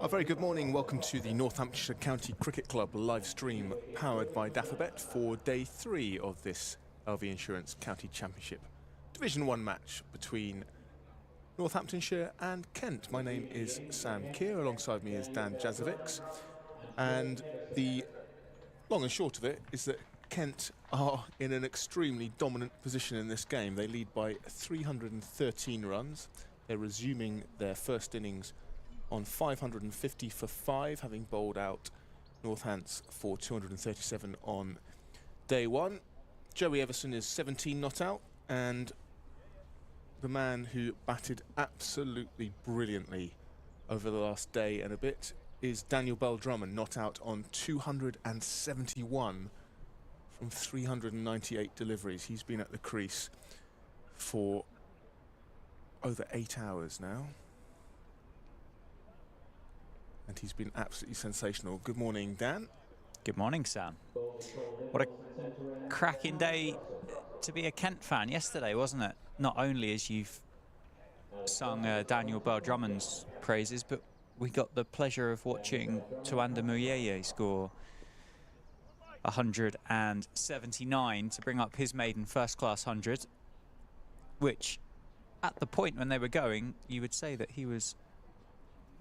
very good morning. Welcome to the Northamptonshire County Cricket Club live stream powered by Daffabet for day 3 of this LV Insurance County Championship Division 1 match between Northamptonshire and Kent. My name is Sam Keir, alongside me is Dan Jazovics, and the long and short of it is that Kent are in an extremely dominant position in this game. They lead by 313 runs. They're resuming their first innings on 550 for 5, having bowled out Northants for 237 on day 1. Joey Everson is 17 not out, and the man who batted absolutely brilliantly over the last day and a bit is Daniel Bell-Drummond, not out on 271 from 398 deliveries. He's been at the crease for over 8 hours now, and he's been absolutely sensational. Good morning, Dan. Good morning, Sam. What a cracking day to be a Kent fan yesterday, wasn't it? Not only as you've sung Daniel Bell-Drummond's praises, but we got the pleasure of watching Tuanda Muyeye score 179 to bring up his maiden first-class 100, which, at the point when they were going, you would say that he was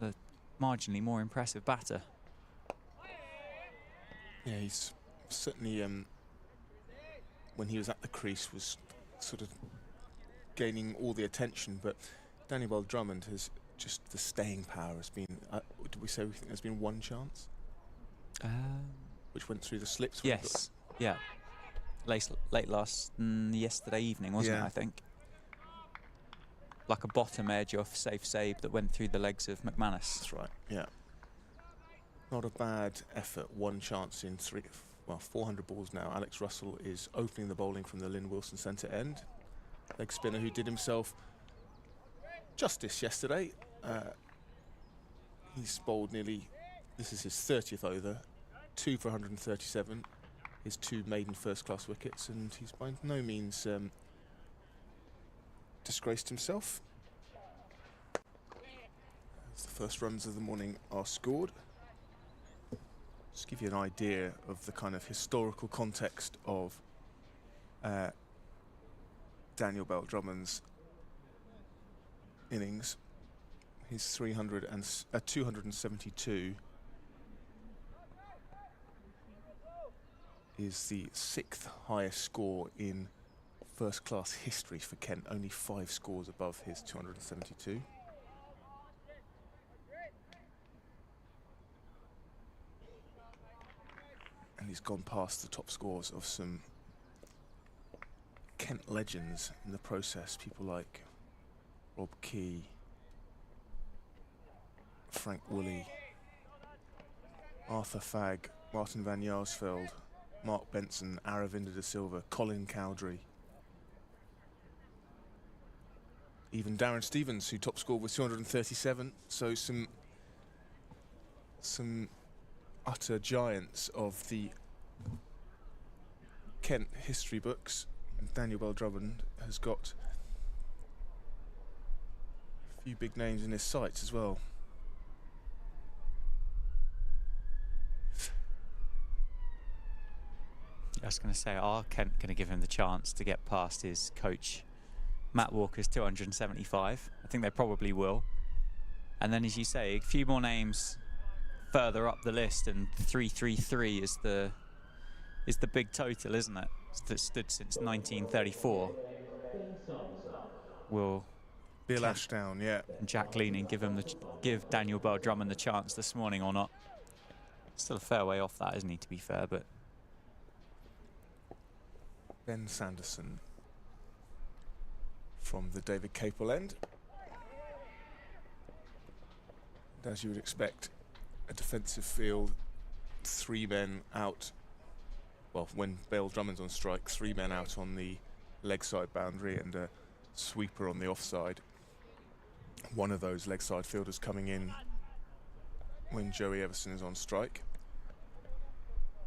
the marginally more impressive batter. Yeah, he's certainly, when he was at the crease, was sort of gaining all the attention, but Daniel Bell-Drummond has just, the staying power has been, did we say we think there's been one chance? Which went through the slips? Yes, yeah. Late yesterday evening, wasn't it, I think? Like a bottom edge off safe save that went through the legs of McManus. That's right, yeah. Not a bad effort, one chance in 400 balls now. Alex Russell is opening the bowling from the Lynn Wilson centre end. Leg spinner who did himself justice yesterday. He's bowled nearly, this is his 30th over, 2 for 137, his 2 maiden first-class wickets, and he's by no means disgraced himself. As the first runs of the morning are scored. Just give you an idea of the kind of historical context of Daniel Bell-Drummond's innings. His 272 is the 6th highest score in first-class history for Kent. Only 5 scores above his 272. And he's gone past the top scores of some Kent legends in the process. People like Rob Key, Frank Woolley, Arthur Fagg, Martin van Jaarsveld, Mark Benson, Aravinda de Silva, Colin Cowdrey. Even Darren Stevens, who top scored with 237. So some utter giants of the Kent history books. And Daniel Bell-Drummond has got a few big names in his sights as well. I was going to say, are Kent going to give him the chance to get past his coach Matt Walker's 275? I think they probably will. And then, as you say, a few more names further up the list, and 333 is the big total, isn't it? That stood since 1934. Will Bill Ashdown, yeah, and Jack Leaning give Daniel Bell-Drummond the chance this morning or not? Still a fair way off that, isn't he, to be fair, but Ben Sanderson from the David Capel end. And as you would expect, a defensive field, 3 men out. Well, when Bell-Drummond's on strike, 3 men out on the leg side boundary and a sweeper on the offside. One of those leg side fielders coming in when Joey Everson is on strike.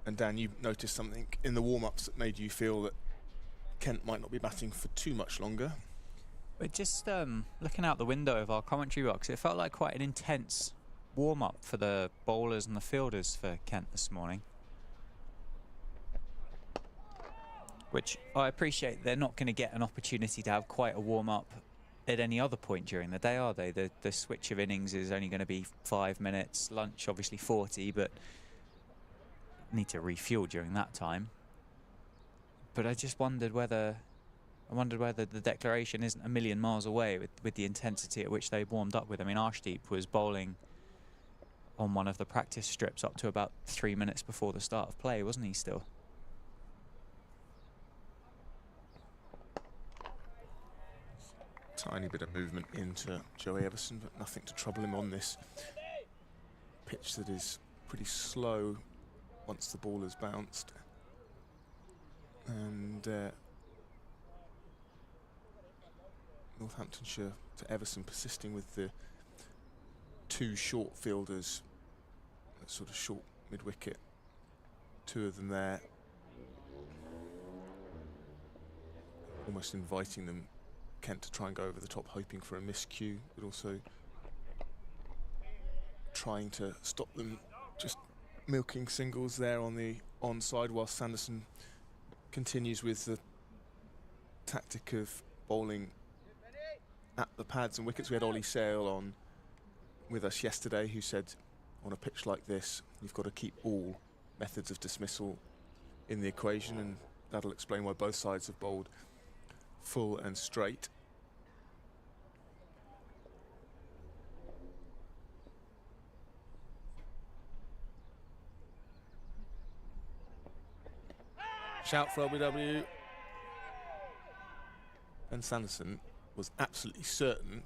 And Dan, you noticed something in the warm-ups that made you feel that Kent might not be batting for too much longer. But just looking out the window of our commentary box, it felt like quite an intense warm-up for the bowlers and the fielders for Kent this morning. Which I appreciate, they're not going to get an opportunity to have quite a warm-up at any other point during the day, are they? The switch of innings is only going to be 5 minutes, lunch obviously 40, but need to refuel during that time. But I just wondered whether the declaration isn't a million miles away with the intensity at which they warmed up with. I mean, Arshdeep was bowling on one of the practice strips up to about 3 minutes before the start of play, wasn't he still? Tiny bit of movement into Joey Everson, but nothing to trouble him on this pitch that is pretty slow once the ball has bounced. And Northamptonshire to Everson, persisting with the 2 short fielders, sort of short mid-wicket, 2 of them there, almost inviting them, Kent, to try and go over the top, hoping for a miscue, but also trying to stop them just milking singles there on the onside, while Sanderson continues with the tactic of bowling at the pads and wickets. We had Ollie Sale on with us yesterday, who said on a pitch like this you've got to keep all methods of dismissal in the equation, and that'll explain why both sides have bowled full and straight. Shout for LBW. And Sanderson was absolutely certain,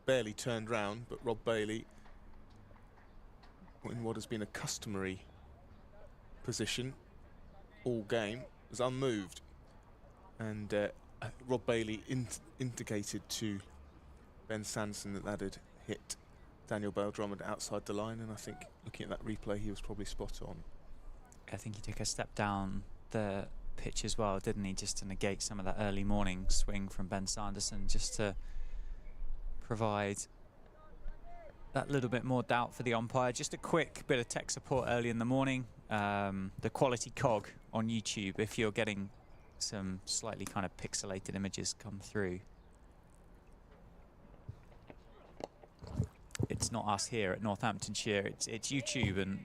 barely turned round, but Rob Bailey, in what has been a customary position all game, was unmoved. And Rob Bailey indicated to Ben Sanderson that had hit Daniel Bell-Drummond outside the line, and I think looking at that replay he was probably spot on. I think he took a step down the pitch as well, didn't he, just to negate some of that early morning swing from Ben Sanderson, just to provide that little bit more doubt for the umpire. Just a quick bit of tech support early in the morning. The quality cog on YouTube, if you're getting some slightly kind of pixelated images come through, it's not us here at Northamptonshire, it's YouTube, and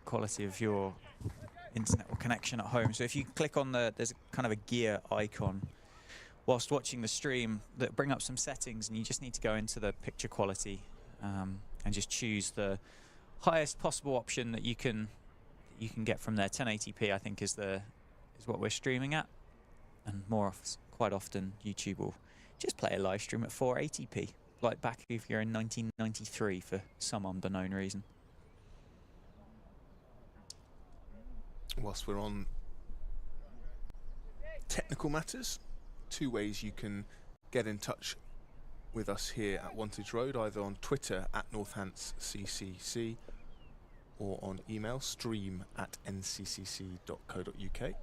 quality of your internet or connection at home. So if you click on there's a kind of a gear icon whilst watching the stream that bring up some settings, and you just need to go into the picture quality and just choose the highest possible option that you can get from there. 1080p I think is what we're streaming at, and quite often YouTube will just play a live stream at 480p, like back if you're in 1993 for some unknown reason. Whilst we're on technical matters, 2 ways you can get in touch with us here at Wantage Road, either on Twitter at NorthantsCCC or on email stream@nccc.co.uk.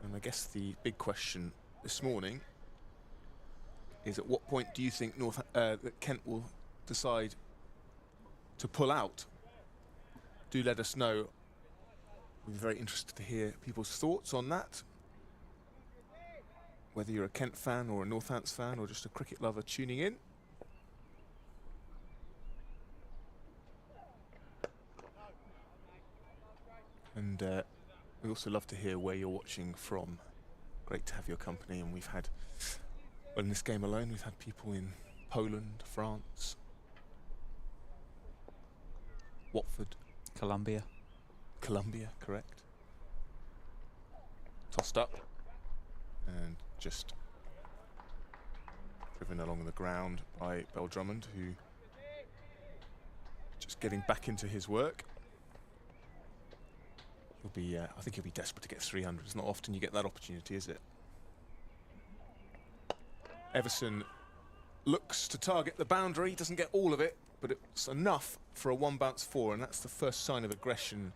And I guess the big question this morning is, at what point do you think that Kent will decide to pull out? Do let us know. We'd be very interested to hear people's thoughts on that. Whether you're a Kent fan or a Northants fan or just a cricket lover tuning in. And we also love to hear where you're watching from. Great to have your company, and we've had, well, in this game alone, we've had people in Poland, France, Watford, Colombia, correct. Tossed up and just driven along the ground by Bell-Drummond, who just getting back into his work. He'll be, I think he'll be desperate to get 300. It's not often you get that opportunity, is it? Everson looks to target the boundary, doesn't get all of it, but it's enough for a 1 bounce 4, and that's the first sign of aggression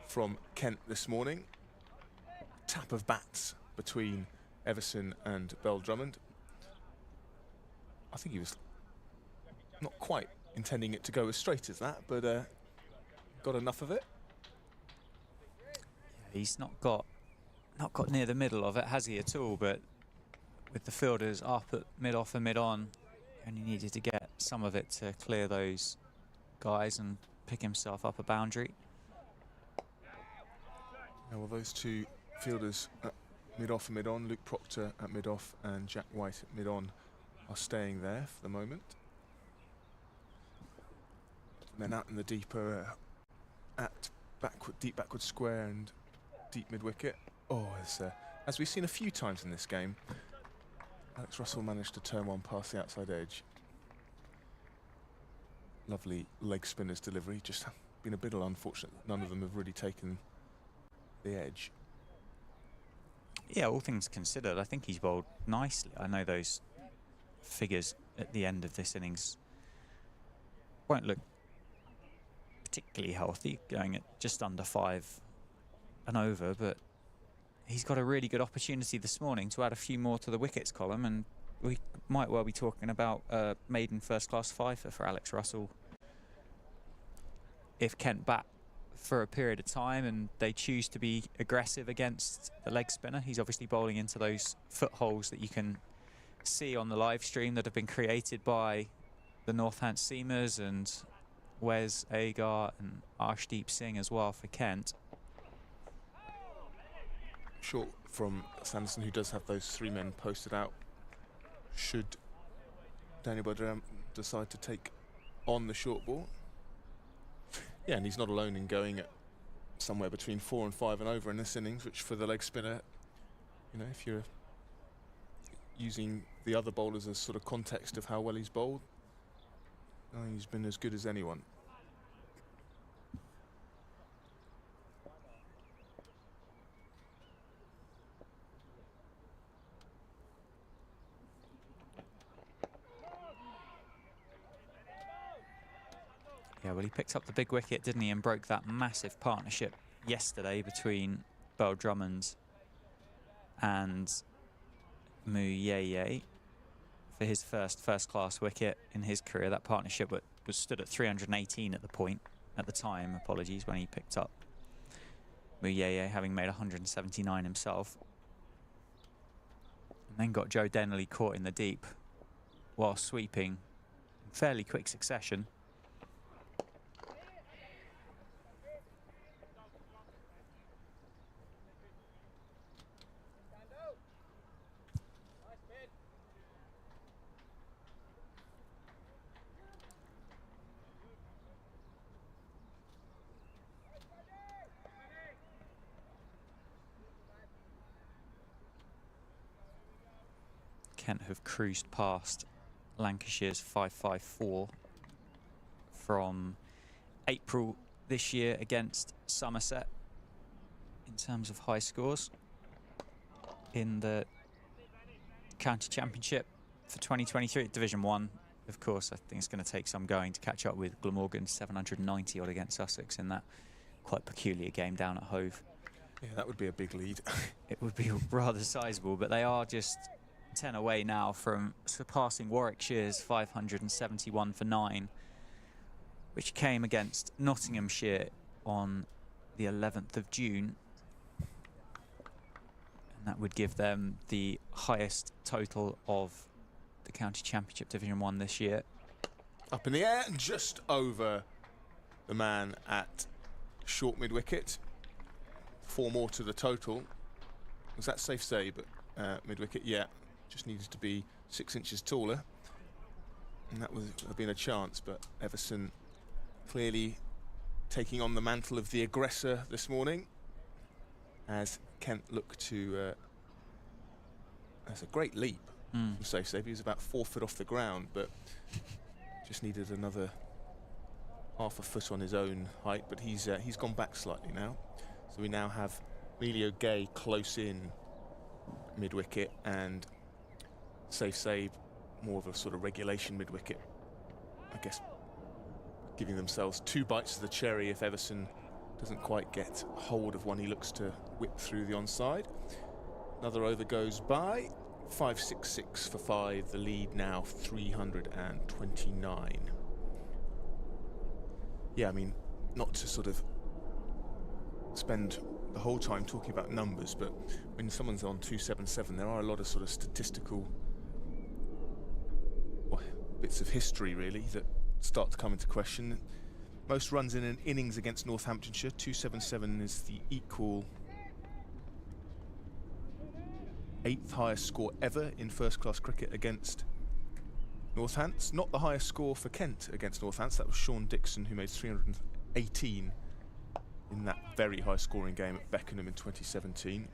from Kent this morning. Tap of bats between Everson and Bell-Drummond. I think he was not quite intending it to go as straight as that, but got enough of it. He's not got near the middle of it, has he, at all? But with the fielders up at mid-off and mid-on, only needed to get some of it to clear those guys and pick himself up a boundary. Now, well, those two fielders at mid-off and mid-on, Luke Proctor at mid-off and Jack White at mid-on, are staying there for the moment. Men out in the deeper at deep backward square and deep mid-wicket. Oh, as we've seen a few times in this game, Alex Russell managed to turn one past the outside edge. Lovely leg spinner's delivery, just been a bit unfortunate that none of them have really taken the edge. Yeah, all things considered, I think he's bowled nicely. I know those figures at the end of this innings won't look particularly healthy, going at just under 5 and over, but he's got a really good opportunity this morning to add a few more to the wickets column, and we might well be talking about a maiden first-class fifer for Alex Russell if Kent bat for a period of time and they choose to be aggressive against the leg spinner. He's obviously bowling into those footholes that you can see on the live stream that have been created by the Northampton seamers and Wes Agar and Arshdeep Singh as well for Kent. Short from Sanderson, who does have those 3 men posted out. Should Daniel Badram decide to take on the short ball. Yeah, and he's not alone in going at somewhere between 4 and 5 and over in this innings, which for the leg spinner, you know, if you're using the other bowlers as sort of context of how well he's bowled, I think he's been as good as anyone. Yeah, well, he picked up the big wicket, didn't he, and broke that massive partnership yesterday between Beau Drummond and Mu Yeye for his first-class wicket in his career. That partnership was stood at 318 at the time, apologies, when he picked up Mu Yeye, having made 179 himself. And then got Joe Denley caught in the deep while sweeping in fairly quick succession. Kent have cruised past Lancashire's 554 from April this year against Somerset in terms of high scores in the County Championship for 2023 at Division 1. Of course, I think it's going to take some going to catch up with Glamorgan's 790 odd against Sussex in that quite peculiar game down at Hove. Yeah, that would be a big lead. It would be rather sizable, but they are just 10 away now from surpassing Warwickshire's 571 for 9, which came against Nottinghamshire on the 11th of June. And that would give them the highest total of the County Championship Division 1 this year. Up in the air and just over the man at short mid-wicket. 4 more to the total. Was that safe save at mid-wicket? Yeah. Just needed to be 6 inches taller, and that would have been a chance, but Everson clearly taking on the mantle of the aggressor this morning as Kent look to that's a great leap from safe save. He was about 4 foot off the ground, but just needed another half a foot on his own height, but he's gone back slightly now. So we now have Emilio Gay close in mid-wicket and safe save more of a sort of regulation mid-wicket, I guess, giving themselves 2 bites of the cherry if Everson doesn't quite get hold of one he looks to whip through the onside. Another over goes by 566 for 5. The lead now 329. Yeah, I mean, not to sort of spend the whole time talking about numbers, but when someone's on 277, there are a lot of sort of statistical bits of history, really, that start to come into question. Most runs in an innings against Northamptonshire, 277 is the equal 8th highest score ever in first-class cricket against Northants. Not the highest score for Kent against Northants. That was Sean Dixon, who made 318 in that very high-scoring game at Beckenham in 2017.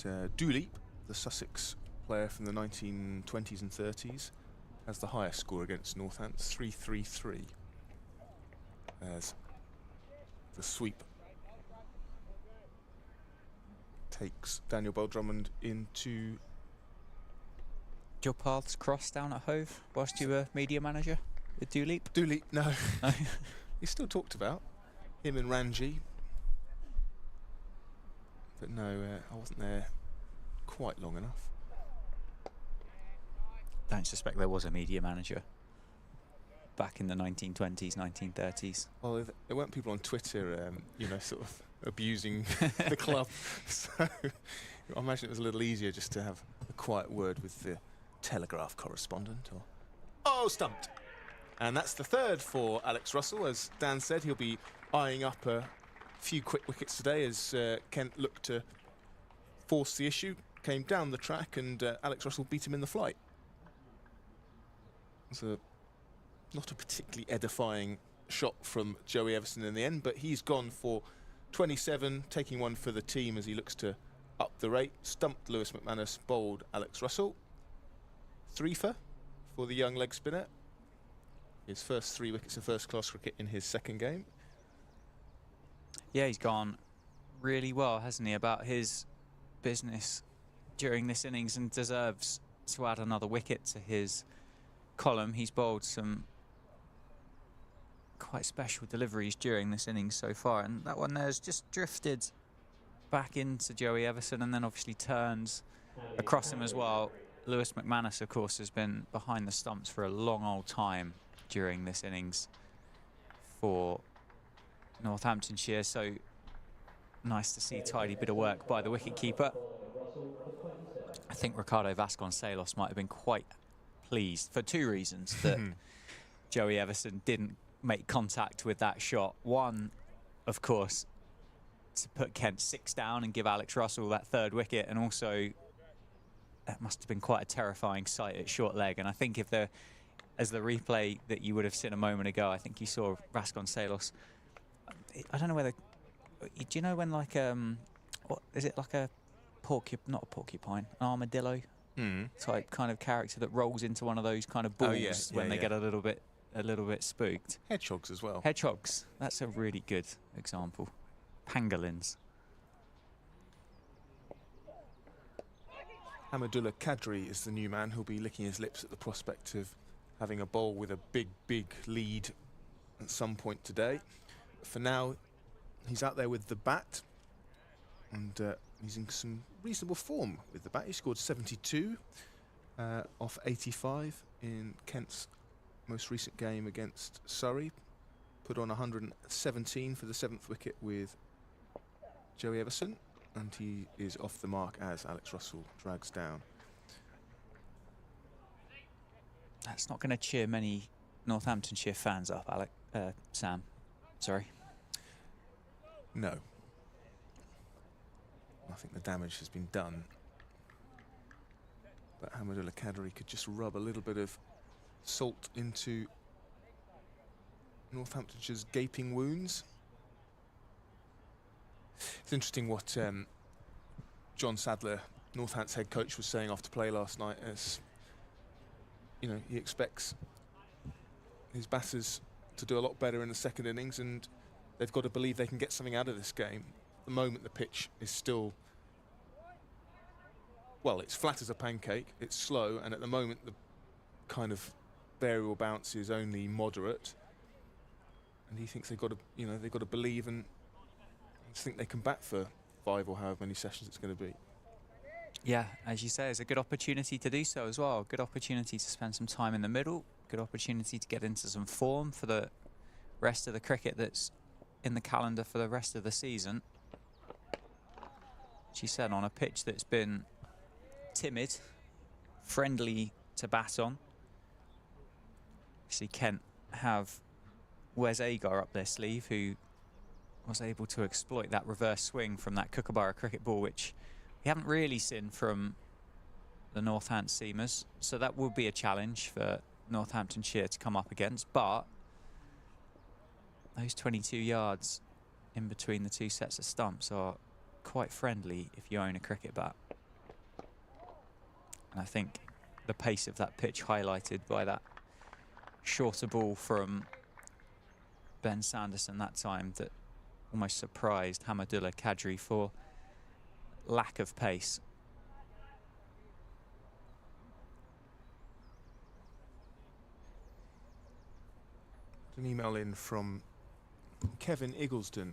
But Dooley, the Sussex player from the 1920s and 30s, has the highest score against Northants, 333. As the sweep takes Daniel Bell-Drummond into... Did your paths cross down at Hove whilst you were media manager with Dooley? Dooley, no. He's still talked about, him and Ranji. But no, I wasn't there quite long enough. Don't suspect there was a media manager back in the 1920s, 1930s. Well, there weren't people on Twitter, you know, sort of abusing the club. So I imagine it was a little easier just to have a quiet word with the Telegraph correspondent. Or oh, stumped. And that's the third for Alex Russell. As Dan said, he'll be eyeing up a few quick wickets today as Kent looked to force the issue, came down the track, and Alex Russell beat him in the flight. It was not a particularly edifying shot from Joey Everson in the end, but he's gone for 27, taking one for the team as he looks to up the rate. Stumped Lewis McManus, bowled Alex Russell. 3 for the young leg spinner. His first 3 wickets of first-class cricket in his second game. Yeah, he's gone really well, hasn't he, about his business during this innings, and deserves to add another wicket to his column. He's bowled some quite special deliveries during this innings so far, and that one there's just drifted back into Joey Everson and then obviously turns across him as well. Lewis McManus, of course, has been behind the stumps for a long old time during this innings for Northamptonshire, so nice to see a tidy bit of work by the wicketkeeper. I think Ricardo Vasconcelos might have been quite pleased for 2 reasons that Joey Everson didn't make contact with that shot. One, of course, to put Kent 6 down and give Alex Russell that 3rd wicket, and also that must have been quite a terrifying sight at short leg. And I think if there, as the replay that you would have seen a moment ago, I think you saw Vasconcelos, I don't know whether, do you know when, like, what is it, like a not a porcupine, an armadillo type kind of character that rolls into one of those kind of balls when they get a little bit spooked? Hedgehogs as well. Hedgehogs, that's a really good example. Pangolins. Hamidullah Kadri is the new man who'll be licking his lips at the prospect of having a bowl with a big lead at some point today. For now, he's out there with the bat, and he's in some reasonable form with the bat. He scored 72 off 85 in Kent's most recent game against Surrey. Put on 117 for the 7th wicket with Joey Everson, and he is off the mark as Alex Russell drags down. That's not going to cheer many Northamptonshire fans up, Sam. Sorry. No. I think the damage has been done. But Hamidullah Kadri could just rub a little bit of salt into Northamptonshire's gaping wounds. It's interesting what John Sadler, Northants head coach, was saying after play last night. As you know, he expects his batters to do a lot better in the second innings, and they've got to believe they can get something out of this game. At the moment, the pitch is still, well, it's flat as a pancake, it's slow, and at the moment the kind of variable bounce is only moderate. And he thinks they've got to, they've got to believe and just think they come back for 5 or however many sessions it's going to be. Yeah, as you say, it's a good opportunity to do so as well. Good opportunity to spend some time in the middle. Good opportunity to get into some form for the rest of the cricket that's in the calendar for the rest of the season. She said on a pitch that's been timid, friendly to bat on. See Kent have Wes Agar up their sleeve, who was able to exploit that reverse swing from that Kookaburra cricket ball, which we haven't really seen from the Northant seamers. So that will be a challenge for Northamptonshire to come up against. But those 22 yards in between the two sets of stumps are quite friendly if you own a cricket bat. And I think the pace of that pitch, highlighted by that shorter ball from Ben Sanderson that time, that almost surprised Hamadullah Kadri for lack of pace. An email in from Kevin Iggleston.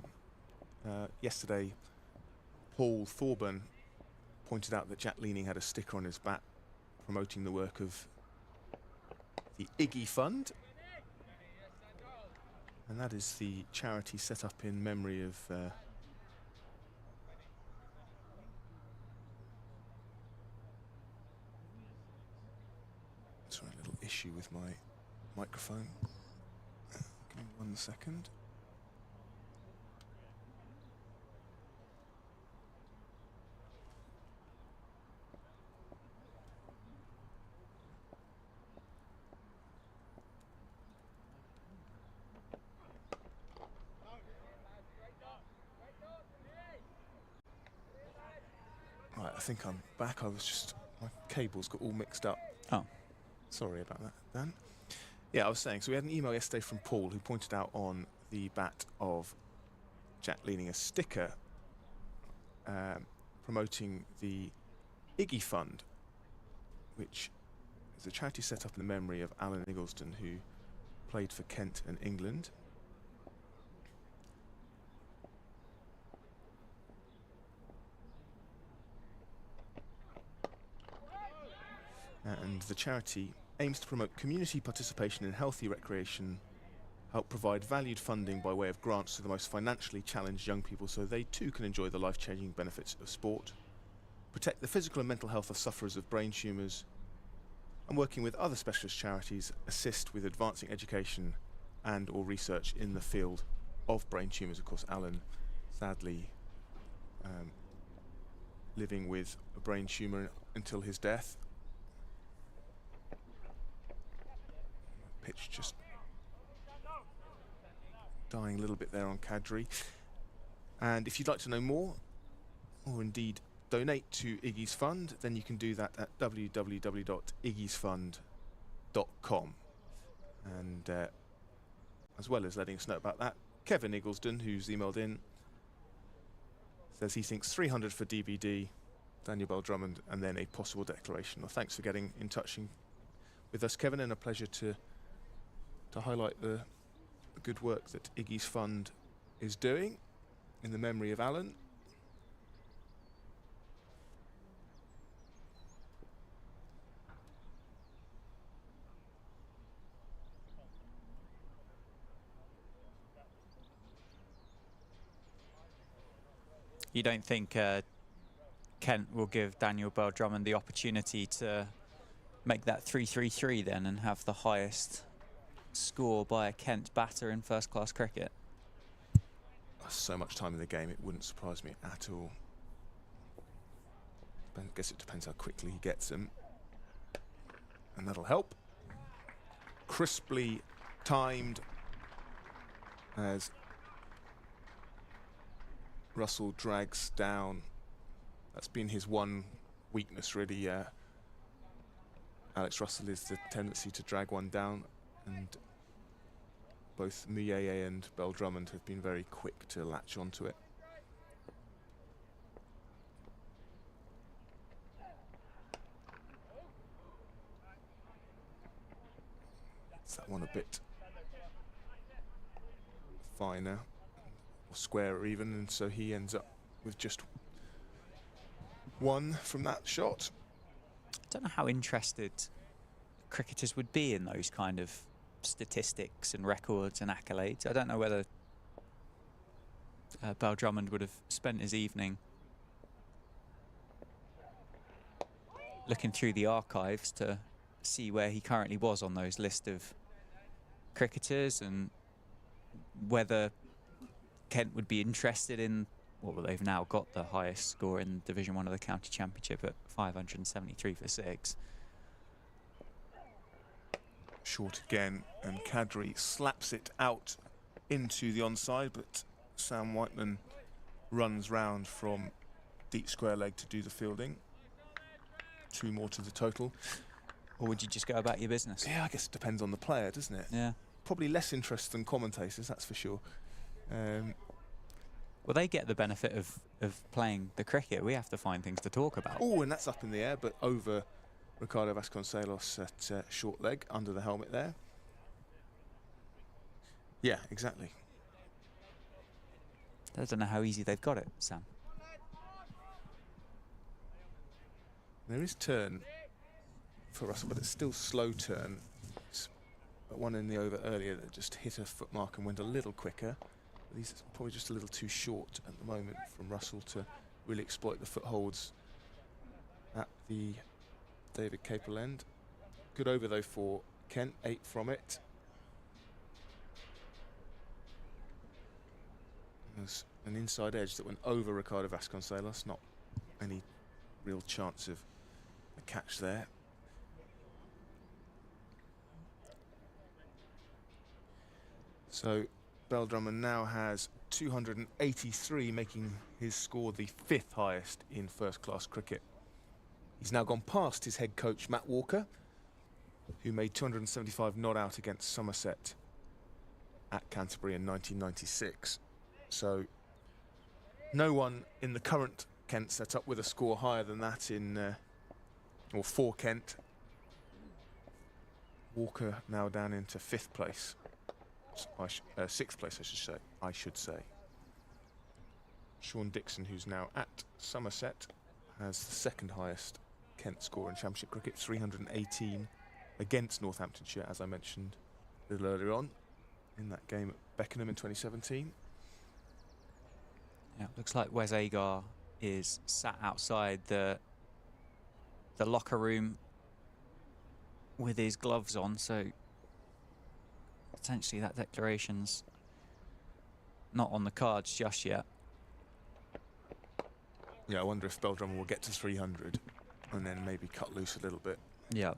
Yesterday, Paul Thorburn pointed out that Jack Leaning had a sticker on his bat promoting the work of the Iggy Fund. And that is the charity set up in memory of sorry, a little issue with my microphone. Give me 1 second. Right, I think I'm back. My cables got all mixed up. Oh. Sorry about that, Dan. Yeah, I was saying, so we had an email yesterday from Paul who pointed out on the bat of Jack Leaning a sticker promoting the Iggy Fund, which is a charity set up in the memory of Alan Iggleston, who played for Kent and England. And the charity aims to promote community participation in healthy recreation, help provide valued funding by way of grants to the most financially challenged young people so they too can enjoy the life-changing benefits of sport, protect the physical and mental health of sufferers of brain tumours, and working with other specialist charities, assist with advancing education and or research in the field of brain tumours. Of course, Alan, sadly, living with a brain tumour until his death. Pitch just dying a little bit there on Kadri. And if you'd like to know more, or indeed donate to Iggy's Fund, then you can do that at www.iggysfund.com. And as well as letting us know about that, Kevin Iggleston, who's emailed in, says he thinks 300 for DVD, Daniel Bell Drummond, and then a possible declaration. Well, thanks for getting in touch with us, Kevin, and a pleasure to highlight the good work that Iggy's Fund is doing in the memory of Alan. You don't think Kent will give Daniel Bell Drummond the opportunity to make that 3-3-3 then and have the highest score by a Kent batter in first-class cricket? So much time in the game, it wouldn't surprise me at all. I guess it depends how quickly he gets them. And that'll help. Crisply timed as Russell drags down. That's been his one weakness, really. Alex Russell is the tendency to drag one down, and both Muyeye and Bell Drummond have been very quick to latch onto it. It's that one a bit finer. or square even, and so he ends up with just one from that shot. I don't know how interested cricketers would be in those kind of statistics and records and accolades. I don't know whether Bell Drummond would have spent his evening looking through the archives to see where he currently was on those list of cricketers, and whether Kent would be interested in, well, they've now got the highest score in Division 1 of the County Championship at 573 for 6. Short again, and Kadri slaps it out into the onside, but Sam Whiteman runs round from deep square leg to do the fielding. 2 more to the total. Or would you just go about your business? Yeah, I guess it depends on the player, doesn't it? Yeah. Probably less interest than commentators, that's for sure. Well, they get the benefit of playing the cricket. We have to find things to talk about. Oh, and that's up in the air, but over Ricardo Vasconcelos at short leg, under the helmet there. Yeah, exactly. I don't know how easy they've got it, Sam. There is turn for Russell, but it's still slow turn. It's one in the over earlier that just hit a foot mark and went a little quicker. These are probably just a little too short at the moment from Russell to really exploit the footholds at the David Capel end. Good over though for Kent, 8 from it. There's an inside edge that went over Ricardo Vasconcelos, not any real chance of a catch there. So Bell Drummond now has 283, making his score the 5th highest in first-class cricket. He's now gone past his head coach, Matt Walker, who made 275 not out against Somerset at Canterbury in 1996. So no one in the current Kent setup with a score higher than that in, or for Kent. Walker now down into 5th place. 6th place, I should say. Sean Dixon, who's now at Somerset, has the 2nd highest Kent score in Championship cricket, 318 against Northamptonshire, as I mentioned a little earlier on in that game at Beckenham in 2017. Yeah, looks like Wes Agar is sat outside the locker room with his gloves on, so potentially that declaration's not on the cards just yet. Yeah, I wonder if Bell Drummond will get to 300 and then maybe cut loose a little bit. Yeah.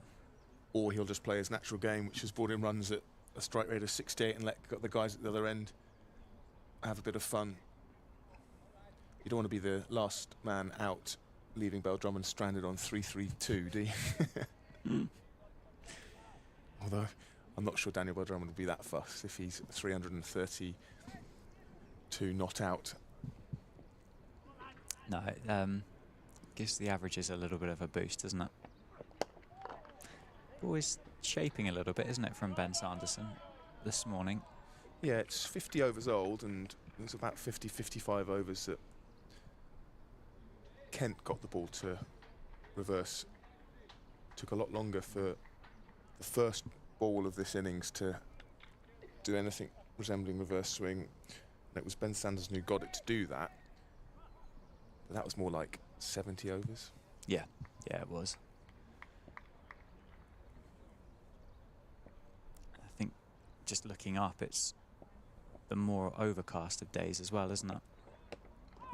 Or he'll just play his natural game, which is brought in runs at a strike rate of 68 and let the guys at the other end have a bit of fun. You don't want to be the last man out, leaving Bell Drummond stranded on 332, do you? Although I'm not sure Daniel Bell Drummond would be that fussed if he's 332 not out. No, it gives the averages a little bit of a boost, doesn't it? Always shaping a little bit, isn't it, from Ben Sanderson this morning? Yeah, it's 50 overs old, and there's about 50, 55 overs that Kent got the ball to reverse. Took a lot longer for the first ball of this innings to do anything resembling reverse swing. And it was Ben Sanderson who got it to do that. But that was more like 70 overs. Yeah, it was. I think just looking up, it's the more overcast of days as well, isn't it?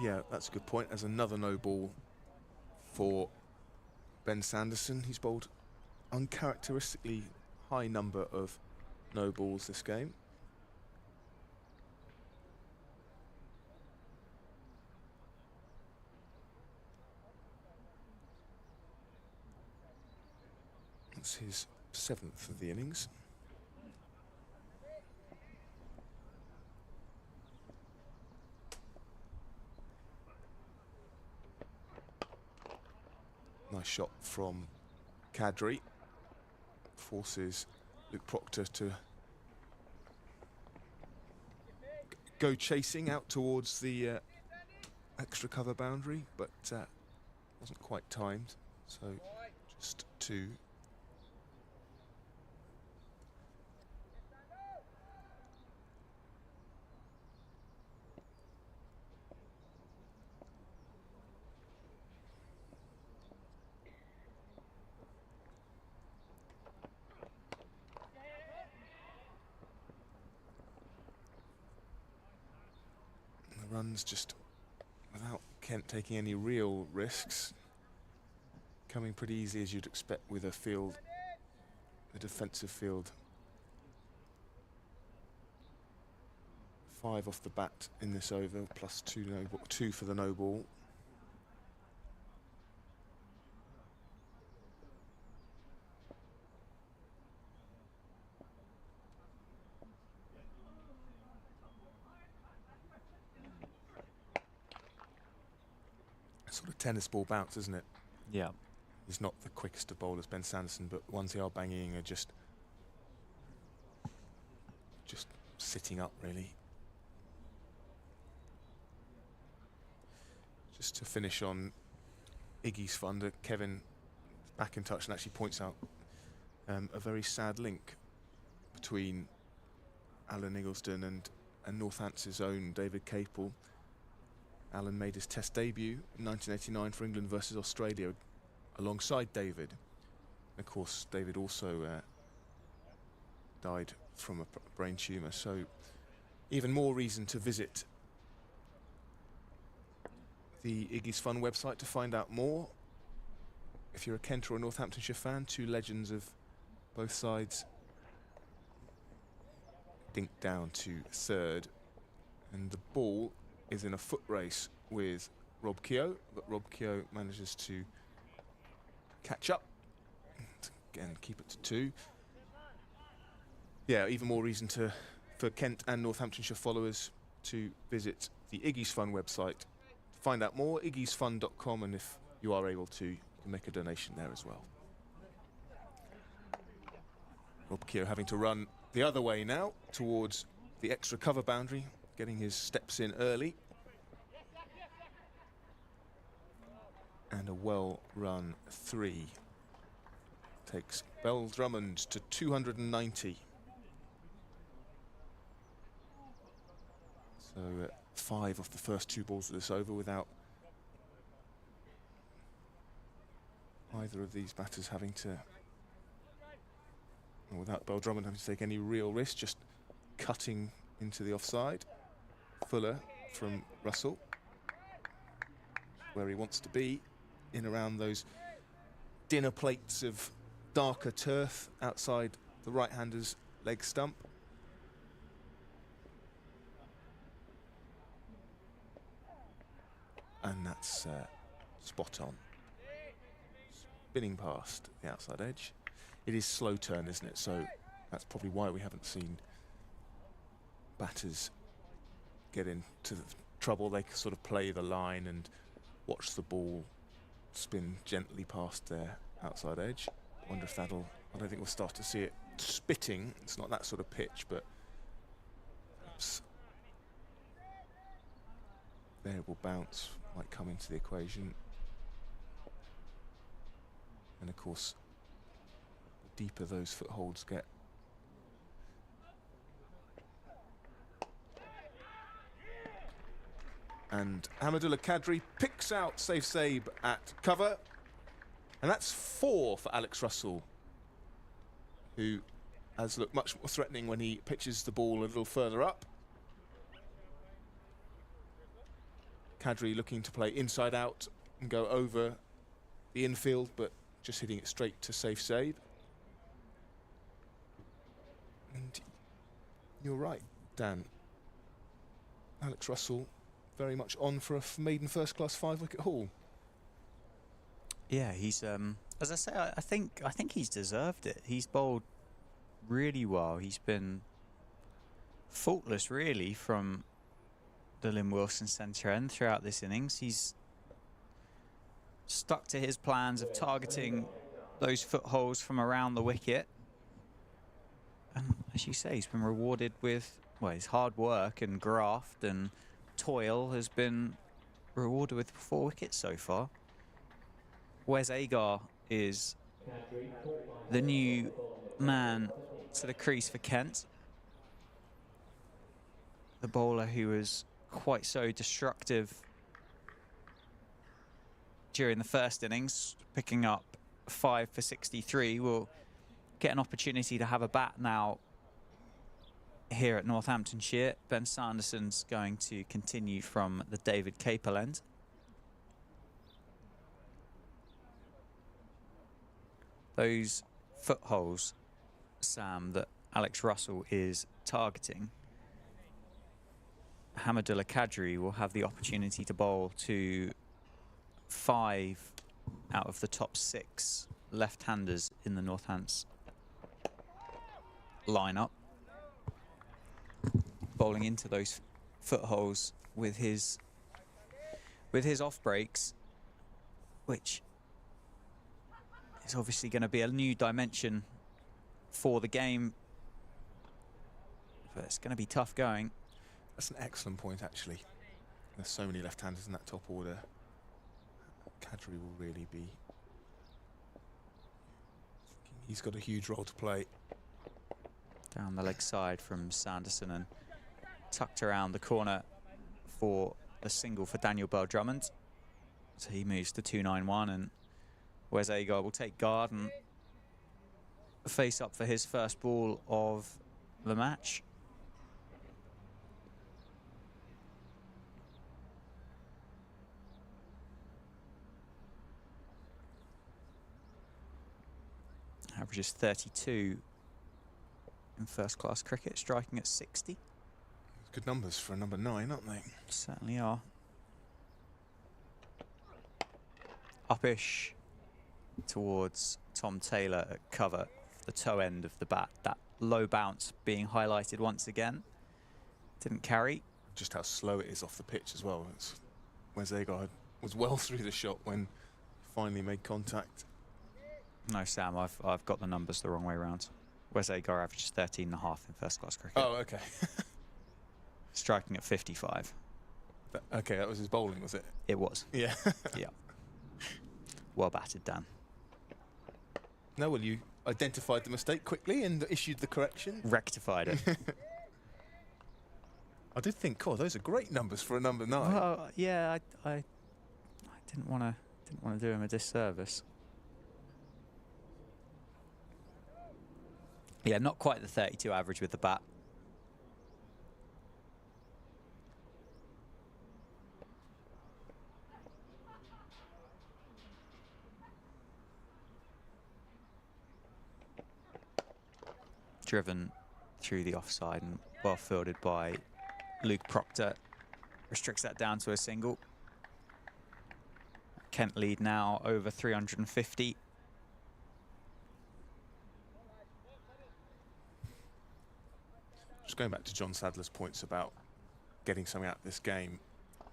Yeah, that's a good point. As another no ball for Ben Sanderson. He's bowled uncharacteristically high number of no balls this game. That's his 7th of the innings. Nice shot from Kadri. Forces Luke Proctor to go chasing out towards the extra cover boundary, but wasn't quite timed, so just 2. The runs just without Kent taking any real risks, coming pretty easy as you'd expect with a field, a defensive field. 5 off the bat in this over, plus 2 for the no ball. Sort of tennis ball bounce, isn't it? Yeah. He's not the quickest of bowlers, Ben Sanderson, but the ones he are banging are just sitting up, really. Just to finish on Iggy's fun, Kevin back in touch and actually points out a very sad link between Alan Iggleston and Northampton's own David Capel. Alan made his Test debut in 1989 for England versus Australia alongside David. And of course, David also died from a brain tumour, so even more reason to visit the Iggy's Fun website to find out more. If you're a Kent or a Northamptonshire fan, 2 legends of both sides dink down to 3rd, and the ball is in a foot race with Rob Keogh, but Rob Keogh manages to catch up and again keep it to 2. Yeah, even more reason for Kent and Northamptonshire followers to visit the Iggy's Fun website to find out more, iggysfun.com, and if you are able to, you can make a donation there as well. Rob Keogh having to run the other way now towards the extra cover boundary, getting his steps in early. And a well-run 3 takes Bell Drummond to 290. So 5 off the first 2 balls of this over without either of these batters having to, or without Bell Drummond having to take any real risk, just cutting into the offside. Fuller from Russell, where he wants to be, in around those dinner plates of darker turf outside the right-hander's leg stump. And that's spot on. Spinning past the outside edge. It is slow turn, isn't it? So that's probably why we haven't seen batters get into the trouble. They sort of play the line and watch the ball spin gently past their outside edge. Wonder if that'll, I don't think we'll start to see it spitting. It's not that sort of pitch, but perhaps variable bounce might come into the equation. And of course, the deeper those footholds get, and Hamadullah Kadri picks out Safe Saib at cover, and that's 4 for Alex Russell, who has looked much more threatening when he pitches the ball a little further up. Kadri looking to play inside out and go over the infield, but just hitting it straight to Safe Saib. And you're right, Dan. Alex Russell very much on for a maiden first-class 5-wicket haul. Yeah, he's as I say, I think he's deserved it. He's bowled really well. He's been faultless, really, from the Lynn Wilson centre end throughout this innings. He's stuck to his plans of targeting those footholds from around the wicket, and as you say, he's been rewarded with well, his hard work and graft and toil has been rewarded with 4 wickets so far. Wes Agar is the new man to the crease for Kent. The bowler who was quite so destructive during the first innings, picking up 5 for 63, will get an opportunity to have a bat now here at Northamptonshire. Ben Sanderson's going to continue from the David Capel end. Those footholes, Sam, that Alex Russell is targeting, Hamidullah Qadri will have the opportunity to bowl to 5 out of the top 6 left-handers in the Northants lineup, bowling into those footholes with his off breaks, which is obviously going to be a new dimension for the game, but it's going to be tough going. That's an excellent point, actually. There's so many left-handers in that top order. Qadri will really be... He's got a huge role to play. Down the leg side from Sanderson and tucked around the corner for a single for Daniel Bell-Drummond. So he moves to 291, and Wes Agar will take guard and face up for his first ball of the match. Averages 32 in first-class cricket, striking at 60. Good numbers for a number 9, aren't they? Certainly are. Uppish towards Tom Taylor at cover, the toe end of the bat. That low bounce being highlighted once again. Didn't carry. Just how slow it is off the pitch as well. Wes Agar was well through the shot when he finally made contact. No, Sam, I've got the numbers the wrong way around. Wes Agar averages 13.5 in first-class cricket. Oh, okay. Striking at 55. Okay, that was his bowling, was it? It was. Yeah. Yeah. Well batted, Dan. No, well, you identified the mistake quickly and issued the correction. Rectified it. I did think, oh, those are great numbers for a number 9. Well, yeah, I didn't want to do him a disservice. Yeah, not quite the 32 average with the bat. Driven through the offside and well fielded by Luke Proctor. Restricts that down to a single. Kent lead now over 350. Just going back to John Sadler's points about getting something out of this game, you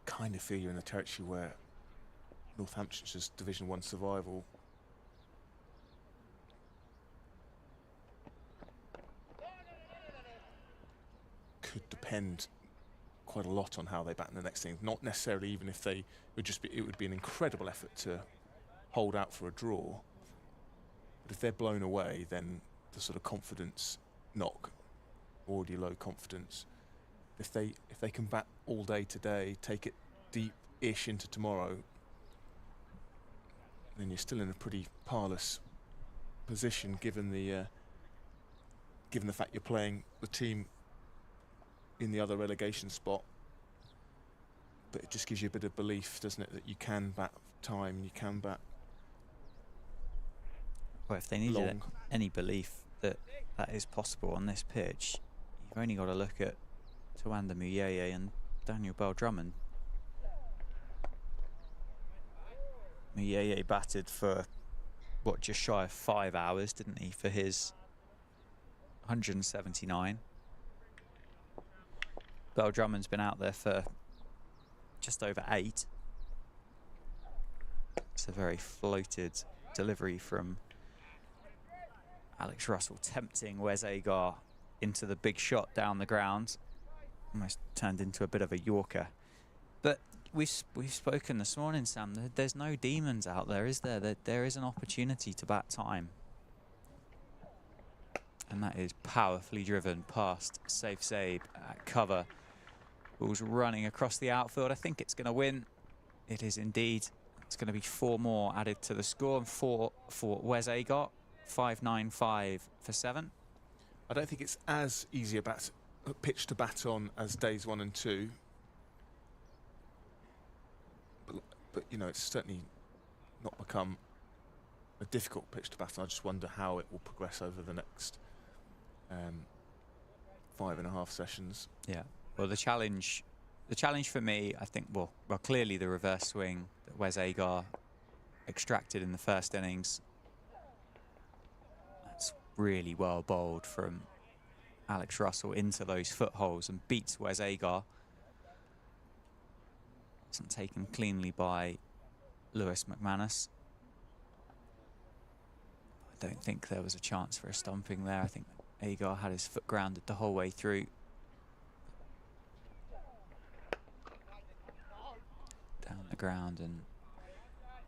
kind of feel you're in a territory where Northamptonshire's Division 1 survival could depend quite a lot on how they bat in the next inning. Not necessarily even if they would just be, it would be an incredible effort to hold out for a draw. But if they're blown away, then the sort of confidence knock, already low confidence. If they can bat all day today, take it deep-ish into tomorrow, then you're still in a pretty parlous position given the fact you're playing the team in the other relegation spot. But it just gives you a bit of belief, doesn't it, that you can bat time, you can bat. Well, if they needed any belief that that is possible on this pitch, you've only got to look at Tawanda Muyeye and Daniel Bell-Drummond. Muyeye batted for, what, just shy of 5 hours, didn't he, for his 179. Bell-Drummond's been out there for just over 8. It's a very floated delivery from Alex Russell tempting Wes Agar into the big shot down the ground. Almost turned into a bit of a Yorker. But we've spoken this morning, Sam. There's no demons out there, is there? There is an opportunity to bat time. And that is powerfully driven past Safe Sabe at cover. Ball's running across the outfield. I think it's going to win. It is indeed. It's going to be 4 more added to the score, and 4 for Wes Agar. 5.95 for 7. I don't think it's as easy a pitch to bat on as days 1 and 2. But you know, it's certainly not become a difficult pitch to bat on. I just wonder how it will progress over the next 5.5 sessions. Yeah. Well, the challenge for me, I think, well, clearly the reverse swing that Wes Agar extracted in the first innings. That's really well bowled from Alex Russell into those footholes and beats Wes Agar. Wasn't taken cleanly by Lewis McManus. I don't think there was a chance for a stumping there. I think Agar had his foot grounded the whole way through. Down the ground and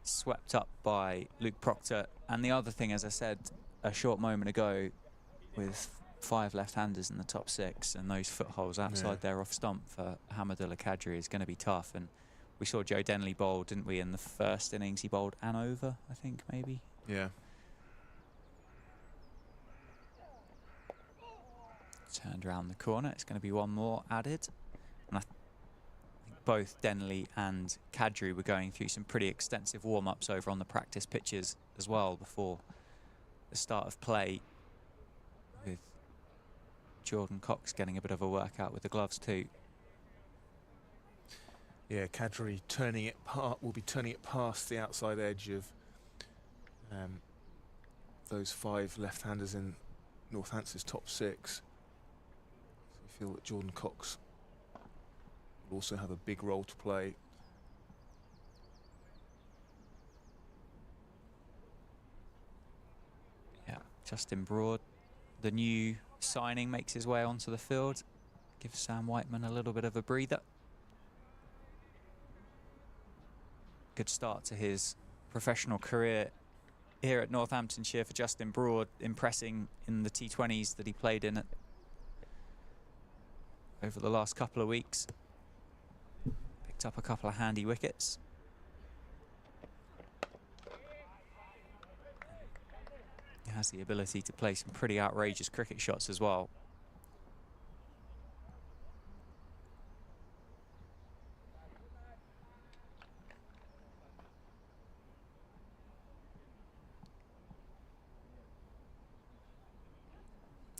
swept up by Luke Proctor. And the other thing, as I said a short moment ago, with 5 left-handers in the top 6 and those footholes outside their off stump for Hamidullah Qadri is going to be tough. And we saw Joe Denley bowl, didn't we, in the first innings? He bowled an over, I think, maybe. Yeah. Turned around the corner. It's going to be 1 more added. And I think both Denley and Qadri were going through some pretty extensive warm-ups over on the practice pitches as well before the start of play, with Jordan Cox getting a bit of a workout with the gloves too. Yeah, Qadri will be turning it past the outside edge of those 5 left-handers in Northampton's top 6. I feel that Jordan Cox will also have a big role to play. Yeah, Justin Broad, the new signing, makes his way onto the field. Gives Sam Whiteman a little bit of a breather. Good start to his professional career here at Northamptonshire for Justin Broad, impressing in the T20s that he played in over the last couple of weeks. Picked up a couple of handy wickets. He has the ability to play some pretty outrageous cricket shots as well.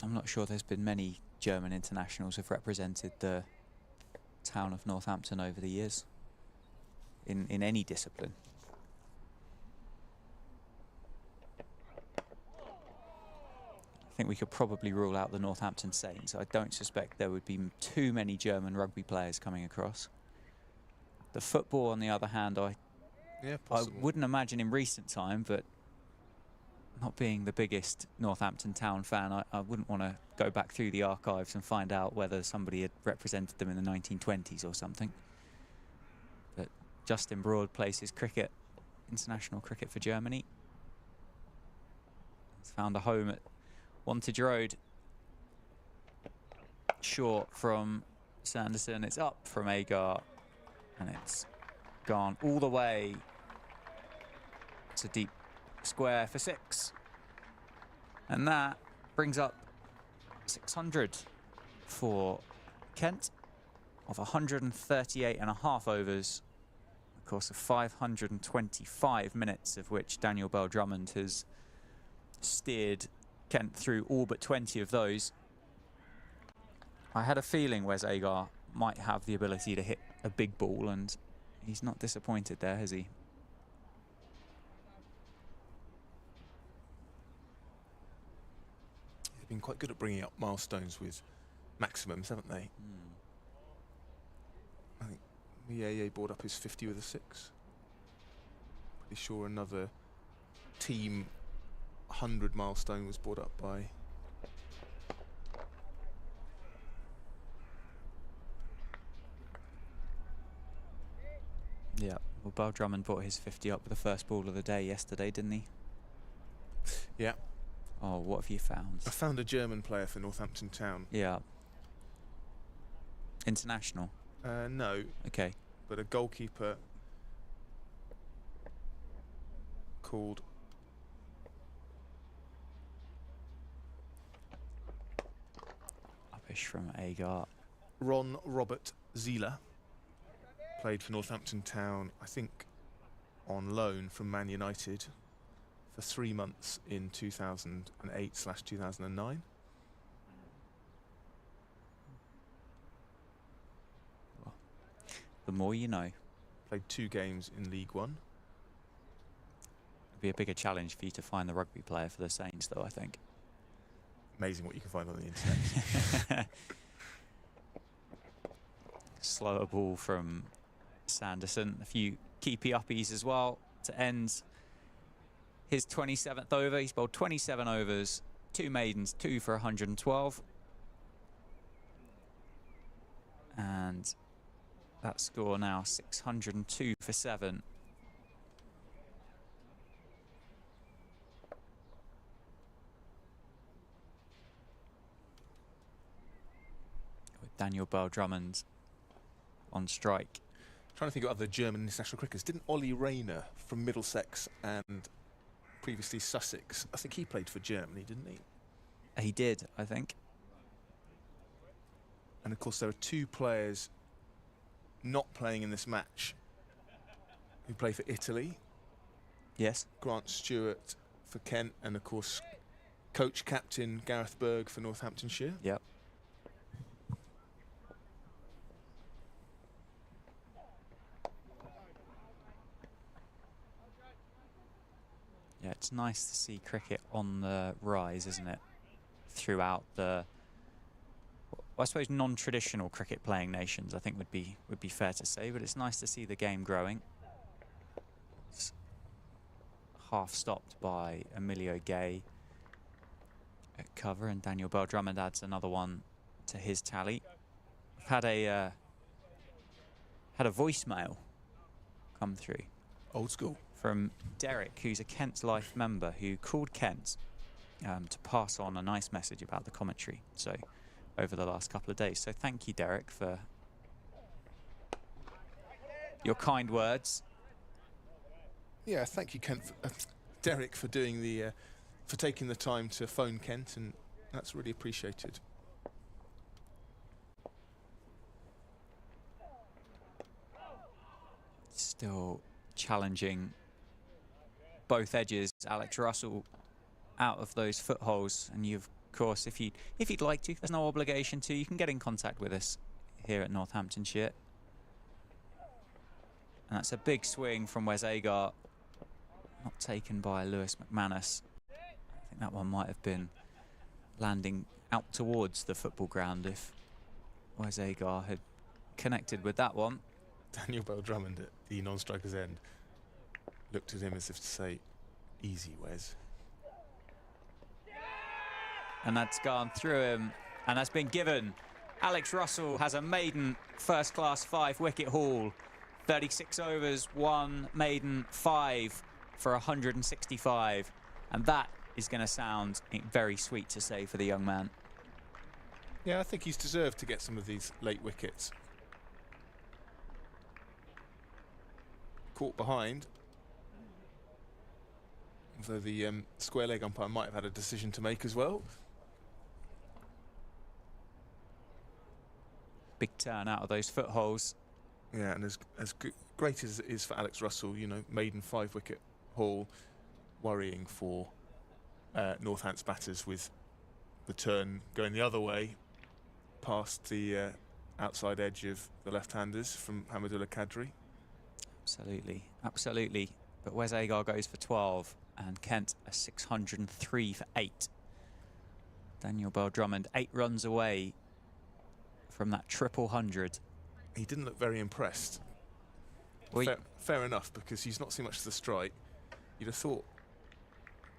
I'm not sure there's been many German internationals who've represented the town of Northampton over the years in any discipline. I think we could probably rule out the Northampton Saints. I don't suspect there would be too many German rugby players coming across. The football, on the other hand, I wouldn't imagine in recent time, but not being the biggest Northampton Town fan, I wouldn't want to go back through the archives and find out whether somebody had represented them in the 1920s or something. But Justin Broad plays his cricket, international cricket for Germany. He's found a home at Wantage Road. Short from Sanderson, it's up from Agar, and it's gone all the way to deep square for 6. And that brings up 600 for Kent of 138.5 overs, of course, of 525 minutes, of which Daniel Bell-Drummond has steered Kent through all but 20 of those. I had a feeling Wes Agar might have the ability to hit a big ball, and he's not disappointed there, has he? They've been quite good at bringing up milestones with maximums, haven't they? I think Mieye brought up his 50 with a 6. Pretty sure another team 100 milestone was brought up by Yeah, well, Bell Drummond brought his 50 up with the first ball of the day yesterday, didn't he? Yeah. Oh, what have you found? I found a German player for Northampton Town. Yeah. International? No, Okay. but a goalkeeper called Uppish from Agar. Ron Robert Zieler. Played for Northampton Town, I think, on loan from Man United for 3 months in 2008/2009. Well, the more you know. Played 2 games in League One. It'd be a bigger challenge for you to find the rugby player for the Saints, though, I think. Amazing what you can find on the internet. Slower ball from Sanderson. A few keepy uppies as well to end his 27th over. He's bowled 27 overs, 2 maidens, 2 for 112. And that score now 602 for 7. With Daniel Bell Drummond on strike. Trying to think of other German international cricketers. Didn't Ollie Rayner from Middlesex and previously Sussex, I think he played for Germany, didn't he? He did, I think. And of course there are 2 players not playing in this match who play for Italy. Yes. Grant Stewart for Kent, and of course coach captain Gareth Berg for Northamptonshire. Yep. Yeah, it's nice to see cricket on the rise, isn't it? Throughout the, well, I suppose, non-traditional cricket playing nations, I think would be fair to say. But it's nice to see the game growing. It's half stopped by Emilio Gay at cover, and Daniel Bell Drummond adds another one to his tally. We've had a voicemail come through. Old school. From Derek, who's a Kent Life member, who called Kent to pass on a nice message about the commentary. So, over the last couple of days. So, thank you, Derek, for your kind words. Yeah, thank you, Kent, Derek, for doing the, for taking the time to phone Kent, and that's really appreciated. Still challenging both edges. Alex Russell out of those footholes, and you, of course, if you'd like to, there's no obligation to, you can get in contact with us here at Northamptonshire. And that's a big swing from Wes Agar, not taken by Lewis McManus. I think that one might have been landing out towards the football ground if Wes Agar had connected with that one. Daniel Bell Drummond at the non-striker's end looked at him as if to say, easy, Wes. And that's gone through him, and that's been given. Alex Russell has a maiden first-class 5-wicket haul. 36 overs, 1 maiden, 5 for 165. And that is going to sound very sweet to say for the young man. Yeah, I think he's deserved to get some of these late wickets. Caught behind. Although the square leg umpire might have had a decision to make as well. Big turn out of those footholes. Yeah, and as great as it is for Alex Russell, you know, maiden 5-wicket haul, worrying for Northants batters with the turn going the other way past the outside edge of the left-handers from Hamidullah Kadri. Absolutely, absolutely. But Wes Agar goes for 12, and Kent a 603 for 8. Daniel Bell Drummond 8 runs away from that triple 100. He didn't look very impressed. Well, fair enough, because he's not seen much of the strike. You'd have thought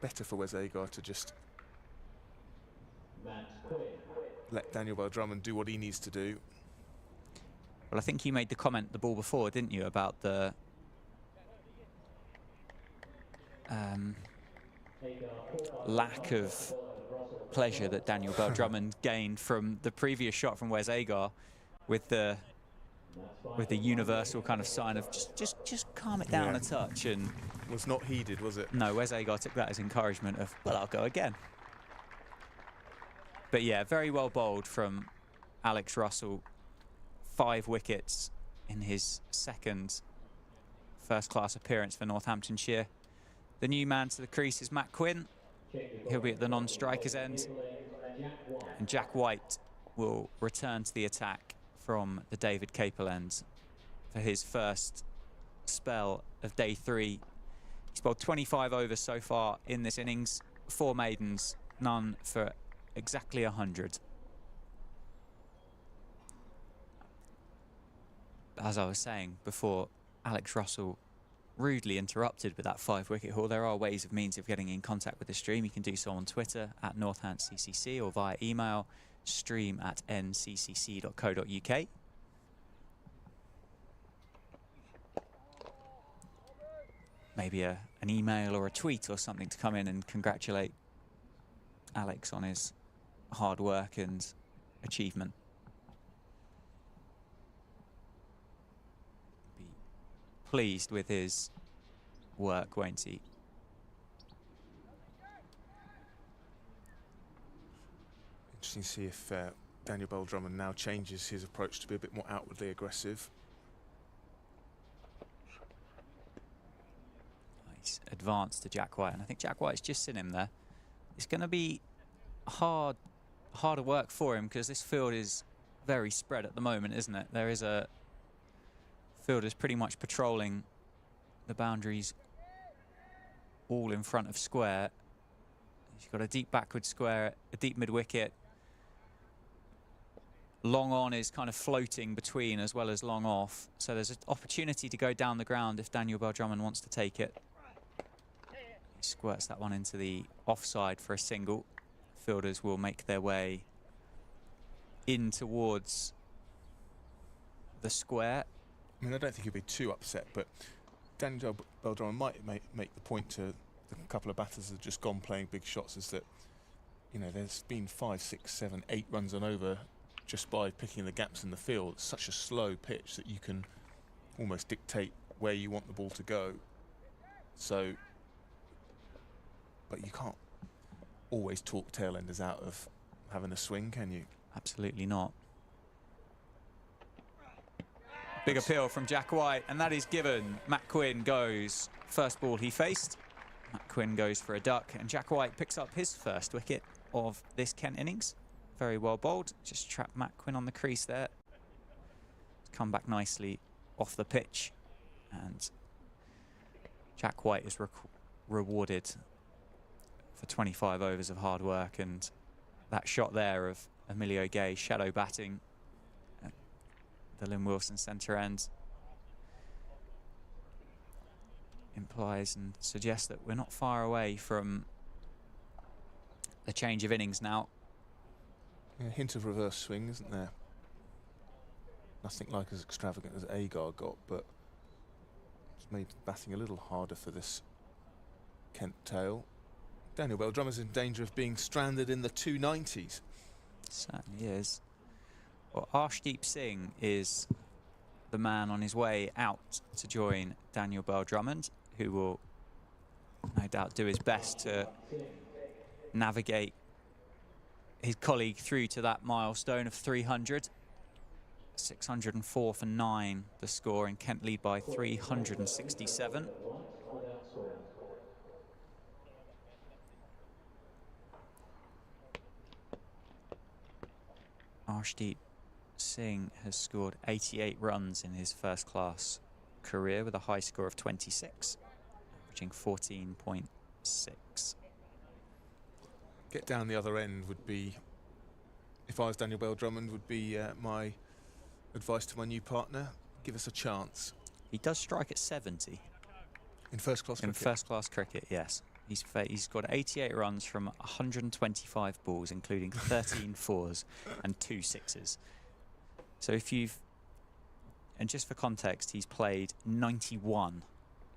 better for Wes Agar to just let Daniel Bell Drummond do what he needs to do. Well, I think you made the comment the ball before, didn't you, about the lack of pleasure that Daniel Bell Drummond gained from the previous shot from Wes Agar, with the universal kind of sign of just calm it down a touch, and was not heeded, was it? No, Wes Agar took that as encouragement of, well, I'll go again. But yeah, very well bowled from Alex Russell. 5 wickets in his second first-class appearance for Northamptonshire. The new man to the crease is Matt Quinn. He'll be at the non-striker's end. And Jack White will return to the attack from the David Capel end for his first spell of day 3. He's bowled 25 overs so far in this innings, 4 maidens, none for exactly 100. As I was saying before, Alex Russell rudely interrupted with that 5-wicket haul. There are ways of means of getting in contact with the stream. You can do so on Twitter at NorthantCCC or via email stream@nccc.co.uk. Maybe an email or a tweet or something to come in and congratulate Alex on his hard work and achievement. Be pleased with his work, won't he? Interesting to see if Daniel Bell Drummond now changes his approach to be a bit more outwardly aggressive. Nice advance to Jack White, and I think Jack White's just seen him there. It's going to be harder work for him because this field is very spread at the moment, isn't it? There is a fielders pretty much patrolling the boundaries all in front of square. He's got a deep backward square, a deep mid-wicket. Long on is kind of floating between as well as long off. So there's an opportunity to go down the ground if Daniel Bell Drummond wants to take it. He squirts that one into the offside for a single. Fielders will make their way in towards the square. I mean, I don't think he'll be too upset, but Daniel Bell Drummond might make the point to the couple of batters that have just gone playing big shots, is that, you know, there's been 5, 6, 7, 8 runs on over just by picking the gaps in the field. It's such a slow pitch that you can almost dictate where you want the ball to go. So, but you can't always talk tail-enders out of having a swing, can you? Absolutely not. Big appeal from Jack White, and that is given. Matt Quinn goes, first ball he faced. Matt Quinn goes for a duck, and Jack White picks up his first wicket of this Kent innings. Very well bowled. Just trapped Matt Quinn on the crease there. Come back nicely off the pitch, and Jack White is rewarded for 25 overs of hard work, and that shot there of Emilio Gay shadow batting at the Lynn Wilson centre end implies and suggests that we're not far away from the change of innings now. Yeah, a hint of reverse swing, isn't there? Nothing like as extravagant as Agar got, but it's maybe batting a little harder for this Kent tail. Daniel Bell Drummond's in danger of being stranded in the 290s. Certainly is. Well, Arshdeep Singh is the man on his way out to join Daniel Bell Drummond, who will no doubt do his best to navigate his colleague through to that milestone of 300. 604 for 9, the score, and Kent lead by 367. Arshdeep Singh has scored 88 runs in his first-class career with a high score of 26, averaging 14.6. Get down the other end would be, if I was Daniel Bell Drummond, would be my advice to my new partner. Give us a chance. He does strike at 70. In first-class cricket? In first-class cricket, yes. He's got 88 runs from 125 balls, including 13 fours and 2 sixes. So and just for context, he's played 91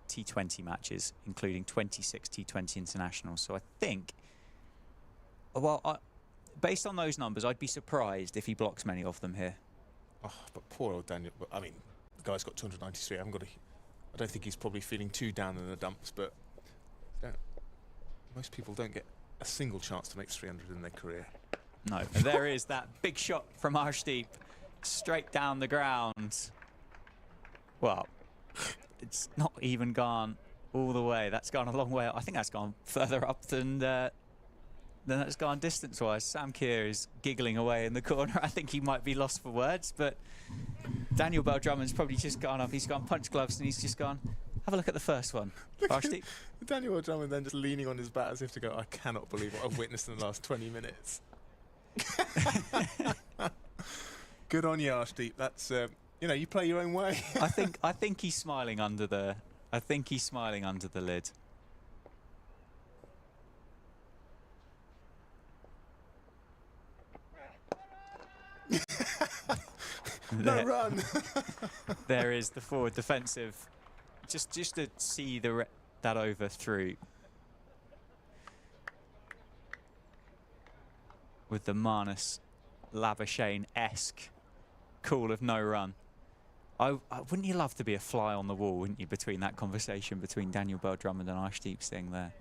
T20 matches, including 26 T20 internationals. So I think, based on those numbers, I'd be surprised if he blocks many of them here. Oh, but poor old Daniel. I mean, the guy's got 293. I don't think he's probably feeling too down in the dumps, but most people don't get a single chance to make 300 in their career. No, and there is that big shot from Arshdeep, straight down the ground. Well, it's not even gone all the way. That's gone a long way. I think that's gone further up than that's gone distance-wise. Sam Keir is giggling away in the corner. I think he might be lost for words, but Daniel Bell-Drummond's probably just gone up. He's gone punch gloves and he's just gone, have a look at the first one. Arshdeep. Daniel Bell-Drummond then just leaning on his bat as if to go, I cannot believe what I've witnessed in the last 20 minutes. Good on you, Arshdeep. That's you play your own way. I think he's smiling under the lid. No run. There is the forward defensive. Just to see that over through with the Marnus Labuschagne-esque call of no run. Wouldn't you love to be a fly on the wall, wouldn't you, between that conversation between Daniel Bell-Drummond and Arshdeep Singh there?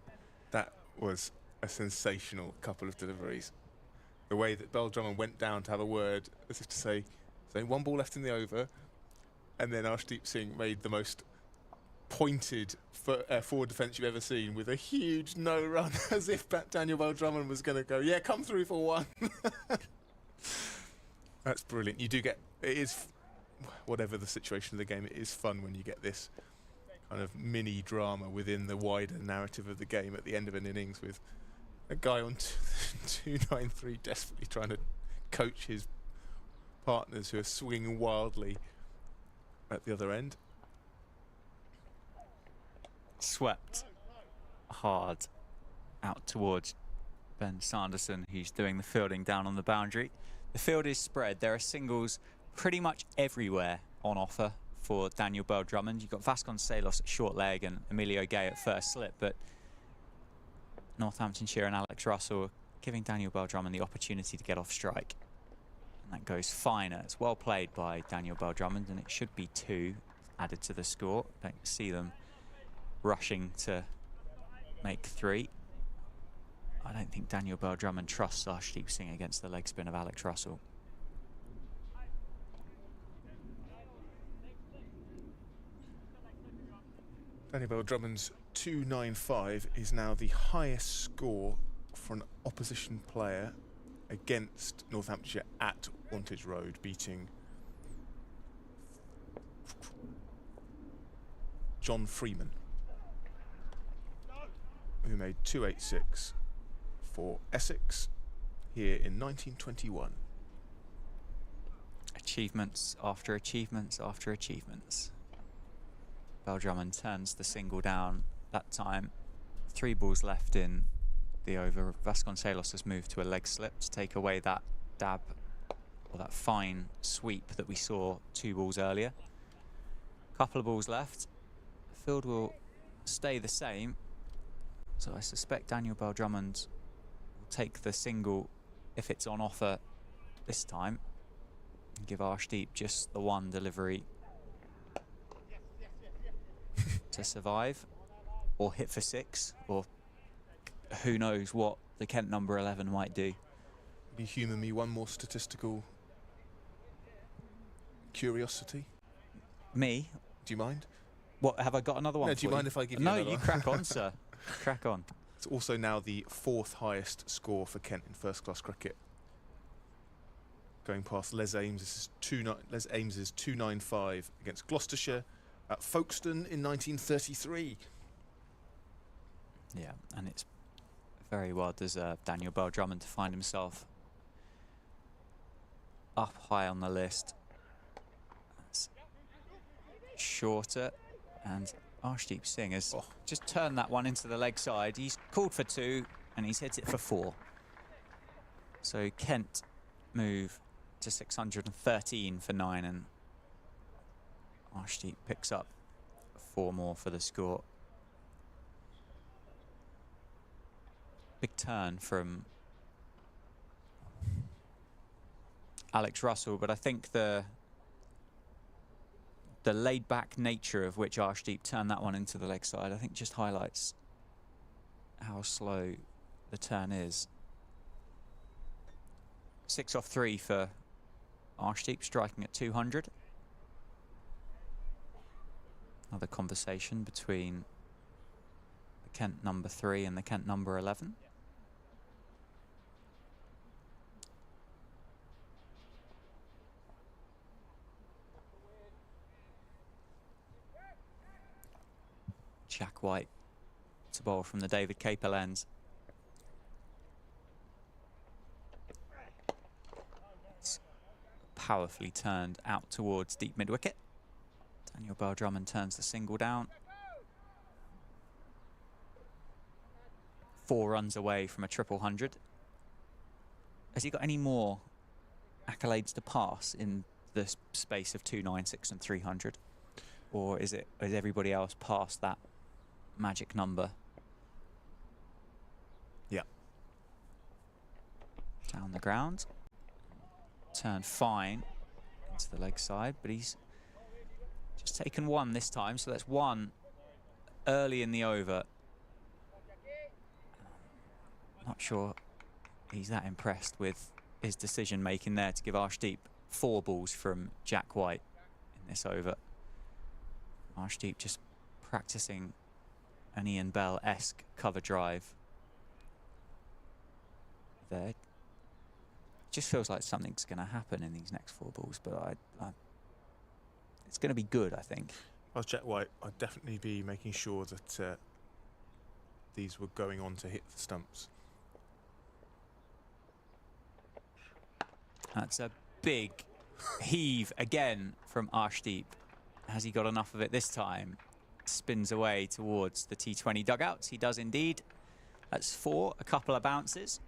That was a sensational couple of deliveries. The way that Bell-Drummond went down to have a word, as if to say, there's only one ball left in the over, and then Arshdeep Singh made the most pointed forward defence you've ever seen with a huge no run, as if Daniel Bell-Drummond was going to go, yeah, come through for one. That's brilliant. You do get, it is, whatever the situation of the game, it is fun when you get this kind of mini drama within the wider narrative of the game at the end of an innings, with a guy on 293 desperately trying to coach his partners who are swinging wildly at the other end. Swept hard out towards Ben Sanderson, who's doing the fielding down on the boundary. The field is spread. There are singles pretty much everywhere on offer for Daniel Bell-Drummond. You've got Vasconcelos at short leg and Emilio Gay at first slip, but Northamptonshire and Alex Russell are giving Daniel Bell-Drummond the opportunity to get off strike. And that goes finer. It's well played by Daniel Bell-Drummond, and it should be 2 added to the score. Don't see them rushing to make 3. I don't think Daniel Bell-Drummond trusts Arshdeep Singh against the leg spin of Alex Russell. Daniel Bell-Drummond's 295 is now the highest score for an opposition player against Northamptonshire at Wantage Road, beating John Freeman, who made 286 for Essex here in 1921. Achievements after achievements after achievements. Bell-Drummond turns the single down that time. 3 balls left in the over. Vasconcelos has moved to a leg slip to take away that dab, or that fine sweep that we saw 2 balls earlier. Couple of balls left. The field will stay the same. So I suspect Daniel Bell-Drummond will take the single if it's on offer this time, and give Arshdeep just the one delivery to survive, or hit for 6, or who knows what the Kent number 11 might do. Will you humour me one more statistical curiosity? Me? Do you mind? What, have I got another one? No, do you mind if I give you No, another you one? crack on, sir. Crack on. It's also now the 4th highest score for Kent in first-class cricket, going past Les Ames's 295 against Gloucestershire at Folkestone in 1933. Yeah, and it's very well deserved. Daniel Bell-Drummond to find himself up high on the list. That's shorter, and Arshdeep Singh has just turned that one into the leg side. He's called for 2 and he's hit it for 4. So Kent move to 613 for 9, and Arshdeep picks up 4 more for the score. Big turn from Alex Russell, but I think the laid-back nature of which Arshdeep turned that one into the leg side, I think just highlights how slow the turn is. 6 off 3 for Arshdeep, striking at 200. Another conversation between the Kent number 3 and the Kent number 11. Jack White to bowl from the David Capel ends. It's powerfully turned out towards deep mid-wicket. Daniel Bell-Drummond turns the single down. 4 runs away from a 100. Has he got any more accolades to pass in the space of 296 and 300? Or is everybody else past that magic number? Yeah. Down the ground. Turn fine into the leg side, but he's just taken 1 this time, so that's 1 early in the over. Not sure he's that impressed with his decision making there to give Arshdeep 4 balls from Jack White in this over. Arshdeep just practicing an Ian Bell-esque cover drive there. Just feels like something's going to happen in these next 4 balls, but it's going to be good, I think. If I was Jack White, I'd definitely be making sure that these were going on to hit the stumps. That's a big heave again from Arshdeep. Has he got enough of it this time? Spins away towards the T20 dugouts. He does indeed. That's 4, a couple of bounces.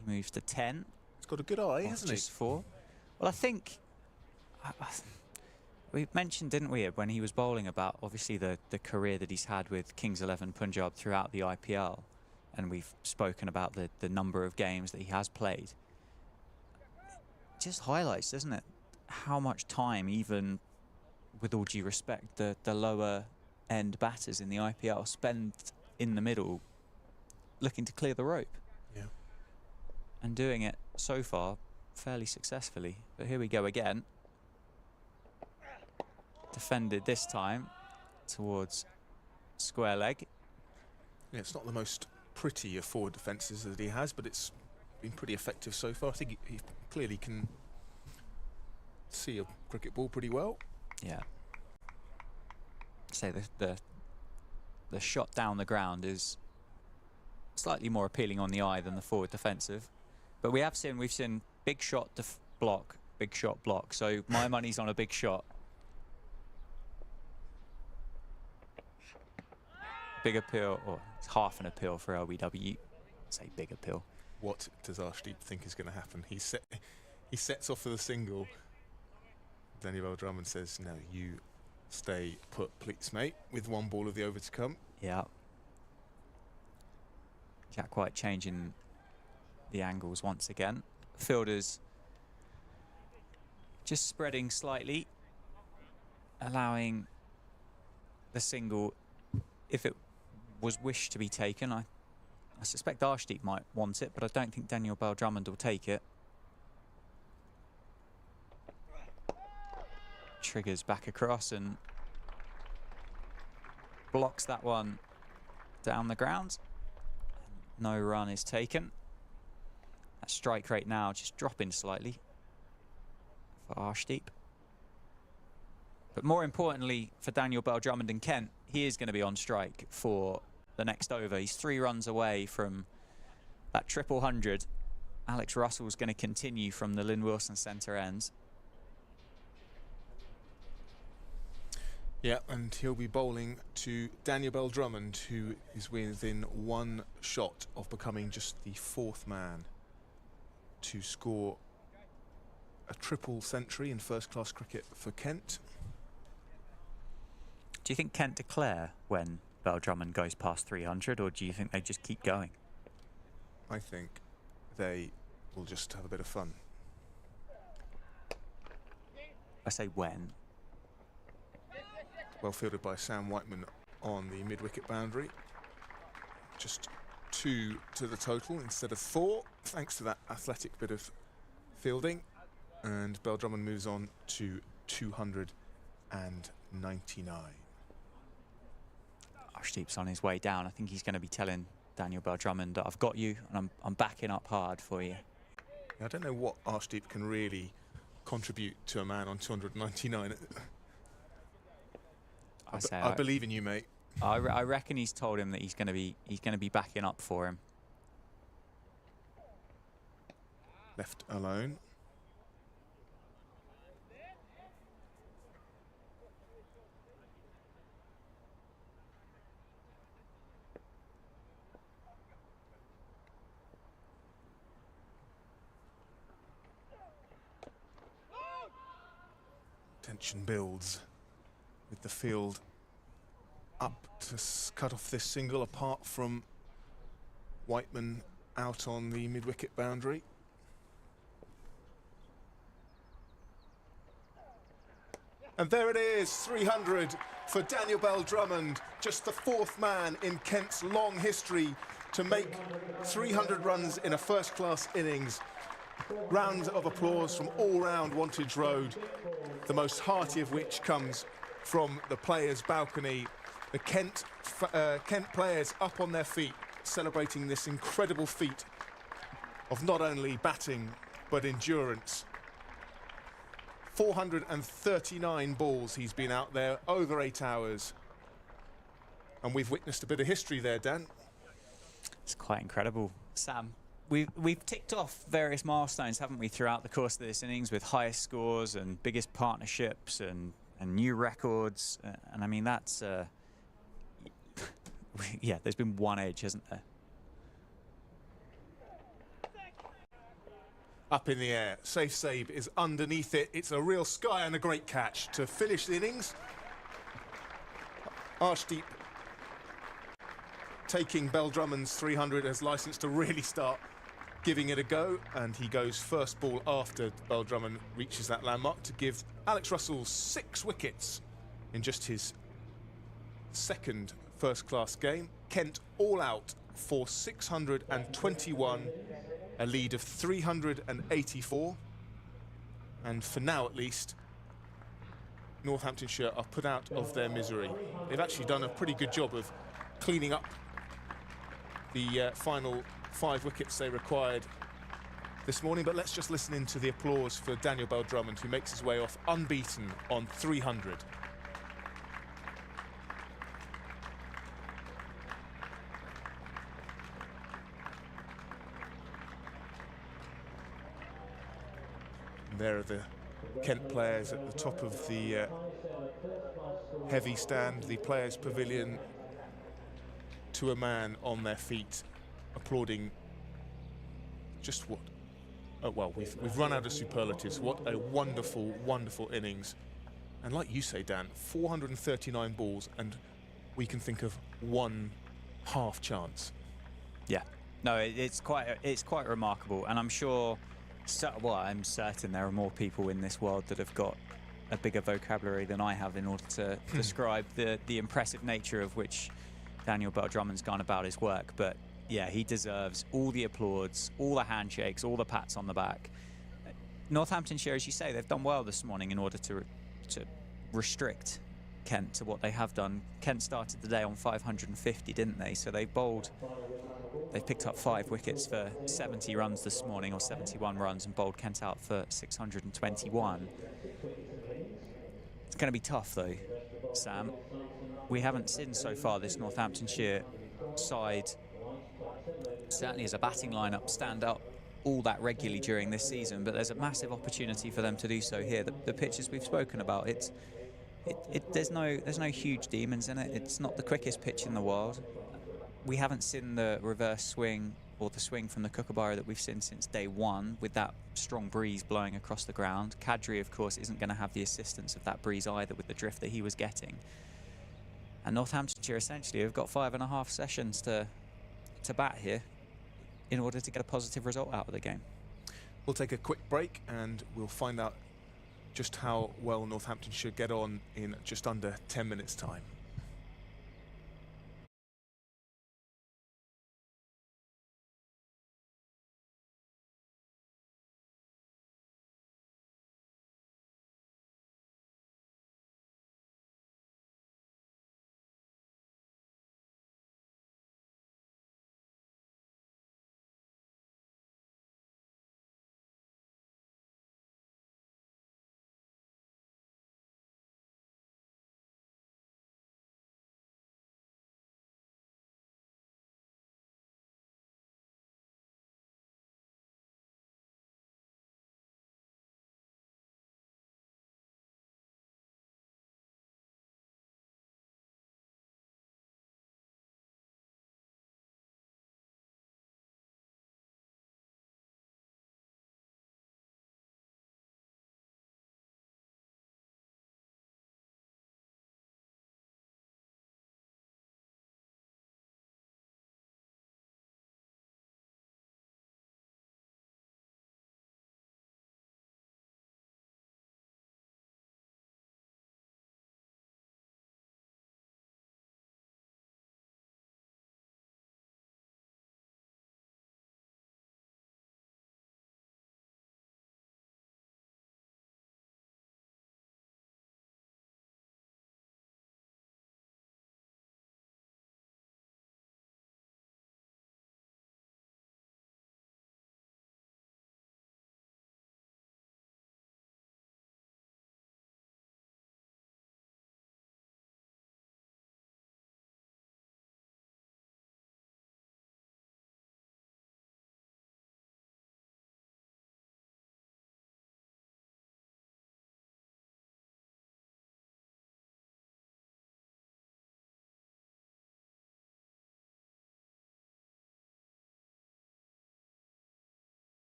He moves to 10. He's got a good eye, hasn't he? Just 4. Well, I think we mentioned, didn't we, when he was bowling, about obviously the career that he's had with Kings 11 Punjab throughout the IPL, and we've spoken about the number of games that he has played. It just highlights, doesn't it, how much time, even with all due respect, the lower end batters in the IPL spend in the middle looking to clear the rope. Yeah. And doing it so far fairly successfully. But here we go again. Defended this time towards square leg. Yeah, it's not the most pretty of 4 defences that he has, but it's been pretty effective so far. I think he clearly can see a cricket ball pretty well. Yeah. Say the shot down the ground is slightly more appealing on the eye than the forward defensive, but we've seen big shot block, big shot block. So my money's on a big shot. Big appeal, or it's half an appeal for LBW. Say big appeal. What does Arshdeep think is going to happen? He sets off for the single. Daniel Bell-Drummond says, "No, you stay put, please, mate," with 1 ball of the over to come. Yeah. Jack White changing the angles once again. Fielders just spreading slightly, allowing the single, if it was wished to be taken. I suspect Arshdeep might want it, but I don't think Daniel Bell-Drummond will take it. Triggers back across and blocks that one down the ground. No run is taken. That strike rate now just dropping slightly for Arshdeep. But more importantly for Daniel Bell-Drummond and Kent, he is going to be on strike for the next over. He's 3 runs away from that 100. Alex Russell's going to continue from the Lynn Wilson centre ends. Yeah, and he'll be bowling to Daniel Bell-Drummond, who is within one shot of becoming just the fourth man to score a triple century in first-class cricket for Kent. Do you think Kent declare when Bell-Drummond goes past 300, or do you think they just keep going? I think they will just have a bit of fun. I say when. Well fielded by Sam Whiteman on the mid-wicket boundary. Just 2 to the total instead of 4, thanks to that athletic bit of fielding. And Bell-Drummond moves on to 299. Arshdeep's on his way down. I think he's going to be telling Daniel Bell-Drummond that I've got you and I'm backing up hard for you. I don't know what Arshdeep can really contribute to a man on 299. I believe in you, mate. I reckon he's told him that he's going to be backing up for him. Left alone. Tension builds with the field up to cut off this single, apart from Whiteman out on the mid-wicket boundary. And there it is, 300 for Daniel Bell-Drummond, just the fourth man in Kent's long history to make 300 runs in a first-class innings. Round of applause from all round Wantage Road, the most hearty of which comes from the players' balcony. The Kent players up on their feet, celebrating this incredible feat of not only batting but endurance. 439 balls he's been out there, over 8 hours. And we've witnessed a bit of history there, Dan. It's quite incredible, Sam. We've ticked off various milestones, haven't we, throughout the course of this innings, with highest scores and biggest partnerships and new records. And I mean, that's yeah, there's been one edge, hasn't there? Up in the air, Safe Sabe is underneath it. It's a real sky and a great catch to finish the innings. Arshdeep taking Bell-Drummond's 300 as licence to really start giving it a go, and he goes first ball after Bell-Drummond reaches that landmark to give Alex Russell 6 wickets in just his second first-class game. Kent all out for 621, a lead of 384, and for now at least Northamptonshire are put out of their misery. They've actually done a pretty good job of cleaning up the final 5 wickets they required this morning, but let's just listen into the applause for Daniel Bell-Drummond, who makes his way off unbeaten on 300. And there are the Kent players at the top of the heavy stand, the players' pavilion, to a man on their feet, applauding just what, well, we've run out of superlatives. What a wonderful, wonderful innings. And like you say, Dan, 439 balls, and we can think of one half chance. Yeah, no, it's quite remarkable, and I'm sure, well, I'm certain there are more people in this world that have got a bigger vocabulary than I have in order to describe the impressive nature of which Daniel Bell-Drummond's gone about his work. But yeah, he deserves all the applause, all the handshakes, all the pats on the back. Northamptonshire, as you say, they've done well this morning in order to restrict Kent to what they have done. Kent started the day on 550, didn't they? So they've picked up 5 wickets for 70 runs this morning, or 71 runs, and bowled Kent out for 621. It's going to be tough, though, Sam. We haven't seen so far this Northamptonshire side, certainly as a batting lineup, stand up all that regularly during this season, but there's a massive opportunity for them to do so here. The pitches we've spoken about, it's There's no huge demons in it. It's not the quickest pitch in the world. We haven't seen the reverse swing or the swing from the Kookaburra that we've seen since day one, with that strong breeze blowing across the ground. Kadri, of course, isn't going to have the assistance of that breeze either with the drift that he was getting. And Northamptonshire essentially have got 5.5 sessions to bat here in order to get a positive result out of the game. We'll take a quick break and we'll find out just how well Northamptonshire get on in just under 10 minutes' time.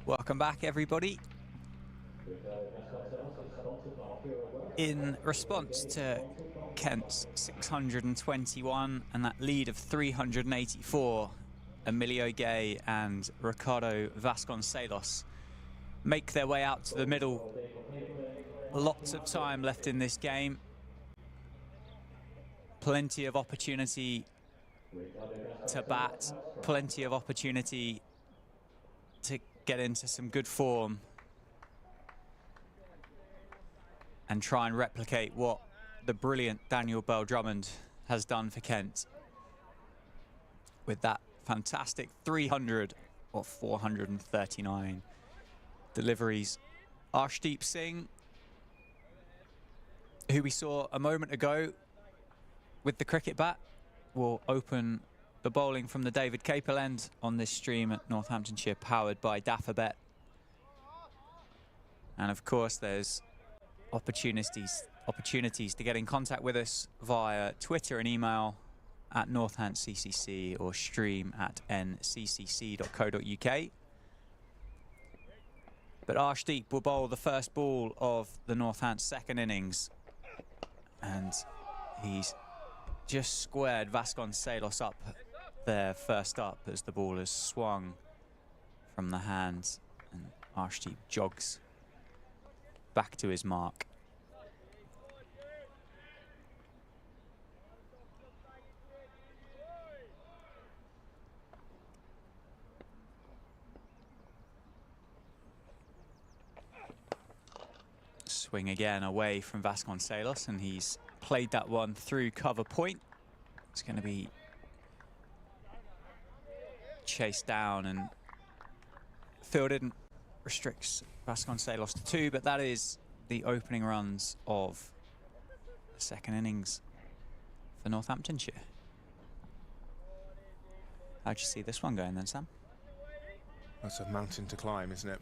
Welcome back, everybody. In response to Kent's 621 and that lead of 384, Emilio Gay and Ricardo Vasconcelos make their way out to the middle. Lots of time left in this game. Plenty of opportunity to bat, plenty of opportunity to get into some good form and try and replicate what the brilliant Daniel Bell-Drummond has done for Kent with that fantastic 300 or 439 deliveries. Arshdeep Singh, who we saw a moment ago with the cricket bat, will open the bowling from the David Capel end on this stream at Northamptonshire, powered by Daffabet. And of course, there's opportunities to get in contact with us via Twitter and email at NorthantCCC or stream at nccc.co.uk. But Arshdeep will bowl the first ball of the Northants' second innings, and he's just squared Vasconcelos up there first up as the ball has swung from the hands, and Arshdeep jogs back to his mark. Swing again away from Vasconcelos, and he's played that one through cover point. It's going to be chased down and fielded, and restricts Vasconcelos to 2, but that is the opening runs of the second innings for Northamptonshire. How'd you see this one going then, Sam? That's a mountain to climb, isn't it?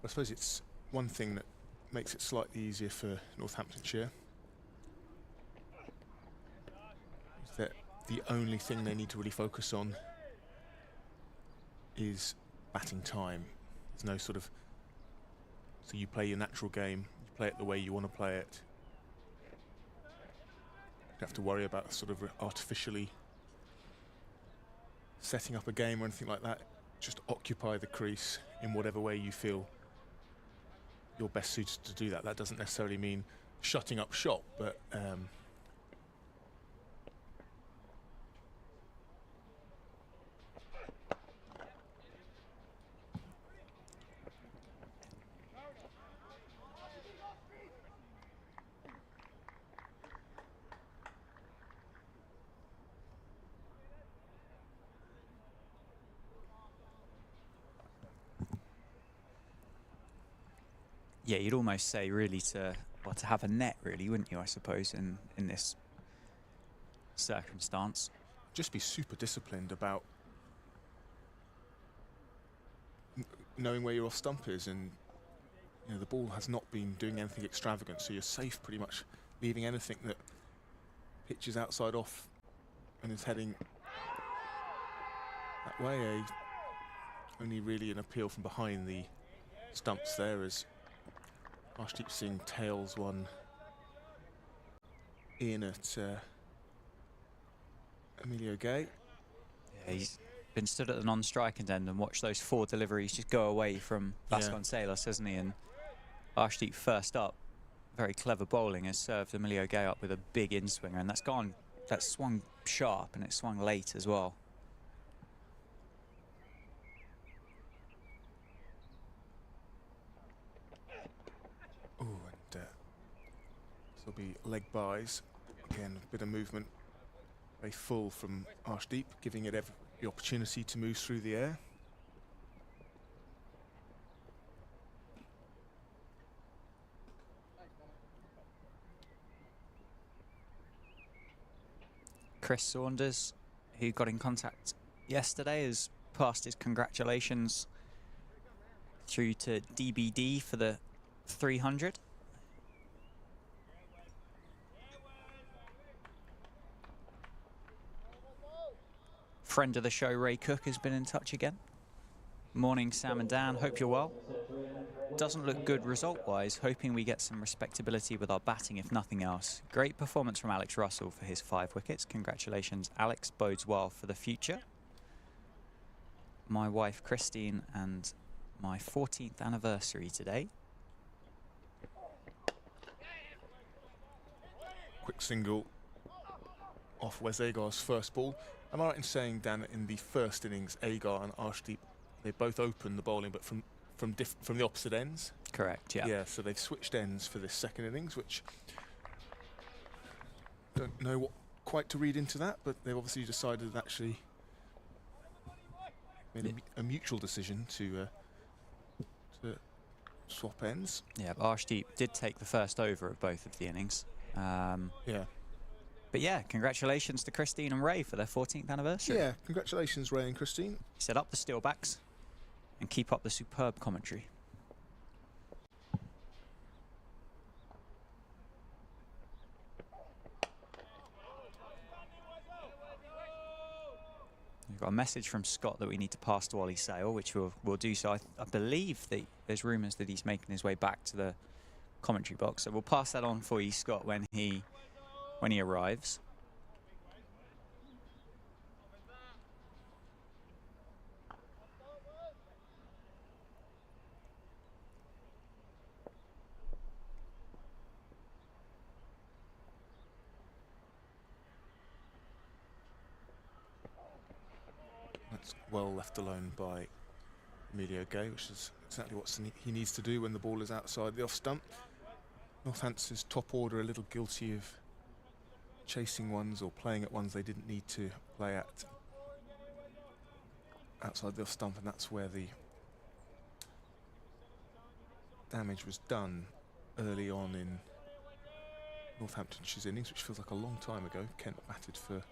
I suppose it's one thing that makes it slightly easier for Northamptonshire is that the only thing they need to really focus on is batting time. There's no sort of, so you play your natural game, you play it the way you want to play it. You don't have to worry about sort of artificially setting up a game or anything like that. Just occupy the crease in whatever way you feel you're best suited to do that. That doesn't necessarily mean shutting up shop, but yeah, you'd almost say really to have a net, really, wouldn't you, I suppose, in this circumstance. just be super disciplined about knowing where your off stump is, and you know the ball has not been doing anything extravagant, so you're safe pretty much leaving anything that pitches outside off and is heading that way. Only really an appeal from behind the stumps there as Arshdeep Singh tails one in at Emilio Gay. Yeah, he's been stood at the non-striking end and watched those 4 deliveries just go away from Vasconcelos, hasn't he? And Arshdeep first up, very clever bowling, has served Emilio Gay up with a big in-swinger, and that's swung sharp, and it swung late as well. Oh, and this will be leg buys. Again, a bit of movement, very full from Arshdeep, giving it the opportunity to move through the air. Chris Saunders, who got in contact yesterday, has passed his congratulations through to DBD for the 300. Friend of the show, Ray Cook, has been in touch again. Morning, Sam and Dan. Hope you're well. Doesn't look good result-wise. Hoping we get some respectability with our batting, if nothing else. Great performance from Alex Russell for his 5 wickets. Congratulations, Alex. Bodes well for the future. My wife, Christine, and my 14th anniversary today. Quick single off Wes Agar's first ball. Am I right in saying, Dan, that in the first innings, Agar and Arshdeep, they both opened the bowling, but from the opposite ends? Correct, yeah. Yeah, so they've switched ends for this second innings, which don't know what quite to read into that, but they've obviously decided that actually made a mutual decision to swap ends. Yeah, Arshdeep did take the first over of both of the innings. Yeah. But yeah, congratulations to Christine and Ray for their 14th anniversary. Yeah, congratulations, Ray and Christine. Set up the steelbacks and keep up the superb commentary. We've got a message from Scott that we need to pass to Ollie Sale, which we'll do so. I believe that there's rumours that he's making his way back to the commentary box, so we'll pass that on for you, Scott, when he arrives. That's well left alone by Emilio Gay, which is exactly what he needs to do when the ball is outside the off stump. Northampton's top order a little guilty of chasing ones or playing at ones they didn't need to play at outside the off stump, and that's where the damage was done early on in Northamptonshire's innings, which feels like a long time ago. Kent batted for a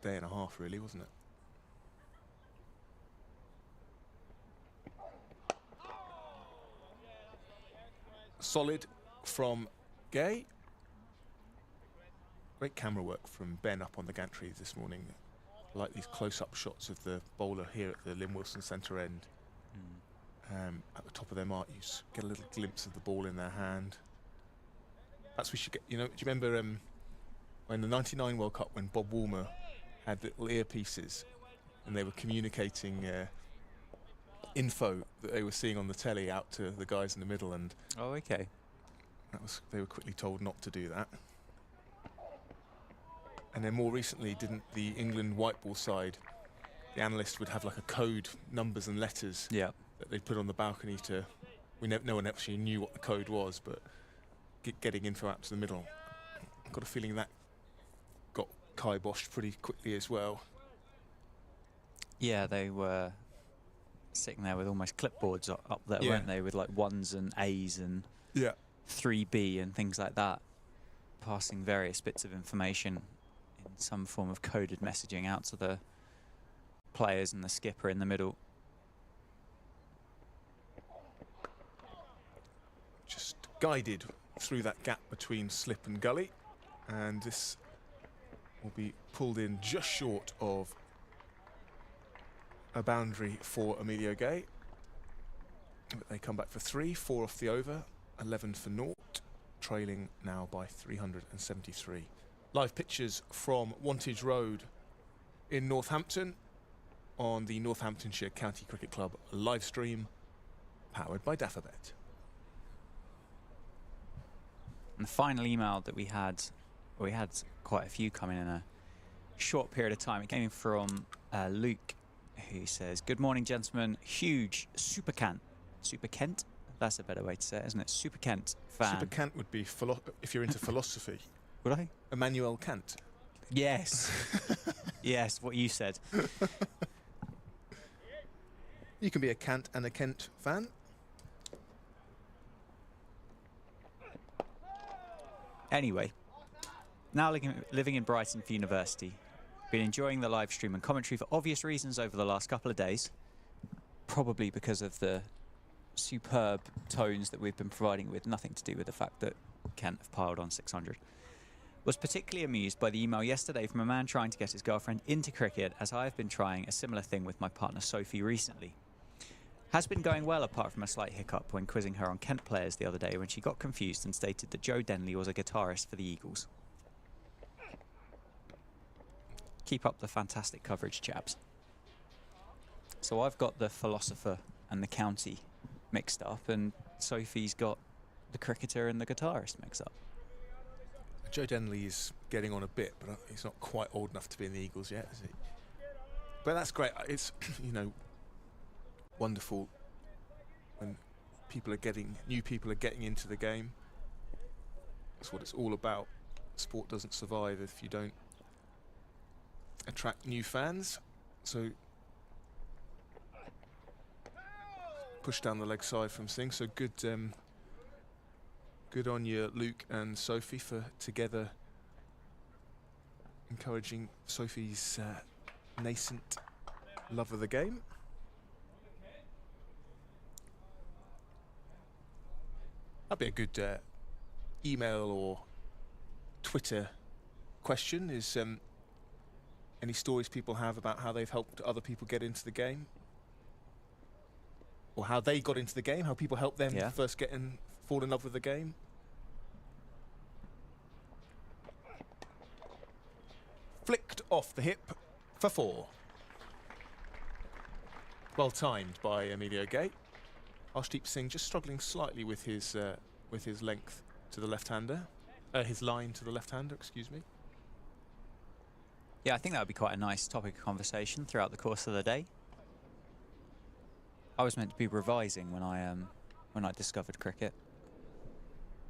day and a half, really, wasn't it? Solid from Gay. Great camera work from Ben up on the gantry this morning. I like these close-up shots of the bowler here at the Lynn Wilson centre end. At the top of their mark, you get a little glimpse of the ball in their hand. Perhaps we should get, you know, do you remember when the '99 World Cup, when Bob Woolmer had little earpieces and they were communicating info that they were seeing on the telly out to the guys in the middle, and Oh, okay. they were quickly told not to do that. And then more recently, didn't the England white ball side, the analyst would have like a code, numbers and letters Yeah. that they'd put on the balcony to, no one actually knew what the code was, but getting info out to the middle. I've got a feeling that got kiboshed pretty quickly as well. Yeah, they were sitting there with almost clipboards up there, Yeah. weren't they, with like 1s and A's and Yeah. 3B and things like that, passing various bits of information in some form of coded messaging out to the players and the skipper in the middle. Just guided through that gap between slip and gully, and this will be pulled in just short of a boundary for Emilio Gay. But they come back for 3, 4 off the over, 11 for naught, trailing now by 373. Live pictures from Wantage Road in Northampton on the Northamptonshire County Cricket Club live stream, powered by Daffabet. And the final email that we had quite a few coming in a short period of time. It came from Luke, who says, "Good morning, gentlemen. Huge Super Kent. That's a better way to say it, isn't it? Super Kent fan." Super Kant would be if you're into philosophy. Would I? Immanuel Kant. Yes. Yes, what you said. You can be a Kant and a Kent fan. Anyway, now living in Brighton for university. Been enjoying the live stream and commentary for obvious reasons over the last couple of days. Probably because of the superb tones that we've been providing, with nothing to do with the fact that Kent have piled on 600. Was particularly amused by the email yesterday from a man trying to get his girlfriend into cricket, as I have been trying a similar thing with my partner Sophie recently. Has been going well apart from a slight hiccup when quizzing her on Kent players the other day when she got confused and stated that Joe Denley was a guitarist for the Eagles. Keep up the fantastic coverage, chaps. So I've got the philosopher and the county mixed up, and Sophie's got the cricketer and the guitarist mixed up. Joe Denley is getting on a bit, but he's not quite old enough to be in the Eagles yet, is he? But that's great. It's, you know, wonderful when new people are getting into the game. That's what it's all about. Sport doesn't survive if you don't attract new fans. So push down the leg side from Singh. So good. Good on you, Luke and Sophie, for together encouraging Sophie's nascent love of the game. That'd be a good email or Twitter question, is any stories people have about how they've helped other people get into the game? Or how they got into the game, how people helped them first fall in love with the game. Flicked off the hip for 4. Well timed by Emilio Gay. Arshdeep Singh just struggling slightly with his length to the left-hander, his line to the left-hander, excuse me. Yeah, I think that would be quite a nice topic of conversation throughout the course of the day. I was meant to be revising when I discovered cricket.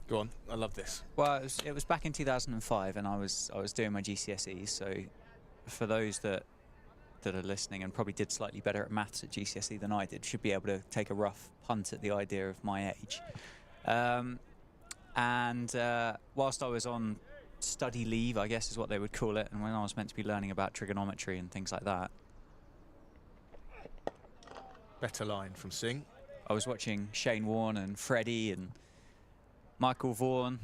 Go on, I love this. Well, it was back in 2005, and I was doing my GCSEs. So, for those that are listening and probably did slightly better at maths at GCSE than I did, should be able to take a rough punt at the idea of my age. Whilst I was on study leave, I guess is what they would call it, and when I was meant to be learning about trigonometry and things like that, better line from Singh. I was watching Shane Warne and Freddie and Michael Vaughan,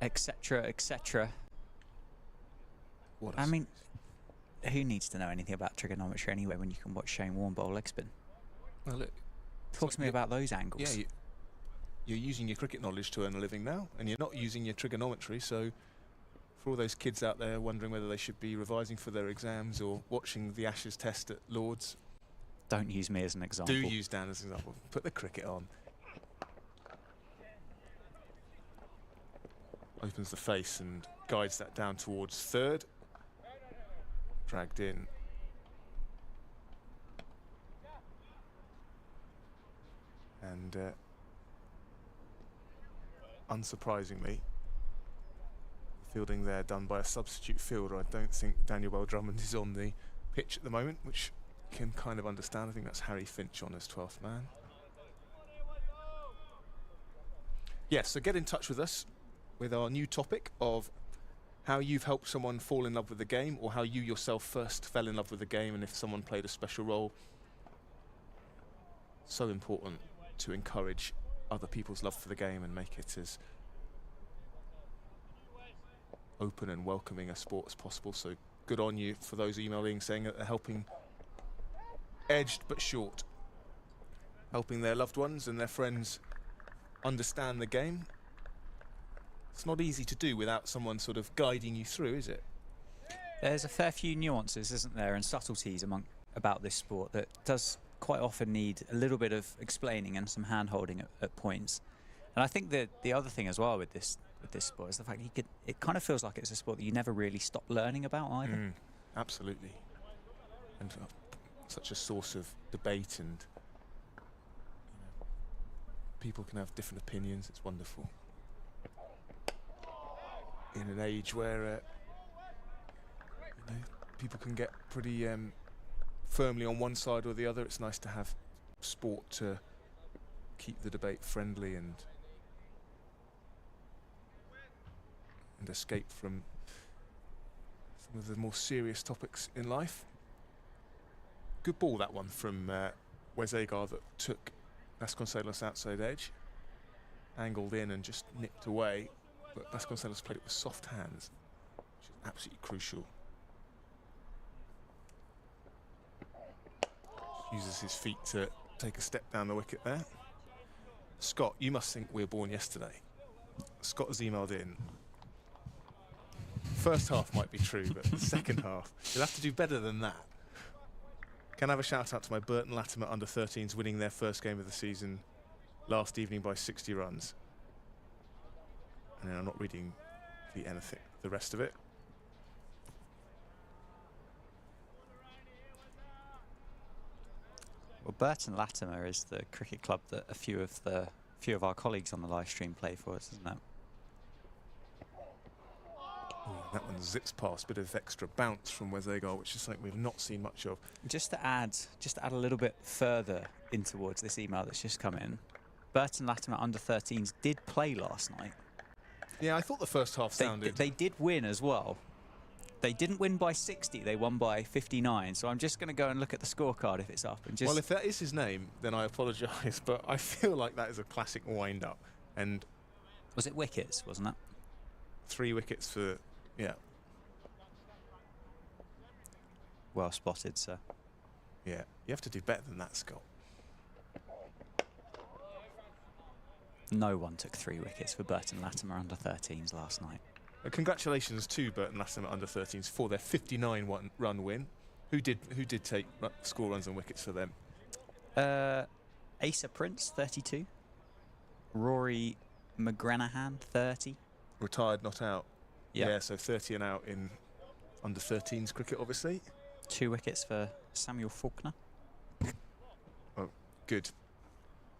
etc., etc. I mean, who needs to know anything about trigonometry anyway when you can watch Shane Warne bowl leg spin? Well, look, talk to me about those angles. Yeah, you're using your cricket knowledge to earn a living now, and you're not using your trigonometry. So, for all those kids out there wondering whether they should be revising for their exams or watching the Ashes Test at Lord's, don't use me as an example. Do use Dan as an example. Put the cricket on. Opens the face and guides that down towards third. Dragged in. And unsurprisingly, fielding there done by a substitute fielder. I don't think Daniel Bell Drummond is on the pitch at the moment, which you can kind of understand. I think that's Harry Finch on as 12th man. Yes, so get in touch with us with our new topic of how you've helped someone fall in love with the game, or how you yourself first fell in love with the game, and if someone played a special role. So important to encourage other people's love for the game and make it as open and welcoming a sport as possible. So good on you for those emailing saying that they're helping edged but short, helping their loved ones and their friends understand the game. It's not easy to do without someone sort of guiding you through, is it? There's a fair few nuances, isn't there, and subtleties about this sport that does quite often need a little bit of explaining and some hand-holding at points. And I think that the other thing as well with this sport is the fact it kind of feels like it's a sport that you never really stop learning about either. Absolutely. And such a source of debate, and people can have different opinions. It's wonderful. In an age where people can get pretty firmly on one side or the other, it's nice to have sport to keep the debate friendly and escape from some of the more serious topics in life. Good ball, that one from Wes Agar, that took Vasconcelos outside edge, angled in and just nipped away. but Vasconcelos played it with soft hands, which is absolutely crucial. Uses his feet to take a step down the wicket there. Scott, you must think we were born yesterday. Scott has emailed in. First half might be true, but the second half, you'll have to do better than that. Can I have a shout out to my Burton Latimer under-13s winning their first game of the season last evening by 60 runs. And then I'm not reading the rest of it. Well, Burton Latimer is the cricket club that a few of our colleagues on the live stream play for us, isn't it? Ooh, that one zips past, bit of extra bounce from Wezegar, which is something we've not seen much of. Just to add a little bit further in towards this email that's just come in, Burton Latimer under-13s did play last night. Yeah, I thought the first half sounded... They did win as well. They didn't win by 60, they won by 59. So I'm just going to go and look at the scorecard if it's up. And just well, if that is his name, then I apologise, but I feel like that is a classic wind-up. And was it wickets, wasn't it? 3 wickets for... yeah. Well spotted, sir. Yeah, you have to do better than that, Scott. No one took 3 wickets for Burton Latimer under-13s last night. Congratulations to Burton Latimer under-13s for their 59-run win. Who did take score runs and wickets for them? Asa Prince, 32. Rory McGranahan, 30. Retired, not out. Yep. Yeah, so 30 and out in under-13s cricket, obviously. 2 wickets for Samuel Faulkner. Oh, good.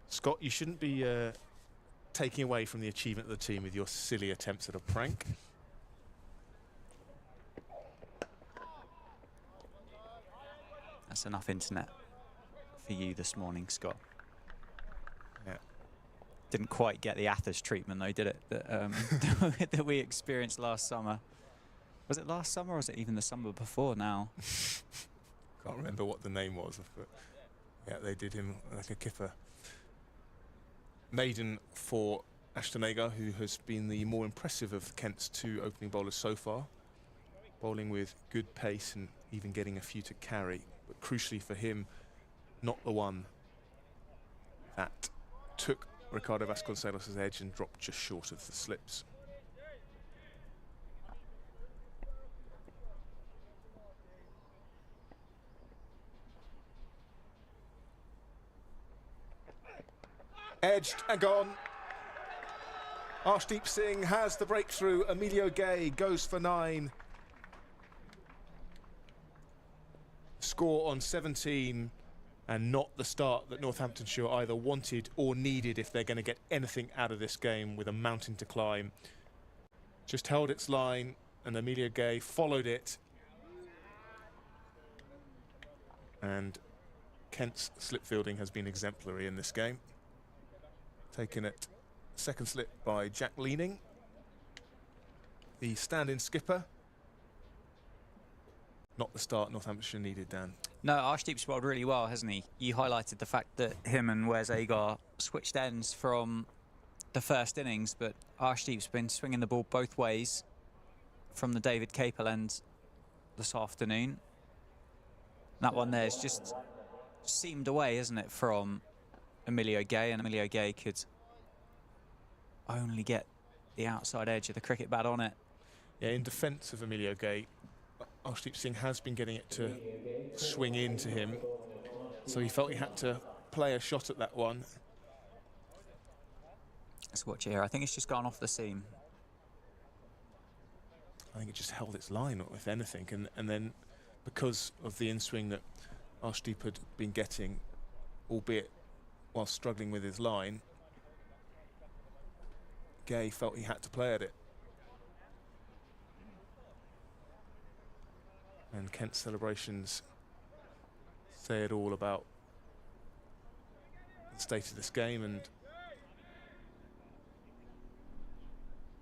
Scott, you shouldn't be taking away from the achievement of the team with your silly attempts at a prank. That's enough internet for you this morning, Scott. Yeah. Didn't quite get the Athers treatment though, did it? That, that we experienced last summer. Was it last summer or was it even the summer before now? Can't remember what the name was, but yeah, they did him like a kipper. Maiden for Ashton Agar, who has been the more impressive of Kent's 2 opening bowlers so far. Bowling with good pace and even getting a few to carry. But crucially for him, not the one that took Ricardo Vasconcelos' edge and dropped just short of the slips. Edged and gone. Arshdeep Singh has the breakthrough. Emilio Gay goes for 9. Score on 17, and not the start that Northamptonshire either wanted or needed if they're going to get anything out of this game with a mountain to climb. Just held its line, and Emilio Gay followed it. And Kent's slip fielding has been exemplary in this game. Taken at second slip by Jack Leaning, the stand-in skipper. Not the start Northamptonshire needed, Dan. No, Arshdeep's bowled really well, hasn't he? You highlighted the fact that him and Wes Agar switched ends from the first innings, but Arshdeep's been swinging the ball both ways from the David Capel end this afternoon. That one there's just seamed away, isn't it, from Emilio Gay, and Emilio Gay could only get the outside edge of the cricket bat on it. Yeah, in defence of Emilio Gay, Arshdeep Singh has been getting it to swing into him, so he felt he had to play a shot at that one. Let's watch it here. I think it's just gone off the seam. I think it just held its line, if anything, and then because of the in-swing that Arshdeep had been getting, albeit while struggling with his line, Gay felt he had to play at it. And Kent's celebrations say it all about the state of this game and,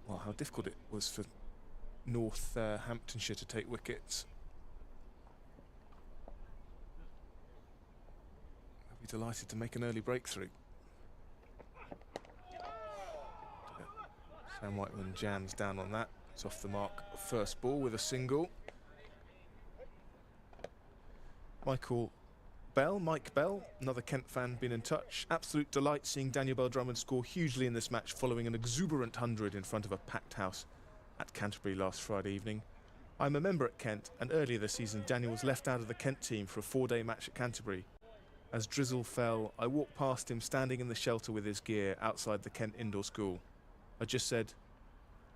well, how difficult it was for Northamptonshire to take wickets. I'll be delighted to make an early breakthrough. Sam Whiteman jams down on that. It's off the mark. First ball with a single. Mike Bell, another Kent fan, been in touch. Absolute delight seeing Daniel Bell-Drummond score hugely in this match following an exuberant 100 in front of a packed house at Canterbury last Friday evening. I'm a member at Kent, and earlier this season Daniel was left out of the Kent team for a 4-day match at Canterbury. As drizzle fell, I walked past him standing in the shelter with his gear outside the Kent indoor school. I just said,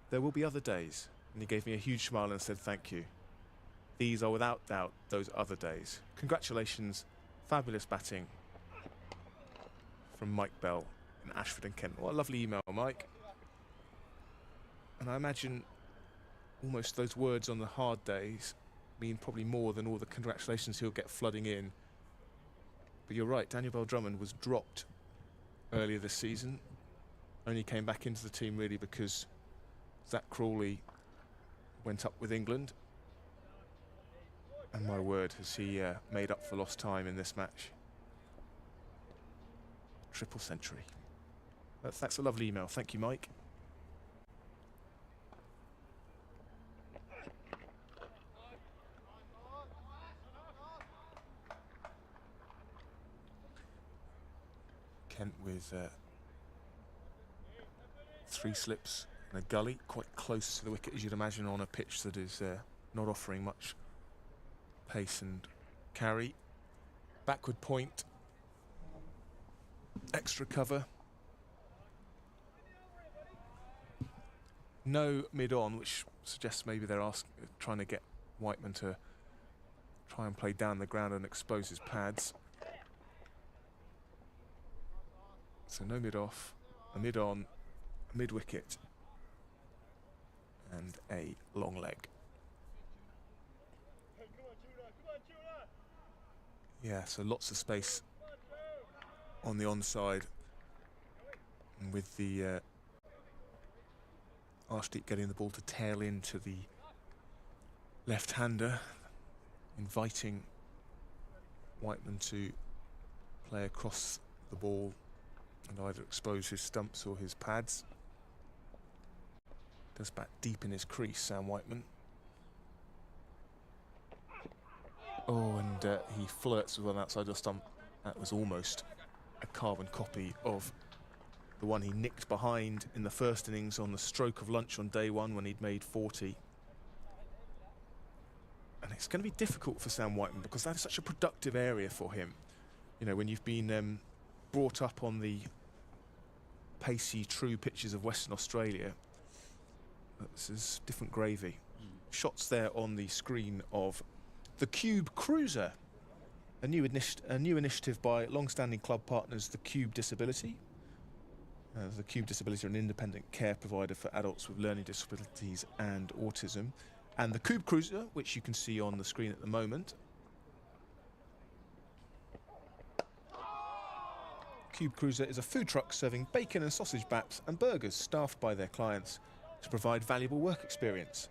"There will be other days," and he gave me a huge smile and said thank you. These are without doubt those other days. Congratulations, fabulous batting from Mike Bell in Ashford and Kent. What a lovely email, Mike. And I imagine almost those words on the hard days mean probably more than all the congratulations he'll get flooding in. But you're right, Daniel Bell-Drummond was dropped earlier this season. Only came back into the team really because Zach Crawley went up with England. And my word, has he made up for lost time in this match. Triple century. That's a lovely email. Thank you, Mike. Kent with 3 slips and a gully, quite close to the wicket as you'd imagine on a pitch that is not offering much pace and carry. Backward point, extra cover. No mid-on, which suggests maybe they're trying to get Whiteman to try and play down the ground and expose his pads. So no mid-off, a mid-on, a mid-wicket, and a long leg. Yeah, so lots of space on the onside, and with the Arshdeep getting the ball to tail into the left-hander, inviting Whiteman to play across the ball and either expose his stumps or his pads. Does bat deep in his crease, Sam Whiteman. Oh, and he flirts with one outside the stump. That was almost a carbon copy of the one he nicked behind in the first innings on the stroke of lunch on day 1 when he'd made 40. And it's going to be difficult for Sam Whiteman because that is such a productive area for him. You know, when you've been brought up on the pacey, true pitches of Western Australia, this is different gravy. Shots there on the screen of the Cube Cruiser, a new initiative by long-standing club partners, the Cube Disability. The Cube Disability are an independent care provider for adults with learning disabilities and autism. And the Cube Cruiser, which you can see on the screen at the moment. Cube Cruiser is a food truck serving bacon and sausage baps and burgers, staffed by their clients to provide valuable work experience.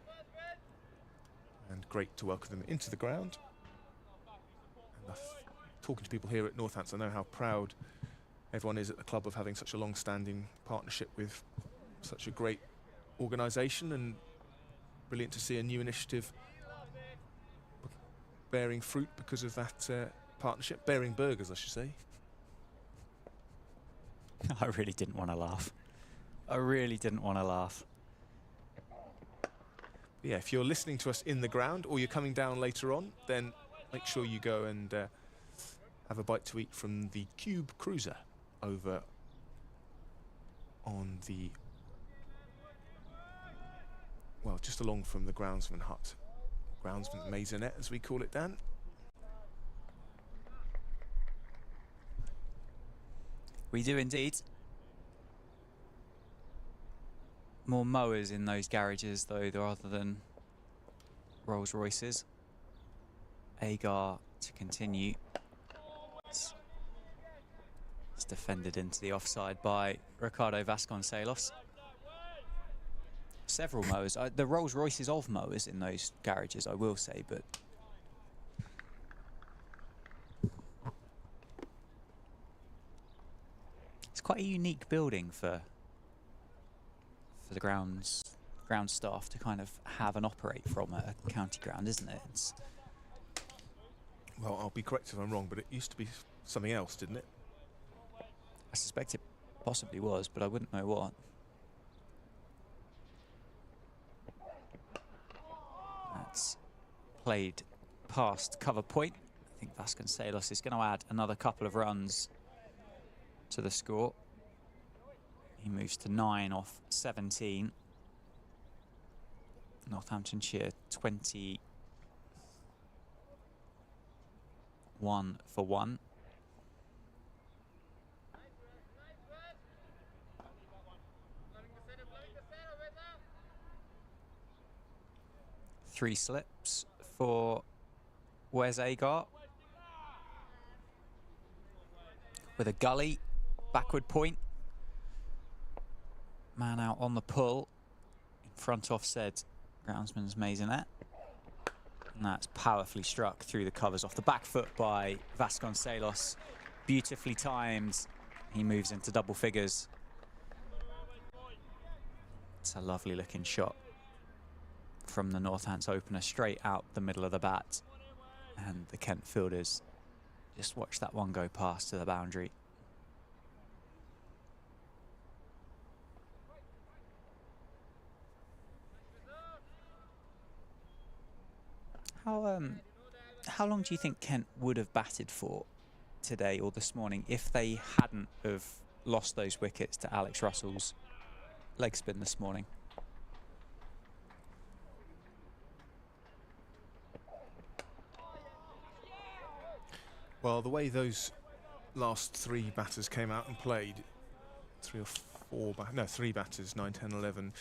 And great to welcome them into the ground. And talking to people here at Northampton, I know how proud everyone is at the club of having such a long-standing partnership with such a great organisation, and brilliant to see a new initiative bearing fruit because of that partnership. Bearing burgers, I should say. I really didn't want to laugh. I really didn't want to laugh. Yeah, if you're listening to us in the ground or you're coming down later on, then make sure you go and have a bite to eat from the Cube Cruiser over on the, well, just along from the groundsman hut. Groundsman maisonette, as we call it, Dan. We do indeed. More mowers in those garages, though, rather than Rolls Royces. Agar to continue. It's defended into the offside by Ricardo Vasconcelos. Several mowers. The Rolls Royces of mowers in those garages, I will say, but it's quite a unique building for for the ground staff to kind of have and operate from at a county ground, isn't it? Well, I'll be correct if I'm wrong, but it used to be something else, didn't it? I suspect it possibly was, but I wouldn't know what. That's played past cover point. I think Vasconcelos is going to add another couple of runs to the score. He moves to 9 off 17. Northamptonshire 21 for 1. Three slips for Wes Agar. With a gully, backward point. Man out on the pull. In front offset, groundsman's Maisonette. And that's powerfully struck through the covers off the back foot by Vasconcelos. Beautifully timed. He moves into double figures. It's a lovely looking shot from the Northants opener, straight out the middle of the bat. And the Kent fielders just watch that one go past to the boundary. How long do you think Kent would have batted for today or this morning if they hadn't have lost those wickets to Alex Russell's leg spin this morning? Well, the way those last three batters came out and played, three batters, 9, 10, 11,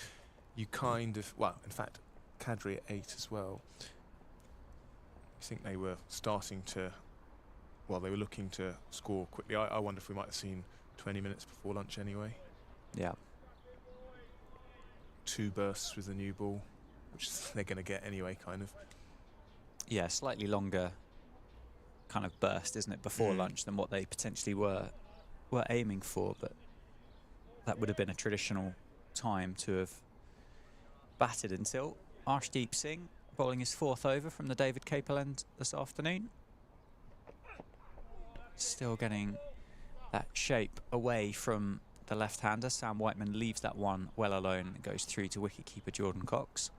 you kind of, well, in fact, Kadri at 8 as well. I think they were starting to, well, they were looking to score quickly. I wonder if we might have seen 20 minutes before lunch anyway. Yeah. 2 bursts with the new ball, which they're going to get anyway, kind of. Yeah, slightly longer kind of burst, isn't it, before lunch than what they potentially were aiming for, but that would have been a traditional time to have batted until. Arshdeep Singh bowling his 4th over from the David Capel end this afternoon. Still getting that shape away from the left-hander. Sam Whiteman leaves that one well alone and goes through to wicket-keeper Jordan Cox.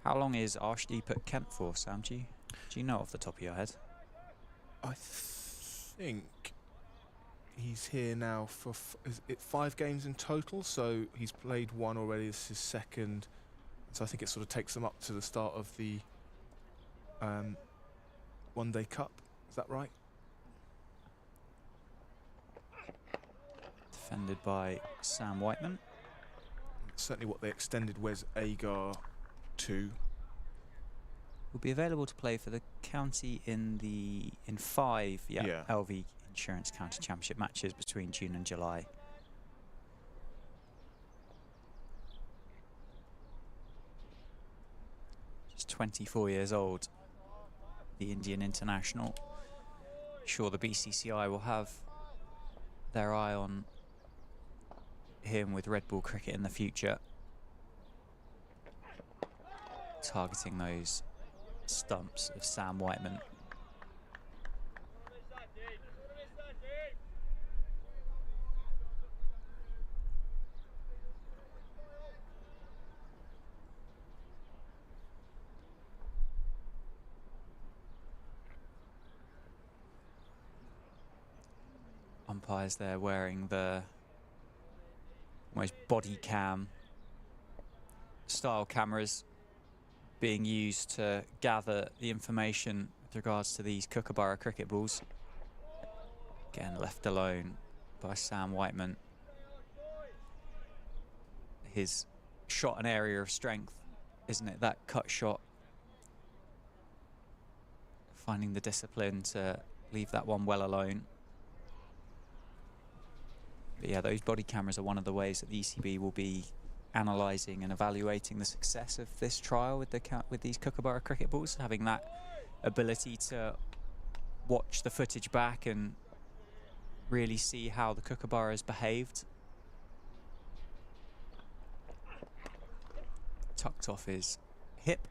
How long is Arshdeep at Kent for, Sam? Do you know off the top of your head? I think he's here now for is it 5 games in total, so he's played 1 already. This is his 2nd. So I think it sort of takes them up to the start of the one-day cup. Is that right? Defended by Sam Whiteman. Certainly what they extended Wes Agar to. Will be available to play for the county in 5 LV Insurance County Championship matches between June and July. Just 24 years old, the Indian international. Sure, the BCCI will have their eye on him with red ball cricket in the future, targeting those stumps of Sam Whiteman. Umpires there wearing the almost body cam style cameras being used to gather the information with regards to these Kookaburra cricket balls. Again, left alone by Sam Whiteman. His shot an area of strength, isn't it? That cut shot. Finding the discipline to leave that one well alone. But yeah, those body cameras are one of the ways that the ECB will be analysing and evaluating the success of this trial with these Kookaburra cricket balls, having that ability to watch the footage back and really see how the Kookaburras behaved. tucked off his hip.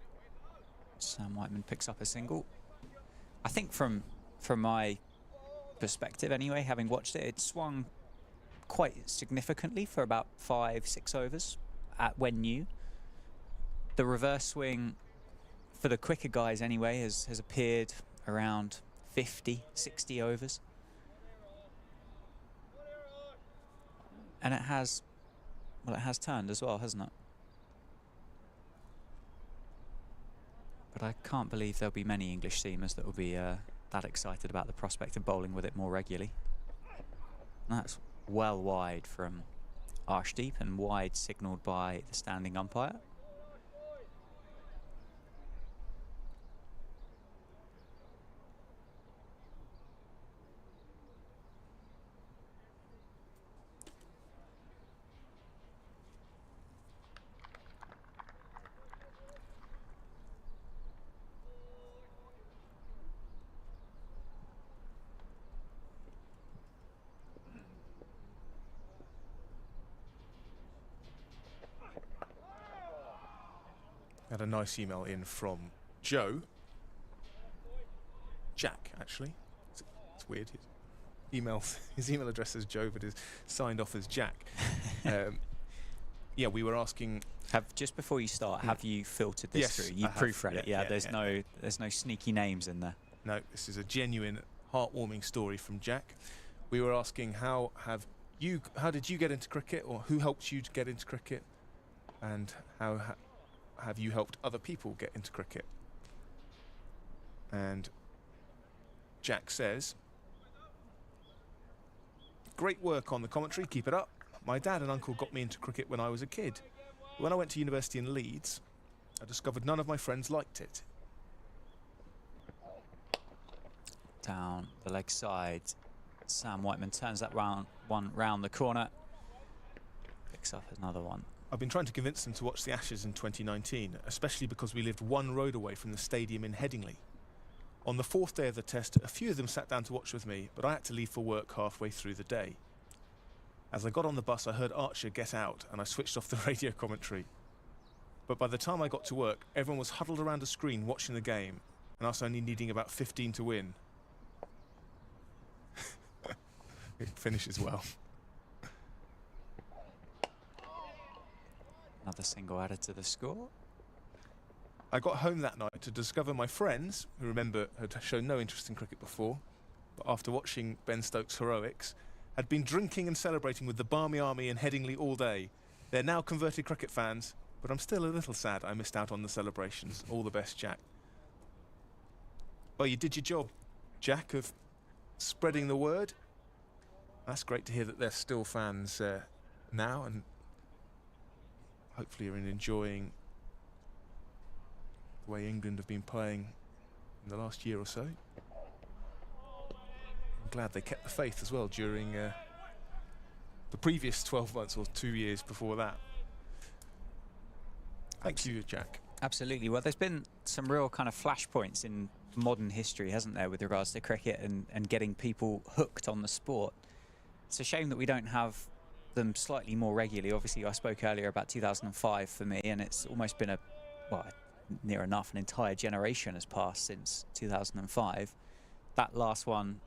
Sam Whiteman picks up a single. I think from my perspective anyway, having watched it, it swung quite significantly for about 5-6 overs when new. The reverse swing for the quicker guys anyway has appeared around 50-60 overs. And it has turned as well, hasn't it? But I can't believe there'll be many English seamers that will be that excited about the prospect of bowling with it more regularly. That's well wide from Arshdeep and wide signalled by the standing umpire. Had a nice email in from Joe. Jack, actually. It's weird. His email address is Joe, but is signed off as Jack. Yeah, we were asking. Just before you start, have you filtered this through? You proofread it. Yeah, there's no sneaky names in there. No, this is a genuine, heartwarming story from Jack. We were asking how did you get into cricket, or who helped you to get into cricket, and how have you helped other people get into cricket? And Jack says, "Great work on the commentary, keep it up. My dad and uncle got me into cricket when I was a kid. When I went to university in Leeds, I discovered none of my friends liked it." Down the leg side, Sam Whiteman turns that one round the corner, picks up another one. "I've been trying to convince them to watch the Ashes in 2019, especially because we lived one road away from the stadium in Headingley. On the fourth day of the test, a few of them sat down to watch with me, but I had to leave for work halfway through the day. As I got on the bus, I heard Archer get out and I switched off the radio commentary. But by the time I got to work, everyone was huddled around a screen watching the game, and us only needing about 15 to win." It finishes well. Another single added to the score. "I got home that night to discover my friends, who remember had shown no interest in cricket before, but after watching Ben Stokes' heroics, had been drinking and celebrating with the Barmy Army in Headingley all day. They're now converted cricket fans, but I'm still a little sad I missed out on the celebrations. All the best, Jack." Well, you did your job, Jack, of spreading the word. That's great to hear that there's still fans now, and hopefully you're enjoying the way England have been playing in the last year or so. I'm glad they kept the faith as well during the previous 12 months or 2 years before that. Thank you, Jack. Absolutely. Well, there's been some real kind of flashpoints in modern history, hasn't there, with regards to cricket and getting people hooked on the sport. It's a shame that we don't have them slightly more regularly. Obviously, I spoke earlier about 2005 for me, and it's almost been near enough an entire generation has passed since 2005. That last one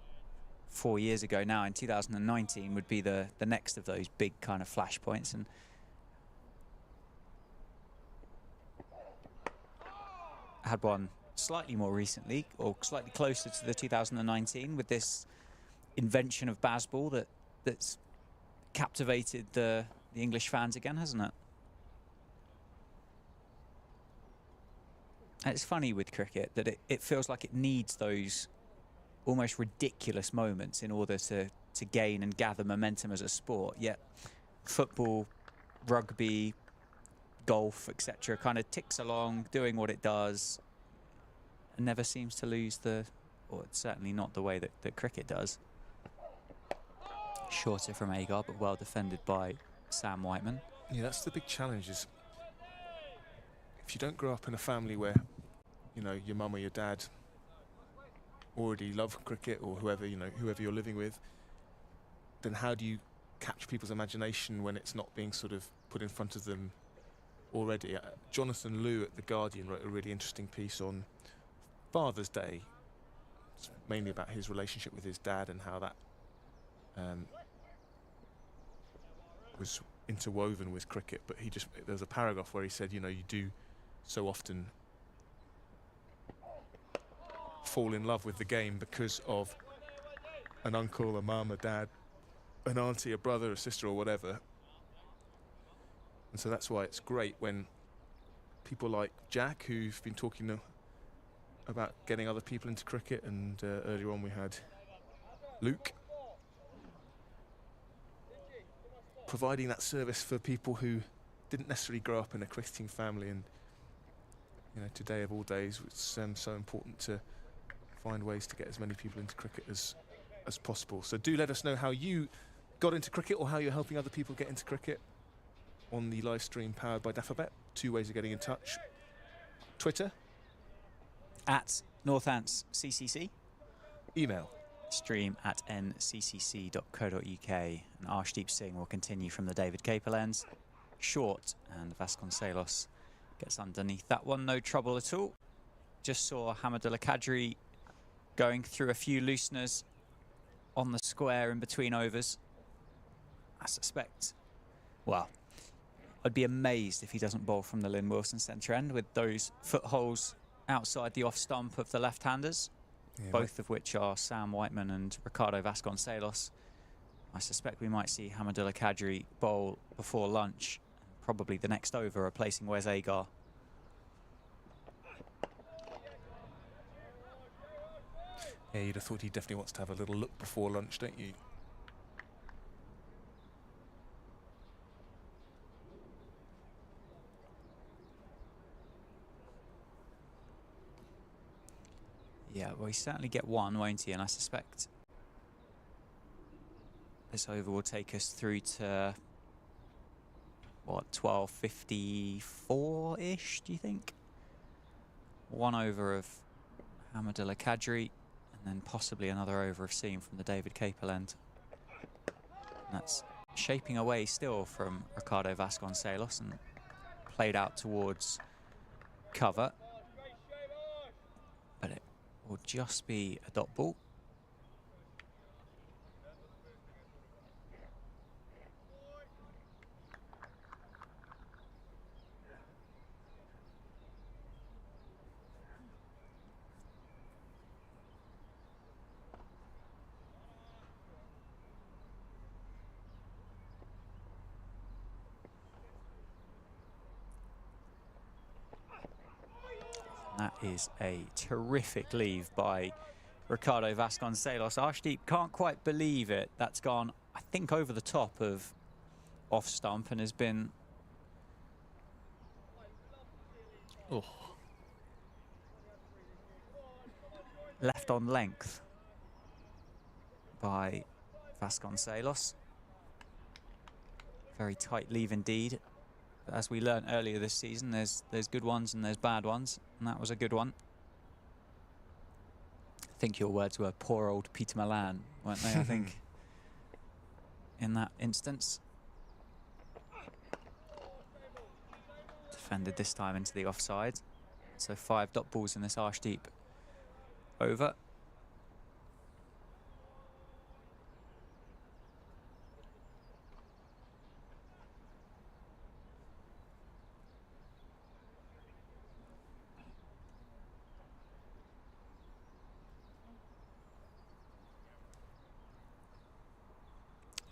4 years ago now in 2019 would be the next of those big kind of flashpoints. And I had one slightly more recently, or slightly closer to the 2019, with this invention of Bazball that's captivated the English fans again, hasn't it? And it's funny with cricket that it feels like it needs those almost ridiculous moments in order to gain and gather momentum as a sport, yet football, rugby, golf, etc. kind of ticks along doing what it does and never seems to lose or it's certainly not the way that cricket does. Shorter from Agar, but well defended by Sam Whiteman. Yeah, that's the big challenge, is if you don't grow up in a family where, your mum or your dad already love cricket, or whoever you're living with, then how do you capture people's imagination when it's not being sort of put in front of them already. Jonathan Liu at The Guardian wrote a really interesting piece on Father's Day. It's mainly about his relationship with his dad and how that was interwoven with cricket. But there was a paragraph where he said, you know, you do so often fall in love with the game because of an uncle, a mum, a dad, an auntie, a brother, a sister, or whatever. And so that's why it's great when people like Jack, who've been talking about getting other people into cricket, and earlier on we had Luke, providing that service for people who didn't necessarily grow up in a cricketing family. And you know, today of all days, it's so important to find ways to get as many people into cricket as possible. So do let us know how you got into cricket or how you're helping other people get into cricket on the live stream powered by DAFABet. 2 ways of getting in touch. Twitter. At NorthantsCCC. Email. Stream at nccc.co.uk. And Arshdeep Singh will continue from the David Capel lens. Short, and Vasconcelos gets underneath that one. No trouble at all. Just saw Hamidullah Qadri going through a few looseners on the square in between overs. I suspect, well, I'd be amazed if he doesn't bowl from the Lynn Wilson centre end with those footholes outside the off stump of the left-handers, both of which are Sam Whiteman and Ricardo Vasconcelos. I suspect we might see Hamidullah Qadri bowl before lunch, probably the next over, replacing Wes Agar. Yeah, you'd have thought he definitely wants to have a little look before lunch, don't you? Yeah, well, he certainly get one, won't he? And I suspect this over will take us through to, what, 12:54-ish, do you think? One over of Hamidullah Qadri, and then possibly another over of seam from the David Capel end. And that's shaping away still from Ricardo Vasconcelos and played out towards cover. But it will just be a dot ball. That is a terrific leave by Ricardo Vasconcelos. Arshdeep can't quite believe it. That's gone, I think, over the top of off stump and has been left on length by Vasconcelos. Very tight leave indeed. But as we learned earlier this season, there's good ones and there's bad ones, and that was a good one. I think your words were poor old Peter Malan, weren't they, I think, in that instance. Defended this time into the offside. So 5 dot balls in this Arshdeep over.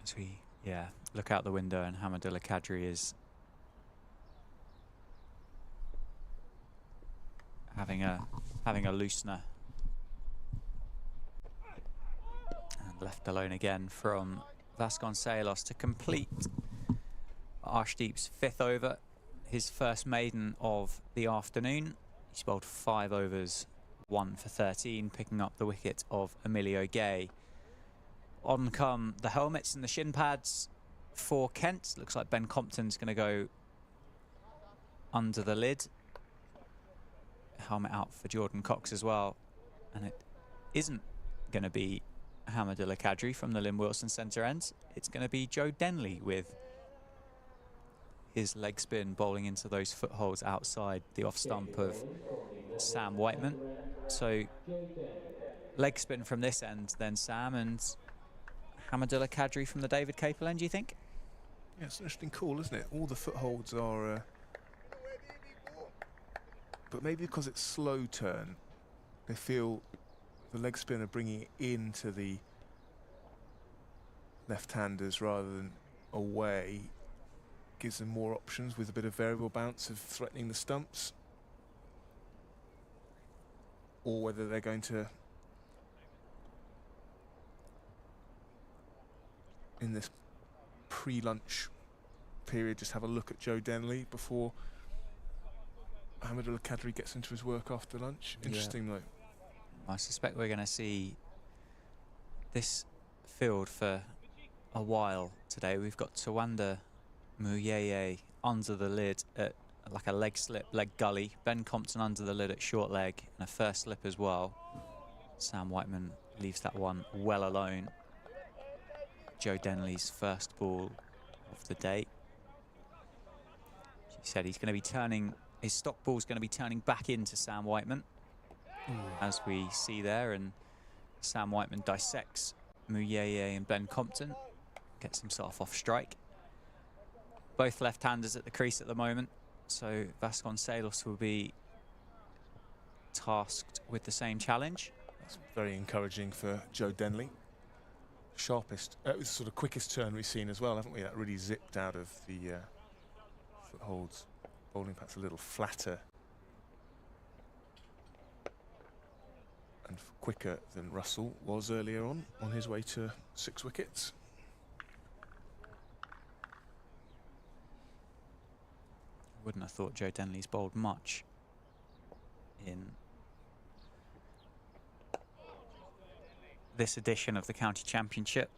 As we, look out the window and Hamidullah Qadri is having a loosener. And left alone again from Vasconcelos to complete Arshdeep's 5th over, his first maiden of the afternoon. He's bowled 5 overs, 1 for 13, picking up the wicket of Emilio Gay. On come the helmets and the shin pads for Kent. Looks like Ben Compton's going to go under the lid. Helmet out for Jordan Cox as well. And it isn't going to be Hamidullah Qadri from the Lynn Wilson centre end. It's going to be Joe Denley with his leg spin bowling into those footholds outside the off stump of Sam Whiteman. So leg spin from this end, then Sam, and Hamadullah Kadri from the David Capel end, do you think? Yeah, it's an interesting call, isn't it? All the footholds are... but maybe because it's slow turn, they feel the leg spinner bringing it into the left-handers rather than away gives them more options with a bit of variable bounce of threatening the stumps, or whether they're going to, in this pre-lunch period, just have a look at Joe Denley before Hamadullah Kadri gets into his work after lunch. Interesting, though. I suspect we're going to see this field for a while today. We've got Tawanda Muyeye under the lid at like a leg slip, leg gully. Ben Compton under the lid at short leg and a first slip as well. Sam Whiteman leaves that one well alone. Joe Denley's first ball of the day. She said he's going to be turning, his stock ball's going to be turning back into Sam Whiteman, as we see there, and Sam Whiteman dissects Muyeye and Ben Compton, gets himself off strike. Both left-handers at the crease at the moment, so Vasconcelos will be tasked with the same challenge. That's very encouraging for Joe Denley. Sharpest, it was sort of quickest turn we've seen as well, haven't we? That really zipped out of the footholds. Bowling perhaps a little flatter and quicker than Russell was earlier on his way to 6 wickets. Wouldn't have thought Joe Denley's bowled much in this edition of the County Championship.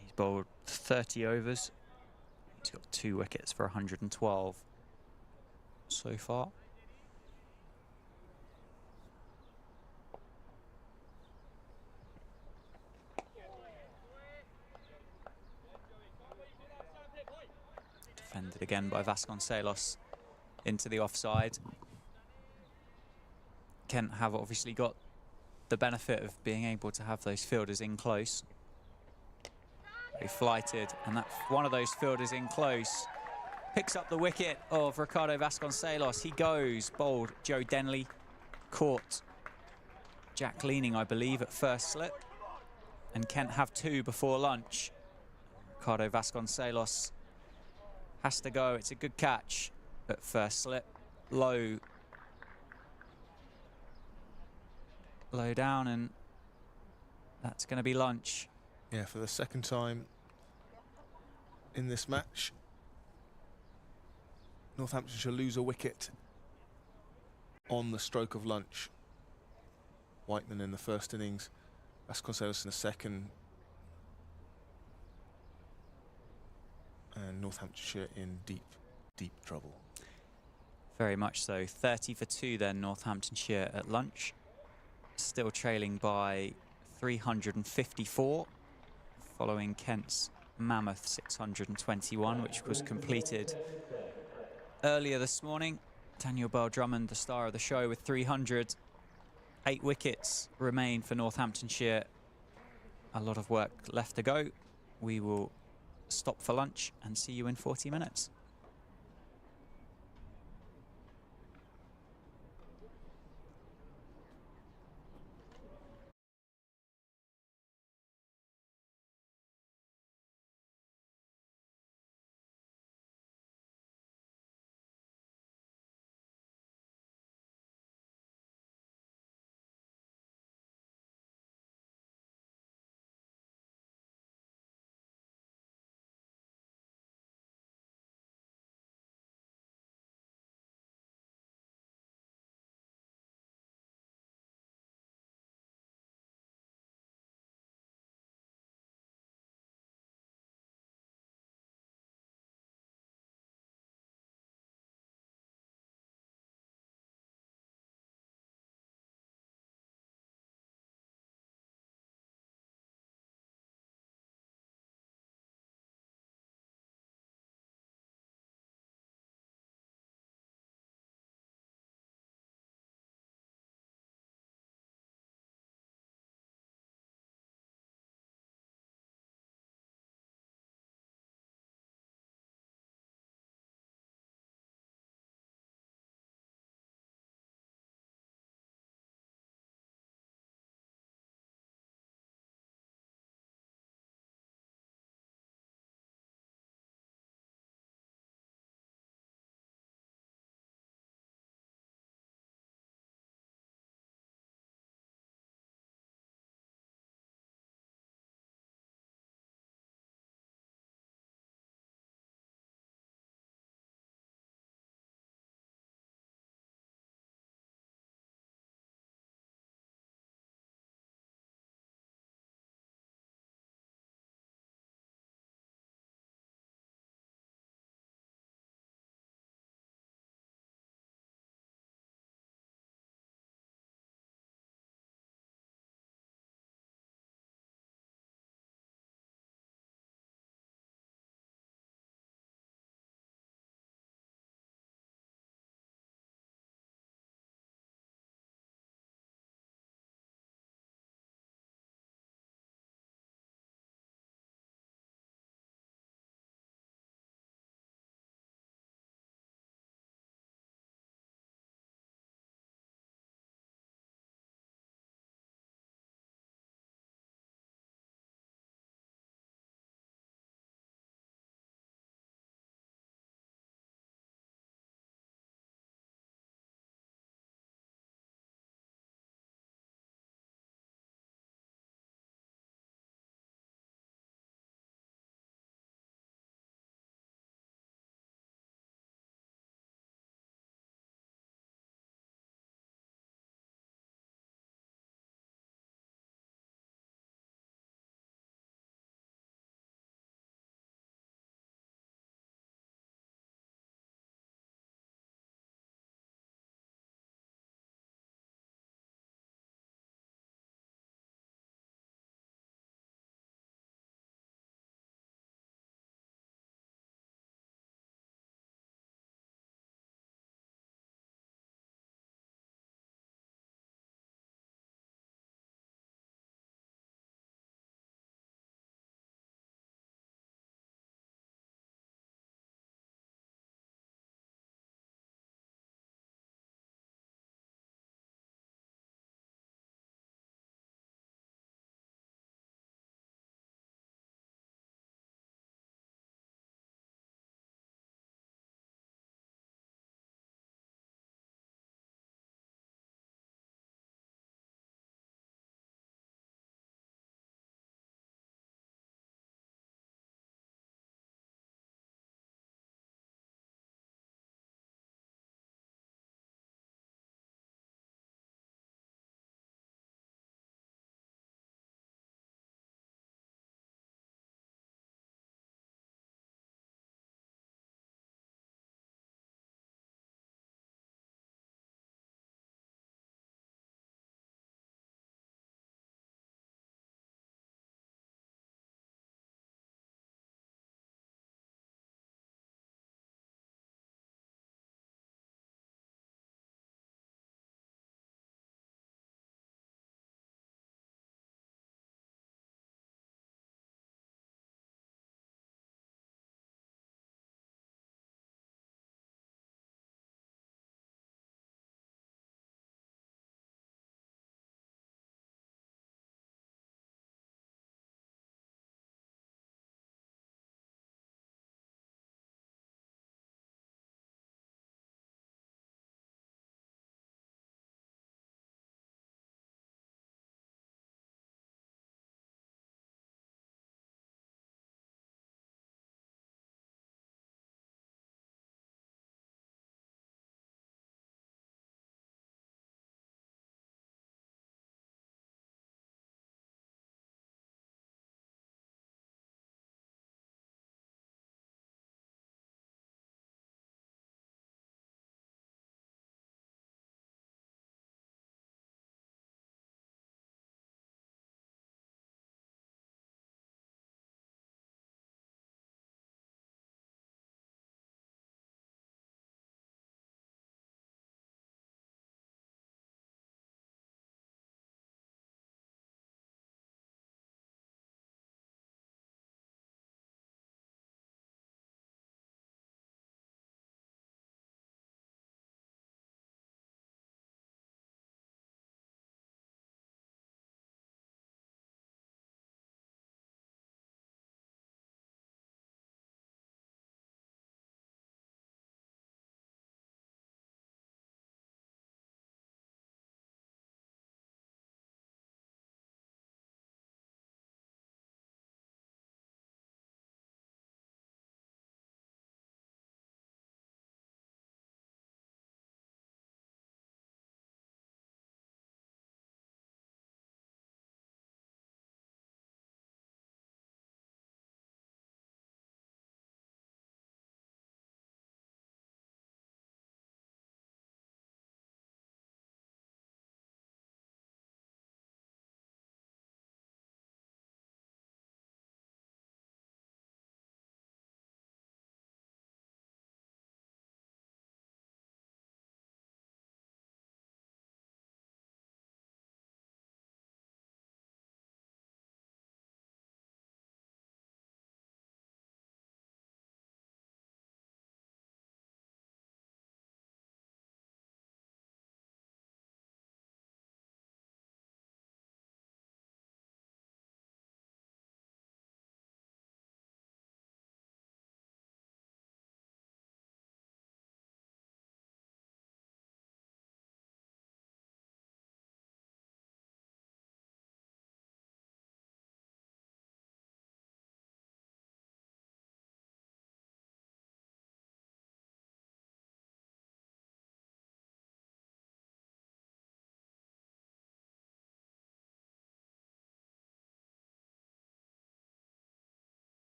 He's bowled 30 overs. He's got 2 wickets for 112 so far. Defended again by Vasconcelos into the offside. Kent have obviously got the benefit of being able to have those fielders in close. They flighted, and that one of those fielders in close picks up the wicket of Ricardo Vasconcelos. He goes, bowled Joe Denley, caught Jack Leaning, I believe, at first slip, and Kent have 2 before lunch. Ricardo Vasconcelos has to go. It's a good catch at first slip, low down, and that's going to be lunch. Yeah, for the second time in this match, Northamptonshire lose a wicket on the stroke of lunch. Whiteman in the first innings, Vasconcelos in the second, and Northamptonshire in deep, deep trouble. Very much so. 30 for 2 then, Northamptonshire at lunch. Still trailing by 354, following Kent's mammoth 621, which was completed earlier this morning. Daniel Bell-Drummond, the star of the show, with 300. 8 wickets remain for Northamptonshire. A lot of work left to go. We will stop for lunch and see you in 40 minutes.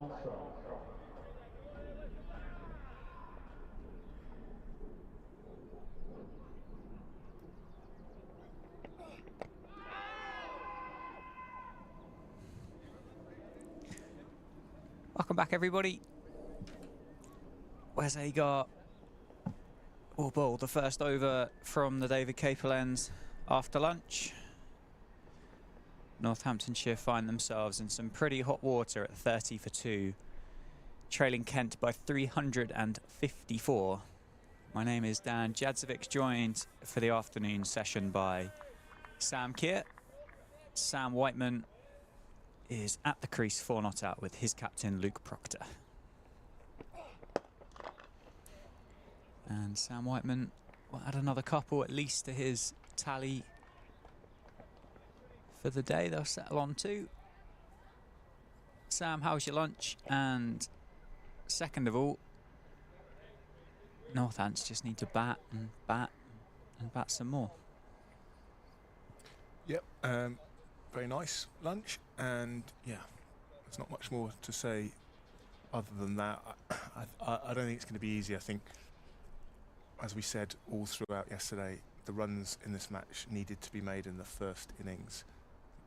Welcome back, everybody. Where's Agar? Will bowl the first over from the David Capel end after lunch. Northamptonshire find themselves in some pretty hot water at 30 for 2, trailing Kent by 354. My name is Dan Jadzovic, joined for the afternoon session by Sam Keir. Sam Whiteman is at the crease for not out with his captain Luke Proctor. And Sam Whiteman will add another couple at least to his tally for the day. They'll settle on 2. Sam, how's your lunch? And second of all, Northants just need to bat and bat and bat some more. Yep, very nice lunch, and yeah, there's not much more to say other than that. I don't think it's going to be easy. I think, as we said all throughout yesterday, the runs in this match needed to be made in the first innings.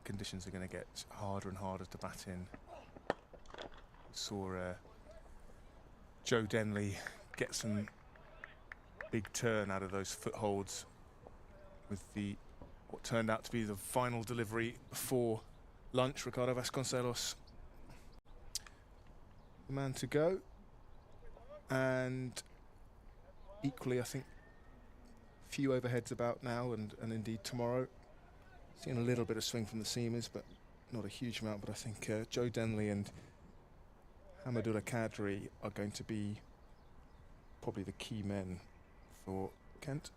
Conditions are going to get harder and harder to bat in. We saw Joe Denley get some big turn out of those footholds with what turned out to be the final delivery before lunch. Ricardo Vasconcelos, the man to go, and equally I think few overheads about now, and indeed tomorrow. Seeing a little bit of swing from the seamers, but not a huge amount. But I think Joe Denley and Hamadullah Kadri are going to be probably the key men for Kent.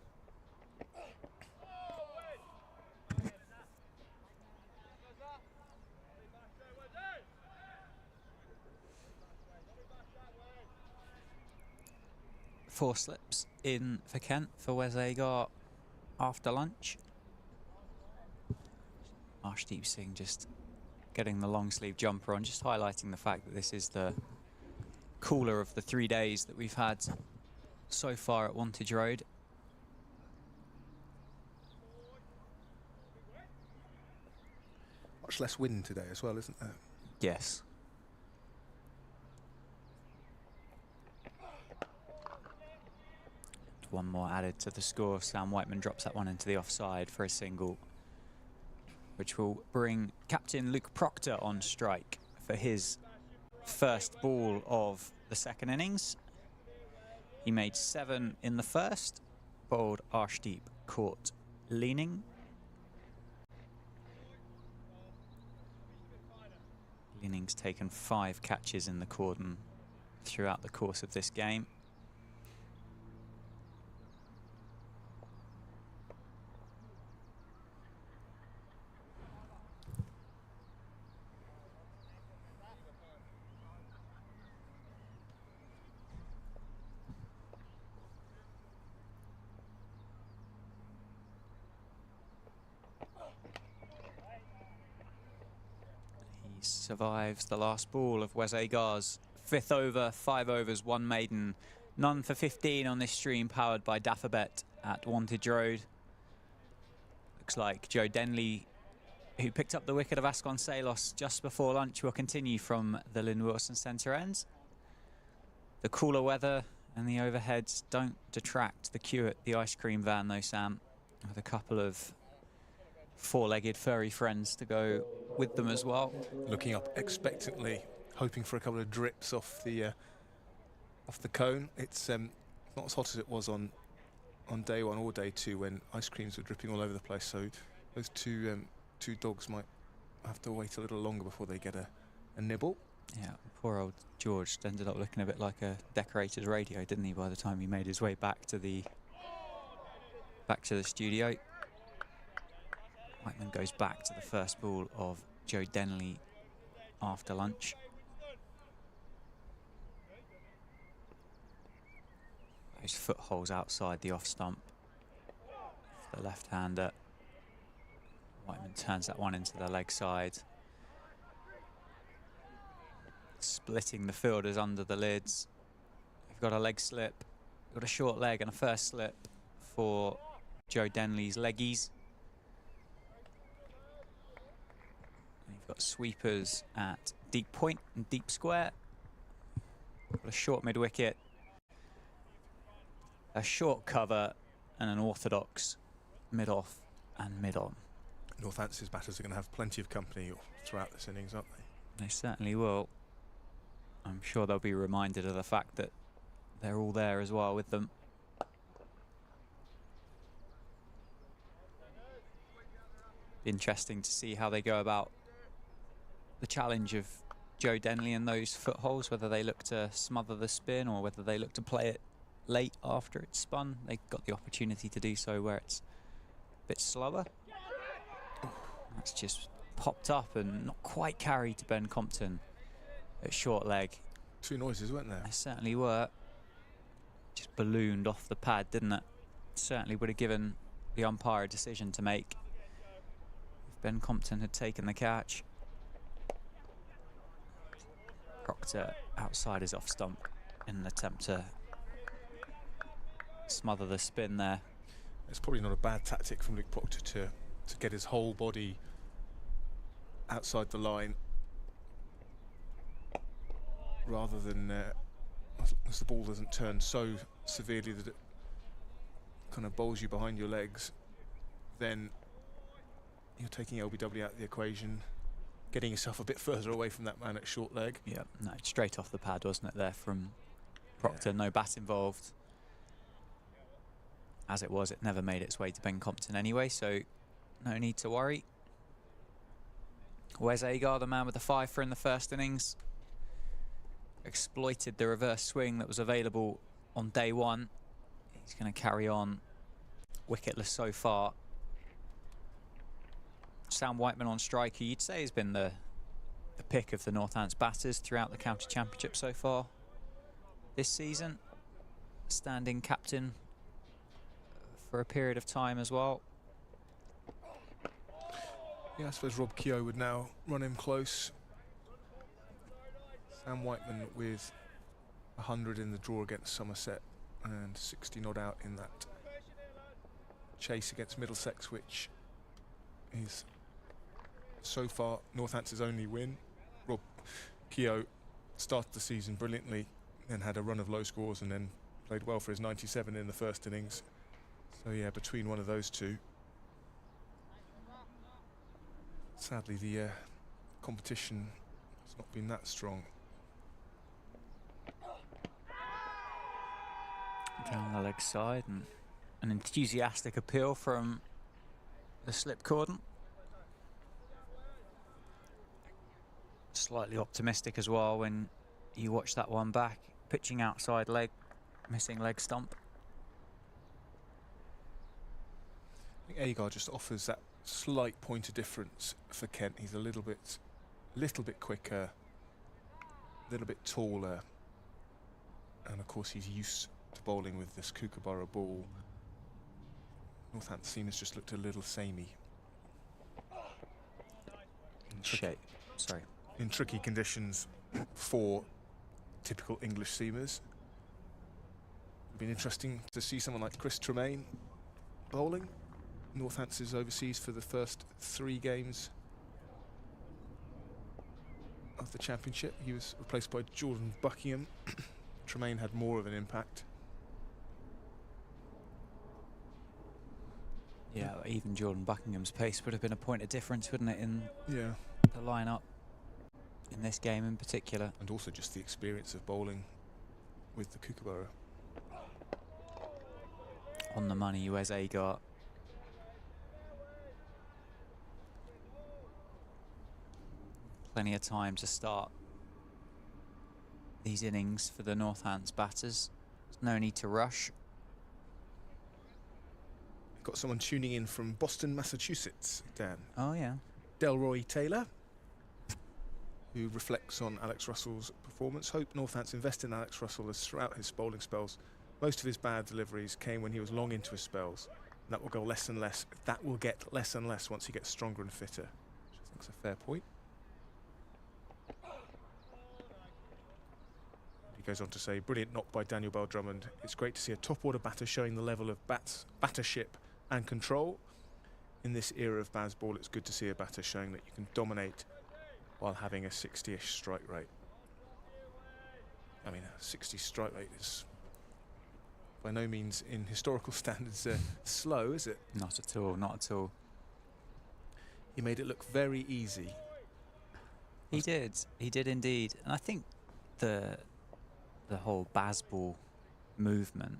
Four slips in for Kent for Wes Agar after lunch. Arshdeep Singh just getting the long sleeve jumper on, just highlighting the fact that this is the cooler of the 3 days that we've had so far at Wantage Road. Much less wind today as well, isn't there? Yes. One more added to the score. Sam Whiteman drops that one into the offside for a single, which will bring captain Luke Proctor on strike for his first ball of the second innings. He made 7 in the first, bowled Arshdeep, caught leaning. Leaning's taken 5 catches in the cordon throughout the course of this game. Survives the last ball of Wes Agar's 5th over, 5 overs, 1 maiden. None for 15 on this stream, powered by Daffabet at Wantage Road. Looks like Joe Denley, who picked up the wicket of Vasconcelos just before lunch, will continue from the Lynn Wilson Centre end. The cooler weather and the overheads don't detract the queue at the ice cream van though, Sam, with a couple of 4-legged furry friends to go with them as well. Looking up expectantly, hoping for a couple of drips off the cone. It's not as hot as it was on day 1 or day 2 when ice creams were dripping all over the place. So those two dogs might have to wait a little longer before they get a nibble. Yeah, poor old George ended up looking a bit like a decorated radio, didn't he, by the time he made his way back to the studio. Whiteman goes back to the first ball of Joe Denley after lunch. Those footholes outside the off stump. The left-hander. Whiteman turns that one into the leg side. splitting the fielders under the lids. We've got a leg slip, we've got a short leg and a first slip for Joe Denley's leggies. And you've got sweepers at deep point and deep square. Got a short mid wicket, a short cover, and an orthodox mid off and mid on. Northampton's batters are going to have plenty of company throughout this innings, aren't they? They certainly will. I'm sure they'll be reminded of the fact that they're all there as well with them. Interesting to see how they go about the challenge of Joe Denley and those footholes, whether they look to smother the spin or whether they look to play it late after it's spun. They got the opportunity to do so where it's a bit slower. That's just popped up and not quite carried to Ben Compton at short leg. Two noises, weren't there? They certainly were. Just ballooned off the pad, didn't it? Certainly would have given the umpire a decision to make if Ben Compton had taken the catch. Proctor outside his off stump in an attempt to smother the spin there. It's probably not a bad tactic from Luke Proctor to get his whole body outside the line, rather than as the ball doesn't turn so severely that it kind of bowls you behind your legs, then you're taking LBW out of the equation, getting yourself a bit further away from that man at short leg. Yeah, no, straight off the pad, wasn't it, there from Proctor? Yeah. No bat involved. As it was, it never made its way to Ben Compton anyway, so no need to worry. Wes Agar, the man with the 5 for in the first innings, exploited the reverse swing that was available on day one. He's going to carry on wicketless so far. Sam Whiteman on strike, who you'd say has been the pick of the Northants batters throughout the county championship so far this season. Standing captain for a period of time as well. Yeah, I suppose Rob Keogh would now run him close. Sam Whiteman with 100 in the draw against Somerset and 60 not out in that chase against Middlesex, which is so far Northampton's only win. Rob Keogh started the season brilliantly, then had a run of low scores and then played well for his 97 in the first innings. So yeah, between one of those two, sadly the competition has not been that strong. Down the leg side, and an enthusiastic appeal from the slip cordon. Slightly optimistic as well when you watch that one back. Pitching outside leg, missing leg stump. I think Agar just offers that slight point of difference for Kent. He's a little bit quicker, a little bit taller, and of course he's used to bowling with this Kookaburra ball. Northampton seamers just looked a little samey. In tricky conditions for typical English seamers. It'd been interesting to see someone like Chris Tremaine bowling. Northampton's overseas for the first 3 games of the championship. He was replaced by Jordan Buckingham. Tremaine had more of an impact. Yeah, even Jordan Buckingham's pace would have been a point of difference, wouldn't it, in the lineup in this game in particular. And also just the experience of bowling with the Kookaburra. On the money, Wes Agar. Plenty of time to start these innings for the Northants batters. There's no need to rush. Got someone tuning in from Boston, Massachusetts, Dan. Oh, yeah. Delroy Taylor, who reflects on Alex Russell's performance. Hope Northants invest in Alex Russell as throughout his bowling spells. Most of his bad deliveries came when he was long into his spells. And that will go less and less. That will get less and less once he gets stronger and fitter, which I think is a fair point. He goes on to say, brilliant knock by Daniel Bell-Drummond. It's great to see a top-order batter showing the level of battership and control. In this era of Bazball, it's good to see a batter showing that you can dominate while having a 60-ish strike rate. I mean, a 60 strike rate is by no means, in historical standards, slow, is it? Not at all, not at all. He made it look very easy. He did indeed. And I think the whole Bazball movement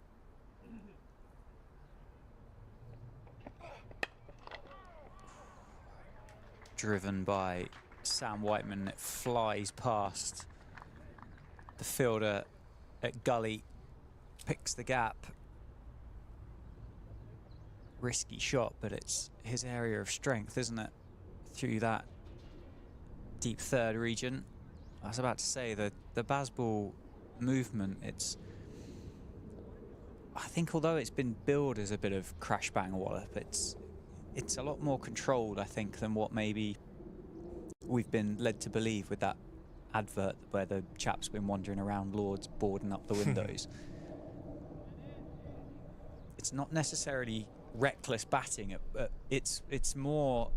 driven by Sam Whiteman, it flies past the fielder at gully, picks the gap. Risky shot, but it's his area of strength, isn't it? Through that deep third region. I was about to say that the Bazball movement, I think although it's been billed as a bit of crash bang wallop, it's a lot more controlled, I think, than what maybe we've been led to believe with that advert where the chap's been wandering around Lord's boarding up the windows. It's not necessarily reckless batting, it's more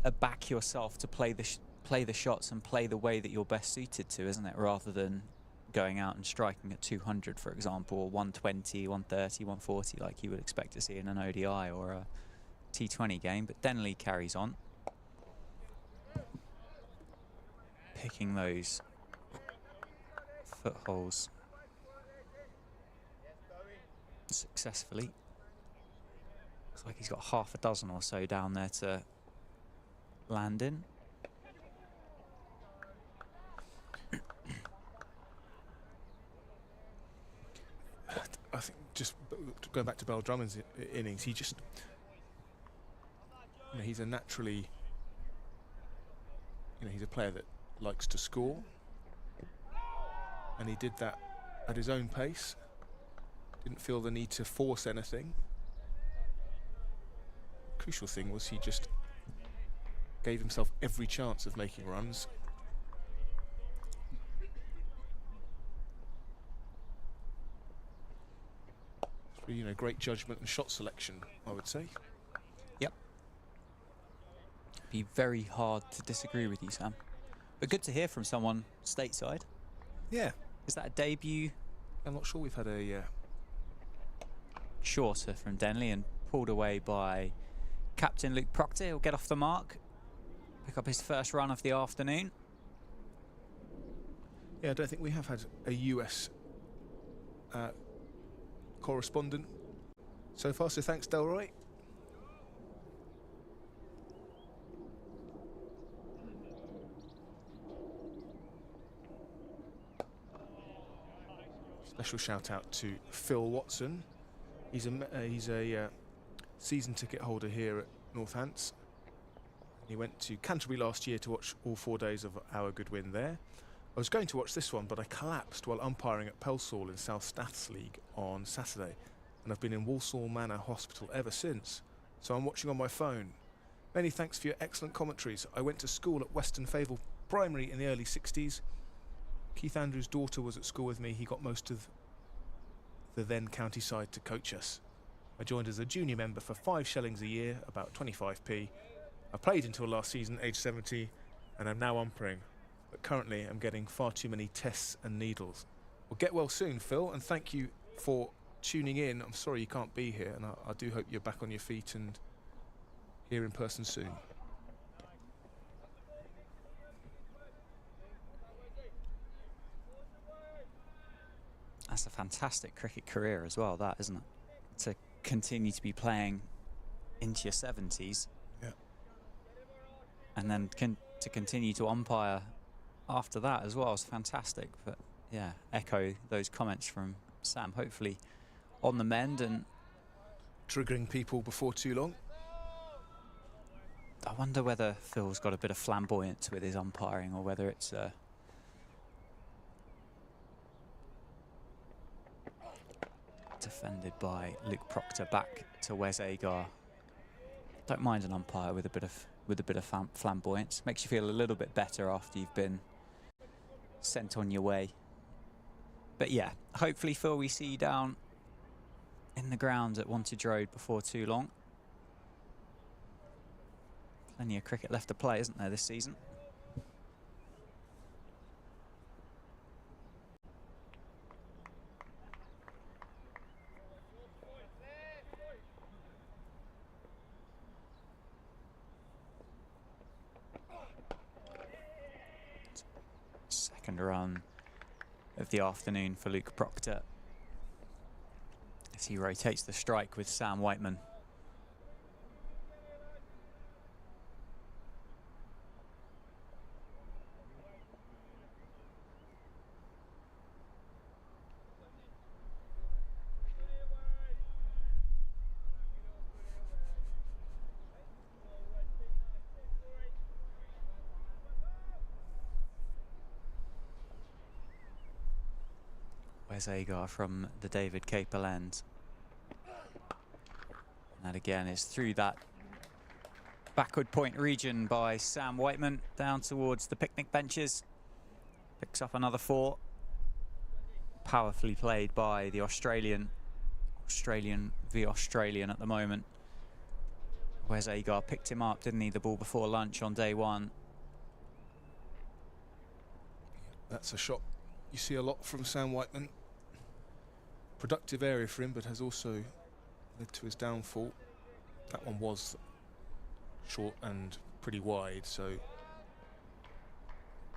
a back yourself to play the shots and play the way that you're best suited to, isn't it? Rather than going out and striking at 200, for example, or 120, 130, 140, like you would expect to see in an ODI or a T20 game. But Denley carries on, picking those footholes successfully. Looks like he's got half a dozen or so down there to land in. I think just going back to Bell-Drummond's innings, he just, he's a naturally, he's a player that likes to score, and he did that at his own pace. Didn't feel the need to force anything. Crucial thing was he just gave himself every chance of making runs. Great judgment and shot selection, I would say. Yep. Be very hard to disagree with you, Sam. But good to hear from someone stateside. Yeah. Is that a debut? I'm not sure we've had a... Shorter from Denley and pulled away by captain Luke Proctor. He'll get off the mark, pick up his first run of the afternoon. Yeah, I don't think we have had a US correspondent so far, so thanks, Delroy. Special shout out to Phil Watson. He's a season ticket holder here at Northamptonshire. He went to Canterbury last year to watch all 4 days of our good win there. I was going to watch this one, but I collapsed while umpiring at Pelsall in South Staths League on Saturday, and I've been in Walsall Manor Hospital ever since, so I'm watching on my phone. Many thanks for your excellent commentaries. I went to school at Weston Favell Primary in the early 60s. Keith Andrews' daughter was at school with me. He got most of the then county side to coach us. I joined as a junior member for 5 shillings a year, about 25p. I played until last season, age 70, and I'm now umpiring. But currently I'm getting far too many tests and needles. Well, get well soon, Phil, and thank you for tuning in. I'm sorry you can't be here, and I do hope you're back on your feet and here in person soon. That's a fantastic cricket career as well, that, isn't it? To continue to be playing into your 70s. Yeah. And then to continue to umpire after that as well is fantastic. But yeah, echo those comments from Sam. Hopefully on the mend and triggering people before too long. I wonder whether Phil's got a bit of flamboyance with his umpiring, or whether it's defended by Luke Proctor back to Wes Agar. Don't mind an umpire with a bit of flamboyance. Makes you feel a little bit better after you've been sent on your way But yeah, hopefully, Phil, we see you down in the ground at Wantage Road before too long. Plenty of cricket left to play, isn't there, this season? Second run of the afternoon for Luke Proctor as he rotates the strike with Sam Whiteman. Where's Agar from the David Capel end? And that again is through that backward point region by Sam Whiteman down towards the picnic benches. Picks up another 4. Powerfully played by the Australian v Australian at the moment. Where's Agar? Picked him up, didn't he? The ball before lunch on day 1. That's a shot you see a lot from Sam Whiteman. Productive area for him, but has also led to his downfall. That one was short and pretty wide, so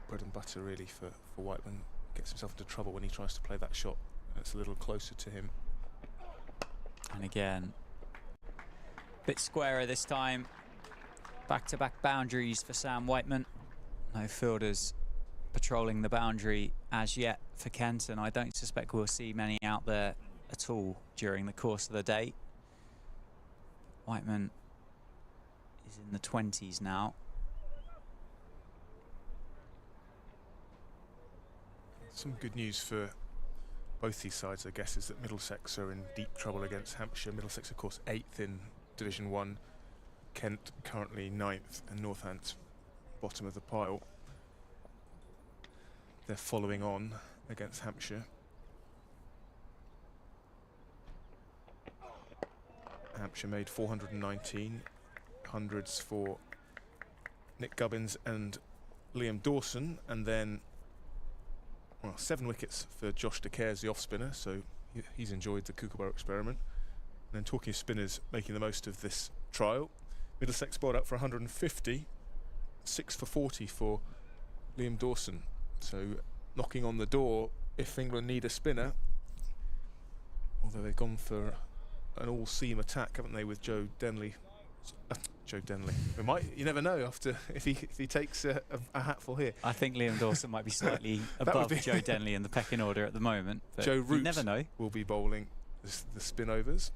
bread and butter really for Whiteman. Gets himself into trouble when he tries to play that shot. That's a little closer to him. And again, bit squarer this time. Back-to-back boundaries for Sam Whiteman. No fielders patrolling the boundary as yet for Kent, and I don't suspect we'll see many out there at all during the course of the day. Whiteman is in the 20s now. Some good news for both these sides, I guess, is that Middlesex are in deep trouble against Hampshire. Middlesex, of course, 8th in Division 1. Kent currently 9th, and Northampton bottom of the pile. They're following on against Hampshire. Hampshire made 419, hundreds for Nick Gubbins and Liam Dawson, and then 7 wickets for Josh De Caires, the off-spinner, so he's enjoyed the Kookaburra experiment. And then talking of spinners making the most of this trial, Middlesex bowled up for 150, 6 for 40 for Liam Dawson. So knocking on the door if England need a spinner, although they've gone for an all-seam attack, haven't they, with Joe Denley. Joe Denley. You never know after if he takes a hatful here. I think Liam Dawson might be slightly above Joe Denley in the pecking order at the moment. But Joe Root never know. Will be bowling the spin overs.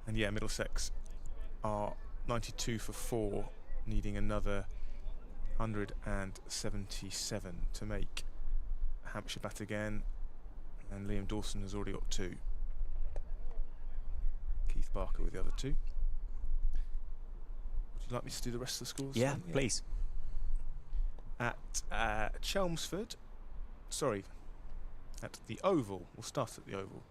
And yeah, Middlesex are 92 for 4, needing another 177 to make Hampshire bat again, and Liam Dawson has already got 2. Keith Barker with the other 2. Would you like me to do the rest of the scores? Yeah, please. At Chelmsford, sorry, at the Oval. We'll start at the Oval.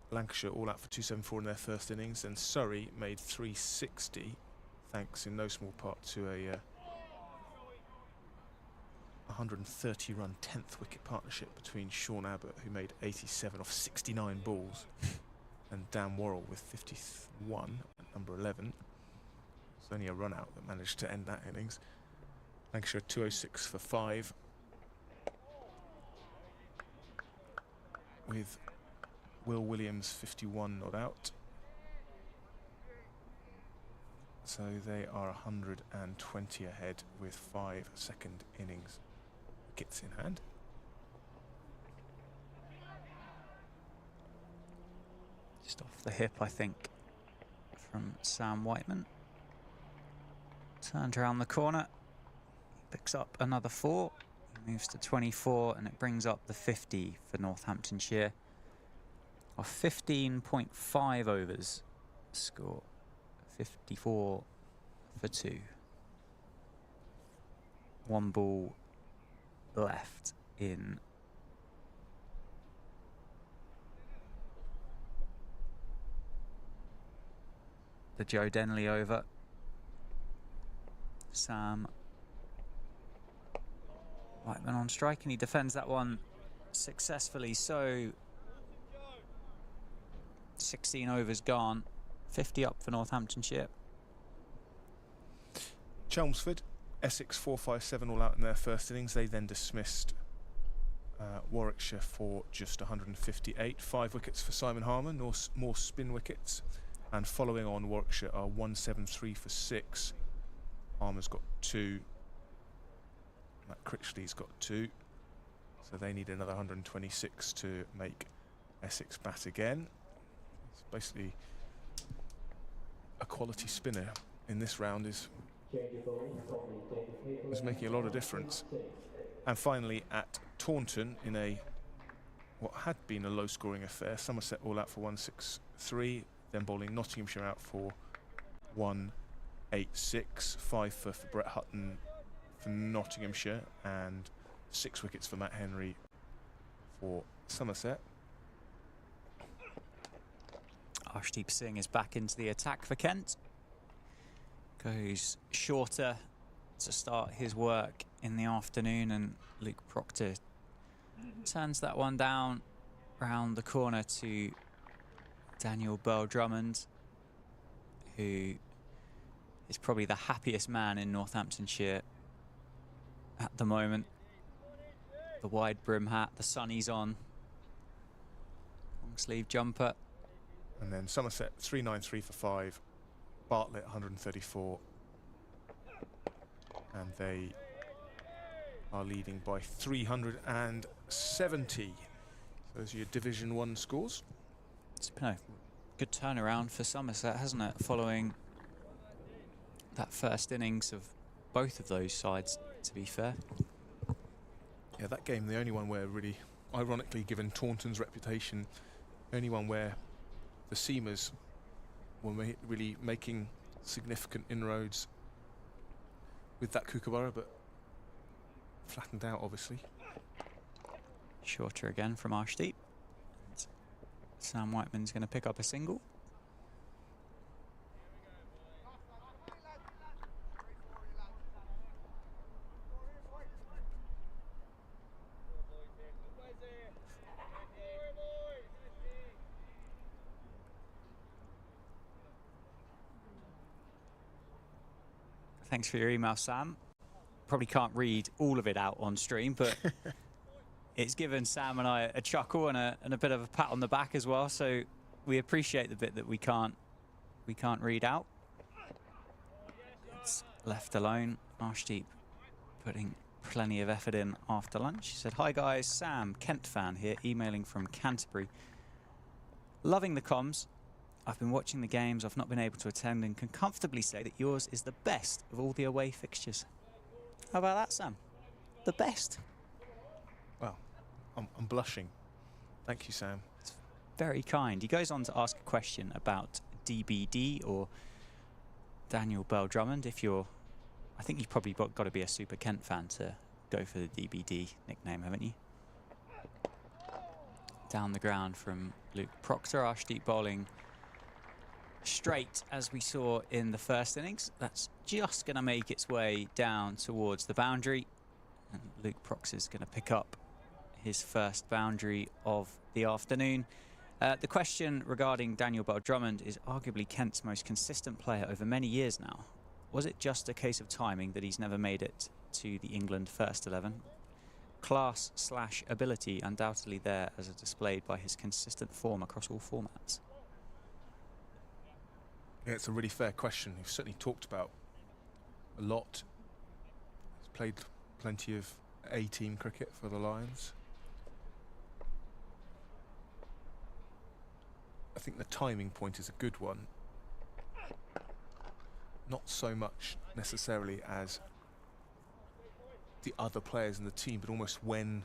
Lancashire all out for 274 in their first innings, and Surrey made 360, thanks in no small part to a 130-run 10th wicket partnership between Sean Abbott, who made 87 off 69 balls, and Dan Worrell with 51 at number 11. It's only a run out that managed to end that innings. Lancashire 206 for 5, with Will Williams 51 not out. So they are 120 ahead with 5 second innings wickets in hand. Just off the hip, I think, from Sam Whiteman. Turned around the corner, picks up another 4, moves to 24, and it brings up the 50 for Northamptonshire. Of 15.5 overs, score 54 for 2. 1 ball left in the Joe Denley over. Sam Whiteman on strike, and he defends that one successfully. So 16 overs gone, 50 up for Northamptonshire. Chelmsford, Essex 4-5-7 all out in their first innings. They then dismissed Warwickshire for just 158. 5 wickets for Simon Harmer, more spin wickets. And following on, Warwickshire are 173 for 6. Harmer's got 2. Matt Critchley's got 2. So they need another 126 to make Essex bat again. It's basically a quality spinner in this round is making a lot of difference. And finally at Taunton, in what had been a low-scoring affair, Somerset all out for 163, then bowling Nottinghamshire out for 186, 5 for Brett Hutton for Nottinghamshire, and 6 wickets for Matt Henry for Somerset. Arshdeep Singh is back into the attack for Kent. Goes shorter to start his work in the afternoon, and Luke Proctor turns that one down round the corner to Daniel Bell-Drummond, who is probably the happiest man in Northamptonshire at the moment. The wide brim hat, the sunnies on, long sleeve jumper. And then Somerset 393 for 5, Bartlett 134, and they are leading by 370. So those are your Division 1 scores. It's been a good turnaround for Somerset, hasn't it, following that first innings of both of those sides, to be fair. Yeah, that game, the only one where really, ironically, given Taunton's reputation, the only one where the Seamers were really making significant inroads with that Kookaburra, but flattened out, obviously. Shorter again from Arshdeep. Sam Whiteman's going to pick up a single. Thanks for your email, Sam. Probably can't read all of it out on stream, but it's given Sam and I a chuckle and a bit of a pat on the back as well. So we appreciate the bit that we can't read out. It's left alone. Arshdeep putting plenty of effort in after lunch. He said, "Hi guys, Sam, Kent fan here, emailing from Canterbury. Loving the comms. I've been watching the games I've not been able to attend and can comfortably say that yours is the best of all the away fixtures." How about that, Sam? The best? Well, I'm blushing. Thank you, Sam. It's very kind. He goes on to ask a question about DBD or Daniel Bell-Drummond. If you're, I think you've probably got to be a Super Kent fan to go for the DBD nickname, haven't you? Down the ground from Luke Proctor. Arshdeep bowling straight, as we saw in the first innings. That's just going to make its way down towards the boundary, and Luke Proctor's going to pick up his first boundary of the afternoon. The question regarding Daniel Bell-Drummond is arguably Kent's most consistent player over many years now. Was it just a case of timing that he's never made it to the England first 11? Class/ability undoubtedly there, as displayed by his consistent form across all formats. Yeah, it's a really fair question. He's certainly talked about a lot. He's played plenty of A-team cricket for the Lions. I think the timing point is a good one. Not so much necessarily as the other players in the team, but almost when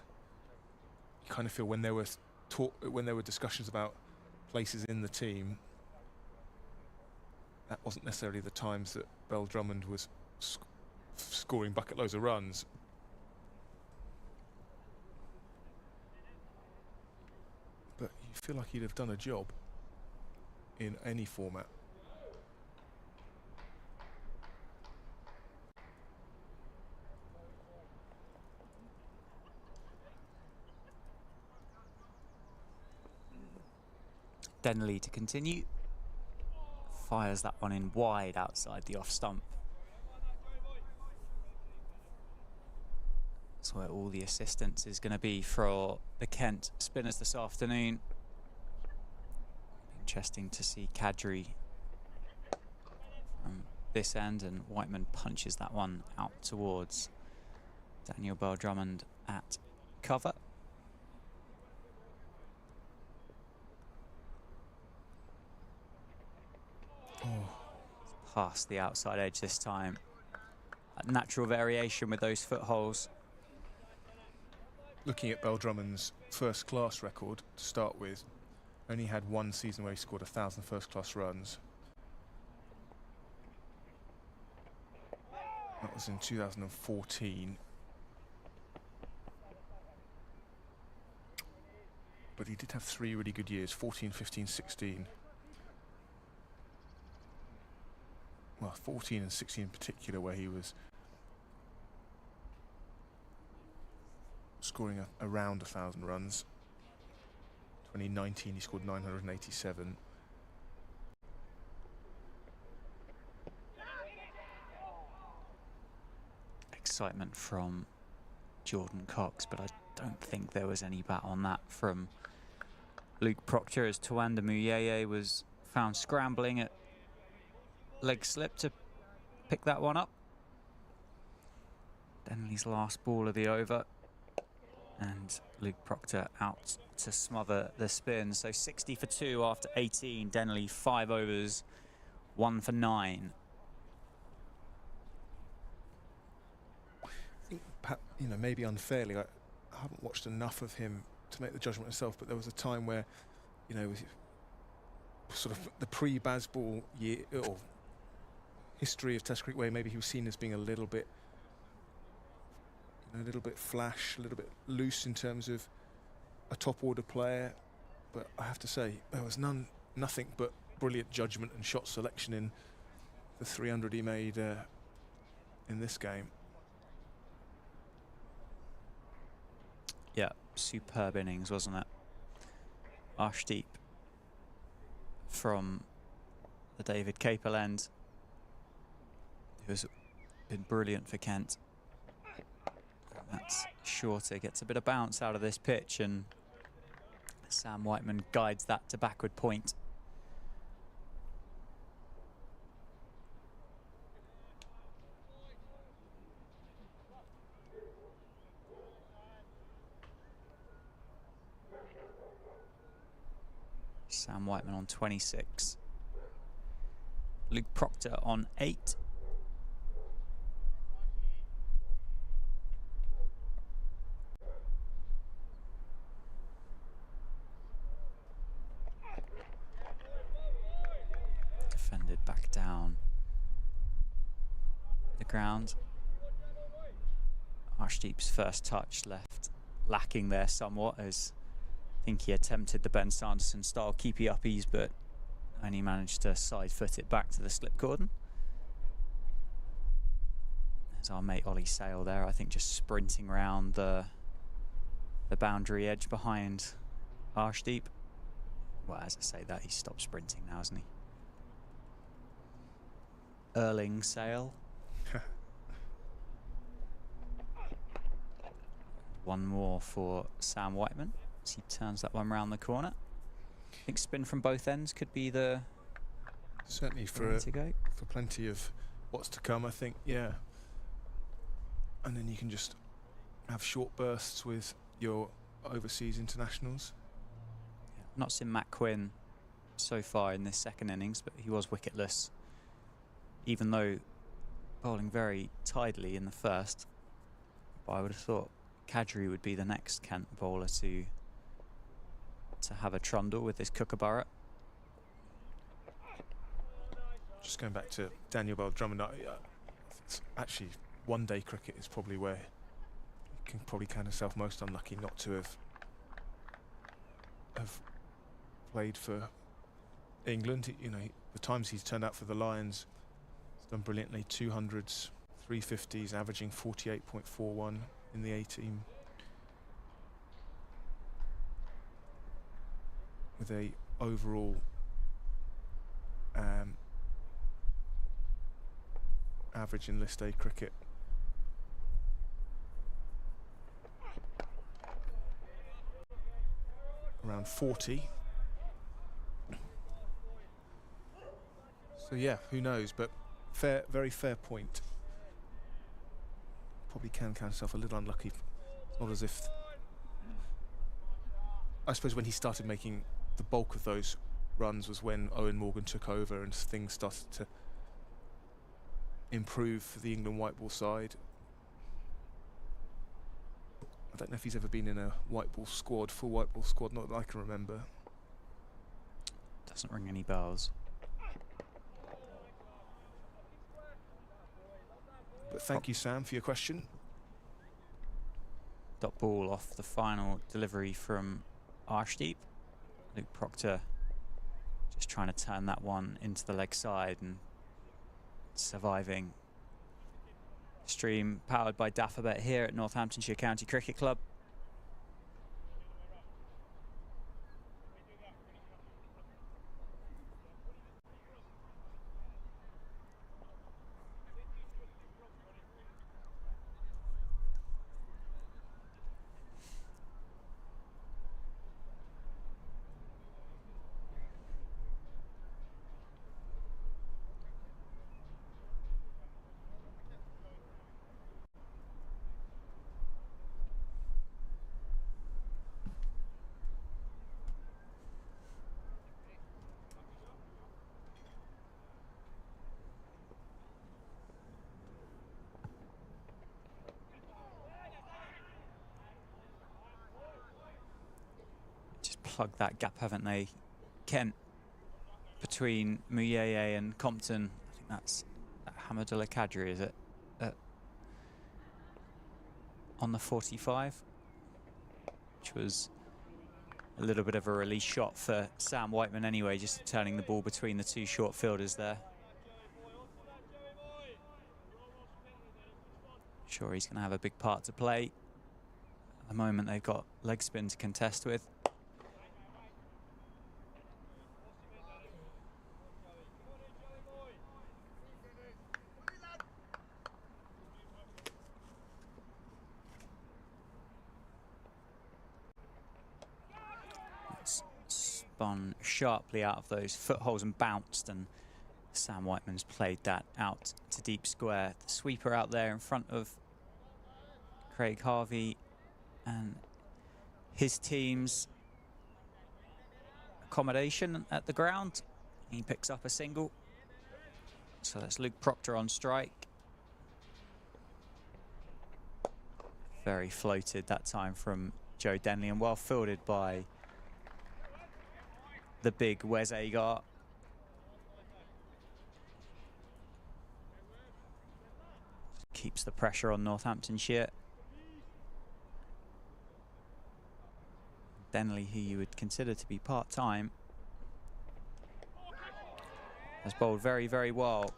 you kind of feel when there were discussions about places in the team, that wasn't necessarily the times that Bell-Drummond was scoring bucket loads of runs. feel like he'd have done a job in any format. Denley to continue. Fires that one in wide outside the off stump. That's where all the assistance is going to be for the Kent spinners this afternoon. Interesting to see Kadri from this end, and Whiteman punches that one out towards Daniel Bell-Drummond at cover. Past the outside edge this time. A natural variation with those footholes. Looking at Bell-Drummond's first class record to start with, only had one season where he scored 1,000 first class runs. That was in 2014. But he did have 3 really good years, 14, 15, 16. Well, 14 and 16 in particular, where he was scoring around 1,000 runs. 2019 he scored 987. Excitement from Jordan Cox, but I don't think there was any bat on that from Luke Proctor, as Tawanda Muyeye was found scrambling at leg slip to pick that one up. Denley's last ball of the over, and Luke Proctor out to smother the spin. So 60 for 2 after 18. Denley 5 overs, 1 for 9. I think, you know, maybe unfairly, I haven't watched enough of him to make the judgment myself, but there was a time where, you know, sort of the pre-Bazball year or history of Test cricket, where maybe he was seen as being a little bit, you know, a little bit flash, a little bit loose in terms of a top order player. But I have to say, there was nothing but brilliant judgment and shot selection in the 300 he made in this game. Yeah, superb innings, wasn't it? Arshdeep from the David Capel end, who's been brilliant for Kent. That's shorter, gets a bit of bounce out of this pitch, and Sam Whiteman guides that to backward point. Sam Whiteman on 26. Luke Proctor on 8. Defended back down the ground. Arshdeep's first touch left lacking there somewhat, as I think he attempted the Ben Sanderson style keepy uppies, but only managed to side foot it back to the slip cordon. There's our mate Ollie Sale there, I think, just sprinting round the boundary edge behind Arshdeep. Well, as I say that, he's stopped sprinting now, hasn't he? Erling Sale. One more for Sam Whiteman as he turns that one round the corner. I think spin from both ends could be the certainly for plenty of what's to come, I think. Yeah, and then you can just have short bursts with your overseas internationals. Yeah, not seen Matt Quinn so far in this second innings, but he was wicketless, even though bowling very tidily in the first. But I would have thought Kadri would be the next Kent bowler to have a trundle with this Kookaburra. Just going back to Daniel Bell-Drummond, it's actually one-day cricket is probably where you can probably count himself most unlucky not to have played for England. You know, the times he's turned out for the Lions, he's done brilliantly. 200s, 350s, averaging 48.41 in the A-team. With a overall average in List A cricket around 40. So yeah, who knows, but very fair point. Probably can count himself a little unlucky. It's not as if, I suppose when he started making the bulk of those runs was when Owen Morgan took over and things started to improve for the England white ball side. I don't know if he's ever been in a white ball squad, full white ball squad, not that I can remember. Doesn't ring any bells. But thank you, Sam, for your question. Dot ball off the final delivery from Arshdeep. Luke Proctor just trying to turn that one into the leg side and surviving. Stream powered by Daffabet here at Northamptonshire County Cricket Club. Plugged that gap, haven't they, Kent, between Muyeye and Compton? I think that's Hamidullah Kadri, is it? On the 45, which was a little bit of a release shot for Sam Whiteman anyway, just turning the ball between the two short fielders there. Sure, he's going to have a big part to play. At the moment, they've got leg spin to contest with. Spun sharply out of those footholes and bounced, and Sam Whiteman's played that out to deep square. The sweeper out there in front of Craig Harvey and his team's accommodation at the ground. He picks up a single. So that's Luke Proctor on strike. Very floated that time from Joe Denley and well fielded by the big Wes Agar. Keeps the pressure on Northamptonshire. Denley, who you would consider to be part-time, has bowled very, very well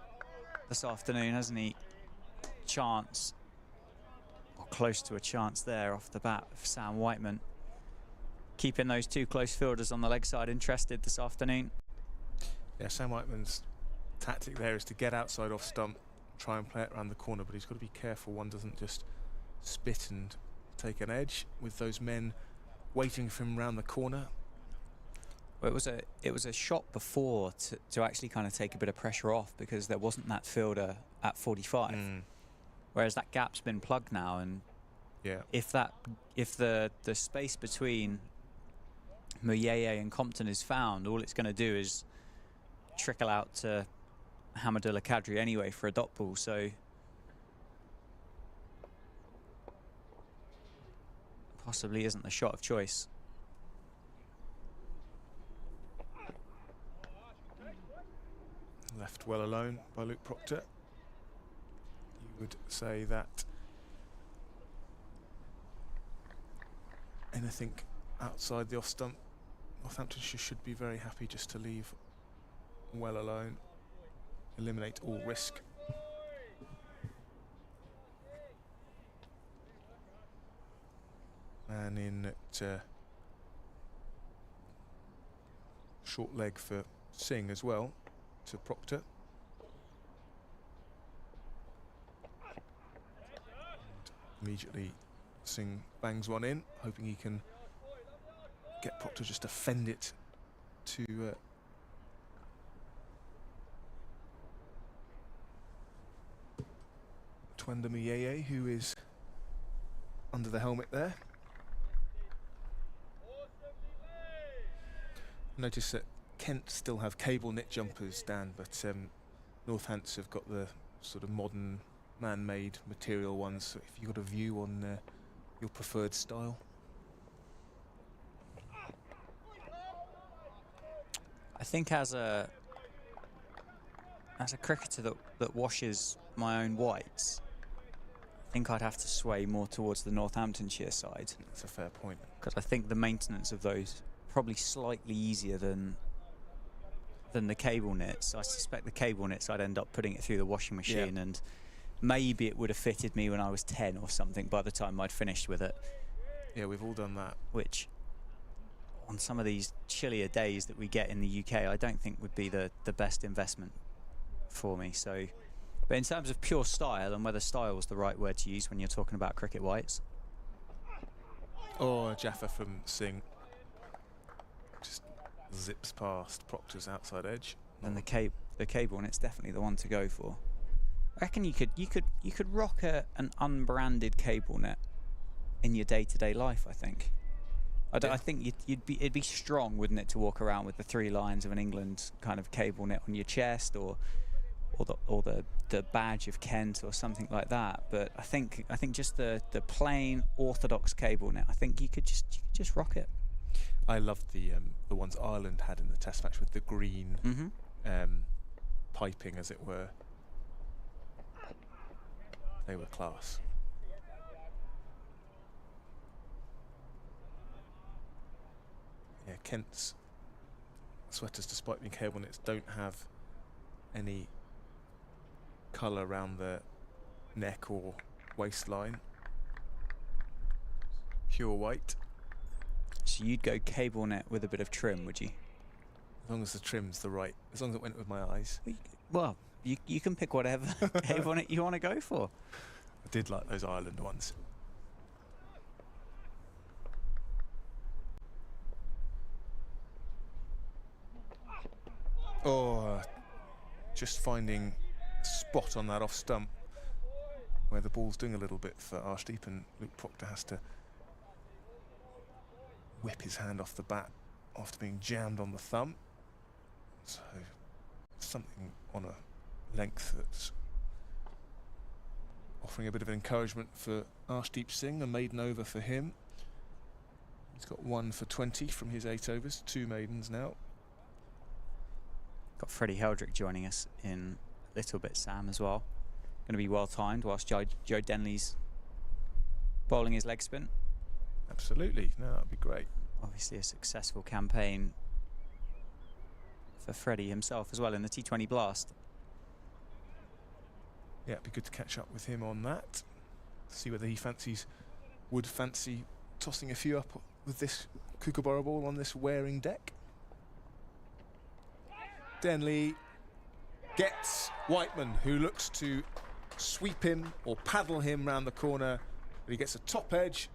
this afternoon, hasn't he? Chance, or close to a chance there off the bat of Sam Whiteman. Keeping those two close fielders on the leg side interested this afternoon. Yeah, Sam Whiteman's tactic there is to get outside off stump, try and play it around the corner, but he's got to be careful one doesn't just spit and take an edge with those men waiting for him round the corner. Well, it was a shot before to actually kind of take a bit of pressure off, because there wasn't that fielder at 45. Whereas that gap's been plugged now, and yeah, if the space between Muyeye and Compton is found, all it's going to do is trickle out to Hamidullah Kadri anyway for a dot ball. So possibly isn't the shot of choice. Left well alone by Luke Proctor. You would say that anything outside the off stump Northamptonshire should be very happy just to leave well alone, eliminate all risk. And in at short leg for Singh as well, to Proctor. And immediately Singh bangs one in, hoping he can get Proctor just to fend it to Twandamiyeye, who is under the helmet there. Notice that Kent still have cable knit jumpers, Dan, but Northants have got the sort of modern man-made material ones. So if you've got a view on your preferred style. I think as a cricketer that washes my own whites, I think I'd have to sway more towards the Northamptonshire side. That's a fair point. Because I think the maintenance of those probably slightly easier than the cable knits. I suspect the cable knits I'd end up putting it through the washing machine, and maybe it would have fitted me when I was 10 or something by the time I'd finished with it. Yeah, we've all done that. Which, on some of these chillier days that we get in the UK, I don't think would be the best investment for me. So, but in terms of pure style, and whether style was the right word to use when you're talking about cricket whites. Oh, Jaffa from Singh just zips past Proctor's outside edge. And the cable, and it's definitely the one to go for. I reckon you could rock an unbranded cable net in your day-to-day life. I think. I think it'd be strong, wouldn't it, to walk around with the 3 lines of an England kind of cable net on your chest, or the badge of Kent or something like that. But I think just the plain orthodox cable net, I think you could just rock it. I loved the ones Ireland had in the Test match with the green piping, as it were. They were class. Yeah, Kent's sweaters, despite being cable knits, don't have any colour around the neck or waistline. Pure white. So you'd go cable net with a bit of trim, would you? As long as the trim's the right, as long as it went with my eyes. Well, you can pick whatever cable net you want to go for. I did like those Ireland ones. Oh, just finding a spot on that off stump where the ball's doing a little bit for Arshdeep, and Luke Proctor has to whip his hand off the bat after being jammed on the thumb. So something on a length that's offering a bit of encouragement for Arshdeep Singh, a maiden over for him. He's got 1 for 20 from his 8 overs, 2 maidens now. Got Freddie Heldrick joining us in a little bit, Sam, as well. Going to be well timed whilst Joe Denley's bowling his leg spin. Absolutely, no, that'd be great. Obviously a successful campaign for Freddie himself as well in the T20 Blast. Yeah, it'd be good to catch up with him on that. See whether he would fancy tossing a few up with this Kookaburra ball on this wearing deck. Denley gets Whiteman, who looks to sweep him or paddle him round the corner, but he gets a top edge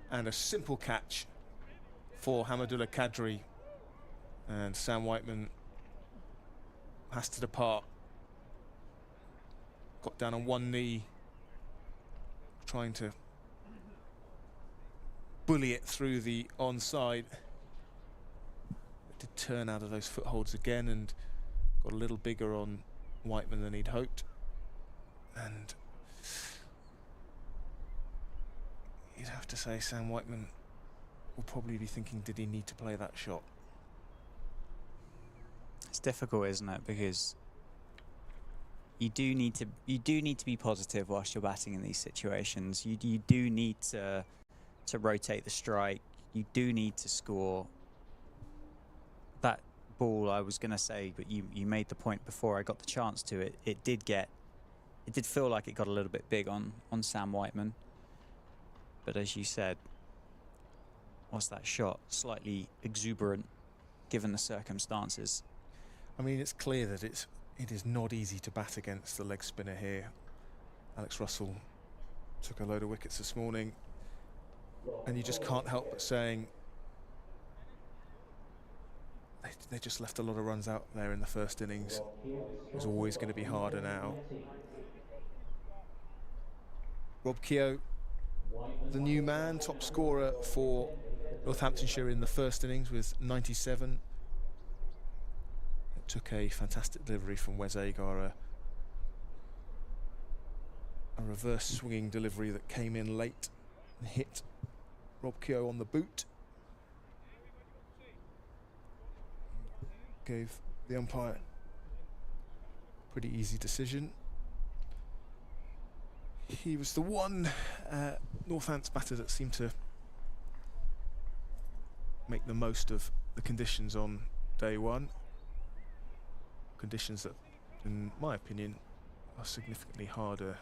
and a simple catch for Hamadullah Kadri, and Sam Whiteman has to depart. Got down on one knee, trying to bully it through the onside. Did turn out of those footholds again and got a little bigger on Whiteman than he'd hoped, and you'd have to say Sam Whiteman will probably be thinking, did he need to play that shot? It's difficult, isn't it? Because you do need to be positive whilst you're batting in these situations. You do need to rotate the strike. You do need to score. ball, I was going to say, but you made the point before I got the chance to. It did feel like it got a little bit big on Sam Whiteman. But as you said, what's that shot? Slightly exuberant, given the circumstances. I mean, it's clear that it is not easy to bat against the leg spinner here. Alex Russell took a load of wickets this morning, and you just can't help but saying they just left a lot of runs out there in the first innings. It's always going to be harder now. Rob Keogh, the new man, top scorer for Northamptonshire in the first innings with 97. It took a fantastic delivery from Wes Agar, a reverse swinging delivery that came in late and hit Rob Keogh on the boot. Gave the umpire a pretty easy decision. He was the one Northants batter that seemed to make the most of the conditions on day one. Conditions that, in my opinion, are significantly harder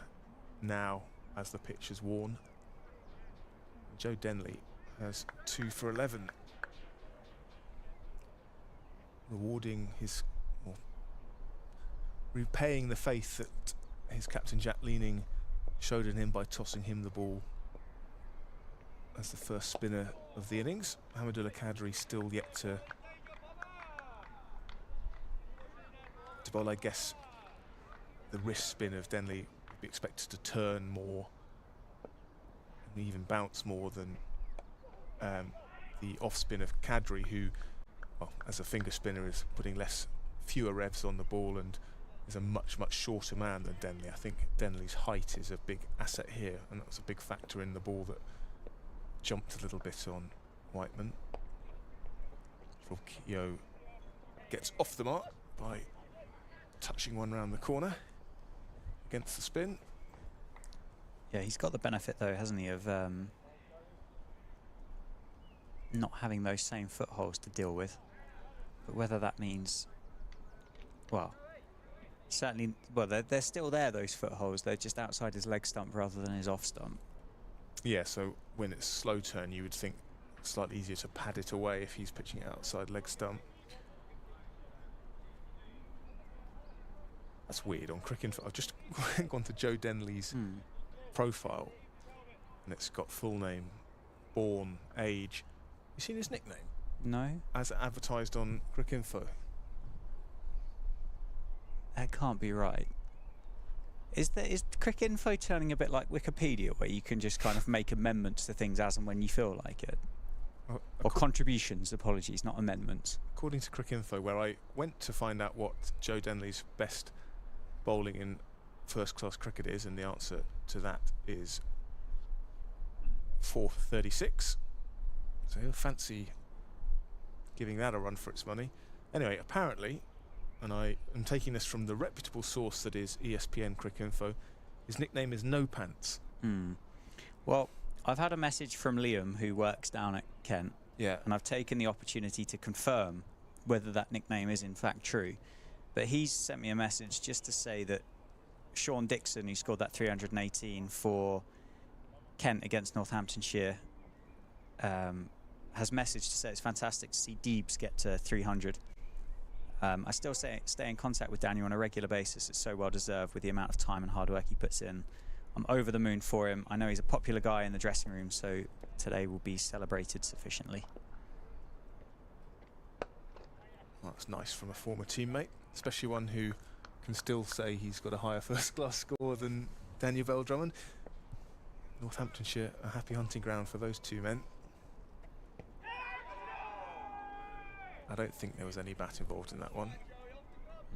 now as the pitch has worn. Joe Denley has 2 for 11. Rewarding his, or repaying the faith that his captain Jack Leaning showed in him by tossing him the ball as the first spinner of the innings. Hamidullah Qadri still yet to bowl. I guess the wrist spin of Denley would be expected to turn more and even bounce more than the off spin of Qadri, who, well, as a finger spinner, is putting fewer revs on the ball and is a much shorter man than Denley. I think Denley's height is a big asset here, and that was a big factor in the ball that jumped a little bit on Whiteman. Rob Keogh gets off the mark by touching one round the corner against the spin. Yeah, he's got the benefit though, hasn't he, of not having those same footholds to deal with. But whether that means, well, certainly, well, they're still there, those footholds. They're just outside his leg stump rather than his off stump. Yeah, so when it's slow turn, you would think it's slightly easier to pad it away if he's pitching it outside leg stump. That's weird on Cricinfo. I've just gone to Joe Denley's profile, and it's got full name, born, age. You seen his nickname? No. As advertised on Cricinfo. That can't be right. Is Cricinfo turning a bit like Wikipedia, where you can just kind of make amendments to things as and when you feel like it? Or contributions, apologies, not amendments. According to Cricinfo, where I went to find out what Joe Denley's best bowling in first-class cricket is, and the answer to that is 4 for 36. So he'll fancy giving that a run for its money. Anyway, apparently, and I am taking this from the reputable source that is ESPN Cricinfo, his nickname is No Pants. Well, I've had a message from Liam, who works down at Kent, and I've taken the opportunity to confirm whether that nickname is in fact true. But he's sent me a message just to say that Sean Dixon, who scored that 318 for Kent against Northamptonshire, has messaged to say it's fantastic to see Deebs get to 300. I still stay in contact with Daniel on a regular basis. It's so well deserved with the amount of time and hard work he puts in. I'm over the moon for him. I know he's a popular guy in the dressing room, so today will be celebrated sufficiently. Well, that's nice from a former teammate, especially one who can still say he's got a higher first-class score than Daniel Bell-Drummond. Northamptonshire, a happy hunting ground for those two men. I don't think there was any bat involved in that one.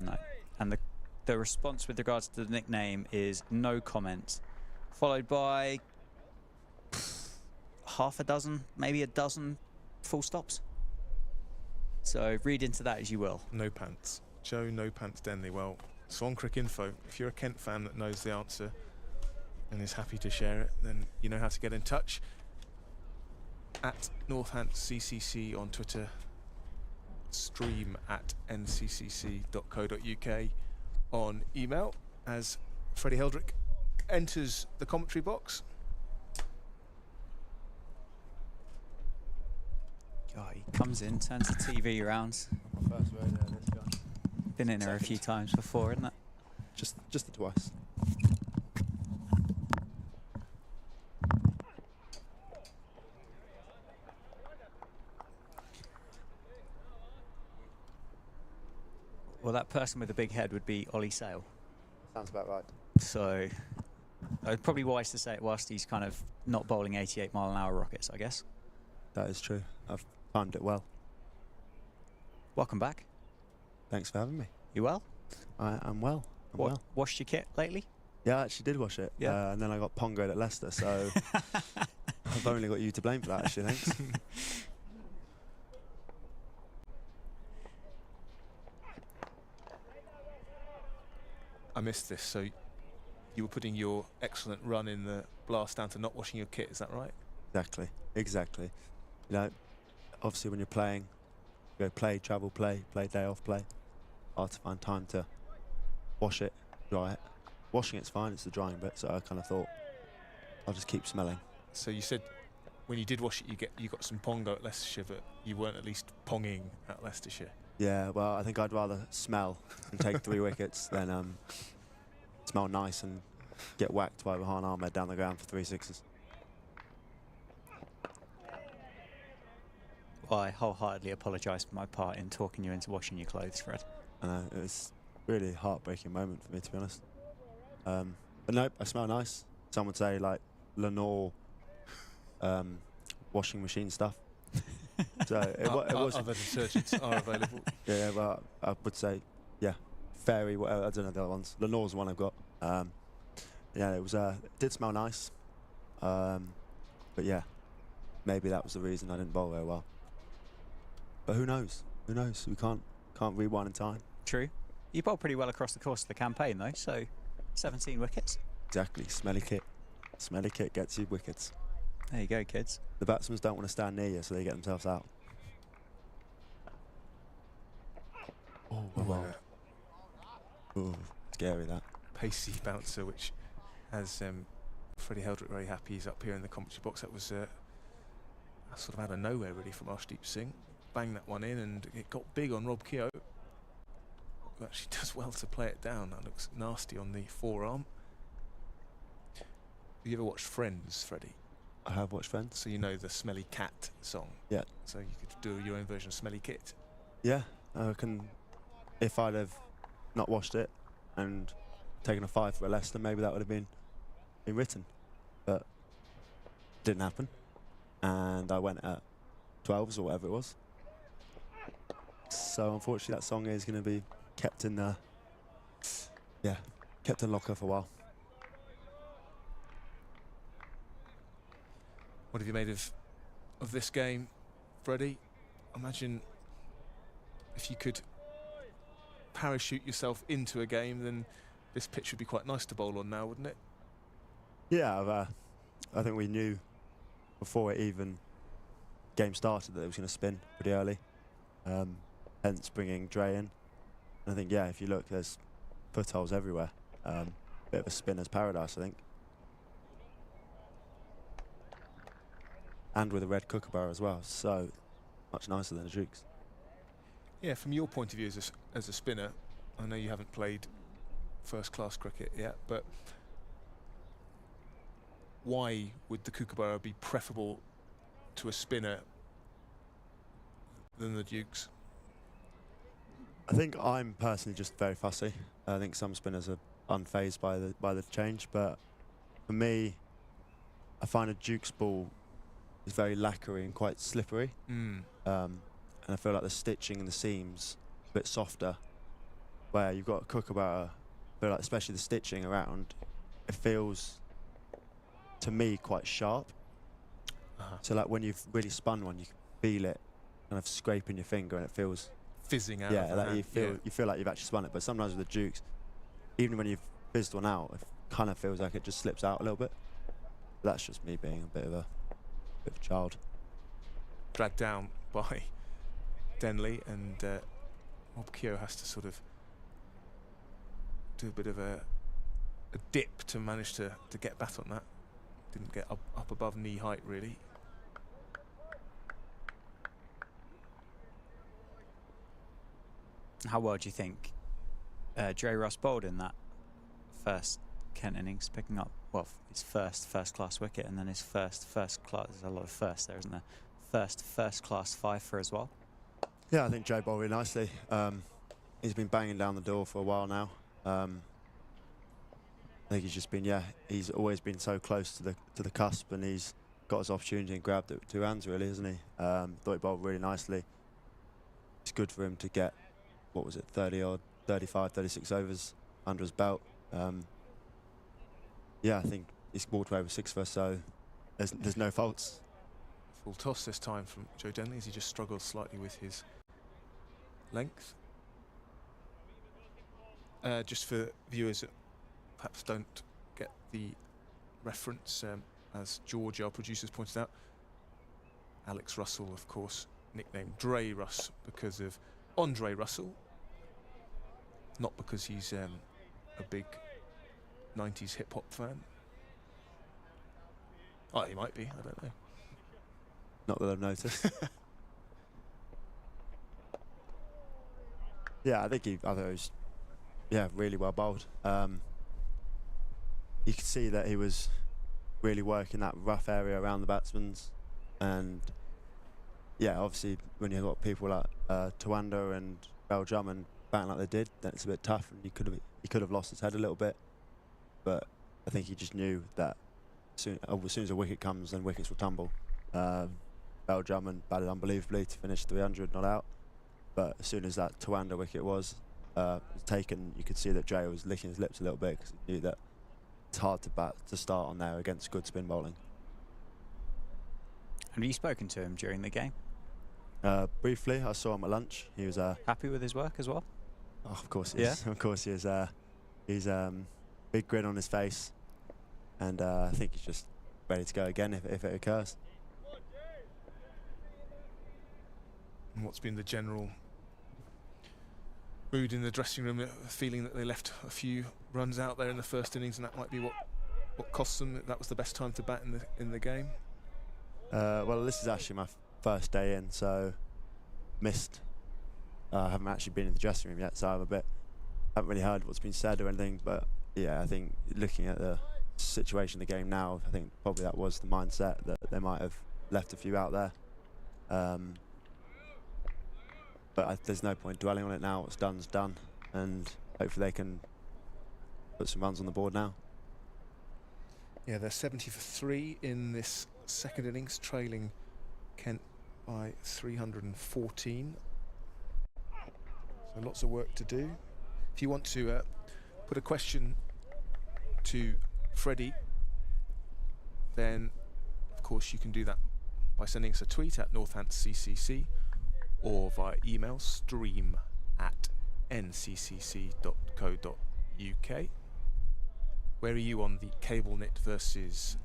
No. And the response with regards to the nickname is no comment, followed by half a dozen, maybe a dozen full stops. So read into that as you will. No Pants. Joe No Pants Denley. Well, so on Cricinfo, if you're a Kent fan that knows the answer and is happy to share it, then you know how to get in touch. At NorthampsCCC on Twitter, stream@nccc.co.uk on email as Freddie Heldrick enters the commentary box. God, he comes in, turns the TV around. First rodeo, this guy. Been in there a few times before, isn't it? Just the twice. Well, that person with the big head would be Ollie Sale. Sounds about right. So, probably wise to say it whilst he's kind of not bowling 88-mile-an-hour rockets, I guess. That is true. I've timed it well. Welcome back. Thanks for having me. You well? I'm well. I'm well. Washed your kit lately? Yeah, I actually did wash it. Yeah. And then I got pongoed at Leicester, so I've only got you to blame for that, actually, thanks. I missed this, so you were putting your excellent run in the blast down to not washing your kit, is that right? Exactly. You know, obviously when you're playing, you go play, travel, play day off, play. Hard to find time to wash it, dry it. Washing it's fine, it's the drying bit, so I kind of thought I'll just keep smelling. So you said when you did wash it, you got some pongo at Leicestershire, but you weren't at least ponging at Leicestershire. Yeah, well, I think I'd rather smell and take 3 wickets than smell nice and get whacked by Rehan Ahmed down the ground for 3 sixes. Well, I wholeheartedly apologise for my part in talking you into washing your clothes, Fred. I know, it was really a heartbreaking moment for me, to be honest. But nope, I smell nice. Some would say like Lenore washing machine stuff. So it was. Other detergents are available. Yeah, well, I would say, yeah, Fairy. Whatever, I don't know the other ones. Lenore's the one I've got. Yeah, it was. It did smell nice. But yeah, maybe that was the reason I didn't bowl very well. But who knows? Who knows? We can't rewind in time. True. You bowled pretty well across the course of the campaign, though. So, 17 wickets. Exactly. Smelly kit. Smelly kit gets you wickets. There you go, kids. The batsmen don't want to stand near you, so they get themselves out. Oh, wow. Ooh, scary that. Pacey bouncer, which has Freddie Heldrick very happy. He's up here in the commentary box. That was sort of out of nowhere, really, from Arshdeep Singh. Banged that one in, and it got big on Rob Keogh, who actually does well to play it down. That looks nasty on the forearm. Have you ever watched Friends, Freddie? I have watched Friends. So you know the Smelly Cat song? Yeah. So you could do your own version of Smelly Kit? Yeah, I reckon if I'd have not watched it and taken a 5 for Leicester, maybe that would have been written. But didn't happen. And I went at 12s or whatever it was. So unfortunately that song is going to be kept in the, yeah, kept in locker for a while. What have you made of this game, Freddie? Imagine if you could parachute yourself into a game, then this pitch would be quite nice to bowl on now, wouldn't it? Yeah, I think we knew before it even game started that it was going to spin pretty early. Hence bringing Dre in. And I think, yeah, if you look, there's footholes everywhere. Bit of a spinner's paradise, I think. And with a red kookaburra as well, so much nicer than the Dukes. Yeah, from your point of view as a spinner, I know you haven't played first-class cricket yet, but why would the kookaburra be preferable to a spinner than the Dukes? I think I'm personally just very fussy. I think some spinners are unfazed by the change, but for me, I find a Duke's ball is very lacquery and quite slippery. And I feel like the stitching and the seams a bit softer, where you've got a kookaburra, I feel like especially the stitching around, it feels to me quite sharp. So like when you've really spun one, you can feel it kind of scraping your finger and it feels fizzing out. Yeah, like you feel like you've actually spun it. But sometimes with the Dukes, even when you've fizzed one out, it kind of feels like it just slips out a little bit. That's just me being a bit of a child. Dragged down by Denley, and Rob Keogh has to sort of do a bit of a dip to manage to get back on that. Didn't get up above knee height really. How well do you think Dre Russ bowled in that first Kent innings, picking up, well, his first class wicket, and then his first class, there's a lot of firsts there, isn't there? First class fifer as well. Yeah, I think Dre bowled really nicely. He's been banging down the door for a while now. I think he's just been, he's always been so close to the cusp, and he's got his opportunity and grabbed it with 2 hands, really, hasn't he? Thought he bowled really nicely. It's good for him to get, what was it, 30 odd, 35, 36 overs under his belt. I think he's walked away with 6 first, so there's no faults. Full toss this time from Joe Denley, as he just struggles slightly with his length. Just for viewers that perhaps don't get the reference, as George, our producers, pointed out, Alex Russell, of course, nicknamed Dre Russ because of Andre Russell, not because he's a big 90s hip-hop fan. Oh, he might be, I don't know. Not that I've noticed. I think he was really well bowled. You could see that he was really working that rough area around the batsmen, and obviously when you've got people like Tawanda and Drummond batting like they did, then it's a bit tough, and he could have lost his head a little bit. But I think he just knew that as soon as a wicket comes, then wickets will tumble. Drummond batted unbelievably to finish 300, not out. But as soon as that Tawanda wicket was taken, you could see that Dre was licking his lips a little bit, because he knew that it's hard to start on there against good spin bowling. Have you spoken to him during the game? Briefly, I saw him at lunch. He was happy with his work as well? Oh, of course he is. Of course he is. He's big grin on his face, and I think he's just ready to go again if it occurs. And what's been the general mood in the dressing room? Feeling that they left a few runs out there in the first innings, and that might be what cost them. That was the best time to bat in the game. Well, this is actually my first day in, so missed. I haven't actually been in the dressing room yet, so haven't really heard what's been said or anything. But I think looking at the situation of the game now, I think probably that was the mindset, that they might have left a few out there. But there's no point dwelling on it now. What's done's done, and hopefully they can put some runs on the board now. Yeah, they're 70 for 3 in this second innings, trailing Kent by 314. So lots of work to do. If you want to put a question to Freddie, then of course you can do that by sending us a tweet at NorthamptonCCC, or via email stream@nccc.co.uk. Where are you on the cable knit versus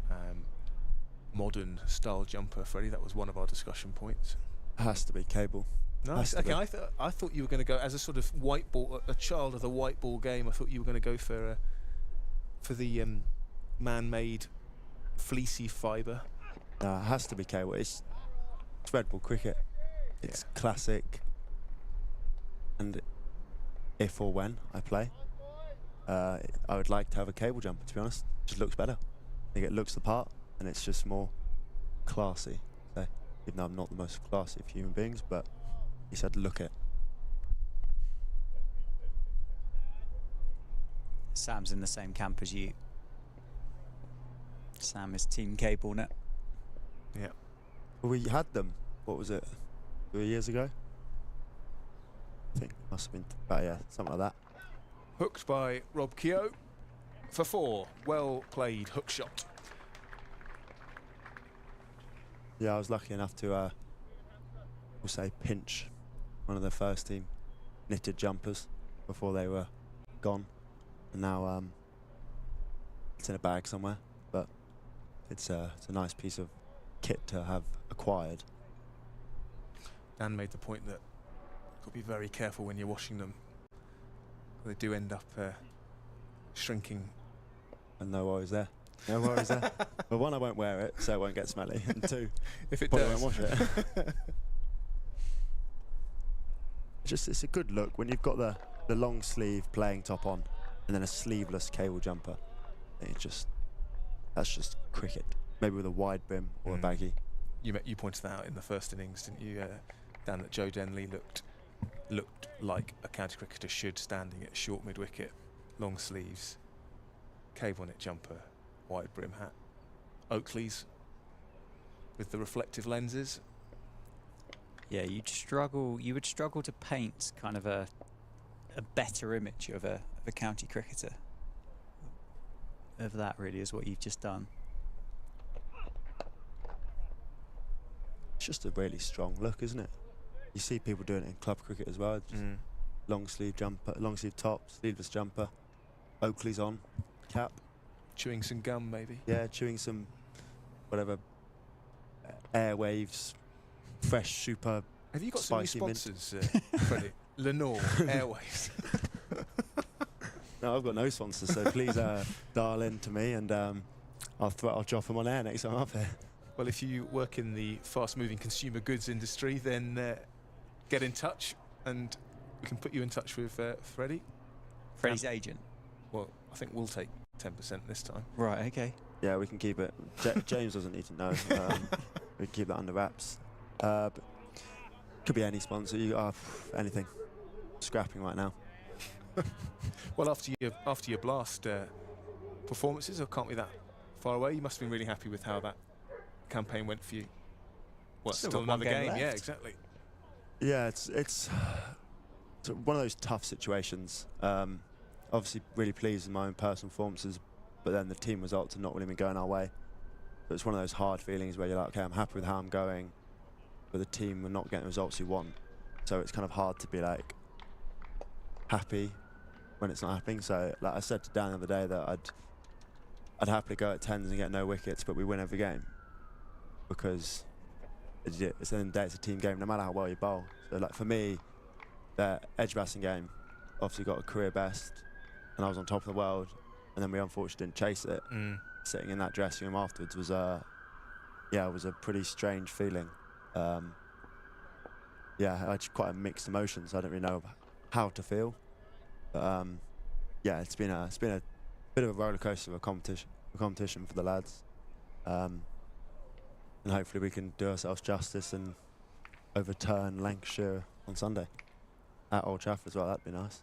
modern style jumper, Freddie? That was one of our discussion points. Has to be cable. Nice. Okay, I thought you were going to go as a sort of white ball, a child of the white ball game. I thought you were going to go for the man-made fleecy fibre. No, it has to be cable. It's red ball cricket. It's classic, and if or when I play, I would like to have a cable jumper, to be honest. It just looks better. I think it looks the part, and it's just more classy. So, even though I'm not the most classy of human beings, but he said look it. Sam's in the same camp as you. Sam is team cable net. Yeah. Well, we had them, what was it, 3 years ago? I think it must have been, something like that. Hooked by Rob Keogh for 4. Well played hook shot. Yeah, I was lucky enough to, we'll say, pinch one of the first team knitted jumpers before they were gone. And now it's in a bag somewhere, but it's a nice piece of kit to have acquired. Dan made the point that be very careful when you're washing them. They do end up shrinking. And no worries there. No worries there. Well, one, I won't wear it, so it won't get smelly. And two, If it probably does. won't wash it. It's a good look when you've got the long sleeve playing top on, and then a sleeveless cable jumper. That's just cricket. Maybe with a wide brim or a baggy. You pointed that out in the first innings, didn't you, Dan, that Joe Denley looked like a county cricketer should, standing at short mid-wicket, long sleeves, cable knit jumper, wide brim hat. Oakley's with the reflective lenses. Yeah, you would struggle to paint kind of a better image of a county cricketer. Of that really is what you've just done. It's just a really strong look, isn't it? You see people doing it in club cricket as well. Just long sleeve jumper, long sleeve top, sleeveless jumper. Oakley's on, cap. Chewing some gum, maybe. Yeah, chewing some, whatever, Airwaves, fresh, super. Have you got some new spicy mint. sponsors, Freddie? Lenore, Airways. No, I've got no sponsors, so please dial in to me, and I'll drop them on air next time I'm up here. Well, if you work in the fast-moving consumer goods industry, then get in touch, and we can put you in touch with Freddie. Freddie's agent. Well, I think we'll take 10% this time. Right, okay. Yeah, we can keep it. James doesn't need to know. We can keep that under wraps. But could be any sponsor. Anything. Scrapping right now. Well, after your blast performances, or can't be that far away, you must have been really happy with how that campaign went for you. Well, Still still got one another game game. Yeah, left. exactly. Yeah, it's one of those tough situations. Obviously, really pleased with my own personal performances, but then the team results have not really been going our way. So it's one of those hard feelings where you're like, okay, I'm happy with how I'm going, but the team are not getting the results you want. So it's kind of hard to be like happy when it's not happening. So like I said to Dan the other day that I'd happily go at 10s and get no wickets, but we win every game, because it's the end of the day, it's a team game no matter how well you bowl. So like for me, the Edgbaston game obviously got a career best, and I was on top of the world, and then we unfortunately didn't chase it. Sitting in that dressing room afterwards was it was a pretty strange feeling. I had quite a mixed emotions. I don't really know how to feel. But it's been a bit of a roller coaster of a competition for the lads. And hopefully we can do ourselves justice and overturn Lancashire on Sunday at Old Trafford as well. That'd be nice.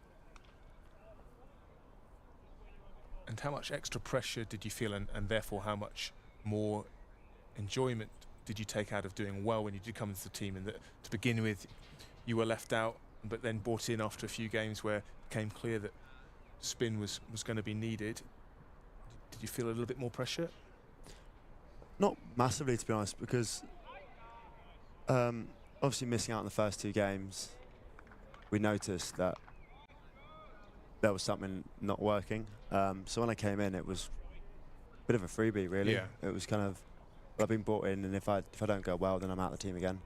And how much extra pressure did you feel, and therefore how much more enjoyment did you take out of doing well when you did come into the team? And that to begin with, you were left out, but then brought in after a few games where it became clear that spin was going to be needed. Did you feel a little bit more pressure? Not massively, to be honest, because obviously missing out on the first two games, we noticed that there was something not working. So when I came in, it was a bit of a freebie, really. Yeah. It was kind of, I've been brought in, and if I don't go well, then I'm out of the team again.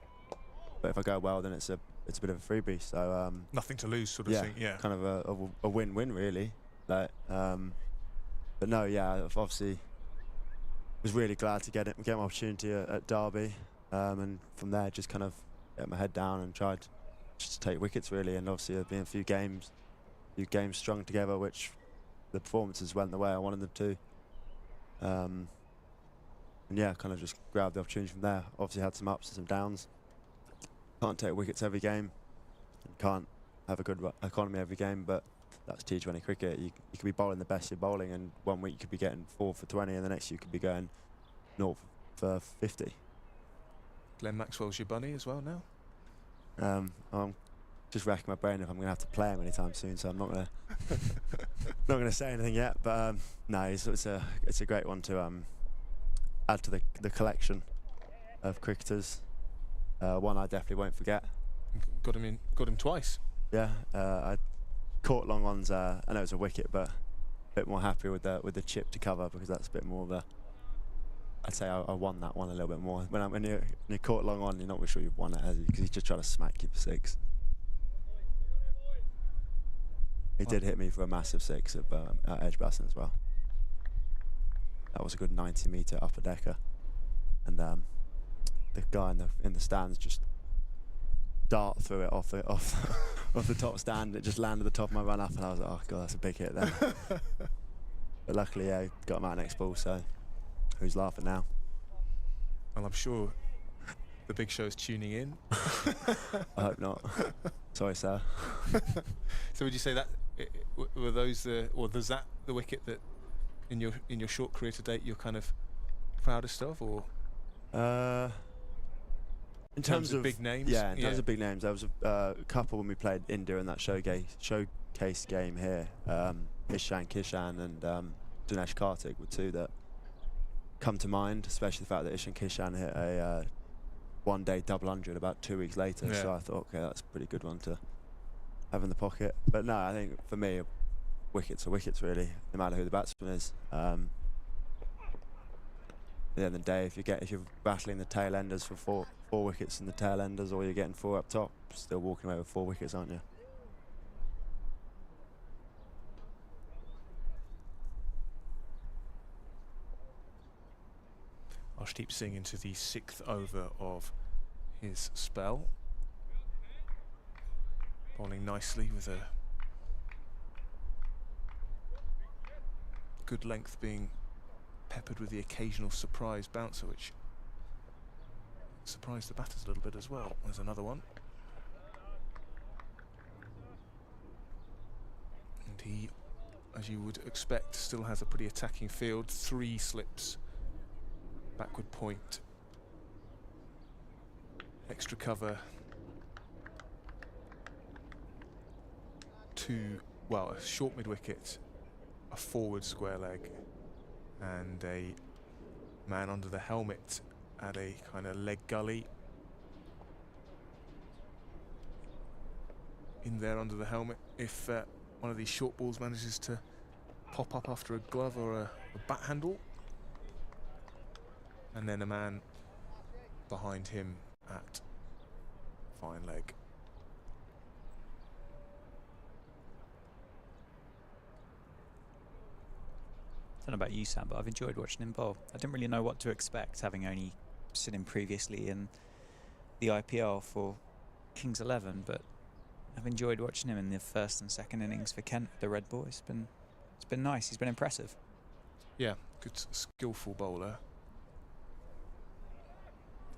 But if I go well, then it's a bit of a freebie. So Nothing to lose, sort of thing. Yeah. kind of a win-win, really. Like, but no, I've obviously was really glad to get my opportunity at Derby, and from there just kind of get my head down and tried just to take wickets, really. And obviously there've been a few games strung together, which the performances went the way I wanted them to. And kind of just grabbed the opportunity from there. Obviously had some ups and some downs. Can't take wickets every game, and can't have a good economy every game, but that's T20 cricket. You could be bowling the best you're bowling, and one week you could be getting 4 for 20, and the next you could be going 0 for 50. Glenn Maxwell's your bunny as well now? I'm just racking my brain if I'm going to have to play him anytime soon, so I'm not going to say anything yet. But no, it's a great one to add to the collection of cricketers. One I definitely won't forget. Got him twice. Yeah, I caught long ones. I know it's a wicket, but a bit more happy with the chip to cover, because that's a bit more of a. I'd say I won that one a little bit more. When you caught long on, you're not really sure you've won it, because he's just trying to smack you for 6. He did hit me for a massive 6 at Edgbaston as well. That was a good 90-metre upper decker, and the guy in the stands just dart through it off the top stand. It just landed the top of my run up, and I was like, oh god, that's a big hit then. But luckily, yeah, got him out next ball. So who's laughing now? Well, I'm sure the big show's tuning in. I hope not. Sorry, sir. So would you say that were those or was that the wicket that in your short career to date you're kind of proudest of, or in terms of big names? Yeah, in terms of big names, there was a couple when we played India in that showcase game here. Ishan Kishan and Dinesh Karthik were two that come to mind, especially the fact that Ishan Kishan hit a one-day double 100 about 2 weeks later. Yeah. So I thought, okay, that's a pretty good one to have in the pocket. But no, I think for me, wickets are wickets really, no matter who the batsman is. At the end of the day, if you're battling the tail enders for four wickets in the tail enders, or you're getting 4 up top, still walking away with 4 wickets, aren't you? Arshdeep Singh into the 6th over of his spell, bowling nicely with a good length being peppered with the occasional surprise bouncer, which surprised the batters a little bit as well. There's another one. And he, as you would expect, still has a pretty attacking field. 3 slips, backward point, extra cover, 2, well, a short mid-wicket, a forward square leg, and a man under the helmet at a kind of leg gully. In there under the helmet, if one of these short balls manages to pop up after a glove or a bat handle. And then a man behind him at fine leg. I don't know about you, Sam, but I've enjoyed watching him bowl. I didn't really know what to expect, having only seen him previously in the IPL for Kings 11, but I've enjoyed watching him in the first and second innings for Kent, the red ball. It's been nice. He's been impressive. Yeah, good, skillful bowler.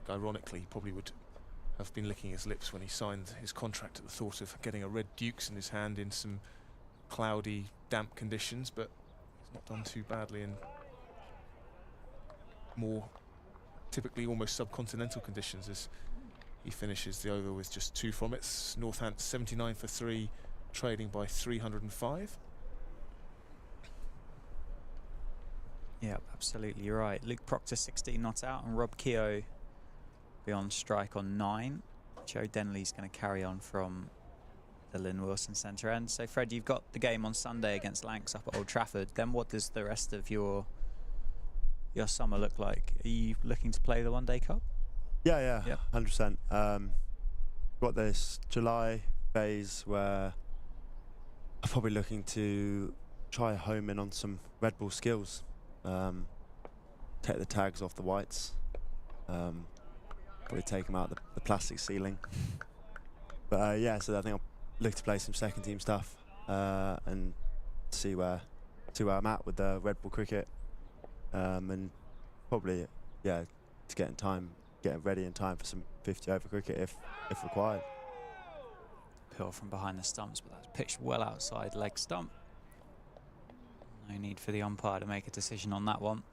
Ironically, he probably would have been licking his lips when he signed his contract at the thought of getting a red Dukes in his hand in some cloudy, damp conditions, but he's not done too badly in more typically almost subcontinental conditions as he finishes the over with just 2 from it. Northampton 79 for 3, trading by 305. Yeah, absolutely, you're right. Luke Proctor 16 not out, and Rob Keogh be on strike on 9. Joe Denley's going to carry on from the Lynn Wilson centre end. So Fred, you've got the game on Sunday against Lancs up at Old Trafford. Then what does the rest of your summer look like? Are you looking to play the One Day Cup? Yeah, 100%. Got this July phase where I'm probably looking to try home in on some red ball skills. Take the tags off the whites. Probably take them out the plastic ceiling. But yeah, so I think I'll look to play some second team stuff and see where I'm at with the red ball cricket, and probably to getting ready in time for some 50 over cricket if required. Pill from behind the stumps, but that's pitched well outside leg stump. No need for the umpire to make a decision on that one.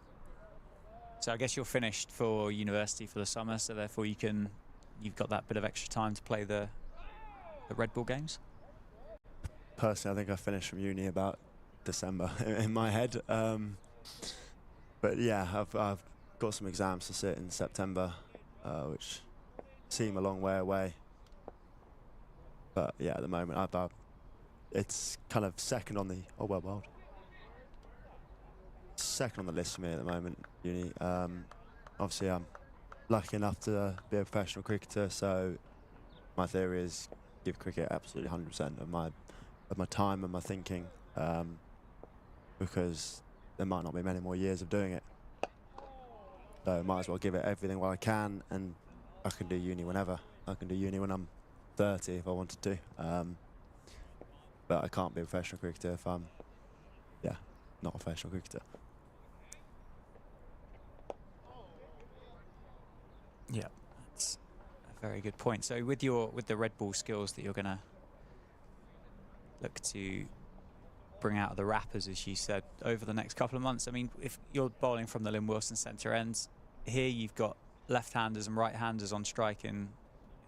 So I guess you're finished for university for the summer, so therefore you've got that bit of extra time to play the red ball games. Personally, I think I finished from uni about December in my head. But yeah, I've got some exams to sit in September, which seem a long way away. But yeah, at the moment, it's kind of second on the second on the list for me at the moment, uni. Obviously, I'm lucky enough to be a professional cricketer, so my theory is give cricket absolutely 100% of my my time and my thinking, because there might not be many more years of doing it. So I might as well give it everything while I can, and I can do uni whenever. I can do uni when I'm 30 if I wanted to. But I can't be a professional cricketer if I'm, not a professional cricketer. Yeah, that's a very good point. So with the red ball skills that you're going to look to bring out of the wrappers, as you said, over the next couple of months, I mean, if you're bowling from the Lynn Wilson centre ends, here you've got left-handers and right-handers on strike in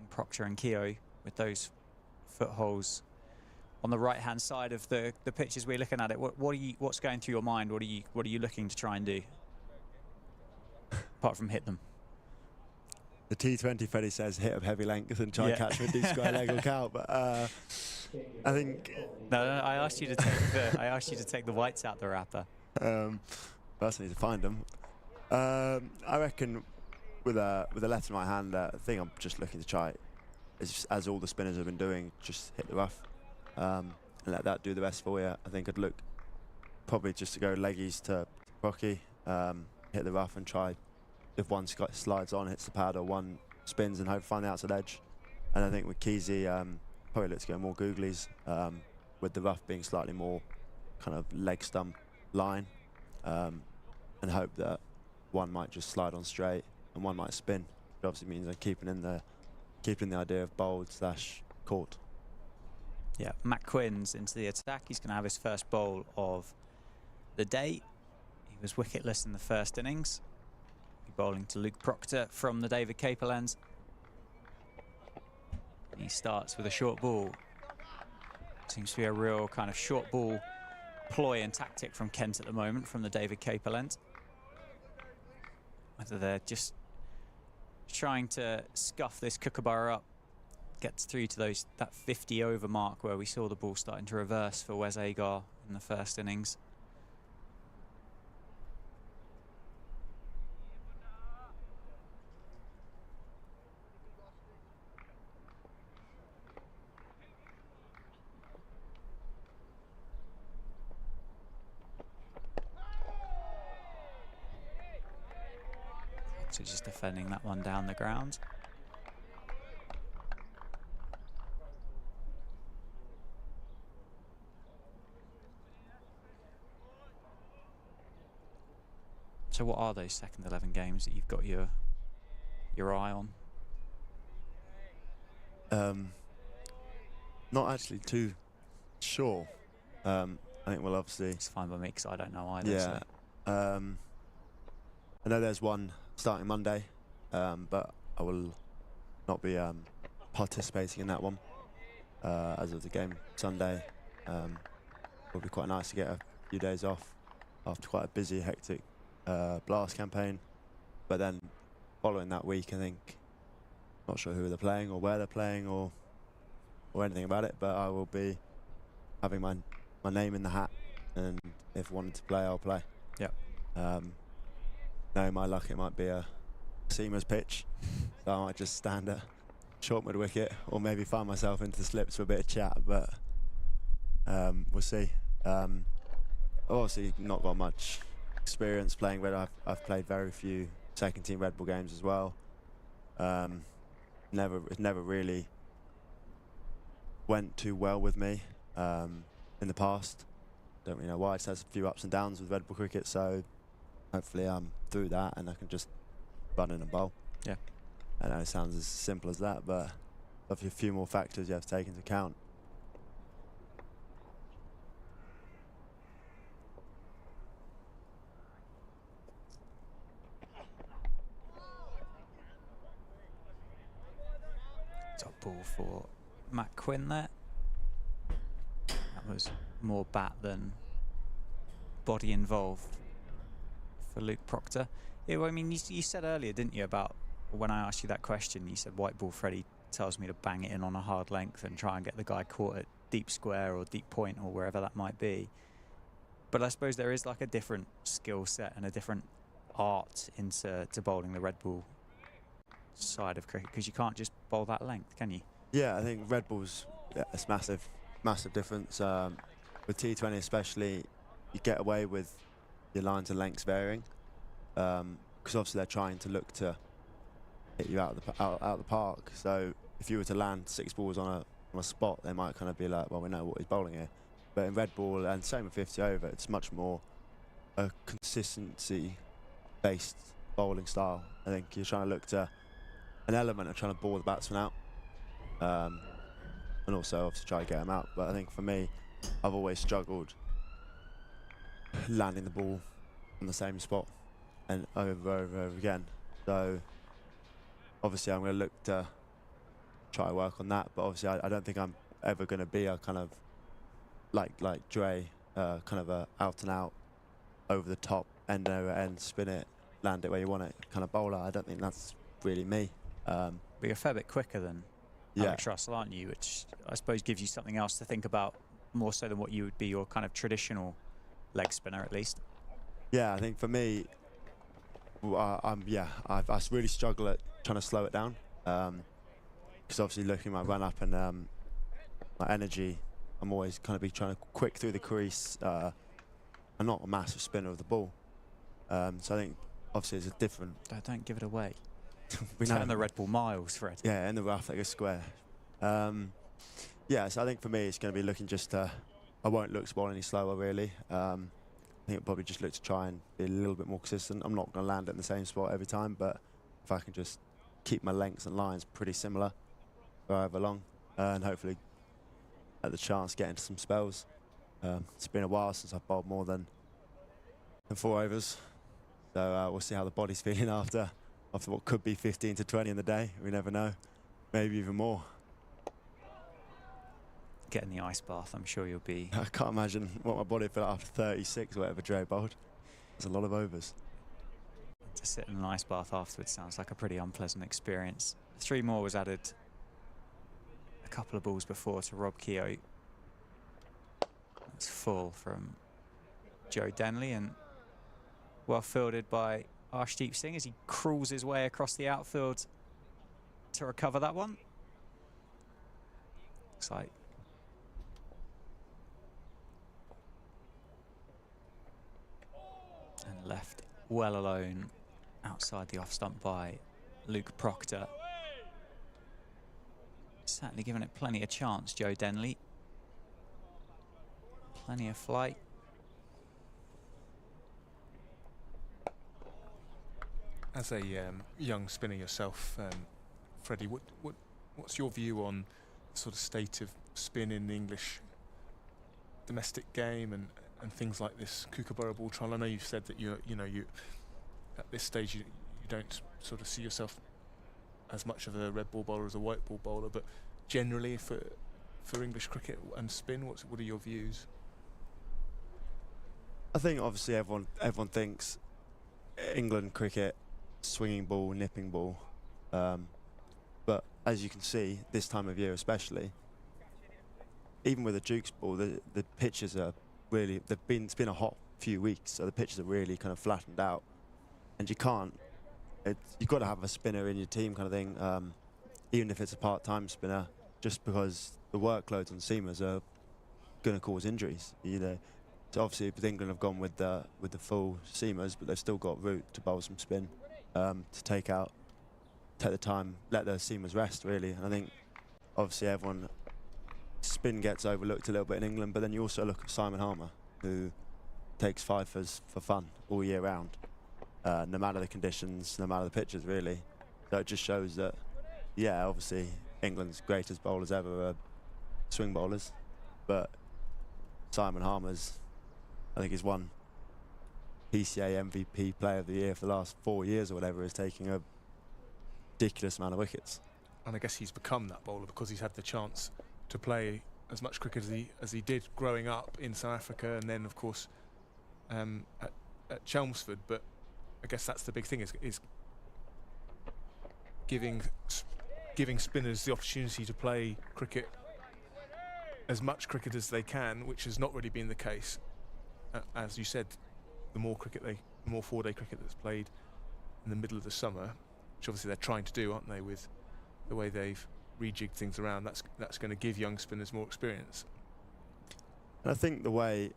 Proctor and Keogh, with those footholes on the right-hand side of the pitch as we're looking at it. What's going through your mind? What are you looking to try and do apart from hit them? The T20 Freddie says hit up heavy length and try and catch with a deep square leg or count, but I think no, I asked you to take the whites out the wrapper. First I need to find them. I reckon with a left in my hand, the thing I'm just looking to try is, as all the spinners have been doing, just hit the rough and let that do the rest for you. I think I'd look probably just to go leggies to Rocky, hit the rough and try, if one slides on, hits the pad, or one spins and hope to find the outside edge. And I think with Keezy, probably look to go more googlies, with the rough being slightly more kind of leg stump line, and hope that one might just slide on straight and one might spin. It obviously means I'm keeping the idea of bowled / caught. Yeah, Matt Quinn's into the attack. He's going to have his first bowl of the day. He was wicketless in the first innings. Bowling to Luke Proctor from the David Capel ends. He starts with a short ball. Seems to be a real kind of short ball ploy and tactic from Kent at the moment, from the David Capel end. Whether they're just trying to scuff this Kookaburra up, gets through to that 50 over mark where we saw the ball starting to reverse for Wes Agar in the first innings. So just defending that one down the ground. So what are those second 11 games that you've got your eye on? Not actually too sure. I think we'll obviously... It's fine by me because I don't know either. Yeah. So. I know there's one starting Monday, but I will not be participating in that one as of the game Sunday. Will be quite nice to get a few days off after quite a busy, hectic blast campaign. But then following that week, I think, not sure who they're playing or where they're playing or anything about it, but I will be having my name in the hat, and if I wanted to play, I'll play. Yep. No, my luck, it might be a seamers pitch, so I might just stand at short mid wicket or maybe find myself into the slips for a bit of chat, but we'll see. I've obviously not got much experience playing red. I've played very few second team Red Bull games as well. It never really went too well with me in the past. Don't really know why. It has a few ups and downs with Red Bull cricket, so hopefully I'm through that and I can just run in and bowl. Yeah. I know it sounds as simple as that, but there's a few more factors you have to take into account. Top ball for Matt Quinn there. That was more bat than body involved for Luke Proctor. Yeah, well, I mean, you said earlier, didn't you, about when I asked you that question, you said white ball Freddie tells me to bang it in on a hard length and try and get the guy caught at deep square or deep point or wherever that might be. But I suppose there is like a different skill set and a different art into bowling the red ball side of cricket, because you can't just bowl that length, can you? Yeah, I think red ball's it's massive massive difference. With T20 especially, you get away with your lines and lengths varying, because obviously they're trying to look to hit you out of the park. So if you were to land 6 balls on a spot, they might kind of be like, well, we know what he's bowling here. But in red ball, and same with 50 over, it's much more a consistency-based bowling style. I think you're trying to look to an element of trying to ball the batsman out, and also obviously try to get him out. But I think for me, I've always struggled landing the ball on the same spot and over again. So obviously I'm going to look to try to work on that, but obviously I don't think I'm ever going to be a kind of like Dre, kind of a out and out, over the top, end over end, spin it, land it where you want it kind of bowler. I don't think that's really me. But you're a fair bit quicker than Alex Russell, aren't you? Which I suppose gives you something else to think about, more so than what you would be your kind of traditional leg spinner, at least. Yeah, I think for me, I really struggle at trying to slow it down, because obviously looking at my run up and my energy, I'm always kind of be trying to quick through the crease. I'm not a massive spinner of the ball, so I think obviously it's a different. Don't give it away. We Turn the red ball miles, Fred. Yeah, in the rough like a square. Yeah, so I think for me it's going to be looking just I won't look to bowl any slower really. I think I'll probably just look to try and be a little bit more consistent. I'm not going to land it in the same spot every time, but if I can just keep my lengths and lines pretty similar however long, and hopefully at the chance get into some spells. It's been a while since I've bowled more than 4 overs, so we'll see how the body's feeling after what could be 15 to 20 in the day. We never know, maybe even more. Get in the ice bath, I'm sure you'll be. I can't imagine what my body would feel like after 36 or whatever Dre bowled. There's a lot of overs. To sit in an ice bath afterwards sounds like a pretty unpleasant experience. 3 more was added a couple of balls before to Rob Keogh. It's full from Joe Denley, and well fielded by Arshdeep Singh as he crawls his way across the outfield to recover that one. Looks like and left well alone outside the off stump by Luke Proctor. Certainly given it plenty of chance, Joe Denley. Plenty of flight. As a young spinner yourself, Freddie, what's your view on the sort of state of spin in the English domestic game and things like this Kookaburra ball trial? I know you've said that you at this stage you don't sort of see yourself as much of a red ball bowler as a white ball bowler, but generally for English cricket and spin, what are your views? I think obviously everyone thinks England cricket, swinging ball, nipping ball, but as you can see this time of year especially, even with a Duke's ball, the pitches are really, it's been a hot few weeks, so the pitches are really kind of flattened out, and you've got to have a spinner in your team kind of thing, even if it's a part-time spinner, just because the workloads on seamers are going to cause injuries. So obviously England have gone with the full seamers, but they've still got route to bowl some spin, to take the time, let the seamers rest really. And I think obviously spin gets overlooked a little bit in England, but then you also look at Simon Harmer, who takes fifers for fun all year round, no matter the conditions, no matter the pitches really. So it just shows that, yeah, obviously England's greatest bowlers ever are swing bowlers, but Simon Harmer's, I think he's won PCA MVP Player of the Year for the last 4 years or whatever, is taking a ridiculous amount of wickets. And I guess he's become that bowler because he's had the chance to play as much cricket as he did growing up in South Africa, and then of course at Chelmsford. But I guess that's the big thing, is giving spinners the opportunity to play cricket, as much cricket as they can, which has not really been the case. As you said, the more 4-day cricket that's played in the middle of the summer, which obviously they're trying to do, aren't they, with the way they've rejigged things around, that's going to give young spinners more experience. And I think the way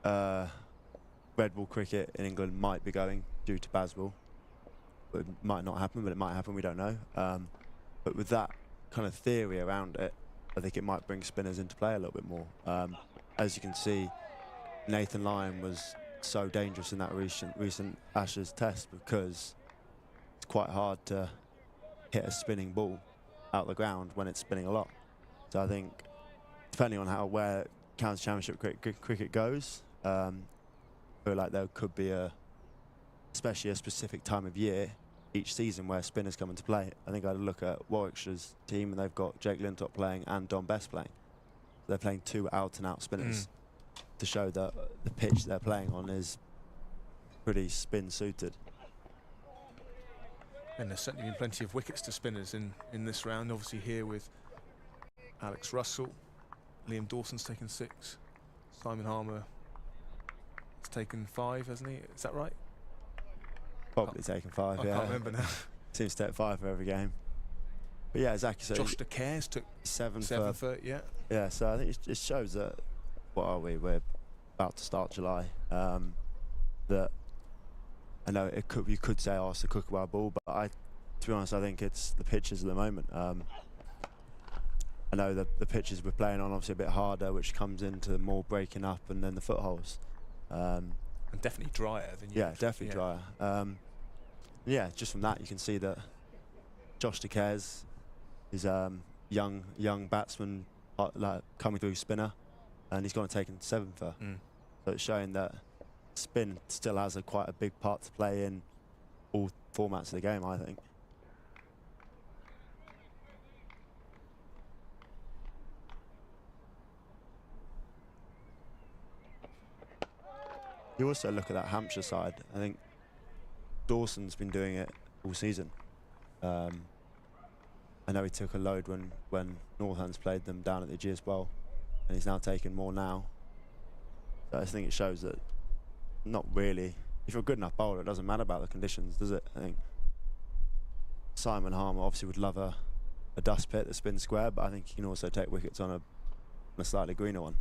red ball cricket in England might be going due to Basball, it might not happen, but it might happen, we don't know. But with that kind of theory around it, I think it might bring spinners into play a little bit more. As you can see, Nathan Lyon was so dangerous in that recent Ashes test because it's quite hard to hit a spinning ball out the ground when it's spinning a lot. So I think, depending on where County Championship cricket goes, I feel like there could be especially a specific time of year each season where spinners come into play. I think I'd look at Warwickshire's team, and they've got Jake Lintop playing and Don Best playing. They're playing 2 out-and-out spinners to show that the pitch they're playing on is pretty spin-suited. And there's certainly been plenty of wickets to spinners in this round. Obviously here with Alex Russell, Liam Dawson's taken 6, Simon Harmer has taken 5, hasn't he? Is that right? Probably taken 5, yeah. I can't remember now. Seems to take 5 for every game. But yeah, exactly. So Josh De Cares took 7 for, yeah. Yeah, so I think it shows that, what are we? We're about to start July. That I know you could say, oh, it's a Kookaburra ball, but to be honest, I think it's the pitches at the moment. I know the pitches we're playing on obviously a bit harder, which comes into more breaking up and then the footholes. And definitely drier than you. Yeah, definitely drier. Yeah, just from that you can see that Josh De Cares is young batsman like coming through spinner, and he's gone and taken 7 for. So it's showing that spin still has quite a big part to play in all formats of the game, I think. You also look at that Hampshire side. I think Dawson's been doing it all season. I know he took a load when Northants played them down at the G as well, and he's now taking more now. So I think it shows that not really, if you're a good enough bowler, it doesn't matter about the conditions, does it? I think Simon Harmer obviously would love a dust pit that spins square, but I think he can also take wickets on a slightly greener one.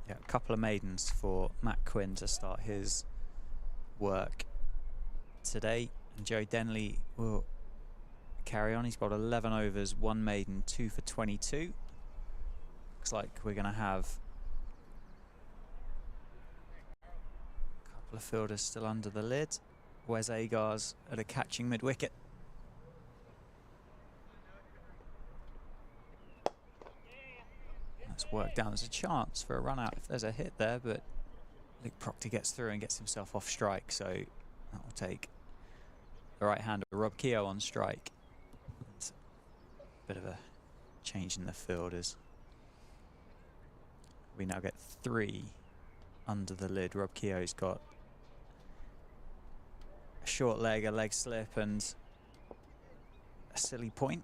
Yeah, a couple of maidens for Matt Quinn to start his work today. And Joe Denley will carry on. He's got 11 overs, 1 maiden, 2 for 22. Looks like we're going to have a couple of fielders still under the lid. Wes Agars at a catching mid-wicket. That's worked down. There's a chance for a run out if there's a hit there, but Luke Proctor gets through and gets himself off strike, so that will take the right-hander Rob Keogh on strike. It's a bit of a change in the fielders. We now get 3 under the lid. Rob Keogh's got a short leg, a leg slip, and a silly point.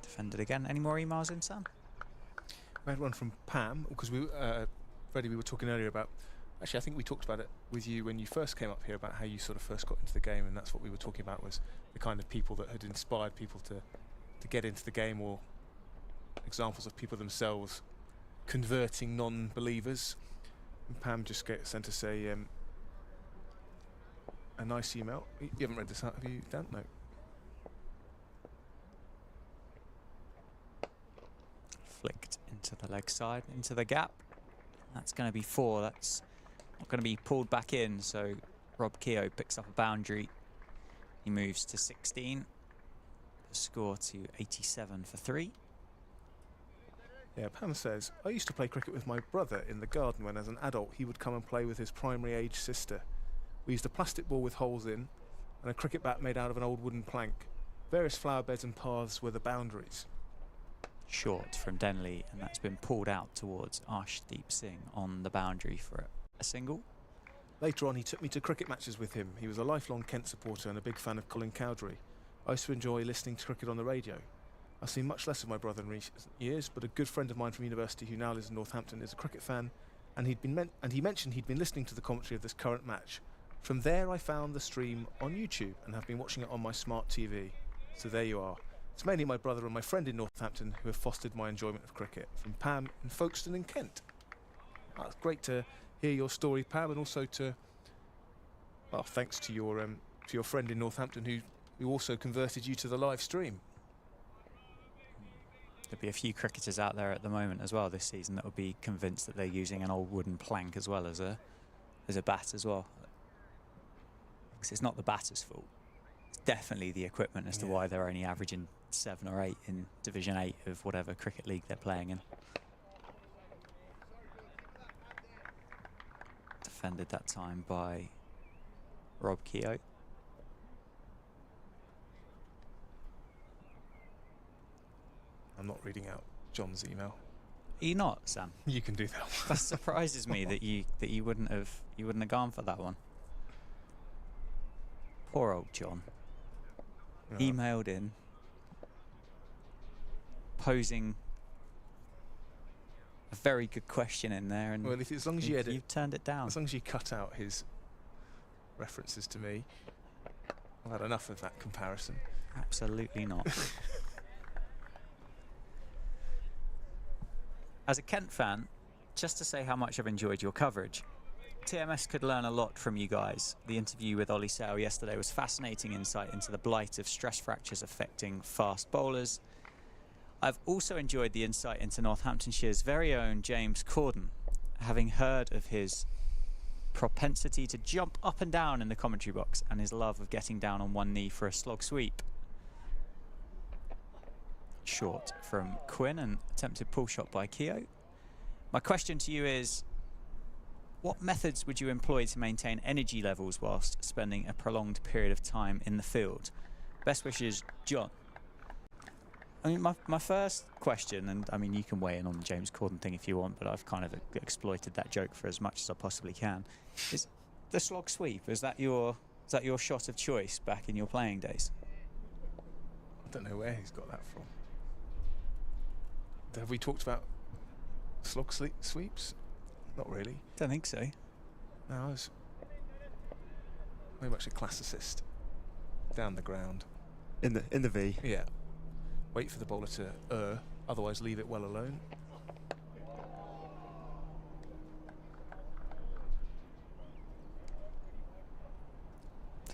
Defended again. Any more emails in, Sam? We had one from Pam, because Freddie, we were talking earlier about, actually I think we talked about it with you when you first came up here, about how you sort of first got into the game, and that's what we were talking about, was the kind of people that had inspired people to get into the game, or examples of people themselves converting non-believers. And Pam just sent us a nice email. You haven't read this out, have you, Dan? No. Flicked into the leg side, into the gap. That's going to be 4. That's not going to be pulled back in, so Rob Keogh picks up a boundary. He moves to 16. The score to 87 for 3. Yeah, Pam says, I used to play cricket with my brother in the garden when, as an adult, he would come and play with his primary age sister. We used a plastic ball with holes in and a cricket bat made out of an old wooden plank. Various flower beds and paths were the boundaries. Short from Denley, and that's been pulled out towards Arshdeep Singh on the boundary for a single. Later on, he took me to cricket matches with him. He was a lifelong Kent supporter and a big fan of Colin Cowdrey. I used to enjoy listening to cricket on the radio. I've seen much less of my brother in recent years, but a good friend of mine from university who now lives in Northampton is a cricket fan, and he mentioned he'd been listening to the commentary of this current match. From there I found the stream on YouTube and have been watching it on my smart TV. So there you are. It's mainly my brother and my friend in Northampton who have fostered my enjoyment of cricket. From Pam in Folkestone in Kent. It's great to hear your story, Pam, and also to, well, thanks to your friend in Northampton who also converted you to the live stream. There'll be a few cricketers out there at the moment as well this season that will be convinced that they're using an old wooden plank as well as a bat as well. Because it's not the batter's fault. It's definitely the equipment as to why they're only averaging 7 or 8 in Division 8 of whatever cricket league they're playing in. Defended that time by Rob Keogh. I'm not reading out John's email. Are you not, Sam? You can do that. That surprises me that you wouldn't have gone for that one. Poor old John. Emailed in, posing a very good question in there, and well, as long as you edit, you've turned it down. As long as you cut out his references to me, I've had enough of that comparison. Absolutely not. As a Kent fan, just to say how much I've enjoyed your coverage. TMS could learn a lot from you guys. The interview with Ollie Sale yesterday was fascinating insight into the blight of stress fractures affecting fast bowlers. I've also enjoyed the insight into Northamptonshire's very own James Corden, having heard of his propensity to jump up and down in the commentary box and his love of getting down on one knee for a slog sweep. Short from Quinn, and attempted pull shot by Keogh. My question to you is, what methods would you employ to maintain energy levels whilst spending a prolonged period of time in the field? Best wishes, John. I mean, my first question, and I mean, you can weigh in on the James Corden thing if you want, but I've kind of exploited that joke for as much as I possibly can. Is the slog sweep, is that your shot of choice back in your playing days? I don't know where he's got that from. Have we talked about slog sweeps? Not really. Don't think so. No, I was very much a classicist. Down the ground. In the V. Yeah. Wait for the bowler to otherwise leave it well alone.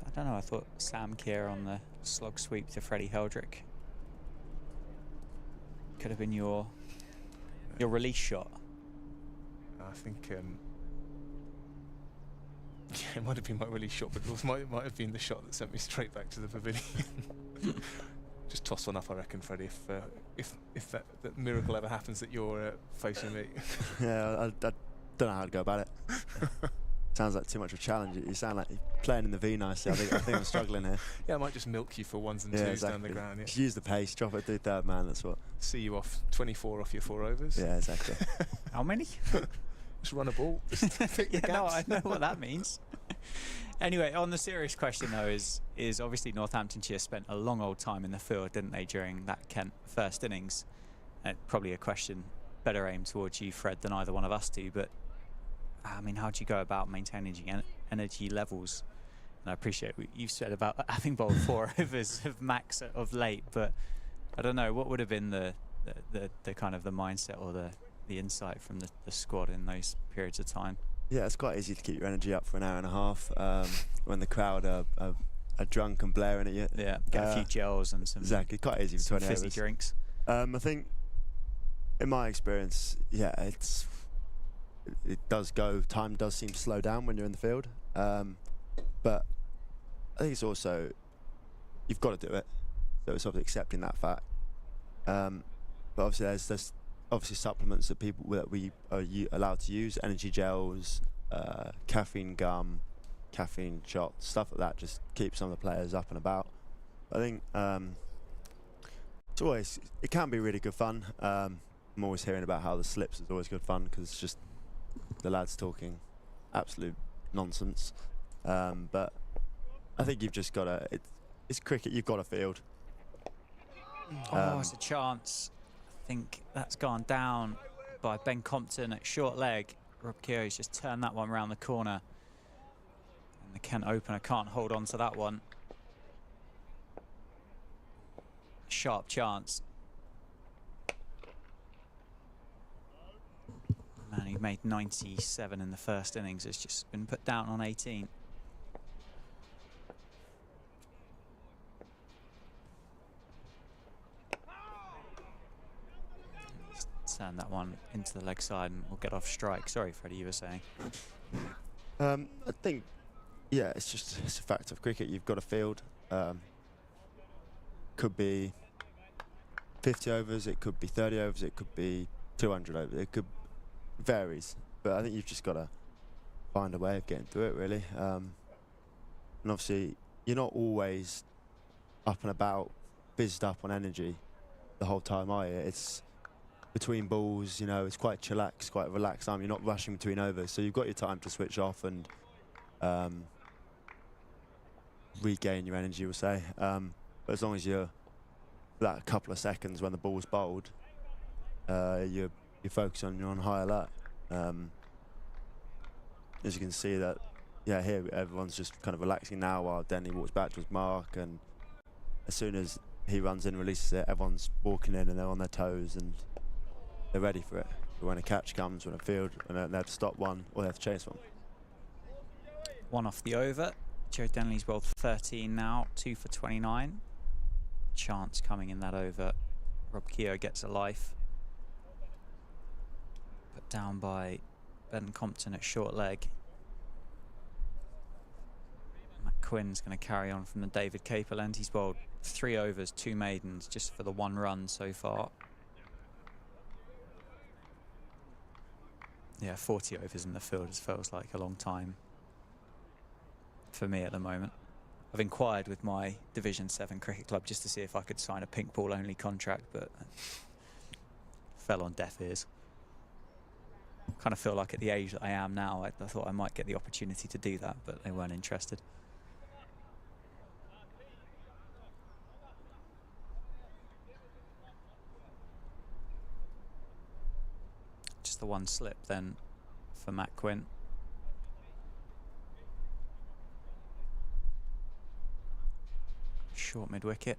I don't know, I thought Sam Keir on the slog sweep to Freddie Heldrick could have been your release shot. I think it might have been my release shot, but it also might have been the shot that sent me straight back to the pavilion. Just toss one up, I reckon, Freddie, if that miracle ever happens that you're facing me. Yeah, I don't know how to go about it. Sounds like too much of a challenge. You sound like you're playing in the V nicely. I think I'm struggling here. Yeah, I might just milk you for ones and twos exactly. down the ground. Yeah. Just use the pace, drop it, do third man. That's what. See you off 24 off your 4 overs. Yeah, exactly. How many? Just run a ball. Just pick the no, gaps. I know what that means. Anyway, on the serious question though, is obviously Northamptonshire spent a long old time in the field, didn't they, during that Kent first innings? Probably a question better aimed towards you, Fred, than either one of us do. But I mean, how do you go about maintaining energy levels? And I appreciate what you've said about having bowled 4 overs of max of late, but I don't know, what would have been the kind of the mindset or the insight from the squad in those periods of time? Yeah, it's quite easy to keep your energy up for an hour and a half when the crowd are drunk and blaring at you. Yeah, get a few gels and some exactly, quite easy for 20 fizzy overs. drinks. I think, in my experience, yeah, it does go. Time does seem to slow down when you're in the field, but I think it's also you've got to do it. So it's obviously accepting that fact. But obviously there's obviously supplements that we are allowed to use, energy gels, caffeine gum, caffeine shots, stuff like that. Just keep some of the players up and about. I think it can be really good fun. I'm always hearing about how the slips is always good fun because it's just the lads talking absolute nonsense. But I think you've just got to. it's cricket. You've got a field. Oh, it's a chance. I think that's gone down by Ben Compton at short leg. Rob Keogh's just turned that one round the corner. And the Kent opener can't hold on to that one. Sharp chance. Man who made 97 in the first innings has just been put down on 18. Turn that one into the leg side and we'll get off strike. Sorry, Freddie, you were saying. I think, yeah, it's a fact of cricket. You've got a field. Could be 50 overs, it could be 30 overs, it could be 200 overs. It could varies, but I think you've just got to find a way of getting through it, really. And obviously, you're not always up and about, fizzed up on energy the whole time, are you? It's between balls, you know, it's quite chillax, quite relaxed time. You're not rushing between overs, so you've got your time to switch off and regain your energy, we'll say. But as long as you're that couple of seconds when the ball's bowled, you're focused you're on high alert. As you can see that, yeah, here everyone's just kind of relaxing now while Denley walks back to his mark, and as soon as he runs in, releases it, everyone's walking in and they're on their toes and they're ready for it. But when a catch comes, when a field, when they have to stop one or they have to chase one. One off the over. Joe Denley's bowled 13 now, 2 for 29. Chance coming in that over. Rob Keogh gets a life. Put down by Ben Compton at short leg. Matt Quinn's going to carry on from the David Capel end. He's bowled 3 overs, 2 maidens, just for the 1 run so far. Yeah, 40 overs in the field feels like a long time for me at the moment. I've inquired with my Division 7 cricket club just to see if I could sign a pink ball only contract, but fell on deaf ears. Kind of feel like at the age that I am now, I thought I might get the opportunity to do that, but they weren't interested. Just the 1 slip then for Matt Quinn. Short mid-wicket.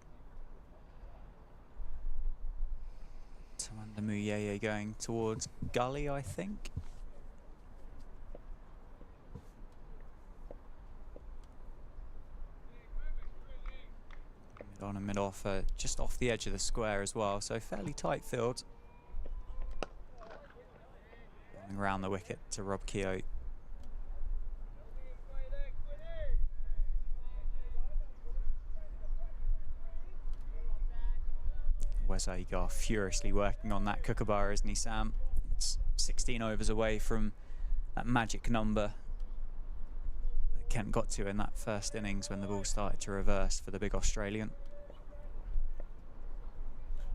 Tamanda Muyeye going towards gully, I think. Mid on and mid off, just off the edge of the square as well, so fairly tight field. Going round the wicket to Rob Keogh. Wes Agar furiously working on that kookaburra, isn't he, Sam? It's 16 overs away from that magic number that Kent got to in that first innings when the ball started to reverse for the big Australian.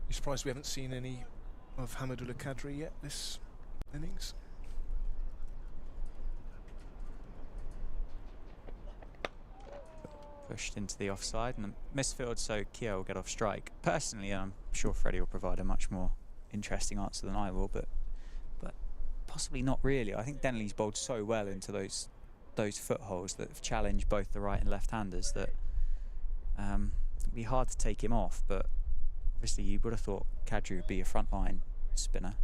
You surprised we haven't seen any of Hamidullah Qadri yet this innings? Pushed into the offside and the misfield, so Keogh will get off strike. Personally, I'm sure Freddie will provide a much more interesting answer than I will, but possibly not really. I think Denley's bowled so well into those footholes that have challenged both the right and left-handers that it'd be hard to take him off, but obviously you would have thought Qadri would be a frontline spinner.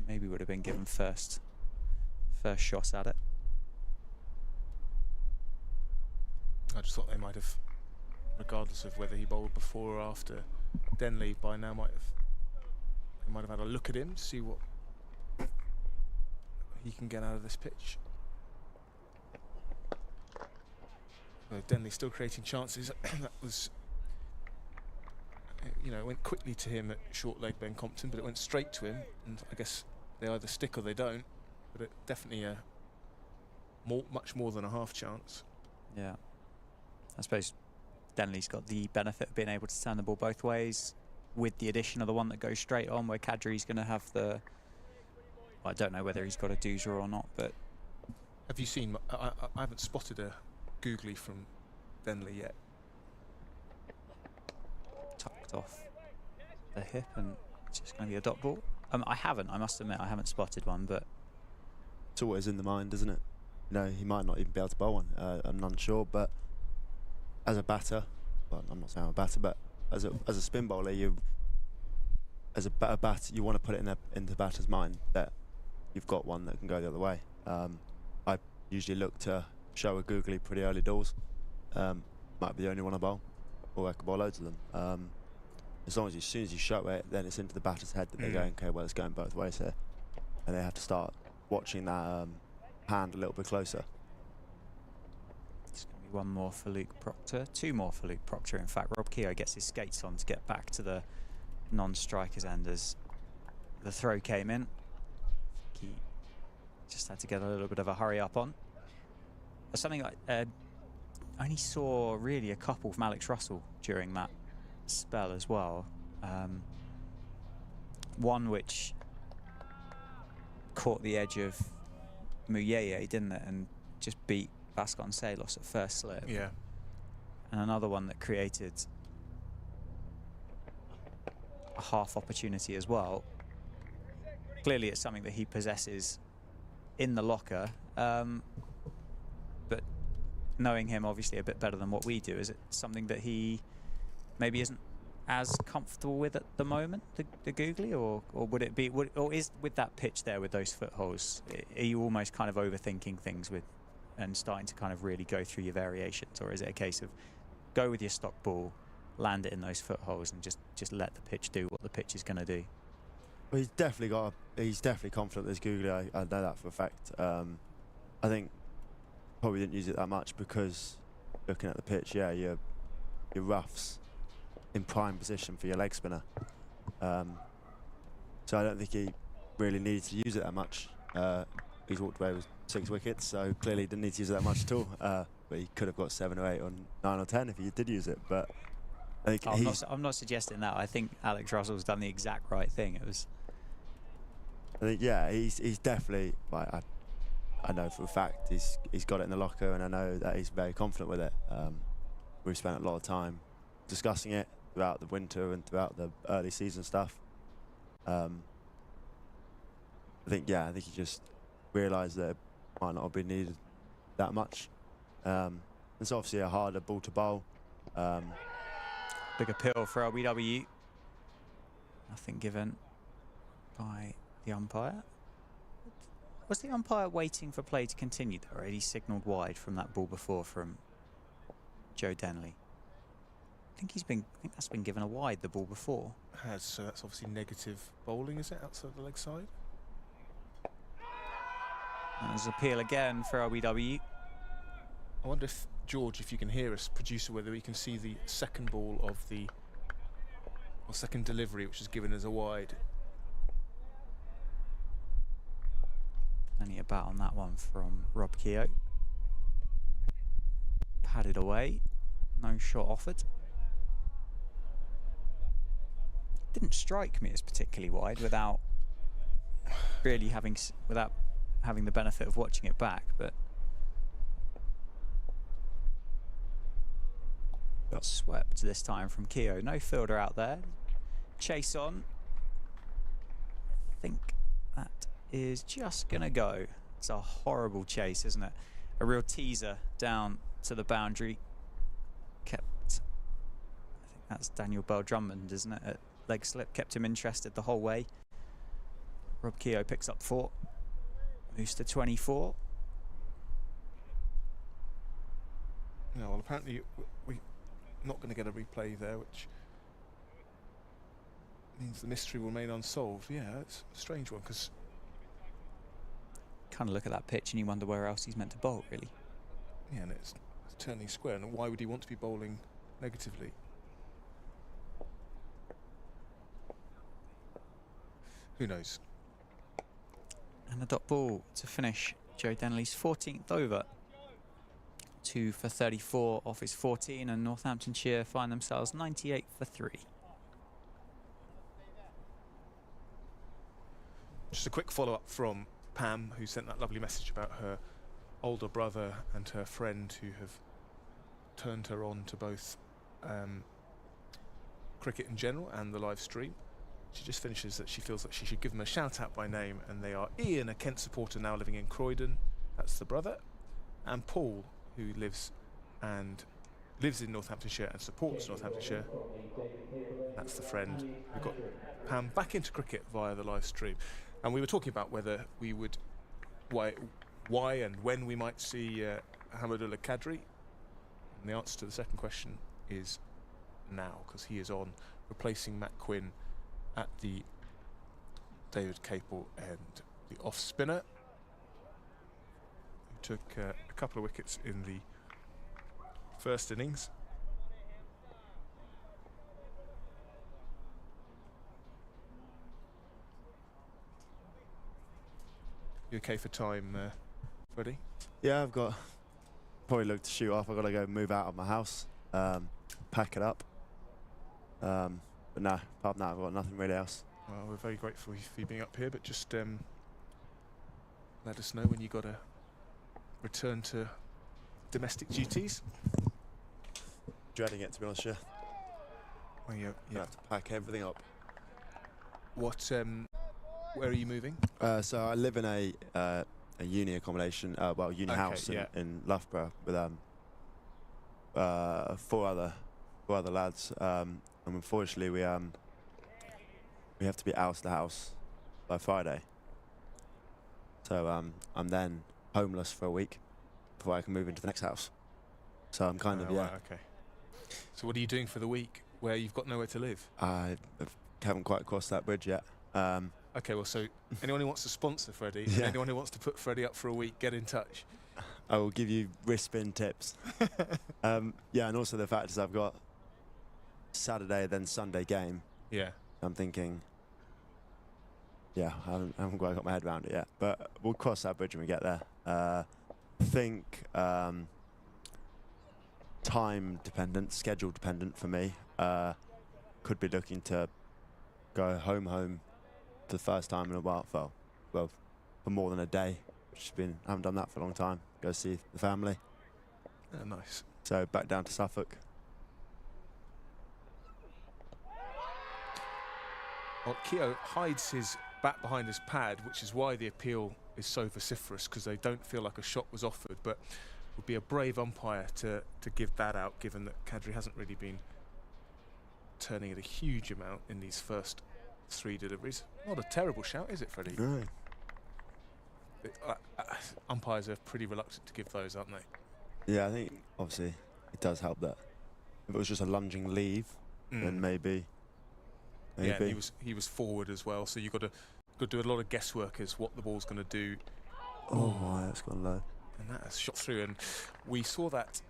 Maybe would have been given first shot at it. I just thought they might have, regardless of whether he bowled before or after Denley, by now they might have had a look at him, see what he can get out of this pitch. Denley still creating chances. That was, you know, it went quickly to him at short leg Ben Compton, but it went straight to him, and I guess they either stick or they don't, but it definitely much more than a half chance. Yeah. I suppose Denley's got the benefit of being able to turn the ball both ways, with the addition of the one that goes straight on, where Qadri's going to have the... Well, I don't know whether he's got a doozer or not, but... Have you seen... I haven't spotted a googly from Denley yet. knocked off the hip, and it's just going to be a dot ball. I must admit, I haven't spotted one, but It's always in the mind, isn't it? You know, he might not even be able to bowl one. I'm unsure, but as a batter, well, I'm not saying I'm a batter, but as a spin bowler, as a batter, you want to put it in the batter's mind that you've got one that can go the other way. I usually look to show a googly pretty early doors. Might be the only one I bowl, or I could bowl loads of them. As soon as you show it, then it's into the batter's head that they're going, okay, well, it's going both ways here, and they have to start watching that hand a little bit closer. it's going to be one more for Luke Proctor, two more for Luke Proctor. In fact, Rob Keogh gets his skates on to get back to the non-strikers end as the throw came in. He just had to get a little bit of a hurry up on. Something like I only saw really a couple from Alex Russell during that spell as well. One which caught the edge of Muyeye, didn't it, and just beat Vasconcelos at first slip. Yeah. And another one that created a half opportunity as well. Clearly it's something that he possesses in the locker, but knowing him obviously a bit better than what we do, is it something that he maybe isn't as comfortable with at the moment, the googly, or would it be, or is with that pitch there with those footholes, are you almost kind of overthinking things with and starting to kind of really go through your variations, or is it a case of go with your stock ball, land it in those footholes, and just let the pitch do what the pitch is going to do? Well, he's definitely confident with his googly. I know that for a fact. I think probably didn't use it that much because looking at the pitch, yeah, your rough's in prime position for your leg spinner. So I don't think he really needed to use it that much. He's walked away with 6 wickets, so clearly didn't need to use it that much at all. But he could have got 7 or 8 or 9 or 10 if he did use it. But I think I'm not suggesting that. I think Alex Russell's done the exact right thing. I think, yeah, he's definitely, like, I know for a fact he's got it in the locker, and I know that he's very confident with it. We've spent a lot of time discussing it throughout the winter and throughout the early season stuff. I think he just realised that it might not have been needed that much. It's obviously a harder ball to bowl. Big appeal for LBW. Nothing given by the umpire. Was the umpire waiting for play to continue though, or had he signalled wide from that ball before from Joe Denley? I think that's been given a wide, the ball before. Has, so that's obviously negative bowling, is it, outside the leg side? And there's appeal again for LBW. I wonder if, George, if you can hear us, producer, whether we can see the second ball of the, or second delivery, which is given as a wide. Plenty of bat on that one from Rob Keogh. Padded away, no shot offered. Didn't strike me as particularly wide without really having the benefit of watching it back, but got swept this time from Keogh. No fielder out there. Chase on. I think that is just gonna go. It's a horrible chase, isn't it? A real teaser down to the boundary. I think that's Daniel Bell Drummond, isn't it? At leg slip, kept him interested the whole way. Rob Keogh picks up 4, moves to 24. No, well, apparently we're not going to get a replay there, which means the mystery will remain unsolved. Yeah, it's a strange one, because Kind of look at that pitch and you wonder where else he's meant to bowl, really. yeah, and it's turning square, and why would he want to be bowling negatively? Who knows? And a dot ball to finish Joe Denley's 14th over. 2 for 34 off his 14, and Northamptonshire find themselves 98 for 3. Just a quick follow-up from Pam, who sent that lovely message about her older brother and her friend who have turned her on to both cricket in general and the live stream. She just finishes that she feels that she should give them a shout out by name, and they are Ian, a Kent supporter now living in Croydon, that's the brother, and Paul, who lives in Northamptonshire and supports Northamptonshire. That's the friend who got Pam back into cricket via the live stream. And we were talking about whether we would, why and when we might see Hamidullah Qadri. And the answer to the second question is now, because he is on replacing Matt Quinn at the David Capel end, the off spinner, who took a couple of wickets in the first innings. You okay for time, Freddie? Yeah, I've got probably look to shoot off. I've got to go move out of my house, pack it up. But no, apart from that, I've got nothing really else. Well, we're very grateful for you being up here, but just let us know when you got to return to domestic duties. Dreading it, to be honest, yeah. Well, you have to pack everything up. What? Where are you moving? So I live in a uni accommodation, uni house in Loughborough with four other lads, and unfortunately we have to be out of the house by Friday. So I'm then homeless for a week before I can move into the next house. So I'm kind of right, okay. So what are you doing for the week where you've got nowhere to live? I haven't quite crossed that bridge yet. Okay, well, so anyone who wants to sponsor Freddie, anyone who wants to put Freddie up for a week, get in touch. I will give you wrist spin tips. And also the fact is I've got Saturday then Sunday game. Yeah. I'm thinking, I haven't quite got my head around it yet, but we'll cross that bridge when we get there. I think time dependent, schedule dependent for me. Could be looking to go home for the first time in a while, for more than a day, which I haven't done that for a long time. Go see the family. Oh, nice. So back down to Suffolk. Well, Keogh hides his bat behind his pad, which is why the appeal is so vociferous, because they don't feel like a shot was offered, but would be a brave umpire to give that out, given that Qadri hasn't really been turning it a huge amount in these first 3 deliveries. Not a terrible shout, is it, Freddie? No. Umpires are pretty reluctant to give those, aren't they? Yeah, I think obviously it does help that if it was just a lunging leave, then maybe. Yeah, he was forward as well, so you've got to do a lot of guesswork as what the ball's going to do. Oh my, that's gone low. And that has shot through, and we saw that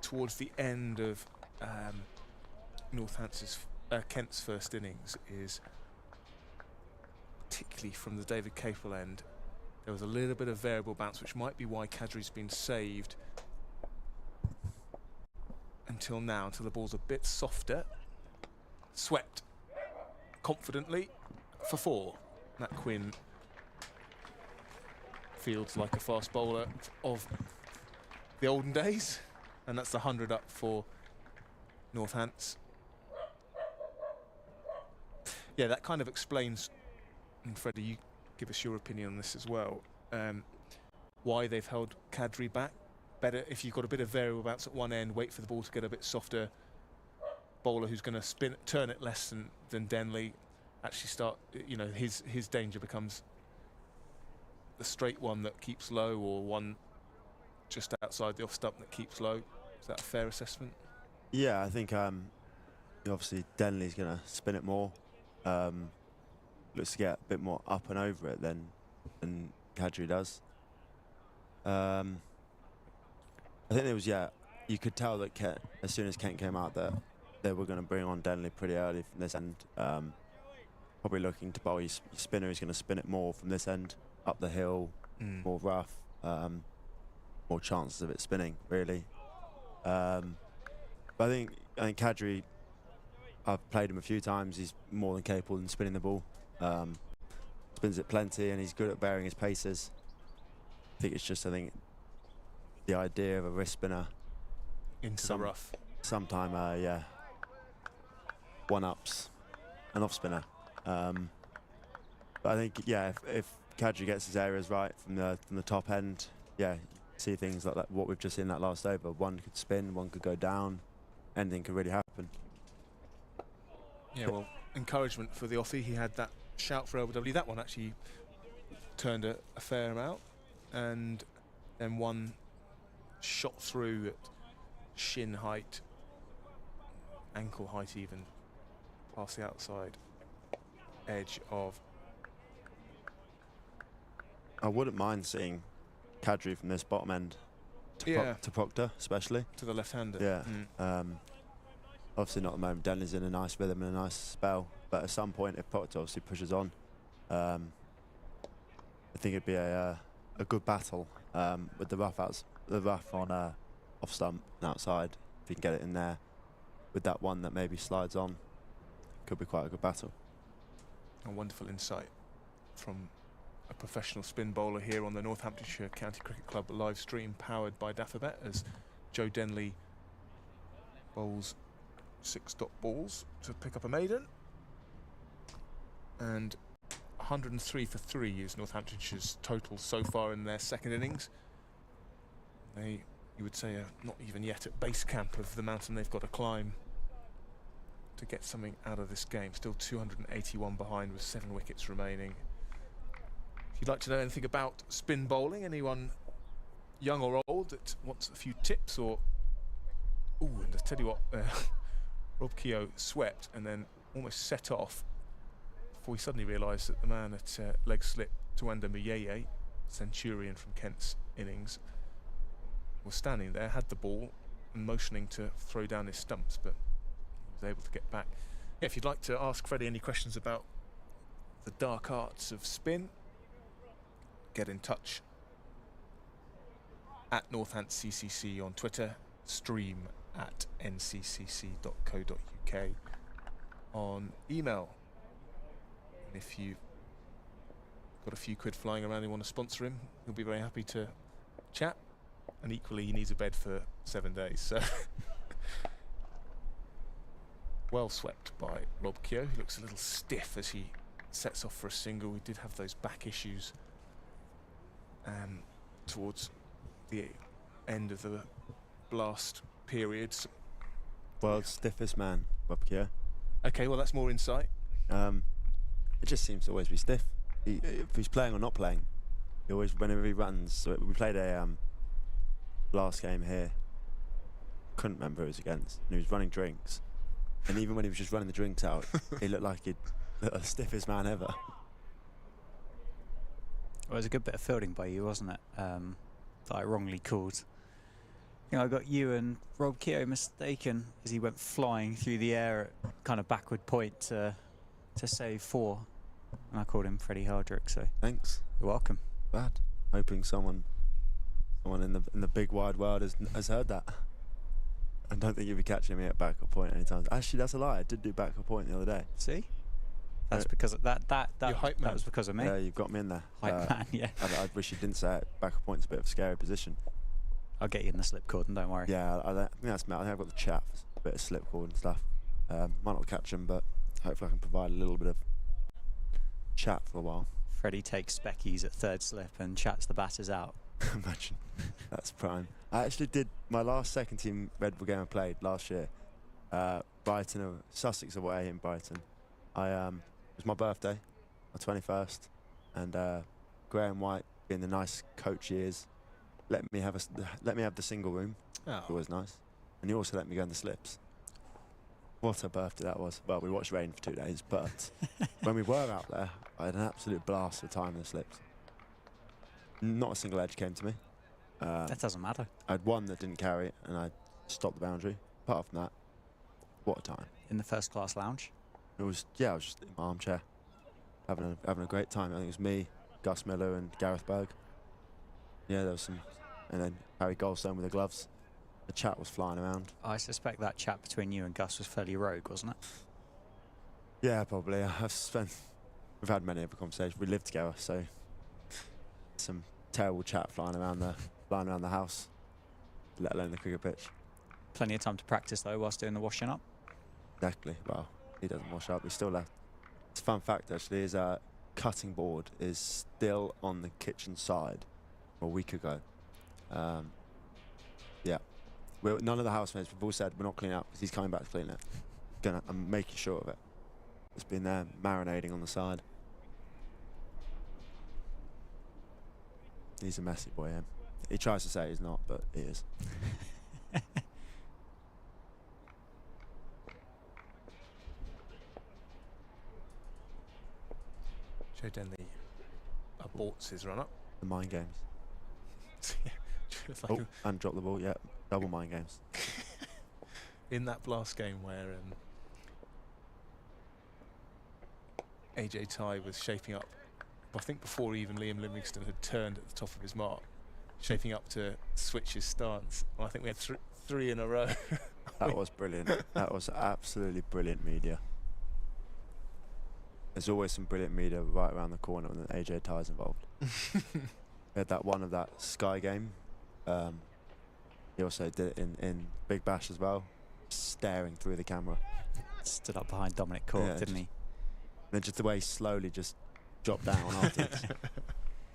towards the end of Kent's first innings, is particularly from the David Capel end. There was a little bit of variable bounce, which might be why Qadri's been saved until now, until the ball's a bit softer. Swept confidently for 4. Matt Quinn fields like a fast bowler of the olden days, and that's the 100 up for Northants. Yeah, that kind of explains, and Freddie, you give us your opinion on this as well, why they've held Qadri back. Better if you've got a bit of variable bounce at one end, wait for the ball to get a bit softer. Bowler who's going to turn it less than Denley, actually start, his danger becomes the straight one that keeps low, or one just outside the off stump that keeps low. Is that a fair assessment? Yeah, I think obviously Denley's going to spin it more. Looks to get a bit more up and over it than Qadri does. I think there was, you could tell that as soon as Kent came out that they were going to bring on Denley pretty early from this end. Probably looking to bowl your spinner. He's going to spin it more from this end, up the hill, more rough, more chances of it spinning, really. But I think Qadri, I've played him a few times. He's more than capable in spinning the ball. Spins it plenty, and he's good at bearing his paces. I think it's just, the idea of a wrist spinner into the rough. Sometime, one-ups an off-spinner. But I think, yeah, if Kadri gets his areas right from the top end, yeah, you see things like that, what we've just seen that last over. One could spin, one could go down, anything could really happen. Yeah, well, encouragement for the offie. He had that shout for LBW. That one actually turned a fair amount, and then one shot through at shin height, ankle height even, past the outside edge of. I wouldn't mind seeing Kadri from this bottom end to Proctor, especially. To the left-hander. Yeah. Obviously not at the moment. Denley's in a nice rhythm and a nice spell, but at some point, if Proctor obviously pushes on, I think it'd be a good battle with the rough on off stump and outside. If you can get it in there with that one that maybe slides on, could be quite a good battle. A wonderful insight from a professional spin bowler here on the Northamptonshire County Cricket Club live stream, powered by Daffabet, as Joe Denley bowls 6-dot balls to pick up a maiden. And 103 for 3 is Northamptonshire's total so far in their second innings. They, you would say, are not even yet at base camp of the mountain they've got to climb to get something out of this game. Still 281 behind with 7 wickets remaining. If you'd like to know anything about spin bowling, anyone young or old that wants a few tips, or... Ooh, and I tell you what, Rob Keogh swept and then almost set off before he suddenly realised that the man at leg slip, Tuanda Muyeye, Centurion from Kent's innings, was standing there, had the ball and motioning to throw down his stumps, but he was able to get back. Yeah, if you'd like to ask Freddie any questions about the dark arts of spin, get in touch at NorthantCCC on Twitter, stream at nccc.co.uk on email. And if you've got a few quid flying around and you want to sponsor him, he'll be very happy to chat. And equally, he needs a bed for 7 days, so... Well swept by Rob Keogh. He looks a little stiff as he sets off for a single. He did have those back issues towards the end of the blast periods. World's stiffest man, Rob Keogh. Okay, well, that's more insight. It just seems to always be stiff. If he's playing or not playing, he always, whenever he runs. So we played a last game here. Couldn't remember who it was against. And he was running drinks, and even when he was just running the drinks out, he looked like he'd the stiffest man ever. Well, it was a good bit of fielding by you, wasn't it? That I wrongly called. I think I got you and Rob Keogh mistaken as he went flying through the air at kind of backward point to save 4, and I called him Freddie Hardrick. So Thanks. you're welcome. Glad. Hoping someone in the big wide world has heard that. I don't think you'll be catching me at backward point anytime. Actually, that's a lie. I did do backward point the other day. See, that's because of that Your hype man. that was because of me. Yeah, you've got me in there. Hype man, yeah. I wish you didn't say it. Backward point's a bit of a scary position. I'll get you in the slip cord, and don't worry. Yeah, I think that's me. I think I've got the chat for a bit of slip cord and stuff. Might not catch them, but hopefully I can provide a little bit of chat for a while. Freddie takes speckies at third slip and chats the batters out. Imagine. That's prime. I actually did my last second team Red Bull game I played last year. Brighton, Sussex away in Brighton. It was my birthday, my 21st, and Graham White, being the nice coach he is, let me have the single room. Oh. It was nice, and he also let me go in the slips. What a birthday that was. Well, we watched rain for 2 days, but when we were out there, I had an absolute blast of time in the slips. Not a single edge came to me. That doesn't matter. I had one that didn't carry it, and I stopped the boundary. Apart from that, what a time. In the first class lounge. It was, yeah, I was just in my armchair, having a great time. I think it was me, Gus Miller and Gareth Berg. Yeah, there was some, and then Harry Goldstone with the gloves. The chat was flying around. I suspect that chat between you and Gus was fairly rogue, wasn't it? Yeah, probably. We've had many other conversations. We lived together, so some terrible chat flying around the house, let alone the cricket pitch. Plenty of time to practice though whilst doing the washing up. Exactly. Well, He doesn't wash up. He's still left. It's a fun fact actually. His cutting board is still on the kitchen side a week ago. Yeah. None of the housemates, we've all said we're not cleaning up because he's coming back to clean it. I'm making sure of it. It's been there marinating on the side. He's a messy boy, him. He tries to say he's not, but he is. Joe Denley aborts his run-up. The mind games. Yeah, it's like And drop the ball, yeah. Double mind games. in that blast game where AJ Ty was shaping up, I think before even Liam Livingston had turned at the top of his mark, shaping up to switch his stance. Well, I think we had three in a row. That was brilliant. That was absolutely brilliant media. There's always some brilliant media right around the corner when AJ Ty's involved. We had that one of that Sky game. He also did it in Big Bash as well, staring through the camera. Stood up behind Dominic Cork, Yeah, didn't he? And then just the way he slowly just dropped down afterwards.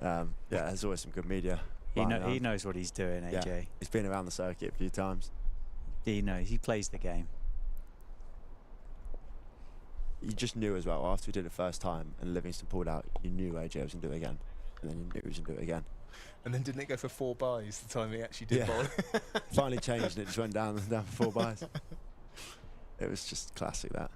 Yeah, there's always some good media. He knows what he's doing, AJ. Yeah, he's been around the circuit a few times. He knows. He plays the game. You just knew as well, after we did it first time and Livingston pulled out, you knew AJ was going to do it again. And then you knew he was going to do it again. And then didn't it go for 4 byes the time he actually did bowl? Finally changed and it just went down for 4 byes. It was just classic, that.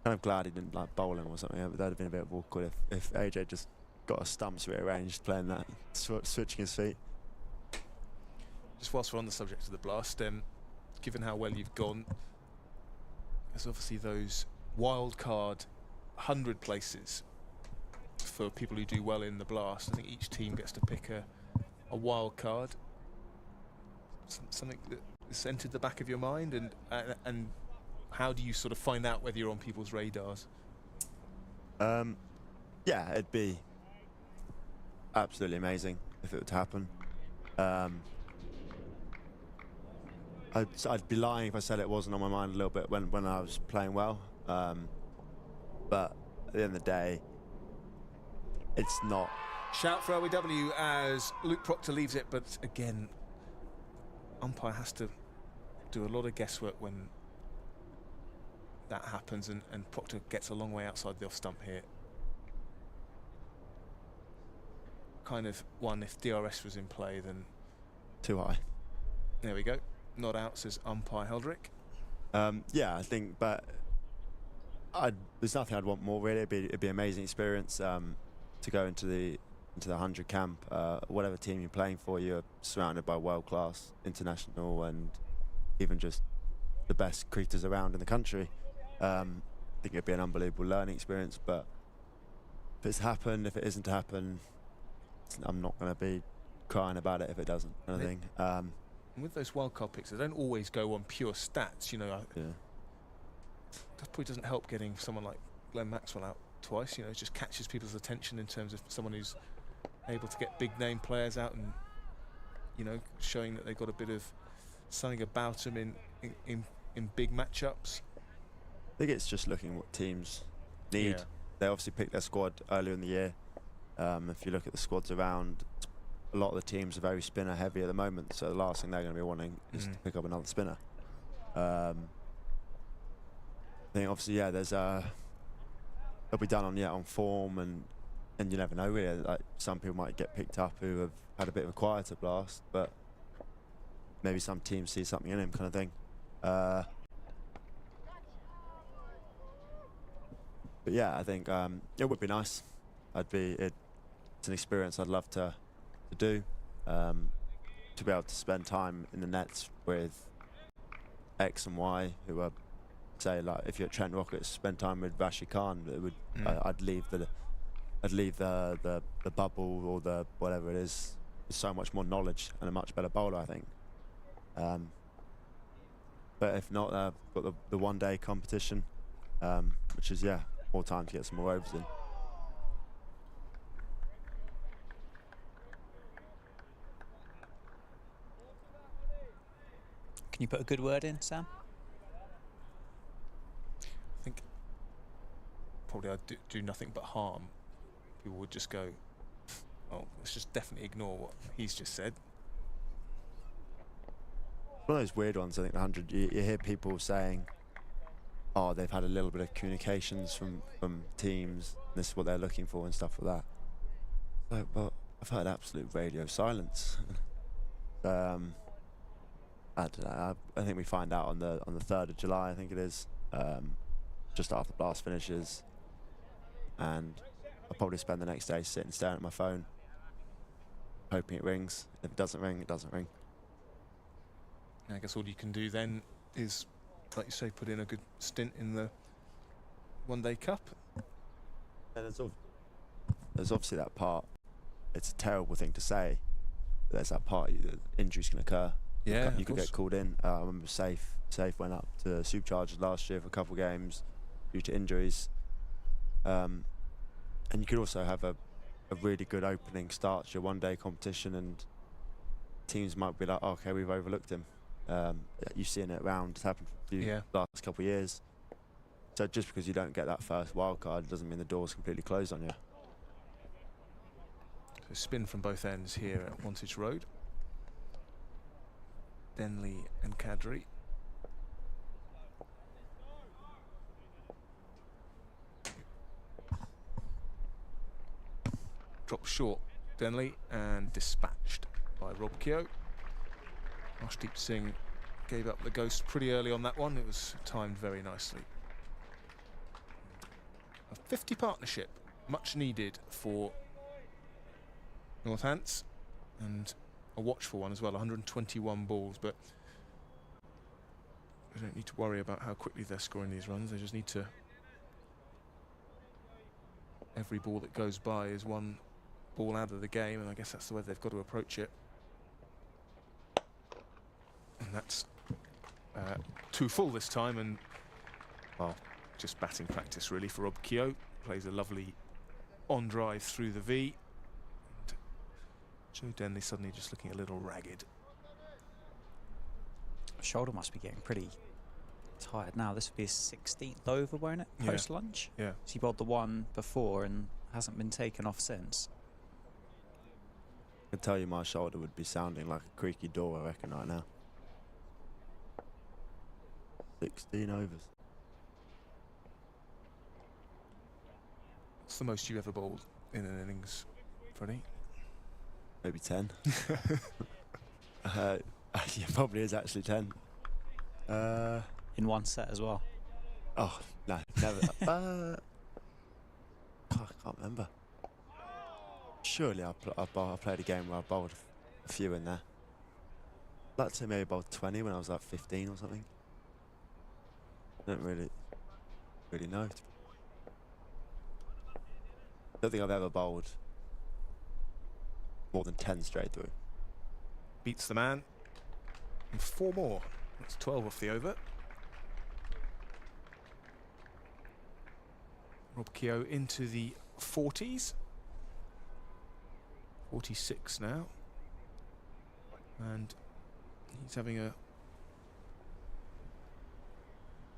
Kind of glad he didn't like bowling or something. That'd have been a bit awkward if AJ just got his stumps rearranged playing that, switching his feet. Just whilst we're on the subject of the blast, given how well you've gone, there's obviously those wild card 100 places for people who do well in the blast. I think each team gets to pick a wild card. Something that has entered the back of your mind, and how do you sort of find out whether you're on people's radars? Yeah, it'd be absolutely amazing if it would happen. I'd be lying if I said it wasn't on my mind a little bit when I was playing well. But at the end of the day, it's not. Shout for LBW as Luke Proctor leaves it, but again, umpire has to do a lot of guesswork when that happens, and Proctor gets a long way outside the off stump here. Kind of one, if DRS was in play, then Too high. there we go. Not out, says umpire Heldrick. Yeah, I think, but there's nothing I'd want more really. It'd be an amazing experience to go into the 100 camp. Whatever team you're playing for, you're surrounded by world-class, international, and even just the best cricketers around in the country. I think it'd be an unbelievable learning experience. But if it's happened, if it isn't to happen, I'm not going to be crying about it if it doesn't, kind of thing. And with those wildcard picks, they don't always go on pure stats, you know. Yeah. That probably doesn't help getting someone like Glenn Maxwell out twice, you know. It just catches people's attention in terms of someone who's able to get big name players out and, you know, showing that they've got a bit of something about them in big matchups. I think it's just looking what teams need. Yeah. They obviously picked their squad earlier in the year. If you look at the squads around, a lot of the teams are very spinner heavy at the moment, so the last thing they're going to be wanting is to pick up another spinner. I think obviously, yeah, there's it'll be done on form, and you never know really. Like, some people might get picked up who have had a bit of a quieter blast, but maybe some teams see something in him, kind of thing. But yeah, I think it would be nice. It's an experience I'd love to do, to be able to spend time in the nets with X and Y, who are, say, like, if you're at Trent Rockets, spend time with Rashid Khan. It would I'd leave the bubble or the whatever it is with so much more knowledge and a much better bowler, I think. But if not, got the one-day competition, which is more time to get some more overs in. Can you put a good word in, Sam? probably do nothing but harm. People would just go, oh, let's just definitely ignore what he's just said. One of those weird ones, I think, the 100, you hear people saying, oh, they've had a little bit of communications from teams, this is what they're looking for and stuff like that. Like, well, I've heard absolute radio silence. I don't know, I think we find out on the 3rd of July, I think it is, just after the blast finishes, and I'll probably spend the next day sitting staring at my phone, hoping it rings. If it doesn't ring, it doesn't ring. I guess all you can do then is, like you say, put in a good stint in the one-day cup. And there's obviously that part. It's a terrible thing to say. There's that part. Injuries can occur. Yeah, you could get called in. I remember Safe went up to Superchargers last year for a couple of games due to injuries. And you could also have a really good opening start to your one-day competition, and teams might be like, oh, okay, we've overlooked him. You've seen it around. It's happened for the last couple of years. So just because you don't get that first wild card doesn't mean the door's completely closed on you. So spin from both ends here at Wantage Road. Denley and Kadri. Dropped short, Denley, and dispatched by Rob Keogh. Arshdeep Singh gave up the ghost pretty early on that one. It was timed very nicely. A 50 partnership, much needed for Northants, and a watchful one as well, 121 balls, but they don't need to worry about how quickly they're scoring these runs. They just need to, every ball that goes by is one ball out of the game, and I guess that's the way they've got to approach it. And that's 2 full this time, and well, just batting practice really for Rob Keogh. Plays a lovely on drive through the V. And Joe Denley suddenly just looking a little ragged. Shoulder must be getting pretty tired now. This would be his 16th over, won't it? Yeah. Post lunch. Yeah. So he bowled the one before and hasn't been taken off since. I can tell you my shoulder would be sounding like a creaky door, I reckon, right now. 16 overs. What's the most you ever bowled in an innings, Freddie? Maybe 10. Yeah, probably is actually 10. In one set as well. Oh, no, never. God, I can't remember. Surely I played a game where I bowled a few in there. I'd like to say maybe bowled 20 when I was like 15 or something. I don't really know. I don't think I've ever bowled more than 10 straight through. Beats the man. And 4 more. That's 12 off the over. Rob Keogh into the 40s. 46 now. And he's having a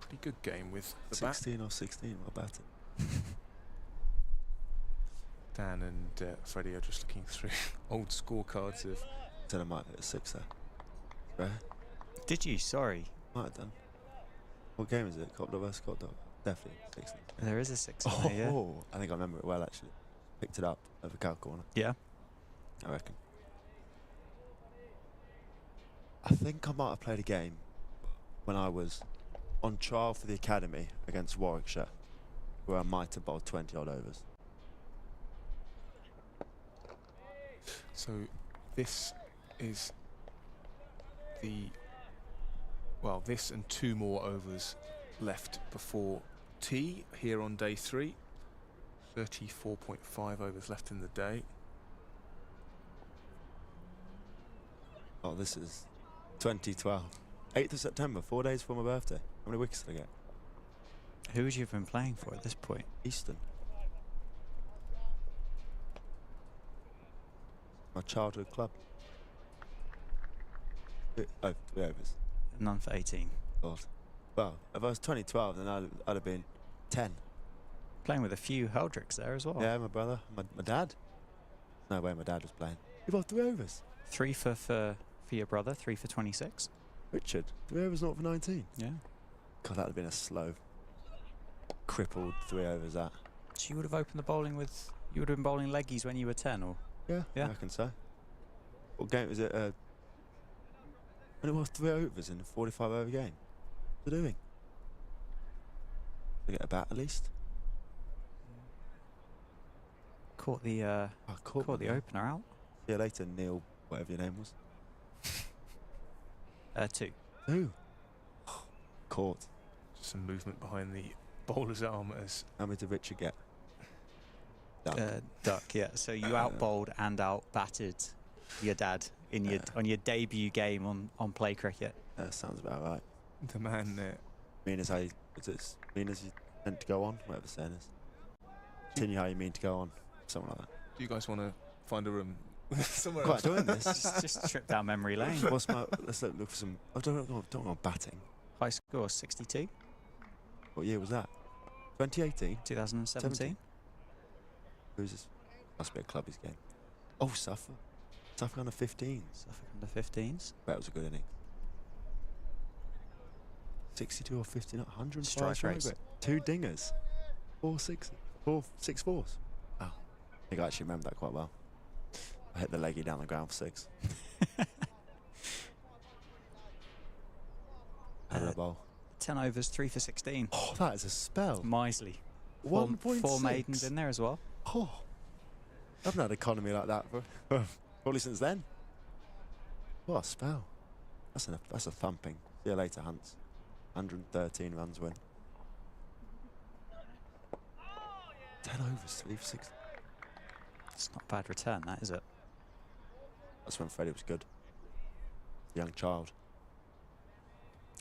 pretty good game with the 16 or 16, what about it? Dan and Freddie are just looking through old scorecards of... Then I might hit a 6 there. Right? Did you? Sorry. Might have done. What game is it? Copdog vs Copdog? Definitely 16. There is a 6 in there, yeah. Oh, I think I remember it well, actually. Picked it up over cow corner, Yeah. I reckon. I think I might have played a game when I was on trial for the academy against Warwickshire, where I might have bowled 20 odd overs. So this is the... Well, this and 2 more overs left before tea here on day 3. 34.5 overs left in the day. Oh, this is 2012. 8th of September, 4 days before my birthday. How many wickets did I get? Who would you have been playing for at this point? Easton. My childhood club. Oh, 3 overs. None for 18. God. Well, if I was 2012, then I'd have been 10. Playing with a few Heldricks there as well. Yeah, my brother, my dad. No way, my dad was playing. He bowled 3 overs. 3 for your brother, 3 for 26. Richard, 3 overs, not for 19. Yeah. God, that would have been a slow, crippled 3 overs. That. So you would have opened the bowling with. You would have been bowling leggies when you were 10, or? Yeah, Yeah. I reckon so. What game was it? When it was 3 overs in a 45-over game. What's it doing? To get a bat at least. Caught the caught the opener out. See you later, Neil. Whatever your name was. 2. Who? Caught. Some movement behind the bowler's arm as How many did Richard get? Done. Duck, yeah. So you out bowled and out batted your dad in your on your debut game on play cricket. Sounds about right. the man there. Mean as how you, mean as you meant to go on, whatever the saying is. Continue how you mean to go on, something like that. Do you guys want to find a room somewhere Quite else? doing this. Just trip down memory lane. What's my? Let's look for some. I don't know batting. High score 62, What year was that? 2018. 2017. Who's this? Must be a clubby's game. Oh, Suffolk. Suffolk under 15s. Suffolk under 15s. That was a good inning. 62 or 50, not 105 Strike rates. rate. 2 dingers. 6 fours. Oh, I think I actually remember that quite well. I hit the leggy down the ground for 6. Hello, bowl. 10 overs, 3 for 16. Oh, that is a spell. Misley. 1.6. 4 maidens in there as well. Oh, I haven't had economy like that for probably since then. What a spell. That's a thumping. See you later, Hunts. 113 runs win. 10 overs, 3 for 6. It's not a bad return, that, is it? That's when Freddie was good. Young child.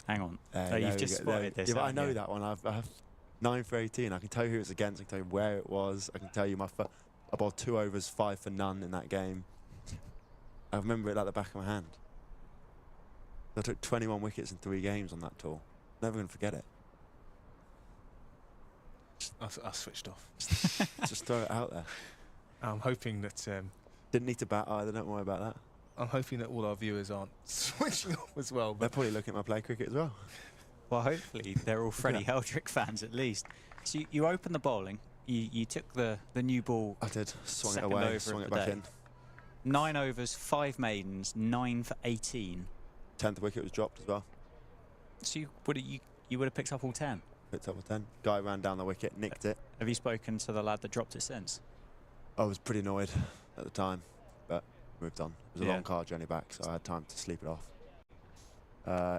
Hang on. There You've we just go. spotted this. Yeah, but I haven't know you? that one. I have 9 for 18. I can tell you who it's against. I can tell you where it was. I can tell you I bowled 2 overs, 5 for none in that game. I remember it like the back of my hand. I took 21 wickets in 3 games on that tour. Never going to forget it. I switched off. Just throw it out there. I'm hoping that Didn't need to bat either. Don't worry about that. I'm hoping that all our viewers aren't switching off as well. They're But probably looking at my play cricket as well. Well, hopefully they're all Freddie Heldrick fans at least. So you opened the bowling. You took the new ball. I did. Swung it Second away. over Swung of it the back day. in. 9 overs, 5 maidens, 9 for 18. 10th wicket was dropped as well. So you would have picked up all 10. Picked up with 10. Guy ran down the wicket, nicked it. Have you spoken to the lad that dropped it since? I was pretty annoyed at the time, but moved on. It was a Yeah. long car journey back, so I had time to sleep it off.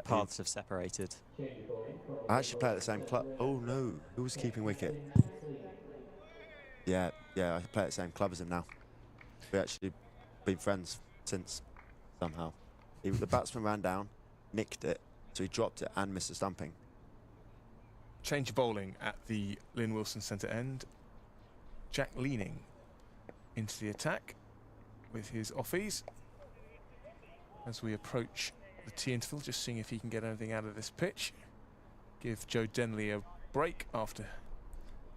Paths have separated. I actually play at the same club. Oh no, who was keeping wicket? Yeah, I play at the same club as him now. We actually been friends since, somehow. The batsman ran down, nicked it, so he dropped it and missed a stumping. change of bowling at the Lynn Wilson centre end. Jack leaning into the attack with his offies. As we approach the tea interval, just seeing if he can get anything out of this pitch. Give Joe Denley a break after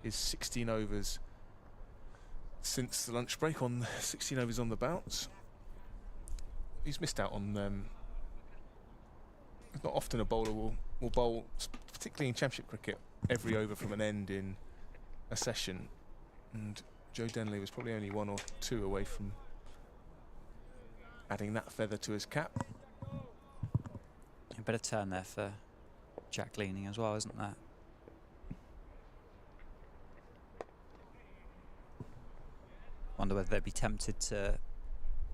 his 16 overs since the lunch break, on 16 overs on the bounce. He's missed out on not often a bowler will bowl, particularly in championship cricket, every over from an end in a session, and Joe Denley was probably only 1 or 2 away from adding that feather to his cap. A bit of turn there for Jack leaning as well, isn't there? Wonder whether they'd be tempted to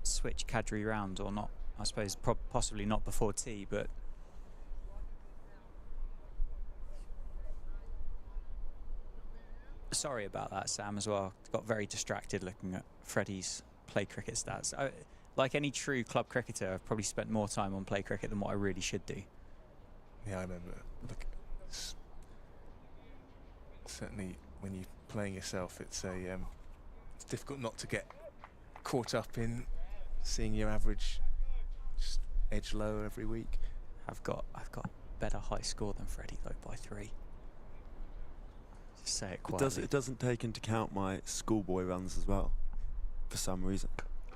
switch Kadri round or not. I suppose possibly not before tea, but sorry about that, Sam, as well. Got very distracted looking at Freddie's play cricket stats. Like any true club cricketer, I've probably spent more time on play cricket than what I really should do. Yeah, I remember. Look, certainly when you're playing yourself, it's difficult not to get caught up in seeing your average just edge lower every week. I've got better high score than Freddie though by 3. Say it It, quietly. it doesn't take into account my schoolboy runs as well, for some reason.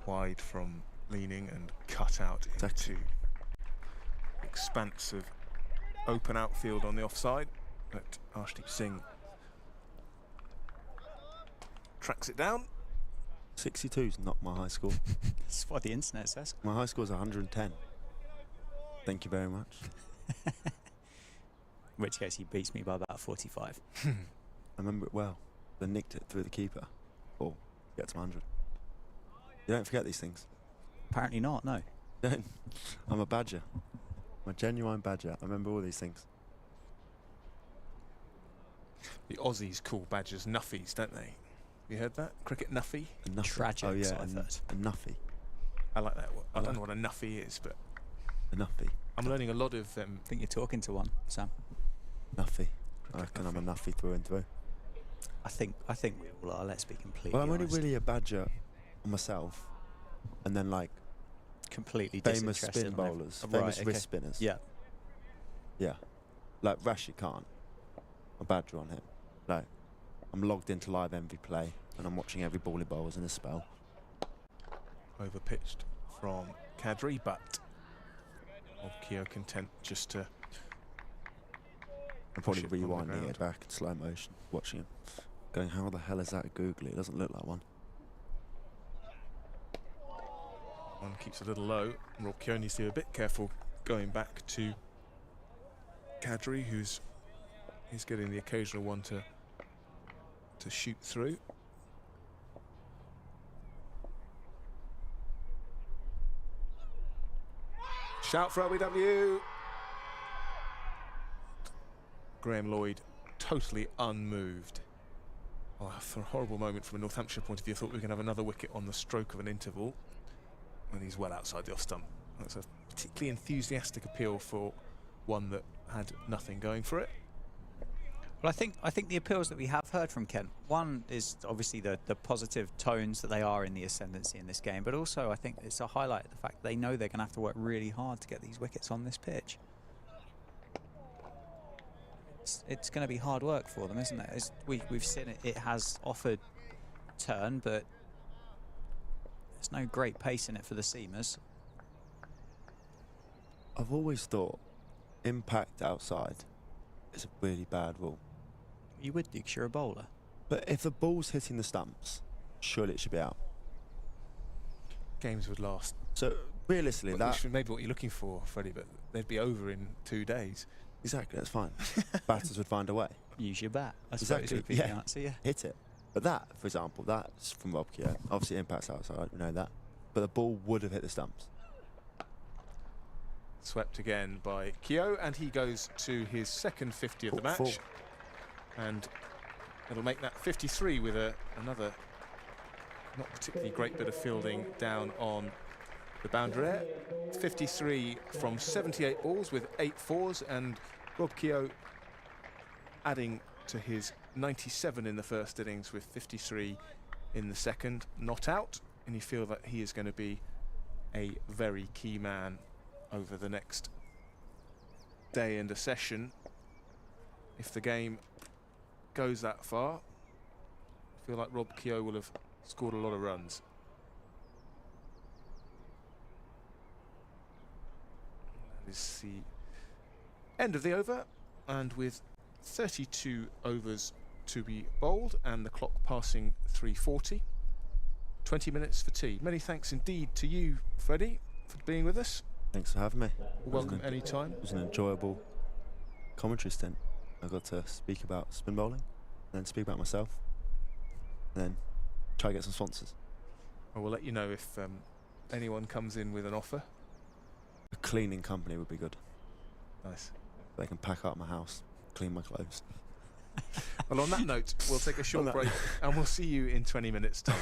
Wide from leaning and cut out Exactly. into expanse of open outfield on the offside. But Arshdeep Singh tracks it down. 62's not my high score. That's what the internet says. My high score is 110. Thank you very much. In which case he beats me by about 45. I remember it well. They nicked it through the keeper. Ball. Get to 100. You don't forget these things. Apparently not, no. Don't. I'm a badger. I'm a genuine badger. I remember all these things. The Aussies call badgers nuffies, don't they? You heard that? Cricket nuffy? A nuffy. Tragics, Oh yeah, I've heard. a nuffy. I like that. I I don't like- know what a nuffy is, but A nuffy. I'm learning a lot of I think you're talking to one, Sam. Nuffy. I cricket reckon I'm a nuffy. nuffy through and through. I think we all are, let's be completely Well, I'm only honest. really a badger on myself. And then like completely famous disinterested spin in life. bowlers. Oh, Famous right, wrist okay. spinners. Yeah. Yeah. Like Rashid Khan. A badger on him. Like, I'm logged into live envy play and I'm watching every ball he bowls in a spell. Overpitched from Kadri, but Keo content just to I'm probably push it on the rewinding ground. it back in slow motion, watching him. Going, how the hell is that googly? It doesn't look like one. One keeps a little low. Rob Keo needs to be a bit careful going back to Kadri, who's getting the occasional one to shoot through. Shout for LBW. Graham Lloyd totally unmoved. Oh, for a horrible moment from a Northamptonshire point of view, I thought we were going to have another wicket on the stroke of an interval. And he's well outside the off stump. That's a particularly enthusiastic appeal for one that had nothing going for it. Well, I think the appeals that we have heard from Kent, one is obviously the positive tones that they are in the ascendancy in this game, but also I think it's a highlight of the fact that they know they're going to have to work really hard to get these wickets on this pitch. It's going to be hard work for them, isn't it? We've seen it. It has offered turn, but there's no great pace in it for the seamers. I've always thought impact outside is a really bad rule. You would do 'cause you're a bowler. But if the ball's hitting the stumps, surely it should be out. Games would last. So realistically, Well, that which maybe what you're looking for, Freddie, but they'd be over in 2 days. exactly, that's fine. Batters would find a way. Use your bat. I suppose Exactly, would be the yeah. answer, yeah. Hit it. But that, for example, that's from Rob Keo. Obviously, impacts outside, we know that. But the ball would have hit the stumps. Swept again by Keo, and he goes to his second 50 of the match. Full. And it'll make that 53 with another not particularly great bit of fielding down on the boundary. 53 from 78 balls with 8 fours, and Rob Keo adding to his 97 in the first innings with 53 in the second. Not out, and you feel that he is going to be a very key man over the next day and a session. If the game goes that far, I feel like Rob Keo will have scored a lot of runs. That is the end of the over, and with 32 overs to be bowled and the clock passing 3:40, 20 minutes for tea. Many thanks indeed to you, Freddie, for being with us. Thanks for having me. Welcome anytime. It was an enjoyable commentary stint. I got to speak about spin bowling, then speak about myself, and then try to get some sponsors. I will let you know if anyone comes in with an offer. A cleaning company would be good. Nice. They can pack up my house, clean my clothes. Well, on that note, we'll take a short On that break and we'll see you in 20 minutes' time.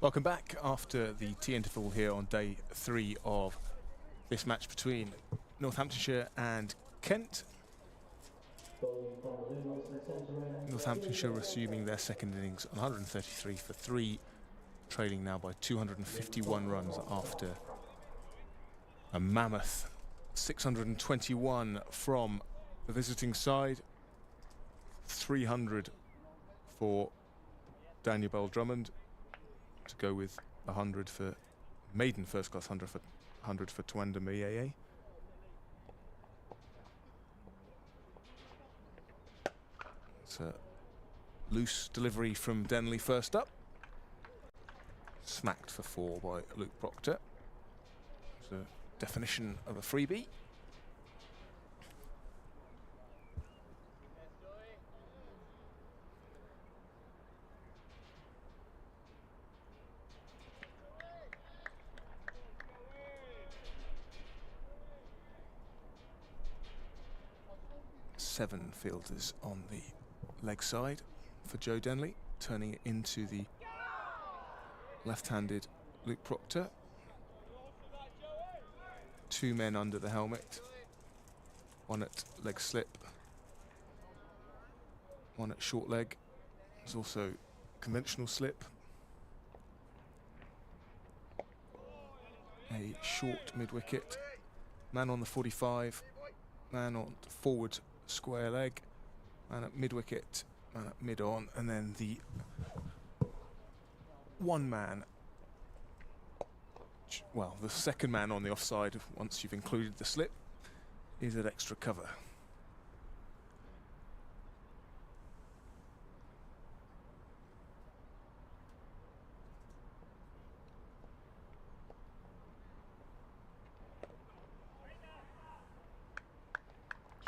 Welcome back after the tea interval here on day 3 of this match between Northamptonshire and Kent. Northamptonshire resuming their second innings on 133 for 3, trailing now by 251 runs after a mammoth 621 from the visiting side, 300 for Daniel Bell-Drummond to go with 100 for maiden first class, 100 for Twanda Mayeye. It's a loose delivery from Denley first up. Smacked for 4 by Luke Proctor. It's a definition of a freebie. Seven fielders on the leg side for Joe Denley, turning it into the left-handed Luke Proctor. 2 men under the helmet, 1 at leg slip, 1 at short leg. There's also conventional slip, a short mid-wicket, man on the 45, man on the forward square leg, man at mid-wicket, man at mid-on, and then the 1 man, well, the second man on the offside, once you've included the slip, is at extra cover.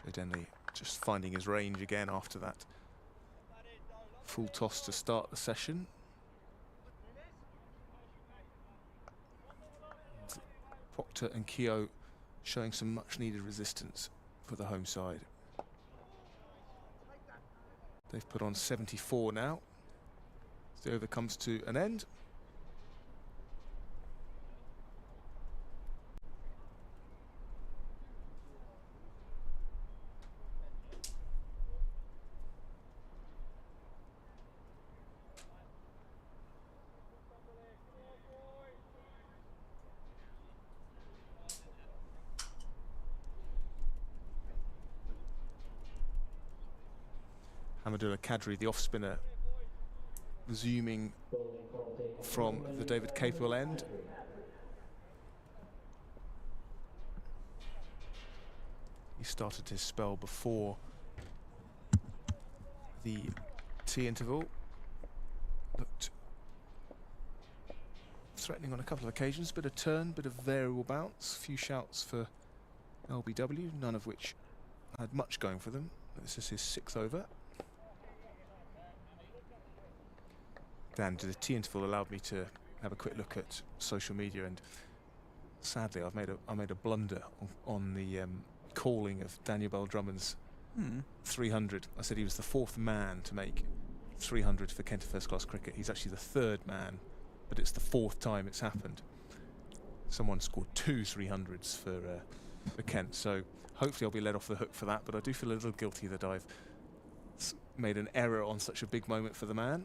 Joe Denley just finding his range again after that full toss to start the session. Proctor and Keogh showing some much needed resistance for the home side. They've put on 74 now. The over comes to an end. Hamadullah Kadri, the off-spinner, resuming from the David Capewell end. He started his spell before the tea interval. Looked threatening on a couple of occasions, bit of turn, bit of variable bounce, few shouts for LBW, none of which had much going for them. This is his 6th over. Dan, the tea interval allowed me to have a quick look at social media, and sadly I made a blunder on the calling of Daniel Bell-Drummond's 300. I said he was the 4th man to make 300 for Kent first class cricket. He's actually the 3rd man, but it's the 4th time it's happened. Someone scored 2 300s for Kent, so hopefully I'll be let off the hook for that, but I do feel a little guilty that I've made an error on such a big moment for the man.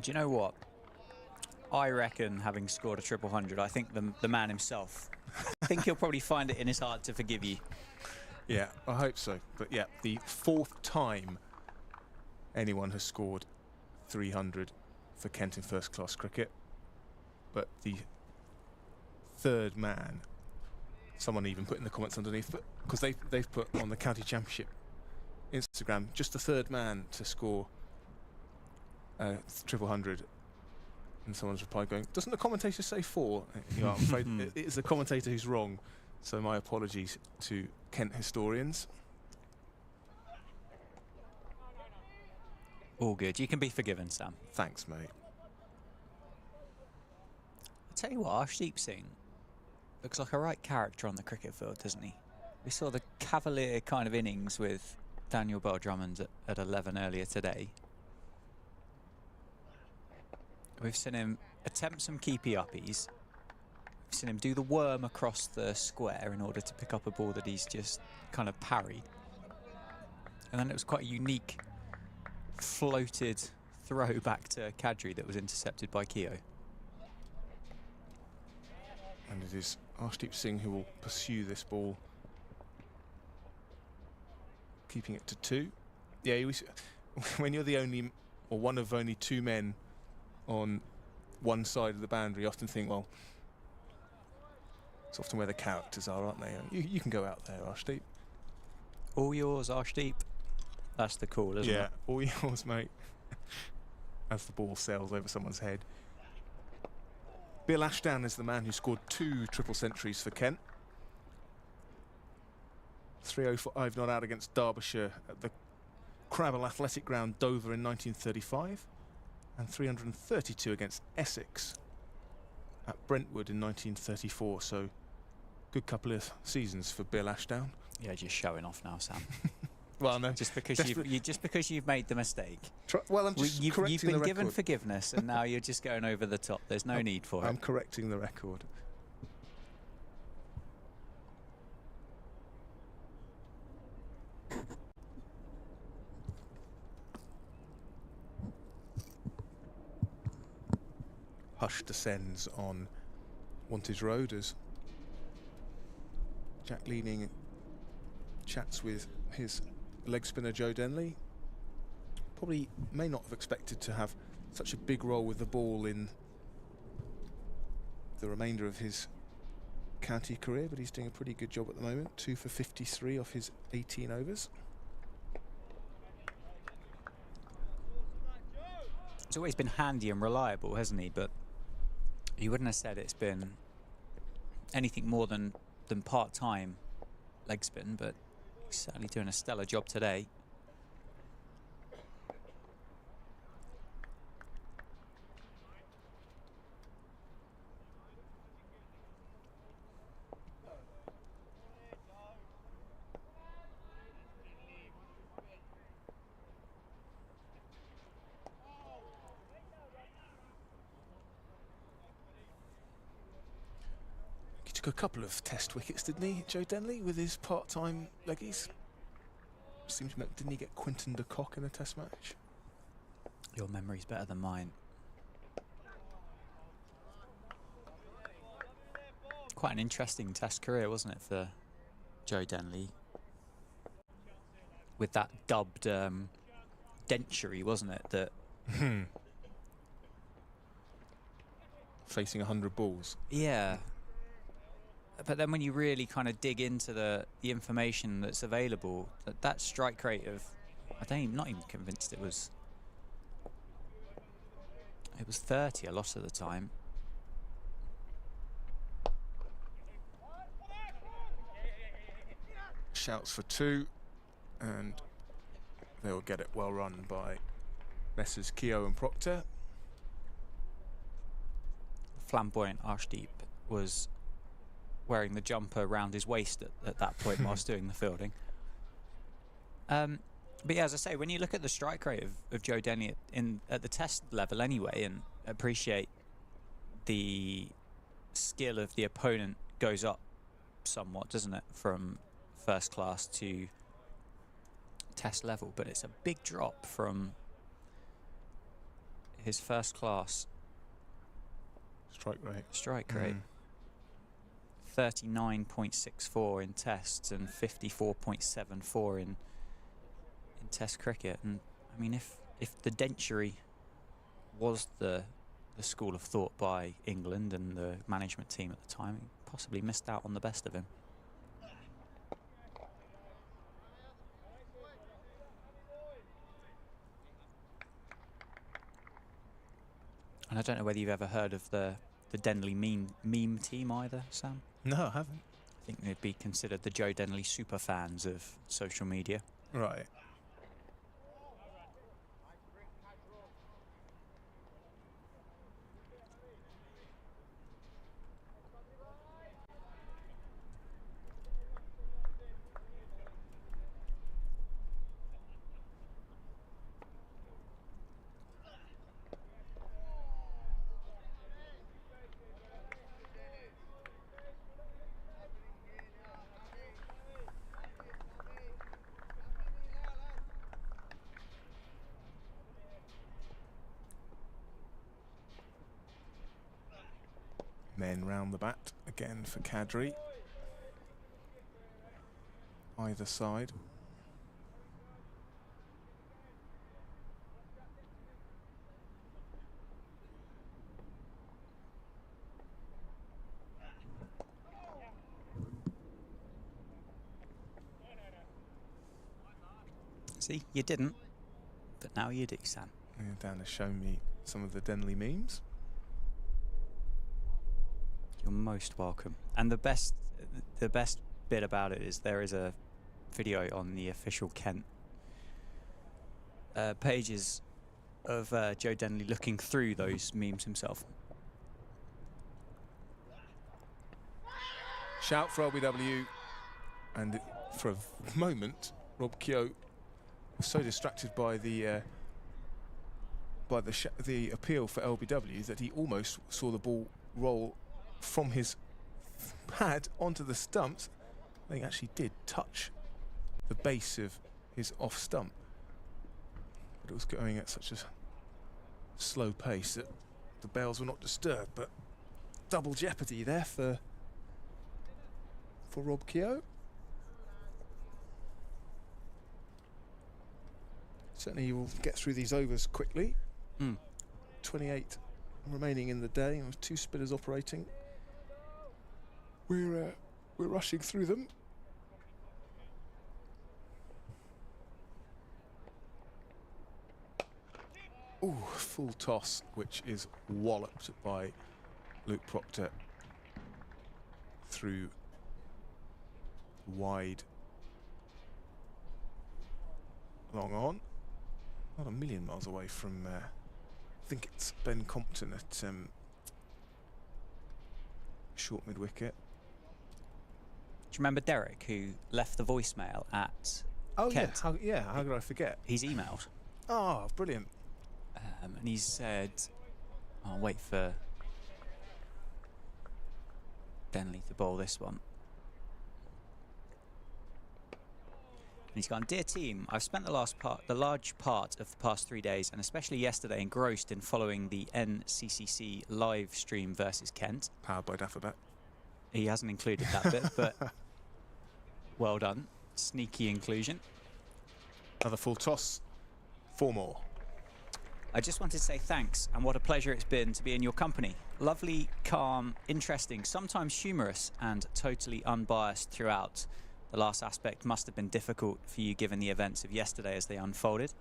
Do you know what? I reckon, having scored a 100, I think the man himself, I think he'll probably find it in his heart to forgive you. Yeah, I hope so. But yeah, the 4th time anyone has scored 300 for Kent in first class cricket. But the 3rd man, someone even put in the comments underneath, because they've put on the County Championship Instagram, just the 3rd man to score 100, and someone's replied going, doesn't the commentator say 4? You know, I'm afraid it is the commentator who's wrong, so my apologies to Kent historians. All good, you can be forgiven, Sam. Thanks, mate. I'll tell you what, Arshdeep Singh looks like a right character on the cricket field, doesn't he? We saw the cavalier kind of innings with Daniel Bell-Drummond at 11 earlier today. We've seen him attempt some keepy-uppies. We've seen him do the worm across the square in order to pick up a ball that he's just kind of parried. And then it was quite a unique floated throw back to Kadri that was intercepted by Keogh. And it is Arshdeep Singh who will pursue this ball, keeping it to 2. Yeah, when you're the only, or one of only 2 men on one side of the boundary, you often think, well, it's often where the characters are, aren't they? You can go out there, Arshdeep. All yours, Arshdeep. That's the call, isn't it? Yeah, all yours, mate. As the ball sails over someone's head. Bill Ashdown is the man who scored 2 triple centuries for Kent. 305 not out against Derbyshire at the Crabble Athletic Ground, Dover in 1935. And 332 against Essex at Brentwood in 1934. So, good couple of seasons for Bill Ashdown. Yeah, just showing off now, Sam. Well, no, just because you've made the mistake. Well, I'm just you've correcting been the given record. forgiveness, and now you're just going over the top. There's no need for I'm it. correcting the record. Hush descends on Wantage Road as Jack Leaning chats with his leg spinner Joe Denley. Probably may not have expected to have such a big role with the ball in the remainder of his county career, but he's doing a pretty good job at the moment. 2 for 53 off his 18 overs. He's always been handy and reliable, hasn't he? But you wouldn't have said it's been anything more than part-time leg spin, but he's certainly doing a stellar job today. He took a couple of test wickets, didn't he, Joe Denley, with his part-time leggies? Didn't he get Quinton de Kock in a test match? Your memory's better than mine. Quite an interesting test career, wasn't it, for Joe Denley? With that dubbed dentury, wasn't it? That Facing 100 balls. yeah. But then when you really kind of dig into the information that's available, that strike rate of, not even convinced it was 30 a lot of the time. Shouts for 2, and they'll get it well run by Messrs Keogh and Proctor. Flamboyant Arshdeep was wearing the jumper around his waist at that point whilst doing the fielding. But yeah, as I say, when you look at the strike rate of Joe Denley at the test level anyway, and appreciate the skill of the opponent goes up somewhat, doesn't it, from first class to test level, but it's a big drop from his first class strike rate. 39.64 in tests and 54.74 in test cricket. And I mean, if the dentury was the school of thought by England and the management team at the time, he possibly missed out on the best of him. And I don't know whether you've ever heard of the Denley meme team either, Sam? No, I haven't. I think they'd be considered the Joe Denley super fans of social media. Right. Men round the bat again for Kadri. Either side. See, you didn't, but now you do, Sam. Yeah, Dan has shown me some of the Denley memes. You're most welcome. And the best bit about it is there is a video on the official Kent pages of Joe Denley looking through those memes himself. Shout for RBW, and for a moment, Rob Keogh was so distracted by the appeal for LBW that he almost saw the ball roll from his pad onto the stumps. I think actually did touch the base of his off stump, but it was going at such a slow pace that the bails were not disturbed. But double jeopardy there for Rob Keogh. Certainly he will get through these overs quickly. 28 remaining in the day, and with 2 spinners operating. We're rushing through them. Ooh, full toss, which is walloped by Luke Proctor through wide. Long on. Not a million miles away from, I think it's Ben Compton at short mid-wicket. Do you remember Derek, who left the voicemail at Kent? How could I forget? He's emailed. Oh, brilliant. And he said, I'll wait for Denley to bowl this one. And he's gone, "Dear team, I've spent the large part of the past 3 days, and especially yesterday, engrossed in following the NCCC live stream versus Kent." Powered by Daffabet. He hasn't included that bit, but well done. Sneaky inclusion. Another full toss. 4 more. I just wanted to say thanks, and what a pleasure it's been to be in your company. Lovely, calm, interesting, sometimes humorous, and totally unbiased throughout. The last aspect must have been difficult for you given the events of yesterday as they unfolded.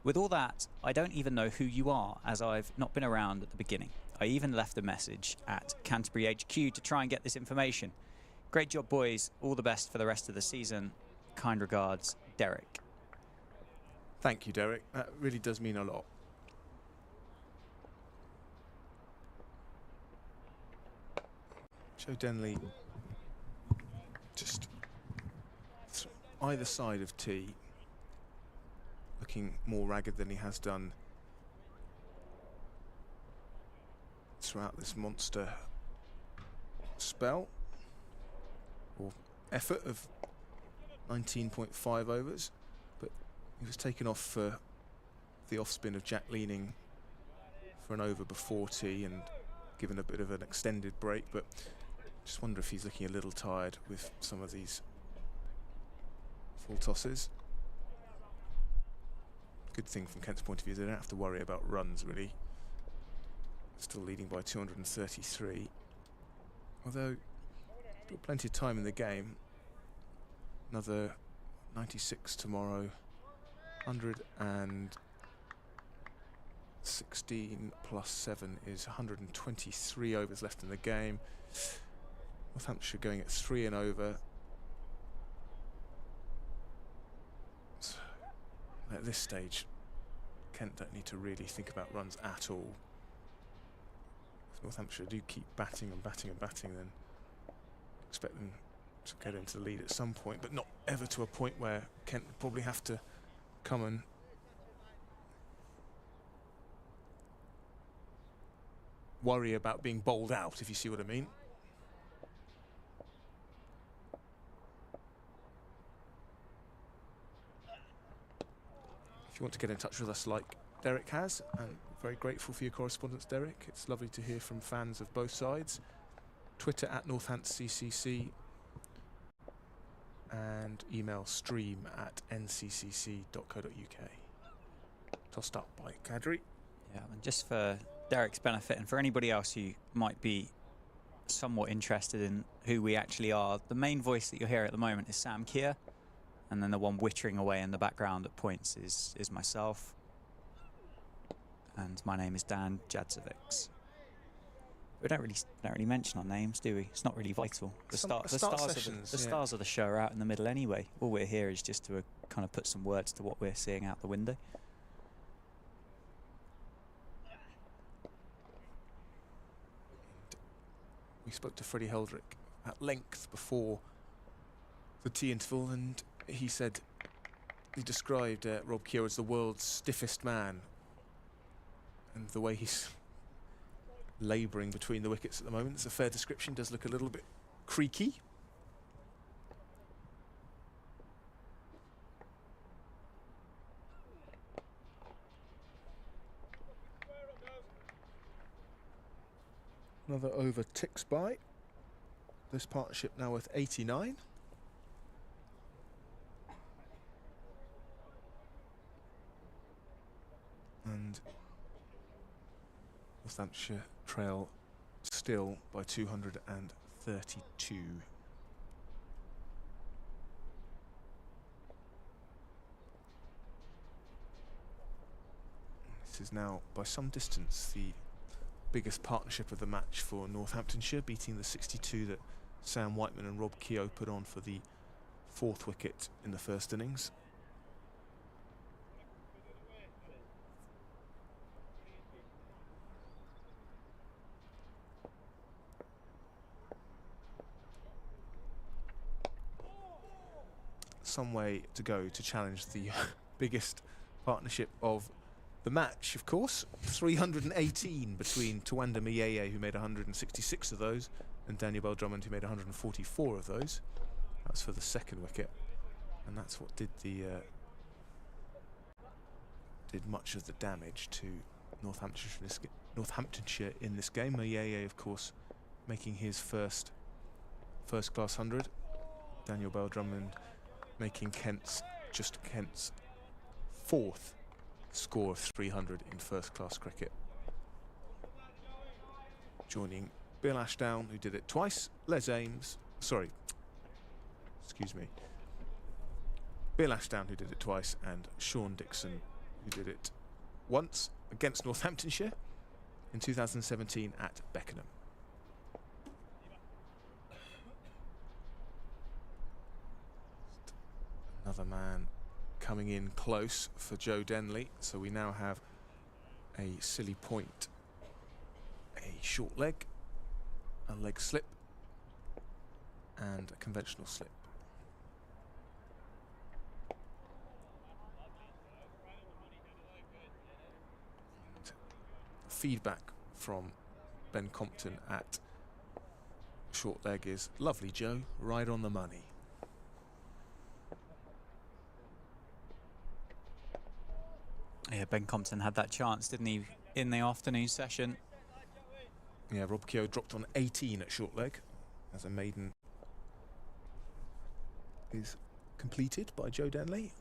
With all that, I don't even know who you are, as I've not been around at the beginning. I even left a message at Canterbury HQ to try and get this information. Great job, boys. All the best for the rest of the season. Kind regards, Derek. Thank you, Derek. That really does mean a lot. Joe Denley just either side of tee, looking more ragged than he has done throughout this monster spell or effort of 19.5 overs, but he was taken off for the off spin of Jack Leaning for an over before tee and given a bit of an extended break, but just wonder if he's looking a little tired with some of these full tosses. Good thing from Kent's point of view, they don't have to worry about runs really. Still leading by 233. Although, still plenty of time in the game. Another 96 tomorrow. 116 plus 7 is 123 overs left in the game. Northamptonshire going at 3 and over. So at this stage, Kent don't need to really think about runs at all. If Northamptonshire do keep batting and batting and batting, then expect them to get into the lead at some point, but not ever to a point where Kent would probably have to come and worry about being bowled out, if you see what I mean. If you want to get in touch with us like Derek has, and very grateful for your correspondence, Derek. It's lovely to hear from fans of both sides. Twitter at NorthamptonCCC, and email stream@nccc.co.uk. Tossed up by Kadri. Yeah, and just for Derek's benefit and for anybody else who might be somewhat interested in who we actually are, the main voice that you'll hear at the moment is Sam Keir, and then the one wittering away in the background at points is myself, and my name is Dan Jadzovics. We don't really mention our names, do we? It's not really vital. The stars of the show are out in the middle anyway. All we're here is just to kind of put some words to what we're seeing out the window. We spoke to Freddie Heldrick at length before the tea interval, and he described Rob Keogh as the world's stiffest man, and the way he's labouring between the wickets at the moment. It's a fair description. Does look a little bit creaky. Another over ticks by. This partnership now worth 89. And Northamptonshire trail still by 232. This is now by some distance the biggest partnership of the match for Northamptonshire, beating the 62 that Sam Whiteman and Rob Keogh put on for the 4th wicket in the first innings. Some way to go to challenge the biggest partnership of the match, of course. 318 between Tawanda Miyeye, who made 166 of those, and Daniel Bell Drummond, who made 144 of those. That's for the 2nd wicket, and that's what did much of the damage to Northamptonshire in this game. Miyeye, of course, making his first class 100. Daniel Bell Drummond making Kent's 4th score of 300 in first-class cricket. Joining Bill Ashdown, who did it twice, Bill Ashdown, who did it twice, and Sean Dixon, who did it once against Northamptonshire in 2017 at Beckenham. Another man coming in close for Joe Denley, so we now have a silly point, a short leg, a leg slip, and a conventional slip. And feedback from Ben Compton at short leg is, lovely Joe, right on the money. Yeah, Ben Compton had that chance, didn't he, in the afternoon session? Yeah, Rob Keogh dropped on 18 at short leg as a maiden is completed by Joe Denley.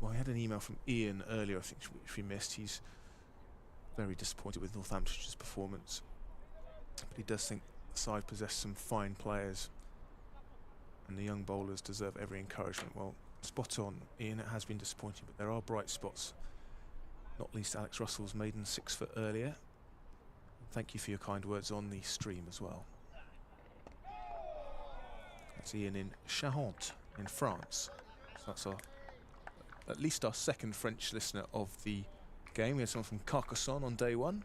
Well, I had an email from Ian earlier, I think, which we missed. He's very disappointed with Northamptonshires performance, but he does think the side possess some fine players and the young bowlers deserve every encouragement. Well, spot on, Ian. It has been disappointing, but there are bright spots, not least Alex Russell's maiden 6 foot earlier. And thank you for your kind words on the stream as well. That's Ian in Charente in France. So that's at least our 2nd French listener of the game. We had someone from Carcassonne on day 1.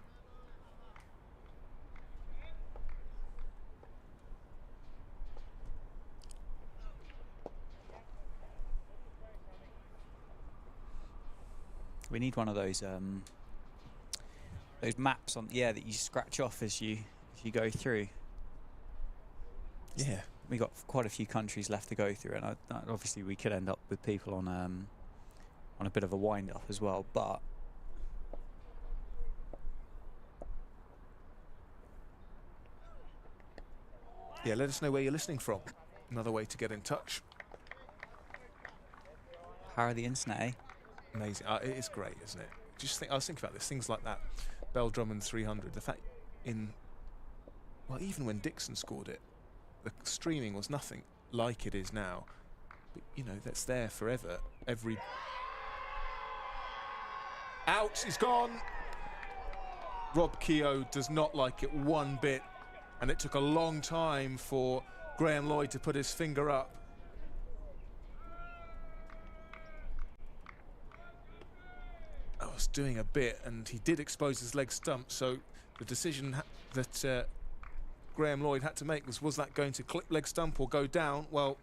We need one of those maps on that you scratch off as you go through. Yeah. We got quite a few countries left to go through, and obviously we could end up with people on a bit of a wind up as well. But yeah, let us know where you're listening from. Another way to get in touch. how are the internet? Eh? Amazing. It is great, isn't it? I was thinking about this. Things like that, Bell Drummond 300. The fact even when Dixon scored it, the streaming was nothing like it is now. But you know, that's there forever. Out, he's gone. Rob Keogh does not like it one bit, and it took a long time for Graham Lloyd to put his finger up. I was doing a bit, and he did expose his leg stump, so the decision that Graham Lloyd had to make was that going to clip leg stump or go down? Well,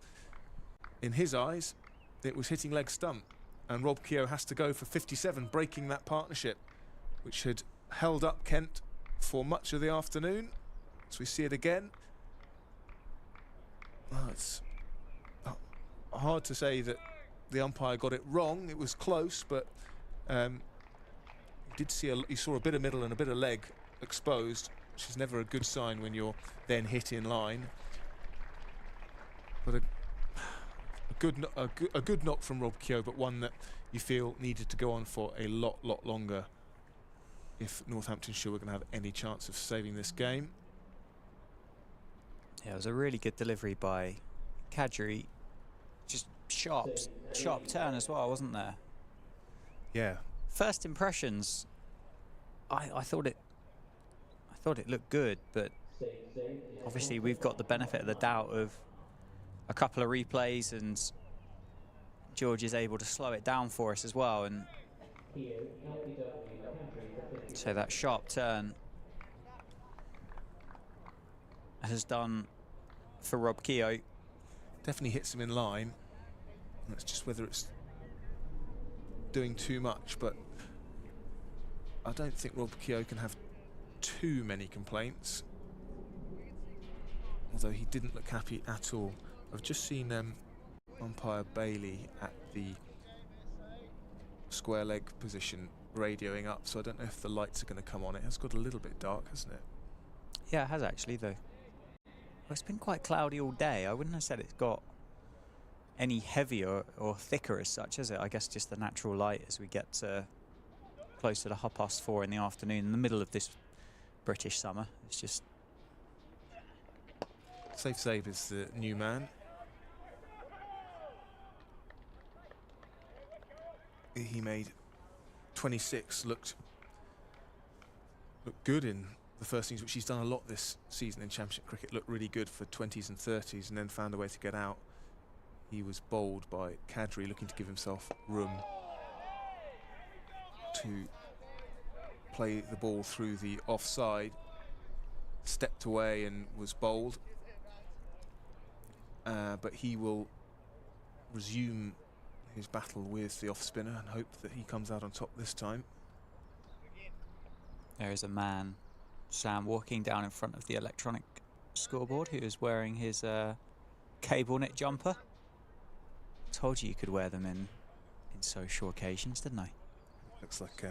in his eyes, it was hitting leg stump, and Rob Keogh has to go for 57, breaking that partnership, which had held up Kent for much of the afternoon. So we see it again. Well, it's hard to say that the umpire got it wrong. It was close, but you saw a bit of middle and a bit of leg exposed, which is never a good sign when you're then hit in line. But a good knock from Rob Keogh, but one that you feel needed to go on for a lot longer if Northamptonshire were going to have any chance of saving this game. Yeah, it was a really good delivery by Kadri. Just sharp turn as well, wasn't there? Yeah. First impressions, I thought it looked good, but obviously we've got the benefit of the doubt of a couple of replays, and George is able to slow it down for us as well, and so that sharp turn has done for Rob Keogh. Definitely hits him in line. It's just whether it's doing too much, but I don't think Rob Keogh can have too many complaints, although he didn't look happy at all. I've just seen umpire Bailey at the square leg position radioing up, so I don't know if the lights are going to come on. It has got a little bit dark, hasn't it? Yeah, it has actually, though. Well, it's been quite cloudy all day. I wouldn't have said it's got any heavier or thicker as such, is it? I guess just the natural light as we get closer to 4:30 in the afternoon, in the middle of this British summer. It's just... Safe Save is the new man. He made 26, looked good in the first innings, which he's done a lot this season in Championship cricket. Looked really good for 20s and 30s, and then found a way to get out. He was bowled by Kadri, looking to give himself room to play the ball through the offside. Stepped away and was bowled, but he will resume his battle with the off spinner and hope that he comes out on top this time. There is a man, Sam, walking down in front of the electronic scoreboard, who is wearing his cable knit jumper. Told you could wear them in social occasions, didn't I? Looks like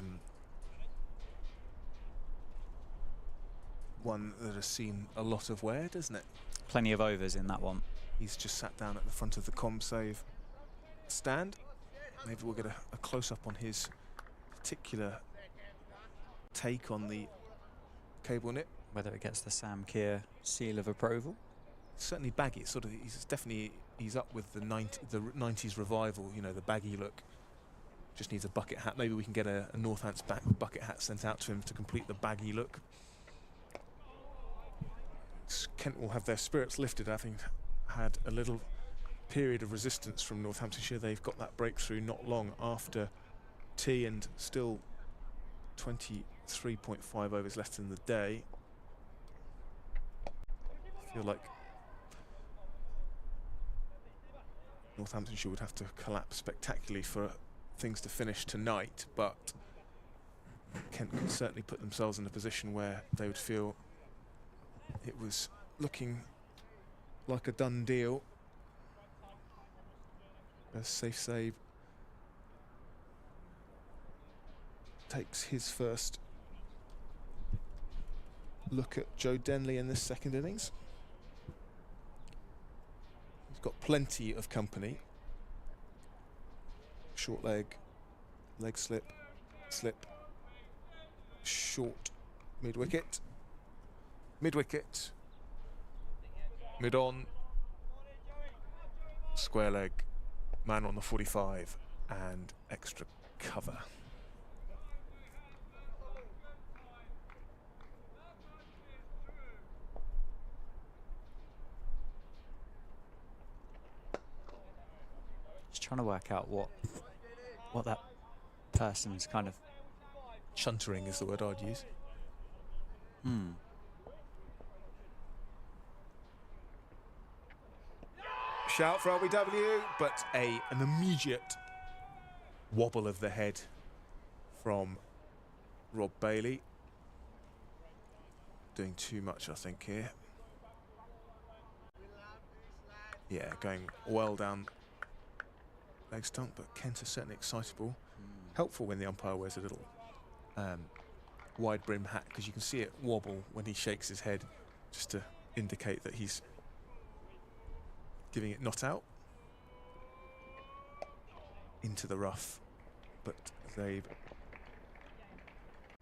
one that has seen a lot of wear, doesn't it? Plenty of overs in that one. He's just sat down at the front of the ComSave stand. Maybe we'll get a close-up on his particular take on the cable knit. Whether it gets the Sam Keir seal of approval. Certainly baggy. It's sort of, he's up with the 90s revival, you know, the baggy look. Just needs a bucket hat. Maybe we can get a Northants bucket hat sent out to him to complete the baggy look. Kent will have their spirits lifted, having had a little period of resistance from Northamptonshire. They've got that breakthrough not long after tea, and still 23.5 overs left in the day. I feel like Northamptonshire would have to collapse spectacularly for things to finish tonight, but Kent could certainly put themselves in a position where they would feel it was looking like a done deal. A safe save takes his first look at Joe Denley in this second innings. He's got plenty of company. Short leg, leg slip, slip, short, mid-wicket, mid-wicket, mid-on, square leg, man on the 45, and extra cover. Just trying to work out what that person's kind of... Shuntering is the word I'd use. Shout for LBW, but an immediate wobble of the head from Rob Bailey. Doing too much, I think, here. Yeah, going well down leg stump, but Kent is certainly excitable. Helpful when the umpire wears a little wide brim hat, because you can see it wobble when he shakes his head, just to indicate that he's giving it not out. Into the rough, but Zabe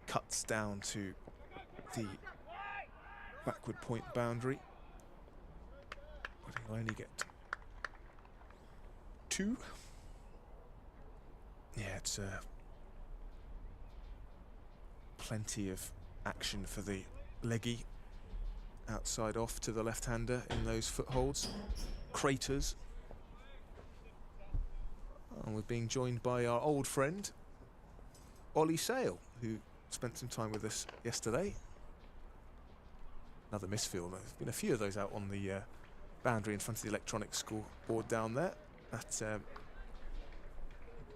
cuts down to the backward point boundary. But he'll only get 2. Yeah, it's plenty of action for the leggy outside off to the left-hander in those footholds. Craters. And we're being joined by our old friend, Ollie Sale, who spent some time with us yesterday. Another misfield. There's been a few of those out on the boundary in front of the electronics school board down there. That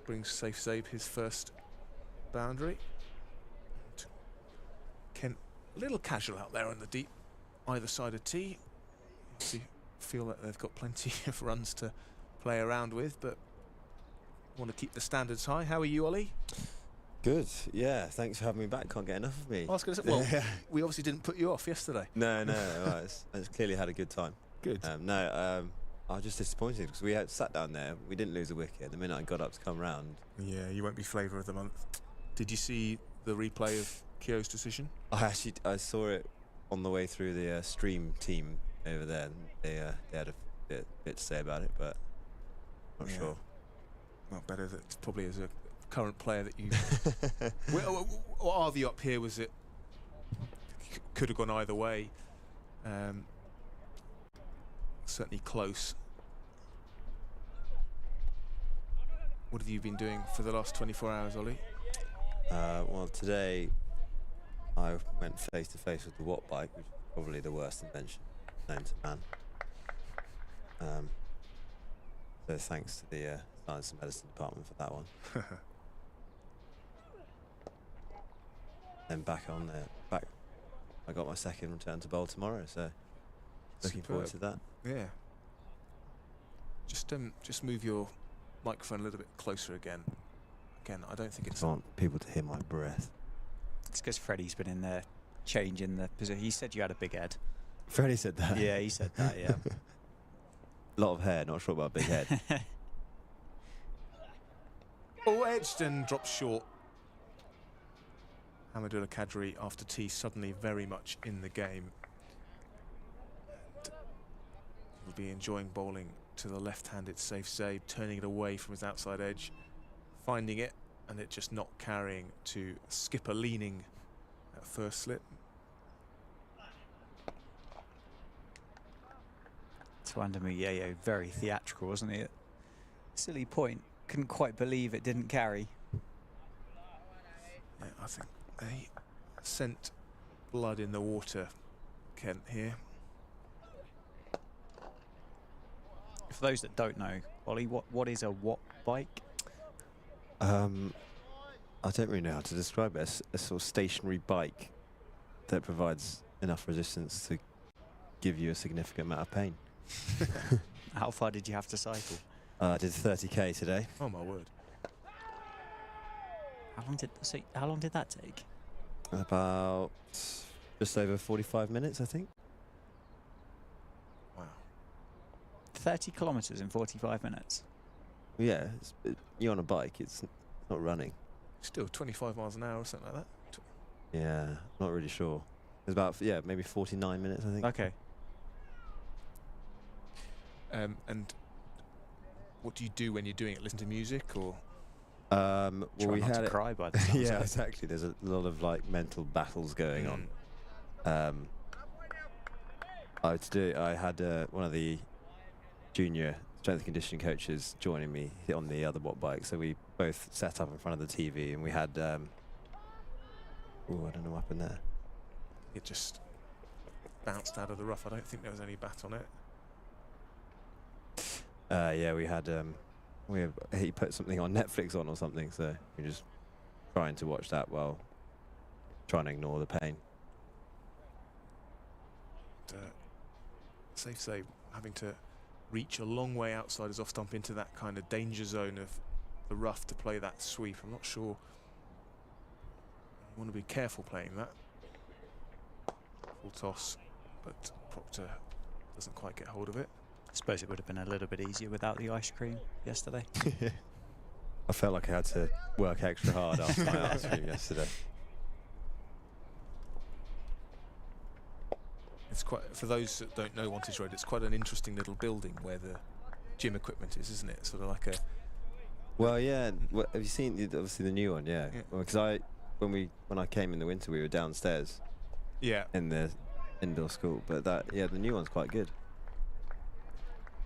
brings Safe Save his first boundary. And Kent, a little casual out there on the deep either side of tee. You feel that they've got plenty of runs to play around with, but want to keep the standards high. How are you, Ollie? Good, yeah, thanks for having me back. Can't get enough of me. I was going to say, well, we obviously didn't put you off yesterday. No, well, it's clearly had a good time. Good. I was just disappointed because we had sat down there, we didn't lose a wicket. The minute I got up to come round, Yeah, you won't be flavour of the month. Did you see the replay of Keogh's decision? I saw it on the way through the stream team over there. And they had a bit to say about it, but not sure. Well, better that probably as a current player that you. Our view up here was it could have gone either way. Certainly close. What have you been doing for the last 24 hours, Ollie? Well, today I went face to face with the Watt bike, which is probably the worst invention known to man. So thanks to the Science and Medicine department for that one. Then back on there. I got my second return to bowl tomorrow, so looking forward to that. Yeah. Just move your microphone a little bit closer again. Again, I don't think it's... I want people to hear my breath. It's because Freddie's been in there changing the position. He said you had a big head. Freddie said that. Yeah, he said that, yeah. A lot of hair, not sure about a big head. Oh, edged and dropped short. Hamidullah Kadri after tea suddenly very much in the game. He'll be enjoying bowling to the left-handed Safe Save, turning it away from his outside edge, finding it, and it just not carrying to skipper leaning at first slip. Twandamu very theatrical, wasn't he? Silly point. Couldn't quite believe it didn't carry. Yeah, I think they sent blood in the water, Kent, here. For those that don't know, Ollie, what is a Watt bike? I don't really know how to describe it. It's a sort of stationary bike that provides enough resistance to give you a significant amount of pain. How far did you have to cycle? I did 30k today. Oh my word. How long did that take? About just over 45 minutes, I think. Wow. 30 kilometres in 45 minutes. Yeah, you're on a bike. It's not running. Still 25 miles an hour or something like that. Yeah, not really sure. It's about maybe 49 minutes, I think. Okay. And what do you do when you're doing it? Listen to music or? Well, Try we not had to cry by the sounds yeah, of it. exactly. There's a lot of like mental battles going on. I had one of the junior strength and conditioning coaches joining me on the other watt bike, so we both sat up in front of the TV and we had I don't know what happened there. It just bounced out of the rough. I don't think there was any bat on it. Yeah, we had he put something on Netflix on or something, so we're just trying to watch that while trying to ignore the pain. Safe to say, having to reach a long way outside his off stump into that kind of danger zone of the rough to play that sweep. I'm not sure. You want to be careful playing that. Full toss, but Proctor doesn't quite get hold of it. I suppose it would have been a little bit easier without the ice cream yesterday. I felt like I had to work extra hard after my ice cream yesterday. It's quite, for those that don't know Wantage Road, it's quite an interesting little building where the gym equipment is, isn't it? Sort of like a... Well, yeah. Well, have you seen obviously the new one? Yeah. Because when I came in the winter, we were downstairs. Yeah. In the indoor school, but the new one's quite good.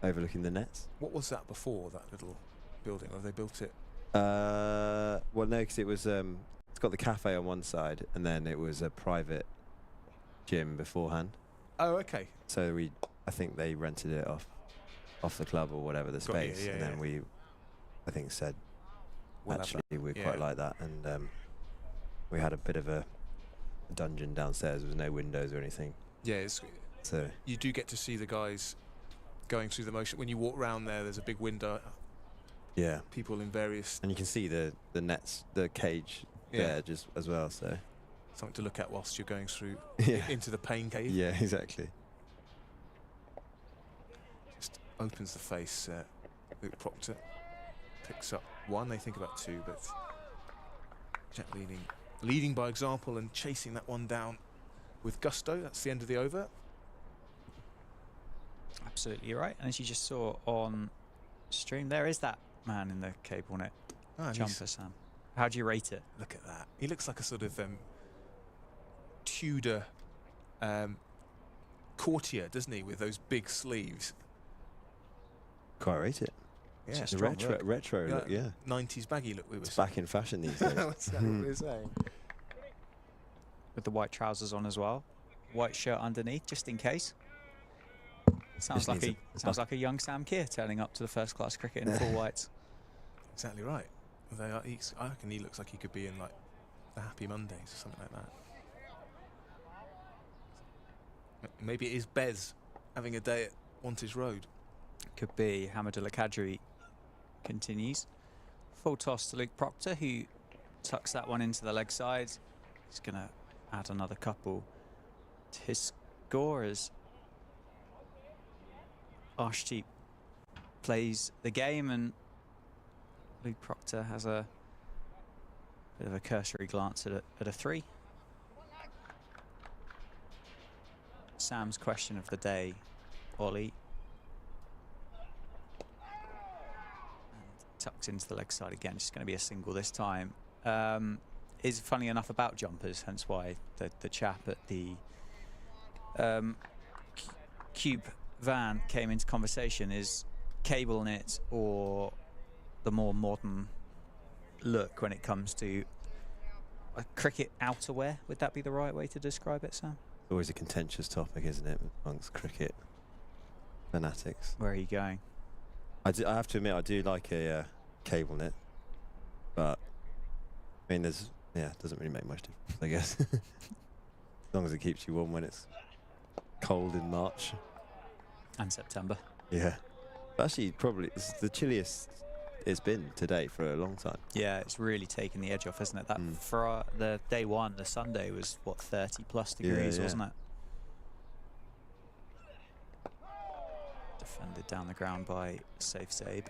Overlooking the nets. What was that before, that little building? Have they built it? Well, no, because it was it's got the cafe on one side, and then it was a private gym beforehand. Oh, okay. So I think they rented it off the club or whatever the space, and then we, I think, said We'll actually we quite like that, and we had a bit of a dungeon downstairs. There was no windows or anything. Yeah, so you do get to see the guys going through the motion. When you walk round there's a big window. Yeah. People in various... And you can see the nets, the cage there just as well, so... Something to look at whilst you're going through into the pain cave. Yeah, exactly. Just opens the face. Luke Proctor picks up one. They think about two, but Jack leading by example and chasing that one down with gusto. That's the end of the over. Absolutely right. And as you just saw on stream, there is that man in the cable net jumper, Sam. How do you rate it? Look at that. He looks like a sort of Tudor courtier, doesn't he, with those big sleeves? Quite rate it. Yeah, it's a retro look, yeah. 90s baggy look we were It's back in fashion these days. That's what we were saying. With the white trousers on as well. White shirt underneath, just in case. Sounds like a young Sam Keir turning up to the first class cricket in full whites. Exactly right. I reckon he looks like he could be in like the Happy Mondays or something like that. Maybe it is Bez having a day at Wantage Road. Could be. Hamidullah Kadri continues. Full toss to Luke Proctor, who tucks that one into the leg side. He's going to add another couple to his score as Arshdeep plays the game, and Luke Proctor has a bit of a cursory glance at a three. Sam's question of the day, Ollie. And tucks into the leg side again. It's going to be a single this time. Is funny enough about jumpers, hence why the chap at the Cube van came into conversation. Is cable knit or the more modern look when it comes to a cricket outerwear? Would that be the right way to describe it, Sam? Always a contentious topic, isn't it, amongst cricket fanatics? Where are you going? I have to admit, I do like a cable knit. But I mean, it doesn't really make much difference, I guess. As long as it keeps you warm when it's cold in March. And September. Yeah. Actually, probably it's the chilliest it's been today for a long time. Yeah, it's really taken the edge off, isn't it? That for the day one, the Sunday was what, 30+ degrees, wasn't it? Defended down the ground by Safe Sabe.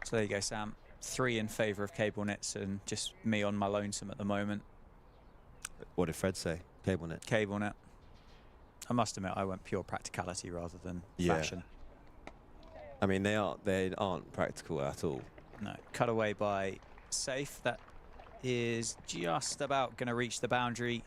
So there you go, Sam. 3 in favour of cable nets and just me on my lonesome at the moment. What did Fred say? Cable net. Cable net. I must admit, I went pure practicality rather than fashion. I mean, they aren't practical at all. No, cut away by Safe. That is just about going to reach the boundary.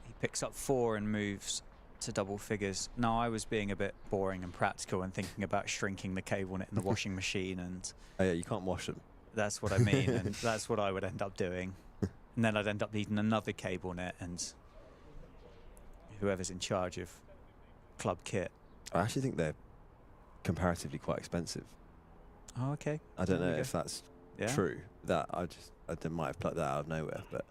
He picks up 4 and moves to double figures. No, I was being a bit boring and practical and thinking about shrinking the cable net in the washing machine, and Oh, yeah, you can't wash them. that's what I mean, and that's what I would end up doing. And then I'd end up needing another cable net, and whoever's in charge of club kit. I actually think they're comparatively quite expensive. Oh, okay. I don't There know we if go. that's Yeah. true. That I might have plucked that out of nowhere, but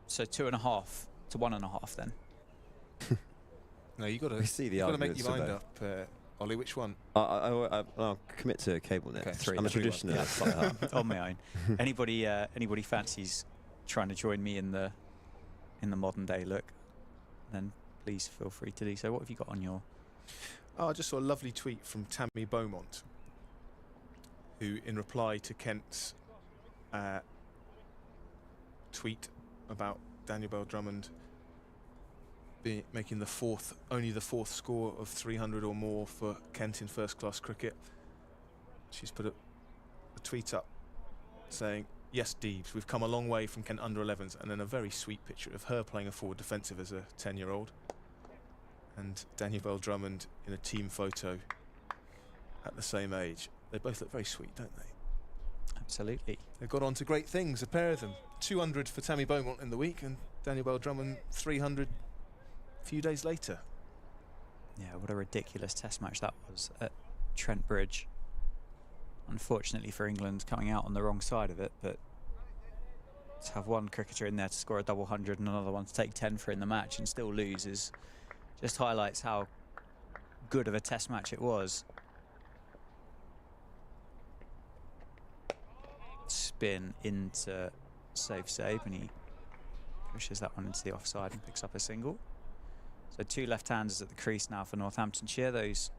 So 2.5 to 1.5 then. No, you got we see the to make arguments your for mind both. up, Ollie. Which one? I'll commit to a cable net. Okay, 3. I'm a Everyone. traditionalist. Yeah. like that. On my own. Anybody fancies trying to join me in the modern day look, then please feel free to do so. What have you got on your... Oh, I just saw a lovely tweet from Tammy Beaumont, who, in reply to Kent's tweet about Daniel Bell Drummond making only the fourth score of 300 or more for Kent in first-class cricket, she's put a tweet up saying, "Yes, Deebs, we've come a long way from Kent under-11s," and then a very sweet picture of her playing a forward defensive as a 10-year-old, and Daniel Bell Drummond in a team photo at the same age. They both look very sweet, don't they? Absolutely. They've got on to great things, a pair of them. 200 for Tammy Beaumont in the week, and Daniel Bell Drummond 300 a few days later. Yeah, what a ridiculous test match that was at Trent Bridge. Unfortunately for England, coming out on the wrong side of it, but to have one cricketer in there to score a double hundred and another one to take 10 for in the match and still lose is just highlights how good of a test match it was. Spin into Safe Sabe, and he pushes that one into the offside and picks up a single. So 2 left-handers at the crease now for Northamptonshire. Those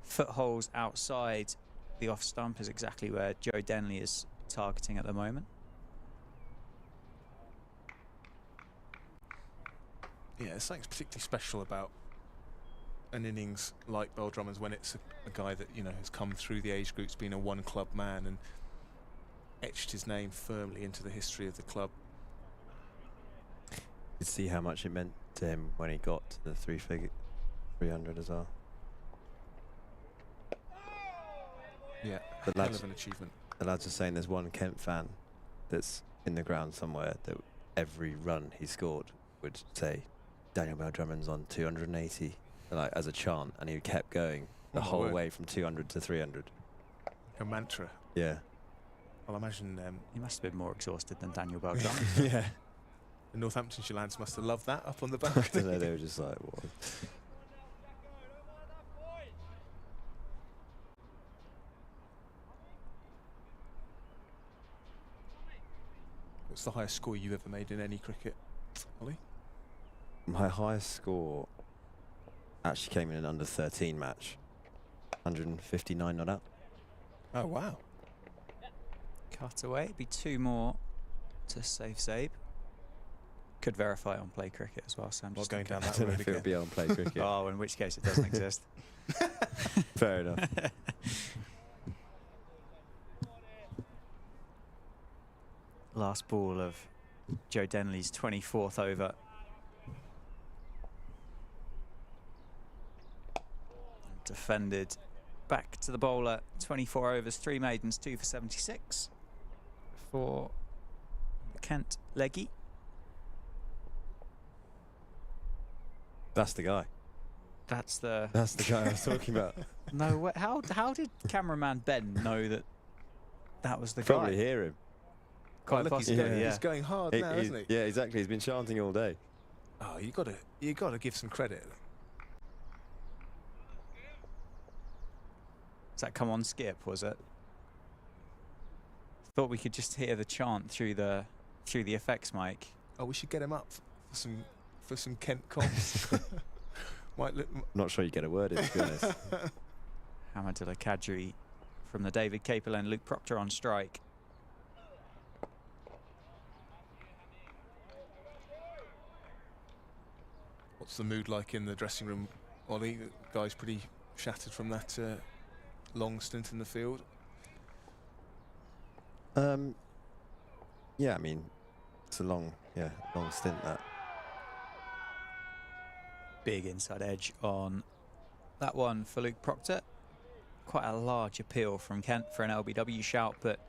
footholes outside the off stump is exactly where Joe Denley is targeting at the moment. Yeah, there's something particularly special about an innings like Bell Drummond's when it's a guy that, you know, has come through the age groups, been a one-club man and etched his name firmly into the history of the club. You see how much it meant to him when he got to the 300 as well. Yeah, But hell lads- of an achievement. The lads are saying there's one Kent fan that's in the ground somewhere that every run he scored would say Daniel Bell Drummond's on 280, like as a chant, and he kept going the Oh my whole word. way from 200 to 300. A mantra. Yeah. I'll imagine He must have been more exhausted than Daniel Bell Drummond. Yeah. the Northamptonshire lads must have loved that up on the I back. don't know, they were just like, what? What's the highest score you've ever made in any cricket, Ollie? My highest score actually came in an under 13 match. 159 not out. Oh, wow. Cut away. It'd be 2 more to Safe Sabe. Could verify on Play Cricket as well, so I'm Not just going down I that don't know road if it again. would be on play cricket. Oh, in which case it doesn't exist. Fair enough. Last ball of Joe Denley's 24th over. Defended back to the bowler. 24 overs, 3 maidens, 2 for 76 for Kent Leggy. That's the guy. That's the guy I was talking about. no. How did cameraman Ben know that that was the Probably guy? hear him. Quite Look, possibly, he's going hard now, isn't he? Yeah, exactly. He's been chanting all day. Oh, you gotta give some credit. Does that come on skip? Was it? Thought we could just hear the chant through the effects mic. Oh, we should get him up for some Kent comms. Might look. Not sure you get a word in, to be honest. Hamadullah Kadri from the David Capel and Luke Proctor on strike. What's the mood like in the dressing room, Ollie? The guy's pretty shattered from that long stint in the field. Yeah, I mean, it's a long stint, that. Big inside edge on that one for Luke Proctor. Quite a large appeal from Kent for an LBW shout, but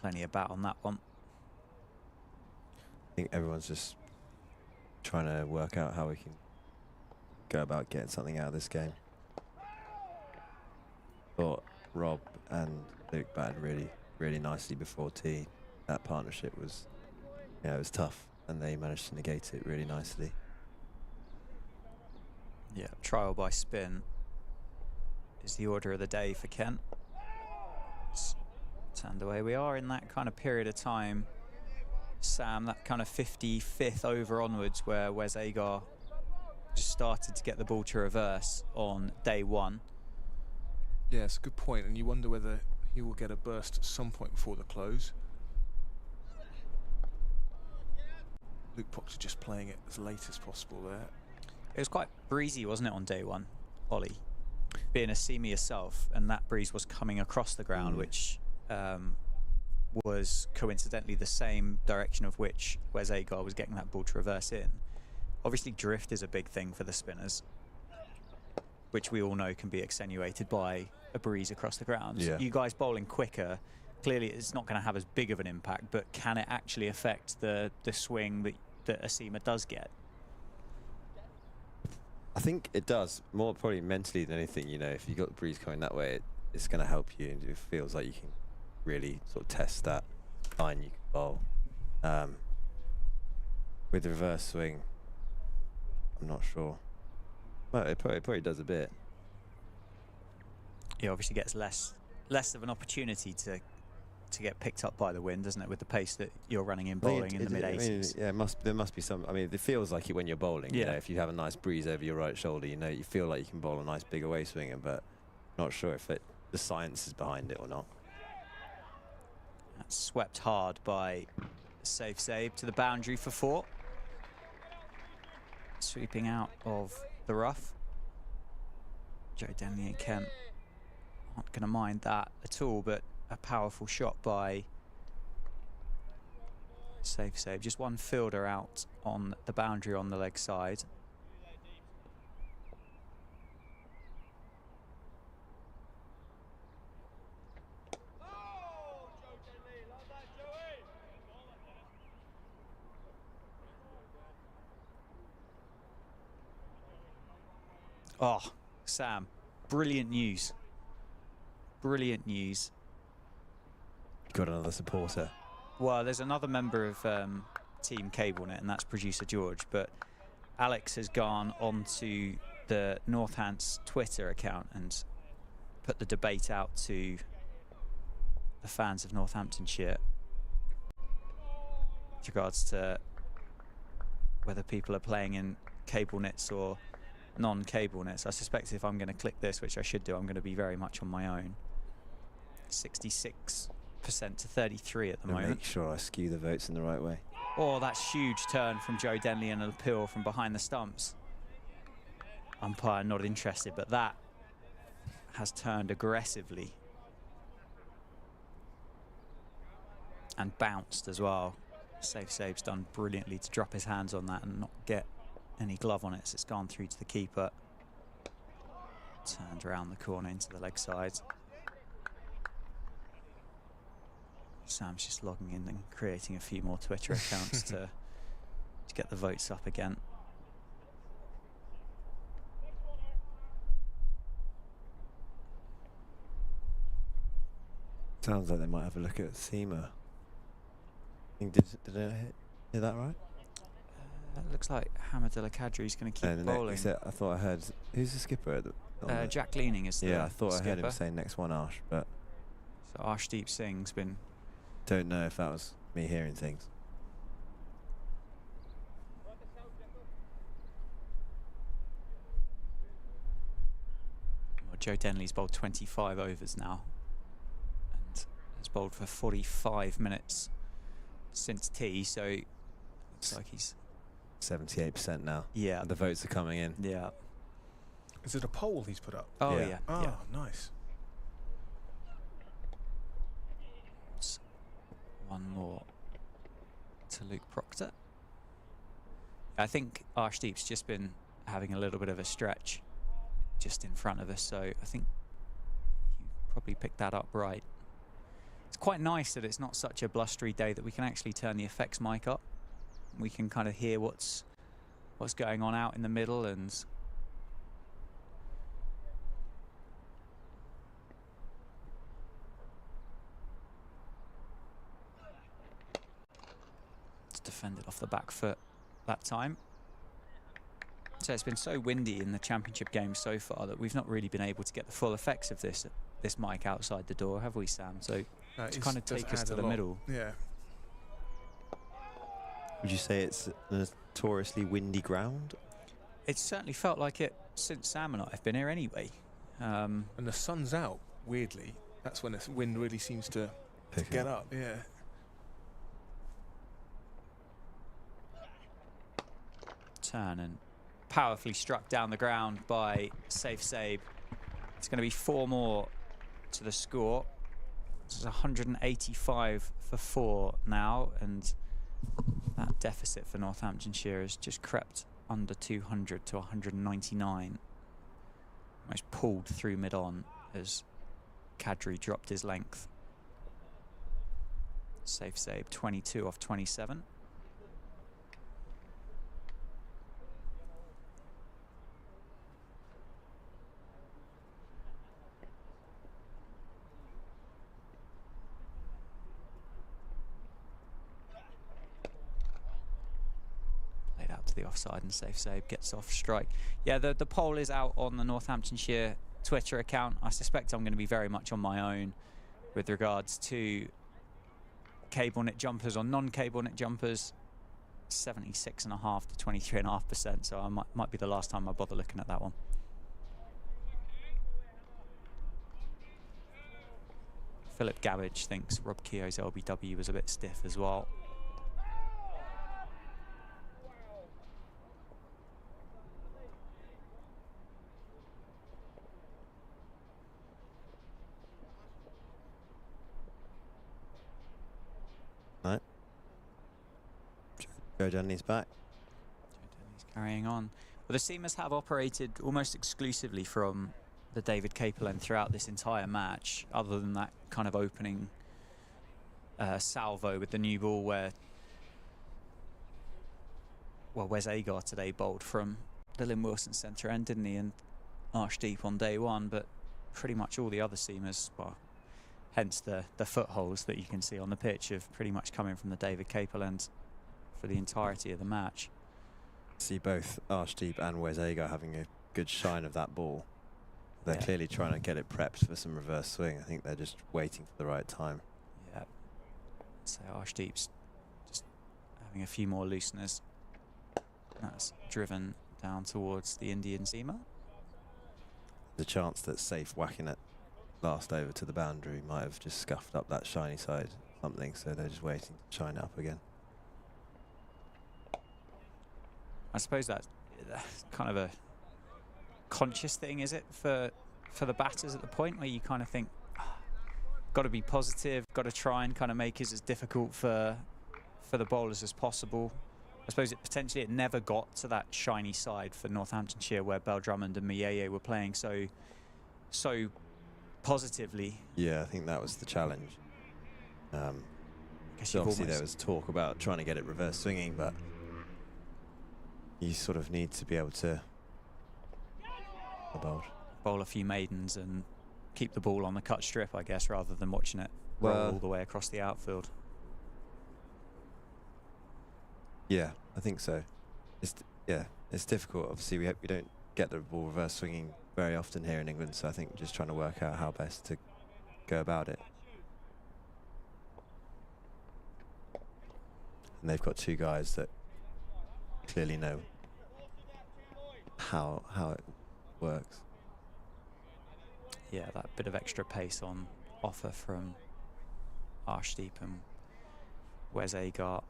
plenty of bat on that one. I think everyone's just trying to work out how we can go about getting something out of this game. Thought Rob and Luke batted really nicely before tee. That partnership was, it was tough, and they managed to negate it really nicely. Yeah, trial by spin is the order of the day for Kent. Turned away. We are in that kind of period of time, Sam, that kind of 55th over onwards, where Wes Agar just started to get the ball to reverse on day one. Yeah, it's a good point, and you wonder whether he will get a burst at some point before the close. Luke Proctor just playing it as late as possible there. It was quite breezy, wasn't it, on day one, Ollie? Being a seamer yourself, and that breeze was coming across the ground, which was coincidentally the same direction of which Wes Agar was getting that ball to reverse in. Obviously, drift is a big thing for the spinners, which we all know can be extenuated by a breeze across the ground. Yeah. You guys bowling quicker, clearly it's not going to have as big of an impact, but can it actually affect the swing that a seamer does get? I think it does, more probably mentally than anything. If you got the breeze coming that way, it's going to help you, and it feels like you can really sort of test that line you can bowl. With the reverse swing, I'm not sure. Well, it probably does a bit. It obviously gets less of an opportunity to get picked up by the wind, doesn't it, with the pace that you're running in bowling in the mid-80s. Yeah, there must be some. I mean, it feels like it when you're bowling. Yeah. If you have a nice breeze over your right shoulder, you feel like you can bowl a nice big away swinger, but not sure if the science is behind it or not. That's swept hard by Safe Sabe to the boundary for 4. Sweeping out of the rough. Joe Denley and Kent aren't going to mind that at all, but a powerful shot by Safe Sabe. Just one fielder out on the boundary on the leg side. Oh, Sam, brilliant news. Brilliant news. Got another supporter. Well, there's another member of Team CableNet, and that's producer George, but Alex has gone onto the Northants Twitter account and put the debate out to the fans of Northamptonshire with regards to whether people are playing in cable nets or non-cable nets. I suspect if I'm going to click this, which I should do, I'm going to be very much on my own. 66% to 33 at the moment. Make sure I skew the votes in the right way. Oh, that's huge turn from Joe Denley and an appeal from behind the stumps. Umpire not interested, but that has turned aggressively and bounced as well. Safe Sabe's done brilliantly to drop his hands on that and not get any glove on it, so it's gone through to the keeper. Turned around the corner into the leg side. Sam's just logging in and creating a few more Twitter accounts to get the votes up again. Sounds like they might have a look at Seema. Did I hear that right? It looks like Hamidullah Kadri's going to keep No, bowling. I thought I heard. Who's the skipper? On the Jack Leaning is the Yeah, I thought I heard him skipper. say next one Arsh, but So Arshdeep Singh's been... don't know if that was me hearing things. Well, Joe Denley's bowled 25 overs now. And has bowled for 45 minutes since tea, so looks like he's... 78% now. Yeah. And the votes are coming in. Yeah. Is it a poll he's put up? Oh, Yeah. yeah. Oh, yeah. nice. One more to Luke Proctor. I think Arshdeep's just been having a little bit of a stretch just in front of us, so I think you probably picked that up right. It's quite nice that it's not such a blustery day, that we can actually turn the effects mic up. We can kind of hear what's going on out in the middle, and it's defended off the back foot that time. So it's been so windy in the championship games so far that we've not really been able to get the full effects of this mic outside the door, have we, Sam? So to kind of take us to the middle. Yeah. Would you say it's a notoriously windy ground? It's certainly felt like it since Sam and I have been here anyway. And the sun's out, weirdly. That's when the wind really seems to get up, yeah. Turn and powerfully struck down the ground by Saif Saib. It's going to be 4 more to the score. This is 185 for 4 now, and that deficit for Northamptonshire has just crept under 200 to 199. Almost pulled through mid-on as Kadri dropped his length. Saif Saib 22 off 27. To the offside, and Saif Saib gets off strike. Yeah, the poll is out on the Northamptonshire Twitter account. I suspect I'm going to be very much on my own with regards to cable knit jumpers or non-cable knit jumpers. 76.5 to 23.5%, so I might be the last time I bother looking at that one. Philip Gabbage thinks Rob Keogh's LBW was a bit stiff as well. Right. Joe Denley's back. Joe Denley's carrying on. Well, the seamers have operated almost exclusively from the David Capel end throughout this entire match, other than that kind of opening salvo with the new ball where Wes Agar today bowled from the Lynn Wilson centre end, didn't he, and Arshdeep on day one, but pretty much all the other seamers, well, hence the footholes that you can see on the pitch, have pretty much coming from the David Capel end for the entirety of the match. See both Arshdeep and Wes Agar having a good shine of that ball. They're clearly trying to get it prepped for some reverse swing. I think they're just waiting for the right time. Yeah. So Arshdeep's just having a few more looseners. That's driven down towards the Indian seamer. The chance that Safe whacking it last over to the boundary might have just scuffed up that shiny side something, so they're just waiting to shine it up again. I suppose that's kind of a conscious thing, is it, for the batters at the point where you kind of think, got to be positive, got to try and kind of make it as difficult for the bowlers as possible. I suppose it never got to that shiny side for Northamptonshire where Bell Drummond and Miyeye were playing so positively. Yeah, I think that was the challenge. So obviously there was talk about trying to get it reverse swinging, but you sort of need to be able to bowl a few maidens and keep the ball on the cut strip, I guess, rather than watching it roll Well- all the way across the outfield. Yeah, I think so. It's difficult. Obviously, we don't get the ball reverse swinging very often here in England, so I think just trying to work out how best to go about it. And they've got two guys that clearly know how it works. Yeah, that bit of extra pace on offer from Arshdeep and Wes Agart.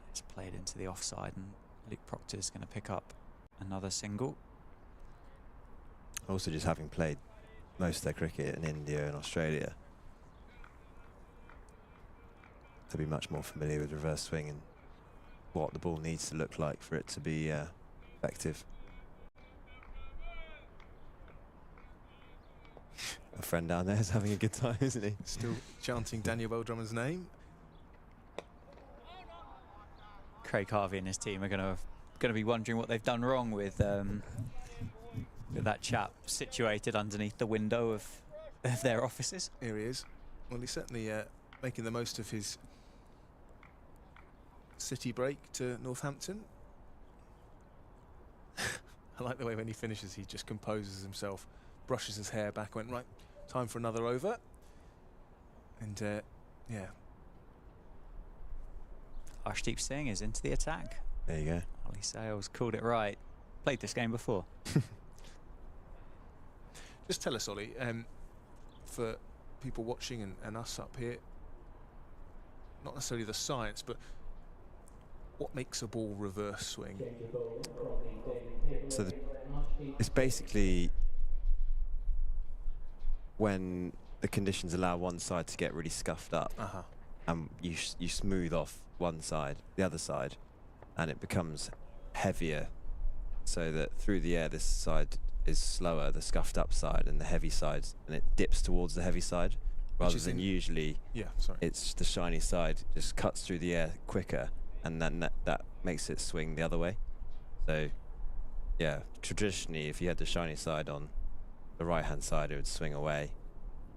It's played into the offside, and Luke Proctor's going to pick up another single. Also, just having played most of their cricket in India and Australia, to be much more familiar with reverse swing and what the ball needs to look like for it to be effective. A friend down there is having a good time, isn't he? Still chanting Daniel Beldrummer's name. Craig Harvey and his team are going to be wondering what they've done wrong with that chap situated underneath the window of their offices. Here he is. Well, he's certainly making the most of his city break to Northampton. I like the way when he finishes, he just composes himself, brushes his hair back, went, right, time for another over. And, yeah. Arshdeep Singh is into the attack. There you go. Ali Sales called it right. Played this game before. Just tell us, Ollie, for people watching and us up here, not necessarily the science, but what makes a ball reverse swing? So it's basically when the conditions allow one side to get really scuffed up, and you smooth off one side, the other side, and it becomes heavier, so that through the air this side is slower, the scuffed up side, and the heavy side, and it dips towards the heavy side, rather than usually it's the shiny side just cuts through the air quicker, and then that makes it swing the other way. So yeah, traditionally if you had the shiny side on the right hand side, it would swing away,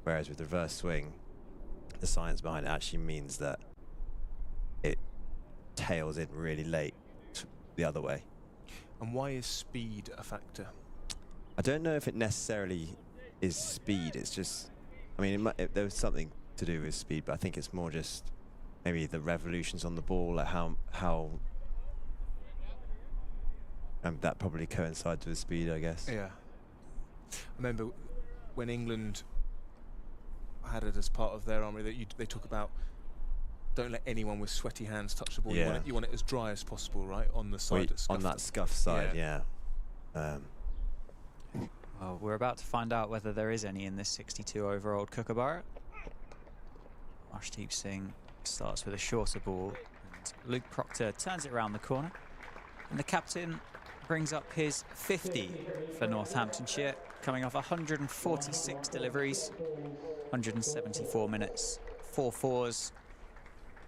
whereas with reverse swing, the science behind it actually means that it tails in really late the other way. And why is speed a factor? I don't know if it necessarily is speed. It's just, I mean, there was something to do with speed, but I think it's more just maybe the revolutions on the ball, like how that probably coincides with speed, I guess. Yeah. I remember when England had it as part of their army that they talk about, don't let anyone with sweaty hands touch the ball. Yeah. You want it as dry as possible, right? On the side that's on scuffed that up. scuff side, yeah. Well, we're about to find out whether there is any in this 62-over-old Kookaburra. Arshdeep Singh starts with a shorter ball, and Luke Proctor turns it around the corner, and the captain brings up his 50 for Northamptonshire, coming off 146 deliveries, 174 minutes, 4 fours,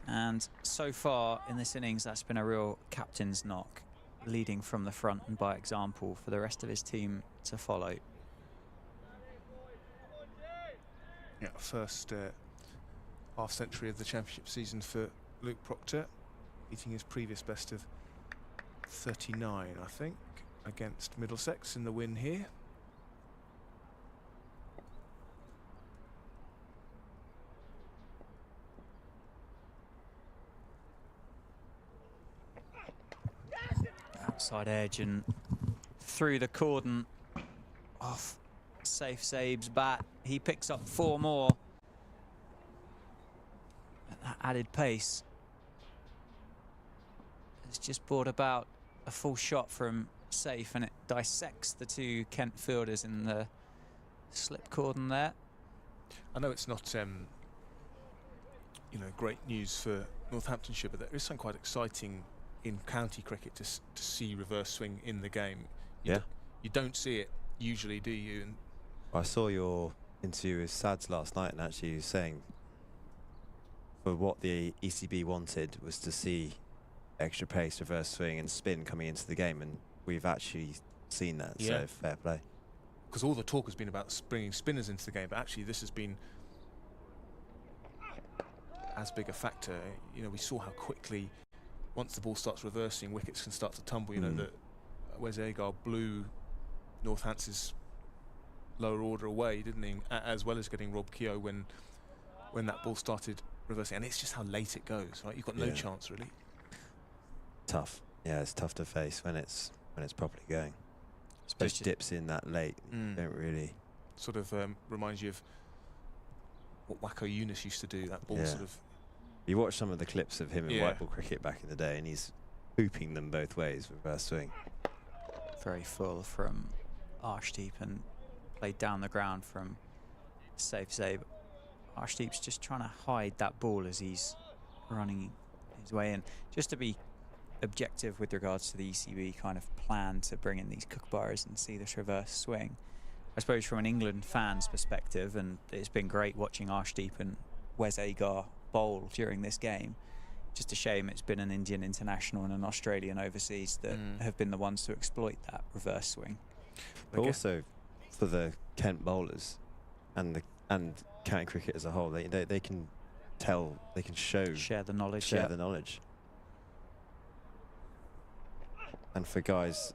and so far in this innings that's been a real captain's knock, leading from the front and by example for the rest of his team to follow. Yeah, first half century of the championship season for Luke Proctor, beating his previous best of 39, I think, against Middlesex in the win here. Outside edge and through the cordon off Saif Saib's bat. He picks up 4 more at that added pace. It's just brought about a full shot from Saif, and it dissects the 2 Kent fielders in the slip cordon there. I know it's not great news for Northamptonshire, but there is something quite exciting in county cricket to see reverse swing in the game. You don't see it usually, do you? And I saw your interview with Sads last night, and actually he was saying for what the ECB wanted was to see extra pace, reverse swing and spin coming into the game, and we've actually seen that, so fair play. because all the talk has been about bringing spinners into the game, but actually this has been as big a factor. You know, we saw how quickly, once the ball starts reversing, wickets can start to tumble. You know, that Wes Agar blew Northampton's lower order away, didn't he? As well as getting Rob Keogh when that ball started reversing. And it's just how late it goes, right? You've got no chance, really. Tough. Yeah, it's tough to face when it's properly going. Those dips in that late, don't really. Sort of reminds you of what Wacko Eunice used to do. That ball sort of. You watch some of the clips of him in white ball cricket back in the day, and he's hooping them both ways with reverse swing. Very full from Arshdeep and played down the ground from Saib. Arshdeep's just trying to hide that ball as he's running his way in. Just to be objective with regards to the ECB kind of plan to bring in these kookaburras and see this reverse swing. I suppose from an England fan's perspective, and it's been great watching Arshdeep and Wes Agar bowl during this game. Just a shame it's been an Indian international and an Australian overseas that have been the ones to exploit that reverse swing. But also for the Kent bowlers and county cricket as a whole, they can tell, they can share the knowledge. The knowledge. And for guys,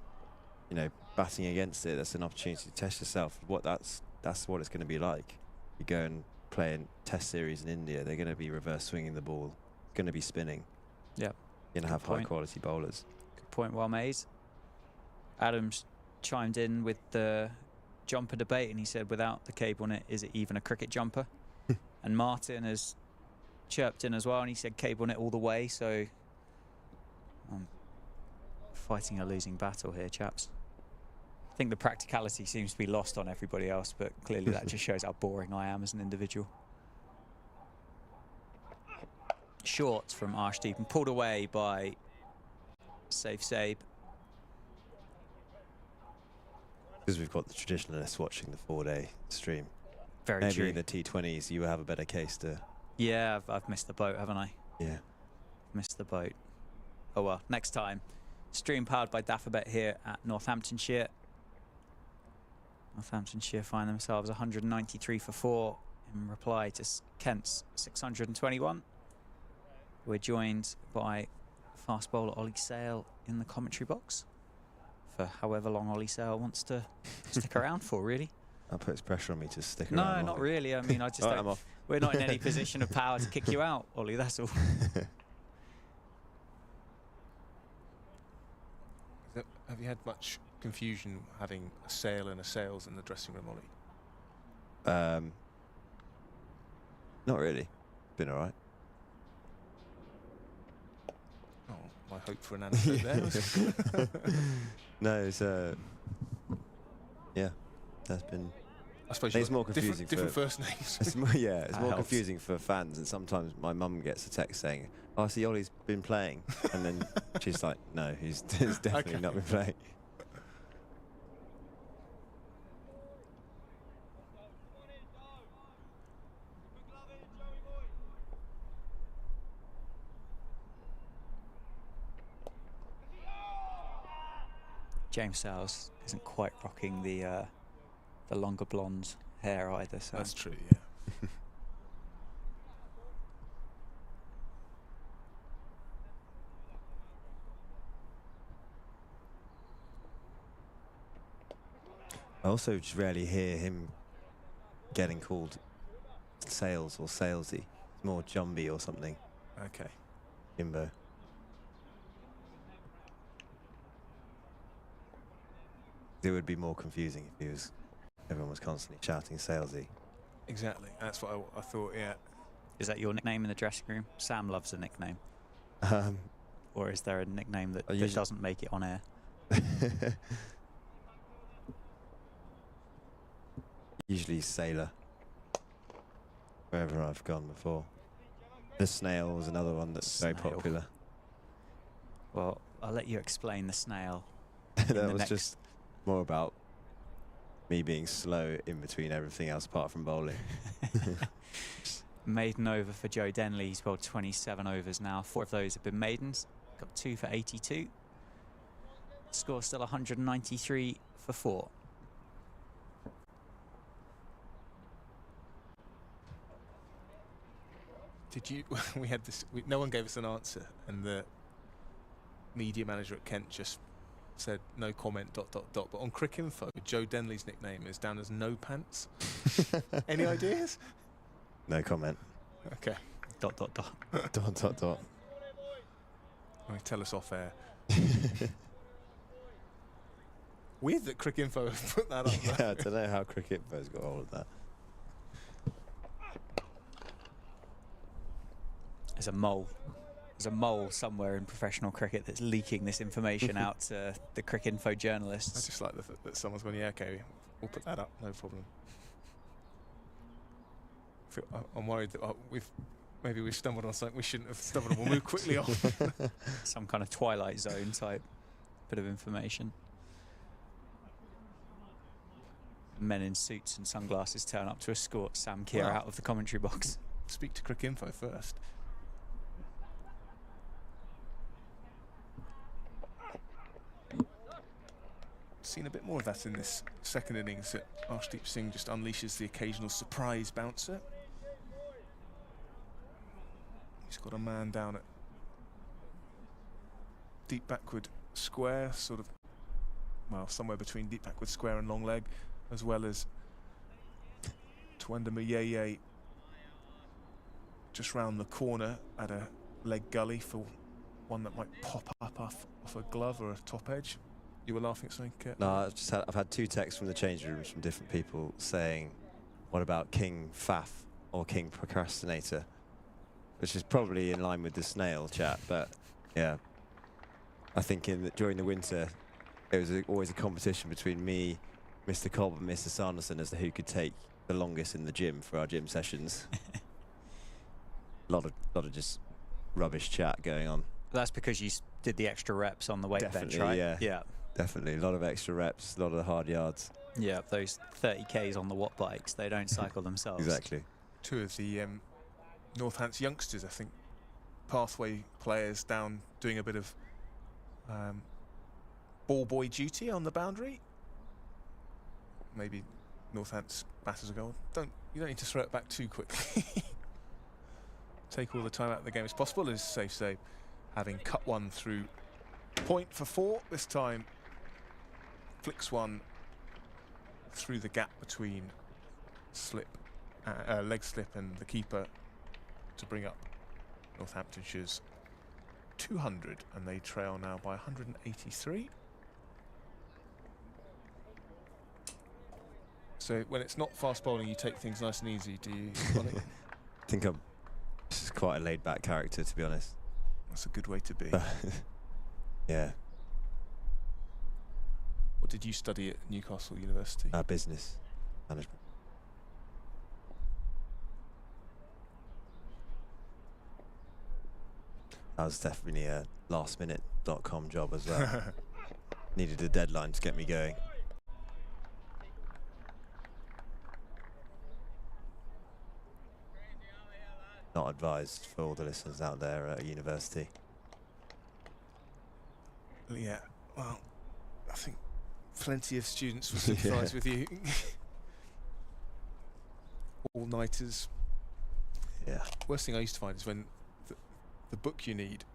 you know, batting against it, that's an opportunity to test yourself. That's what it's going to be like. You go and play in Test series in India, they're going to be reverse swinging the ball, going to be spinning. Yeah. You're going to have high quality bowlers. Good point, well made. Adams chimed in with the jumper debate, and he said, without the cable net, is it even a cricket jumper? And Martin has chirped in as well, and he said cable net all the way. So I'm fighting a losing battle here, chaps. I think the practicality seems to be lost on everybody else, but clearly that just shows how boring I am as an individual. Short from Arshdeep and pulled away by Saib. Because we've got the traditionalists watching the 4-day stream. Very Maybe true. in the T20s you have a better case to... Yeah, I've missed the boat, haven't I? Yeah. Missed the boat. Oh well, next time. Stream powered by Daffabet here at Northamptonshire. Northamptonshire find themselves 193 for 4 in reply to Kent's 621. We're joined by fast bowler Ollie Sale in the commentary box for however long Ollie Sale wants to stick around for, really. That puts pressure on me to stick around. No, not really. I mean, I just I'm off. We're not in any position of power to kick you out, Ollie, that's all. Have you had much confusion having a Sale and a Sales in the dressing room, Ollie? Not really. Been all right. Oh, my hope for an anecdote there. No, it's yeah, that's been. I suppose it's more confusing. Different first names. It's more, it's more confusing for fans, and sometimes my mum gets a text saying, "Oh, I see Ollie's been playing," and then she's like, "No, he's definitely not been playing." James Sales isn't quite rocking the longer blonde hair either. So that's true, yeah. I also just rarely hear him getting called Sales or Salesy. It's more Jumby or something. Okay. Jimbo. It would be more confusing if everyone was constantly shouting Salesy. Exactly. That's what I thought, yeah. Is that your nickname in the dressing room? Sam loves a nickname. Or is there a nickname that doesn't make it on air? Usually Sailor. Wherever I've gone before. The Snail was another one that's very popular. Well, I'll let you explain the Snail. That was just more about me being slow in between everything else apart from bowling. Maiden over for Joe Denley. He's bowled 27 overs now. 4 of those have been maidens. Got 2 for 82. Score still 193 for 4. Did you? We had this. No one gave us an answer, and the media manager at Kent just said no comment. ... But on Cricinfo, Joe Denley's nickname is down as No Pants. Any ideas? No comment. Okay. ... Dot. Tell us off air. Weird that Cricinfo have put that on. Yeah, I don't know how Cricinfo's got hold of that. There's a mole. There's a mole somewhere in professional cricket that's leaking this information out to the Cricinfo I journalists. just like that someone's gone, yeah, okay, we'll put that up, no problem. I'm worried that maybe we've stumbled on something we shouldn't have stumbled on. We'll move quickly on. Some kind of Twilight Zone type bit of information. Men in suits and sunglasses turn up to escort Sam Keir Wow. out of the commentary box. Speak to Cricinfo first. Seen a bit more of that in this second innings. Arshdeep Singh just unleashes the occasional surprise bouncer. He's got a man down at deep backward square, sort of, well, somewhere between deep backward square and long leg, as well as Twanda Mayeye just round the corner at a leg gully for one that might pop up off a glove or a top edge. You were laughing at something, Kurt? No, I've had 2 texts from the change rooms from different people saying, what about King Faff or King Procrastinator? Which is probably in line with the snail chat, but yeah. I think during the winter, it was always a competition between me, Mr. Cobb and Mr. Sanderson as to who could take the longest in the gym for our gym sessions. lot of just rubbish chat going on. That's because you did the extra reps on the weight bench, Definitely, right? yeah. Yeah. Definitely, a lot of extra reps, a lot of hard yards. Yeah, those 30Ks on the watt bikes, they don't cycle themselves. Exactly. Two of the Northants youngsters, I think, pathway players down doing a bit of ball boy duty on the boundary. Maybe Northants batters will go, you don't need to throw it back too quickly. Take all the time out of the game as possible, as safe say, having cut one through point for 4 this time. Flicks one through the gap between leg slip and the keeper to bring up Northamptonshire's 200, and they trail now by 183. So when it's not fast bowling, you take things nice and easy, do you, Ollie? I think this is quite a laid-back character, to be honest. That's a good way to be. Yeah. What did you study at Newcastle University? Business management. That was definitely a lastminute.com job as well. Needed a deadline to get me going. Not advised for all the listeners out there at university. Yeah, well, I think plenty of students will sympathise with you. All-nighters. Yeah. Worst thing I used to find is when the book you need,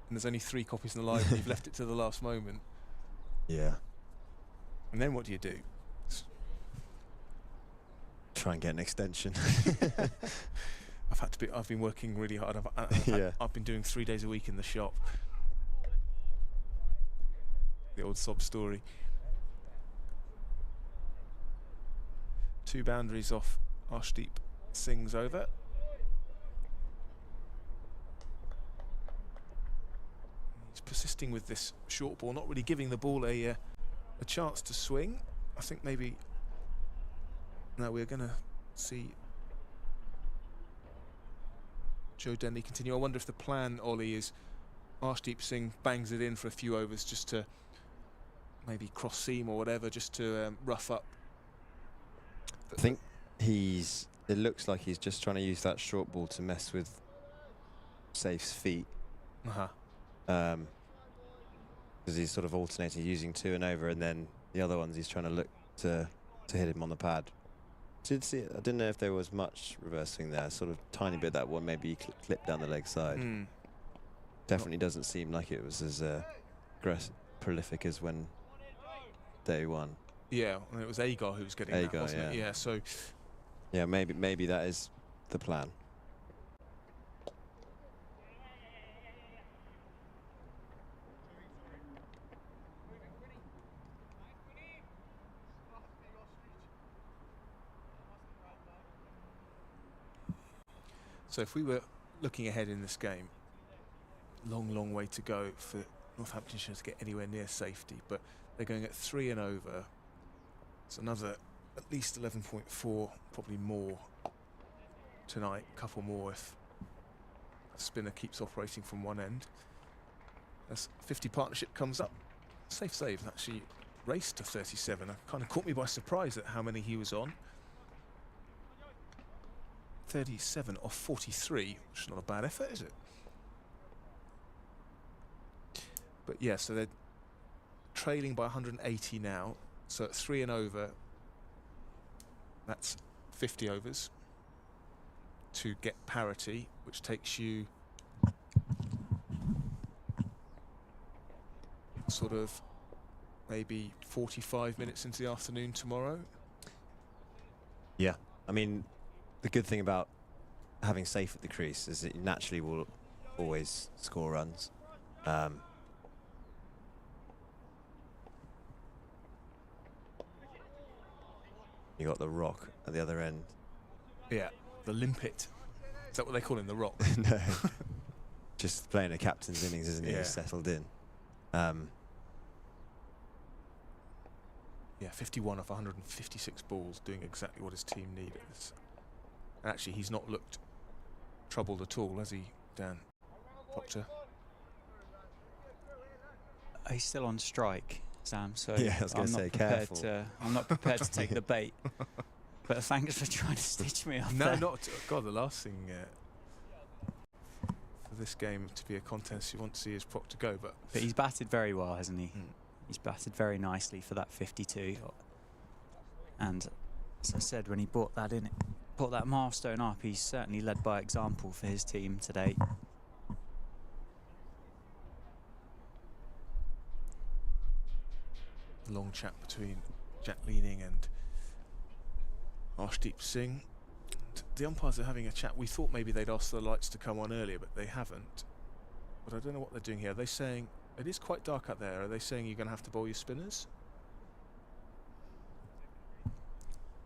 and there's only 3 copies in the library, you've left it to the last moment. Yeah. And then what do you do? Try and get an extension. I've been working really hard. I've been doing 3 days a week in the shop. The old sob story. 2 boundaries off Arshdeep Singh's over. He's persisting with this short ball, not really giving the ball a chance to swing. I think maybe now we're going to see Joe Denley continue. I wonder if the plan, Ollie, is Arshdeep Singh bangs it in for a few overs just to maybe cross seam or whatever, just to rough up. I think it looks like he's just trying to use that short ball to mess with Safe's feet. Because he's sort of alternating, using 2 and over, and then the other ones he's trying to look to hit him on the pad. did see it. I didn't know if there was much reversing there. Sort of tiny bit that one maybe clipped down the leg side. Definitely doesn't seem like it was as prolific as when day one. Yeah, and it was Agar who was getting that, wasn't it? Yeah, so... Yeah, maybe that is the plan. So if we were looking ahead in this game, long way to go for Northamptonshire to get anywhere near safety, but they're going at 3 and over. It's another at least 11.4, probably more tonight, a couple more if the spinner keeps operating from one end. As 50 partnership comes up, safe save actually raced to 37. It kind of caught me by surprise at how many he was on. 37 off 43, which is not a bad effort, is it? But yeah, so they're trailing by 180 now. So at 3 and over, that's 50 overs to get parity, which takes you sort of maybe 45 minutes into the afternoon tomorrow. Yeah, I mean, the good thing about having safe at the crease is that you naturally will always score runs. You got the rock at the other end. Yeah, the limpet. Is that what they call him, the rock? No, just playing a captain's innings, isn't he? Yeah. He's settled in. Yeah, 51 off 156 balls, doing exactly what his team needed. And actually, he's not looked troubled at all, has he, Dan Proctor? He's still on strike, Sam, so Yeah, I was gonna say, careful. I'm not prepared to take the bait. But thanks for trying to stitch me up No, there. not... God, the last thing for this game to be a contest you want to see is Proctor go, but... But he's batted very well, hasn't he? Mm. He's batted very nicely for that 52. And as I said, when he brought that milestone up, he's certainly led by example for his team today. Long chat between Jack Leaning and Arshdeep Singh. And the umpires are having a chat. We thought maybe they'd asked the lights to come on earlier, but they haven't. But I don't know what they're doing here. Are they saying... It is quite dark out there. Are they saying you're going to have to bowl your spinners?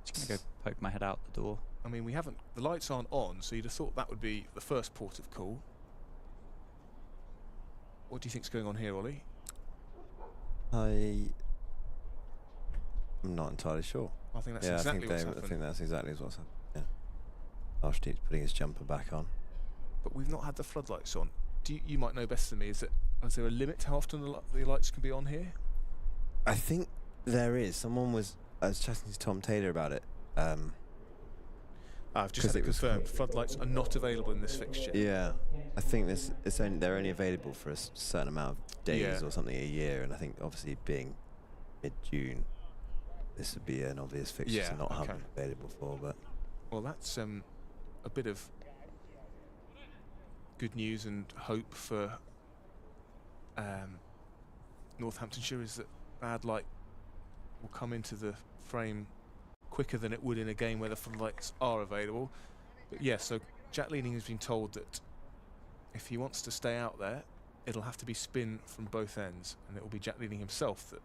Just going to go poke my head out the door. I mean, we haven't... The lights aren't on, so you'd have thought that would be the first port of call. What do you think's going on here, Ollie? I'm not entirely sure. I think that's exactly what's happened. I think that's exactly what's happened. Yeah. Arshdeep's putting his jumper back on. But we've not had the floodlights on. You might know better than me. Is there a limit to how often the lights can be on here? I think there is. I was chatting to Tom Taylor about it. I've just had it confirmed. Floodlights are not available in this fixture. Yeah, I think they're only available for a certain amount of days or something a year, and I think obviously being mid-June, this would be an obvious fixture to not have them available for. But well, that's a bit of good news and hope for Northamptonshire, is that bad light will come into the frame quicker than it would in a game where the floodlights are available. But yeah, so Jack Leaning has been told that if he wants to stay out there, it'll have to be spin from both ends, and it will be Jack Leaning himself that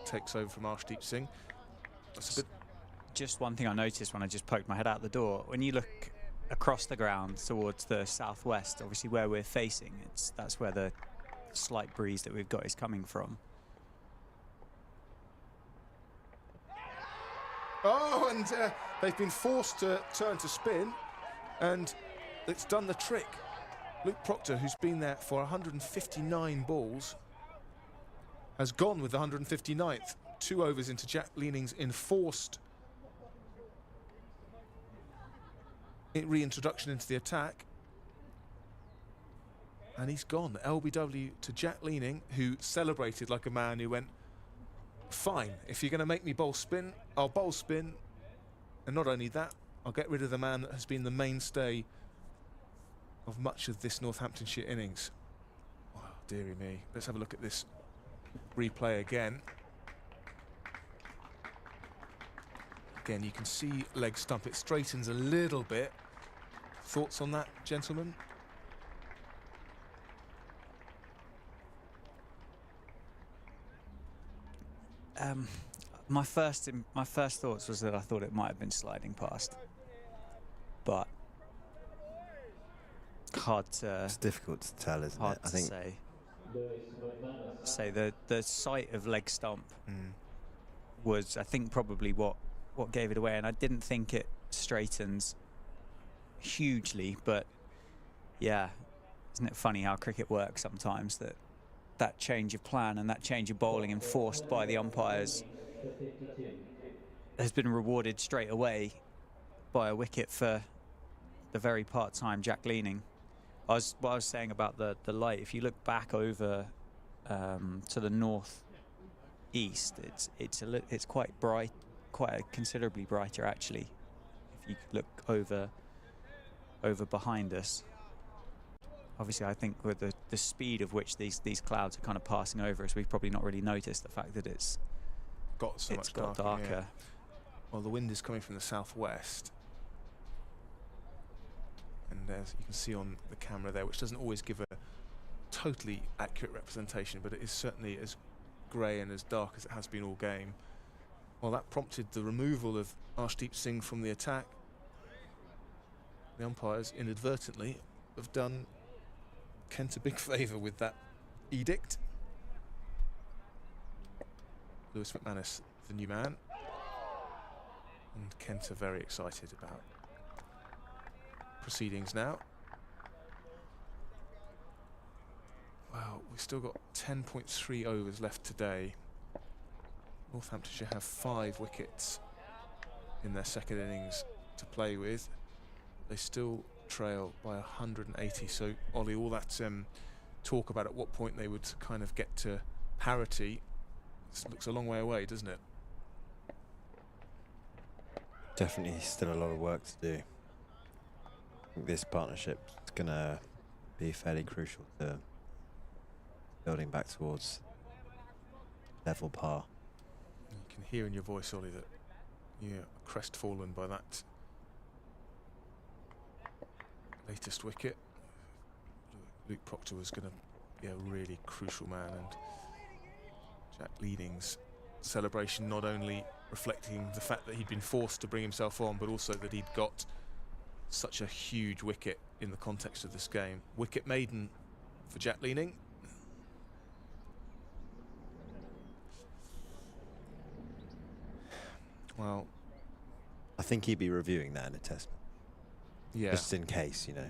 takes over from Arshdeep Singh. That's a bit... Just one thing I noticed when I just poked my head out the door, when you look across the ground towards the southwest, obviously where we're facing, that's where the slight breeze that we've got is coming from. Oh, and they've been forced to turn to spin, and it's done the trick. Luke Proctor, who's been there for 159 balls, has gone with the 159th. 2 overs into Jack Leaning's enforced reintroduction into the attack. And he's gone. LBW to Jack Leaning, who celebrated like a man who went, fine, if you're going to make me bowl spin, I'll bowl spin. And not only that, I'll get rid of the man that has been the mainstay of much of this Northamptonshire innings. Wow, dearie me. Let's have a look at this replay again. Again, you can see leg stump. It straightens a little bit. Thoughts on that, gentlemen? My first thoughts was that I thought it might have been sliding past, but hard to. It's difficult to tell, isn't Hard it? to say. The sight of leg stump was, I think, probably what gave it away, and I didn't think it straightens hugely, but yeah, isn't it funny how cricket works sometimes, that change of plan and that change of bowling enforced by the umpires has been rewarded straight away by a wicket for the very part-time Jack Leaning. What I was saying about the light, if you look back over to the north east, it's quite bright, quite considerably brighter actually. If you look over behind us, obviously I think with the speed of which these clouds are kind of passing over us, we've probably not really noticed the fact that it's got so much darker. Yeah. Well, the wind is coming from the southwest, and as you can see on the camera there, which doesn't always give a totally accurate representation, but it is certainly as grey and as dark as it has been all game. Well, that prompted the removal of Arshdeep Singh from the attack. The umpires inadvertently have done Kent a big favour with that edict. Lewis McManus, the new man, and Kent are very excited about proceedings now. Well, we've still got 10.3 overs left today. Northamptonshire have 5 wickets in their second innings to play with. They still trail by 180. So, Ollie, all that talk about at what point they would kind of get to parity, this looks a long way away, doesn't it? Definitely still a lot of work to do. I think this partnership is going to be fairly crucial to building back towards level par. You can hear in your voice, Ollie, that you're crestfallen by that latest wicket. Luke Proctor was going to be a really crucial man, and Jack Leaning's celebration not only reflecting the fact that he'd been forced to bring himself on, but also that he'd got such a huge wicket in the context of this game. Wicket maiden for Jack Leaning. Well, I think he'd be reviewing that in a test. Yeah. Just in case, you know.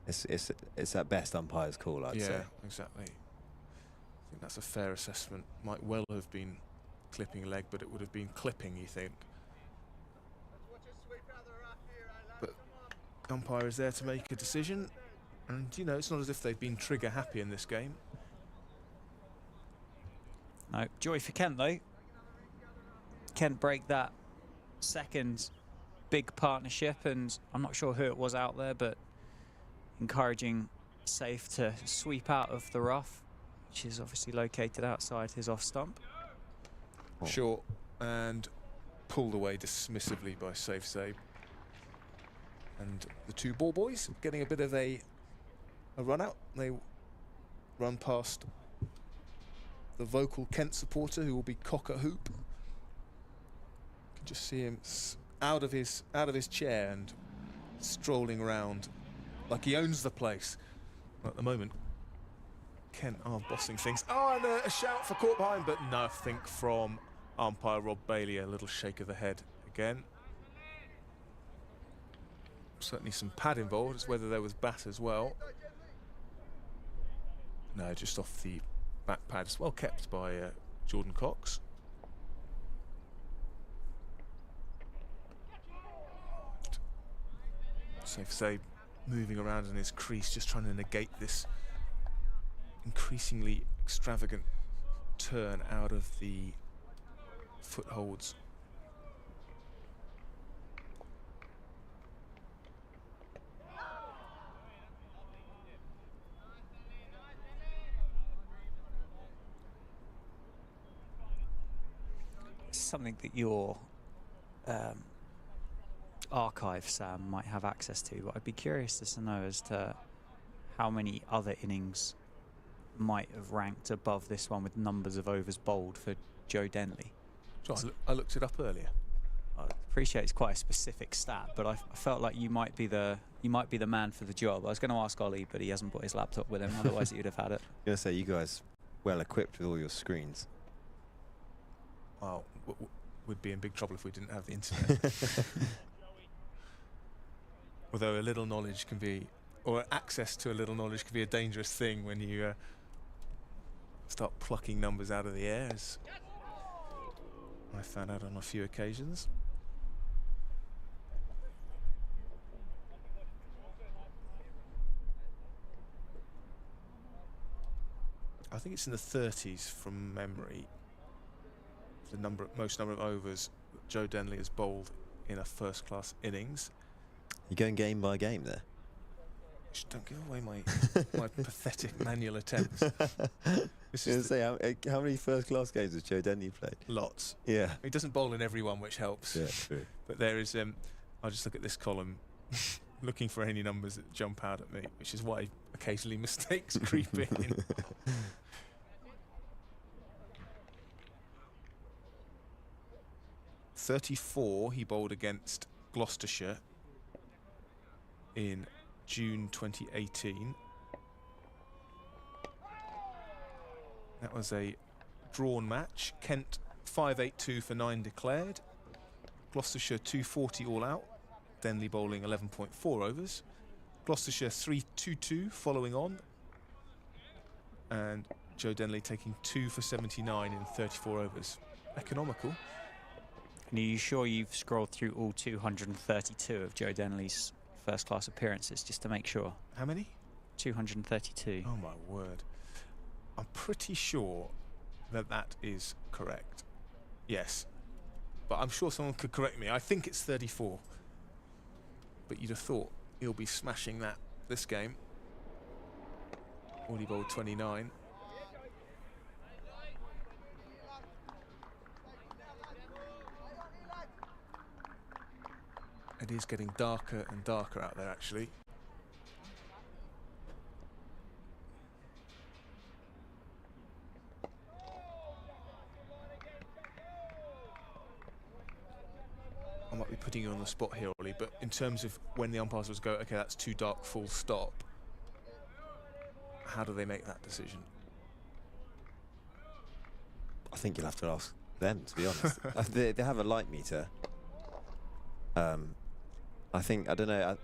It's at best umpire's call, I'd say. Yeah, exactly. I think that's a fair assessment. Might well have been clipping leg, but it would have been clipping, you think. But umpire is there to make a decision, and you know, it's not as if they've been trigger happy in this game. No, joy for Kent though. Kent break that second big partnership, and I'm not sure who it was out there, but encouraging Safe to sweep out of the rough, which is obviously located outside his off stump. Short and pulled away dismissively by Safe Sabe. And the two ball boys getting a bit of a run out. They run past the vocal Kent supporter, who will be cock at hoop. You can just see him out of his chair and strolling around like he owns the place. Well, at the moment, Kent are bossing things. Oh, and a shout for caught behind, but nothing from umpire Rob Bailey. A little shake of the head again. Certainly some pad involved. It's whether there was bat as well. No, just off the back pad. It's well kept by Jordan Cox. Safe say moving around in his crease, just trying to negate this increasingly extravagant turn out of the footholds. something that your archive, Sam, might have access to, but I'd be curious to know as to how many other innings might have ranked above this one with numbers of overs bowled for Joe Denley. So I looked it up earlier. I appreciate it's quite a specific stat, but I felt like you might be the man for the job. I was going to ask Ollie, but he hasn't brought his laptop with him. Otherwise, he would have had it. I'm going to say, you guys well equipped with all your screens. Well, we'd be in big trouble if we didn't have the internet. Although a little knowledge can be, or access to a little knowledge can be a dangerous thing when you start plucking numbers out of the air, as I found out on a few occasions. I think it's in the 30s from memory. The most number of overs that Joe Denley has bowled in a first-class innings. You're going game by game there. Just don't give away my pathetic manual attempts. This I is was going to say, how many first-class games has Joe Denley played? lots. Yeah. He doesn't bowl in every one, which helps. Yeah, true. But there is, I'll just look at this column, looking for any numbers that jump out at me, which is why occasionally mistakes creep in. .34 he bowled against Gloucestershire in June 2018. That was a drawn match. Kent 582 for 9 declared. Gloucestershire 240 all out. Denley bowling 11.4 overs. Gloucestershire 322 following on. And Joe Denley taking 2 for 79 in 34 overs. Economical. And are you sure you've scrolled through all 232 of Joe Denley's first-class appearances, just to make sure? How many? 232. Oh my word. I'm pretty sure that that is correct. Yes. But I'm sure someone could correct me. I think it's 34. But you'd have thought he'll be smashing that this game. Already bowled 29. It is getting darker and darker out there, actually. I might be putting you on the spot here, Ollie, but in terms of when the umpires was go, okay, that's too dark, full stop, how do they make that decision? I think you'll have to ask them, to be honest. They have a light meter. I think, I don't know,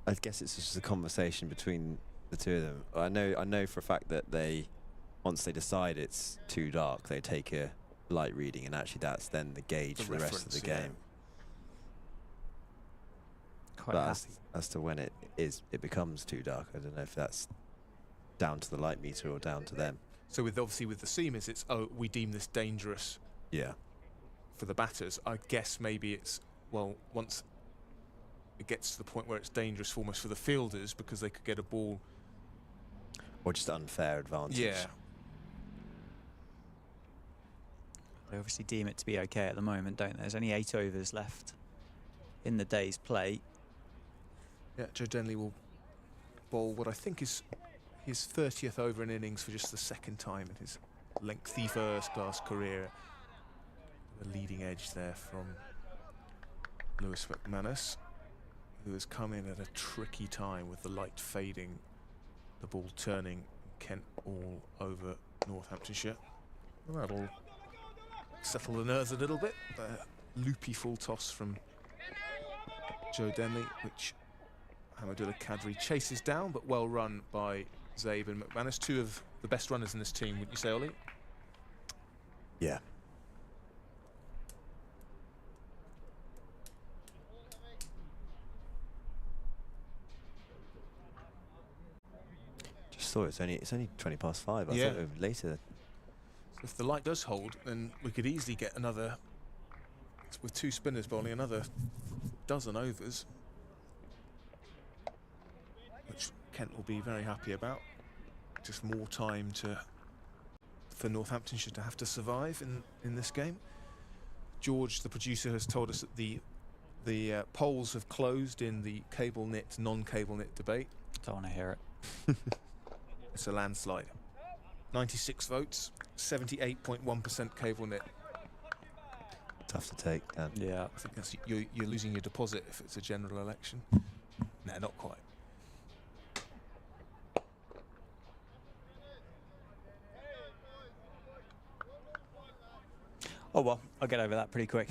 I guess it's just a conversation between the two of them. I know for a fact that once they decide it's too dark, they take a light reading, and actually that's then the gauge for the rest of the game. But as to when it becomes too dark, I don't know if that's down to the light meter or down to them. So obviously with the seamers, it's, oh, we deem this dangerous. Yeah. For the batters, I guess maybe it's, well, once it gets to the point where it's dangerous almost for the fielders because they could get a ball. Or just unfair advantage. Yeah. They obviously deem it to be okay at the moment, don't they? There's only 8 overs left in the day's play. Yeah, Joe Denley will bowl what I think is his 30th over an innings for just the second time in his lengthy first-class career. The leading edge there from Lewis McManus, who has come in at a tricky time with the light fading, the ball turning, Kent all over Northamptonshire. Well, that'll settle the nerves a little bit. Loopy full toss from Joe Denley, which Hamadullah Kadri chases down, but well run by Zabe and McManus, 2 of the best runners in this team, would you say, Ollie? Yeah. Just thought it's only 20 past 5. I thought it would be later. So if the light does hold, then we could easily get another, with 2 spinners bowling, another dozen overs, which Kent will be very happy about. Just more time for Northamptonshire to have to survive in this game. George, the producer, has told us that the polls have closed in the cable knit, non-cable knit debate. Don't want to hear it. It's a landslide. 96 votes, 78.1% cable knit. Tough to take, Dan. Yeah. I think that's you're losing your deposit if it's a general election. No, not quite. Oh well, I'll get over that pretty quick.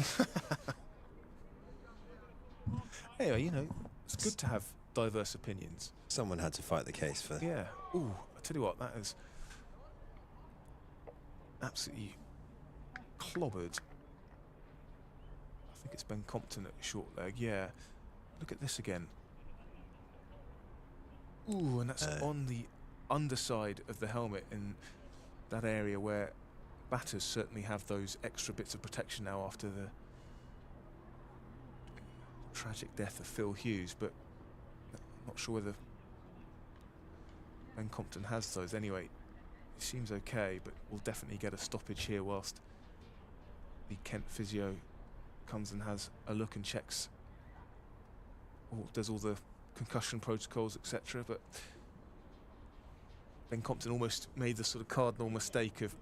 Anyway, you know, it's good to have diverse opinions. Someone had to fight the case for. Yeah. Ooh, I tell you what, that is absolutely clobbered. I think it's Ben Compton at short leg. Yeah. Look at this again. Ooh, and that's on the underside of the helmet in that area where batters certainly have those extra bits of protection now after the tragic death of Phil Hughes, but I'm not sure whether Ben Compton has those. Anyway, it seems okay, but we'll definitely get a stoppage here whilst the Kent physio comes and has a look and checks, or does all the concussion protocols, etc. But Ben Compton almost made the sort of cardinal mistake of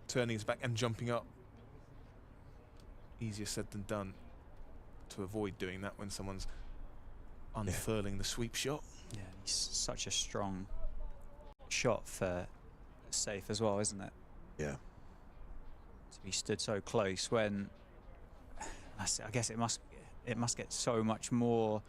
turning his back and jumping up. Easier said than done to avoid doing that when someone's unfurling the sweep shot. Yeah, he's such a strong shot for safe as well, isn't it? Yeah. To be stood so close when I guess it must get so much more.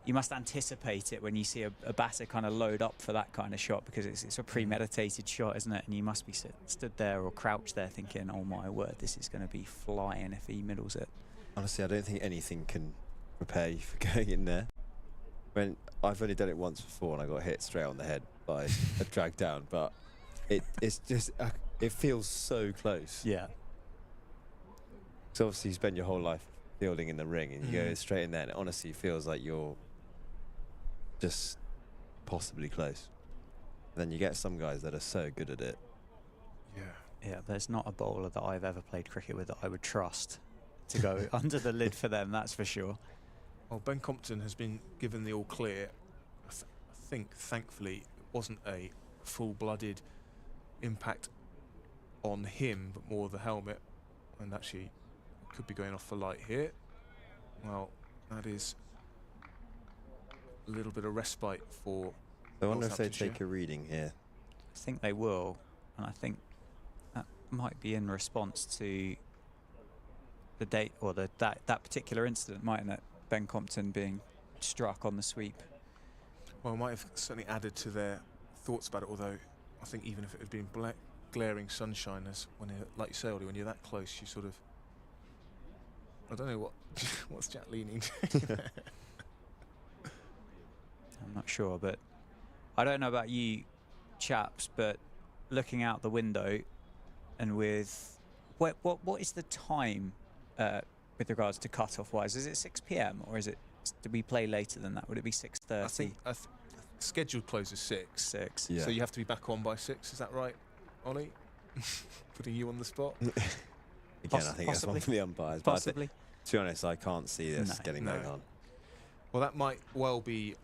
You must anticipate it when you see a batter kind of load up for that kind of shot, because it's a premeditated shot, isn't it? And you must be stood there or crouched there thinking, oh my word, this is going to be flying if he middles it. Honestly, I don't think anything can prepare you for going in there. When I've only done it once before and I got hit straight on the head by a drag down, but it's just it feels so close. Yeah. So obviously you spend your whole life fielding in the ring and you go straight in there, and it honestly feels like you're just possibly close. And then you get some guys that are so good at it. Yeah, there's not a bowler that I've ever played cricket with that I would trust to go under the lid for them, that's for sure. Well, Ben Compton has been given the all clear. I think, thankfully, it wasn't a full-blooded impact on him, but more the helmet. And actually, could be going off for light here. Well, that is a little bit of respite for I wonder if they Northamptonshire. take a reading here. I think they will, and I think that might be in response to the date or that particular incident, mightn't it? Ben Compton being struck on the sweep. Well, it might have certainly added to their thoughts about it, although I think even if it had been glaring sunshine, as when you're, like you say, Ollie, when you're that close, you sort of, I don't know what's Jack leaning to. I'm not sure, but I don't know about you chaps, but looking out the window and with what is the time with regards to cut-off wise? Is it 6 p.m. or is it, do we play later than that? Would it be 6:30? I think scheduled close is 6. 6. Yeah. So you have to be back on by 6. Is that right, Ollie? Putting you on the spot. Again, I think that's one for the umpires. But Possibly. to be honest, I can't see this getting going on. Well, that might well be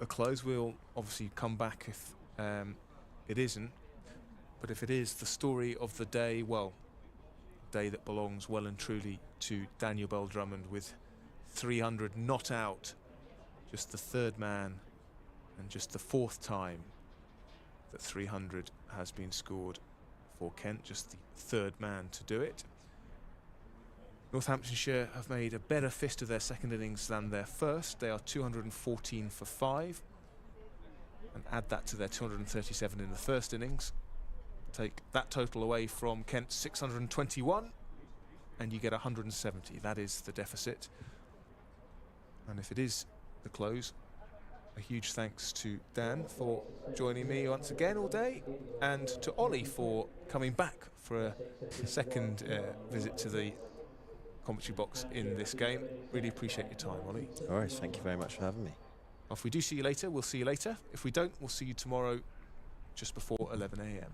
a close. We'll obviously come back if it isn't. But if it is, the story of the day, well, day that belongs well and truly to Daniel Bell Drummond, with 300 not out, just the third man and just the fourth time that 300 has been scored for Kent, just the third man to do it. Northamptonshire have made a better fist of their second innings than their first. They are 214 for 5, and add that to their 237 in the first innings. Take that total away from Kent's 621 and you get 170. That is the deficit. And if it is the close, a huge thanks to Dan for joining me once again all day, and to Ollie for coming back for a second visit to the commentary box in this game. Really appreciate your time, Ollie. All right, thank you very much for having me. If we do see you later, we'll see you later. If we don't, we'll see you tomorrow just before 11 a.m.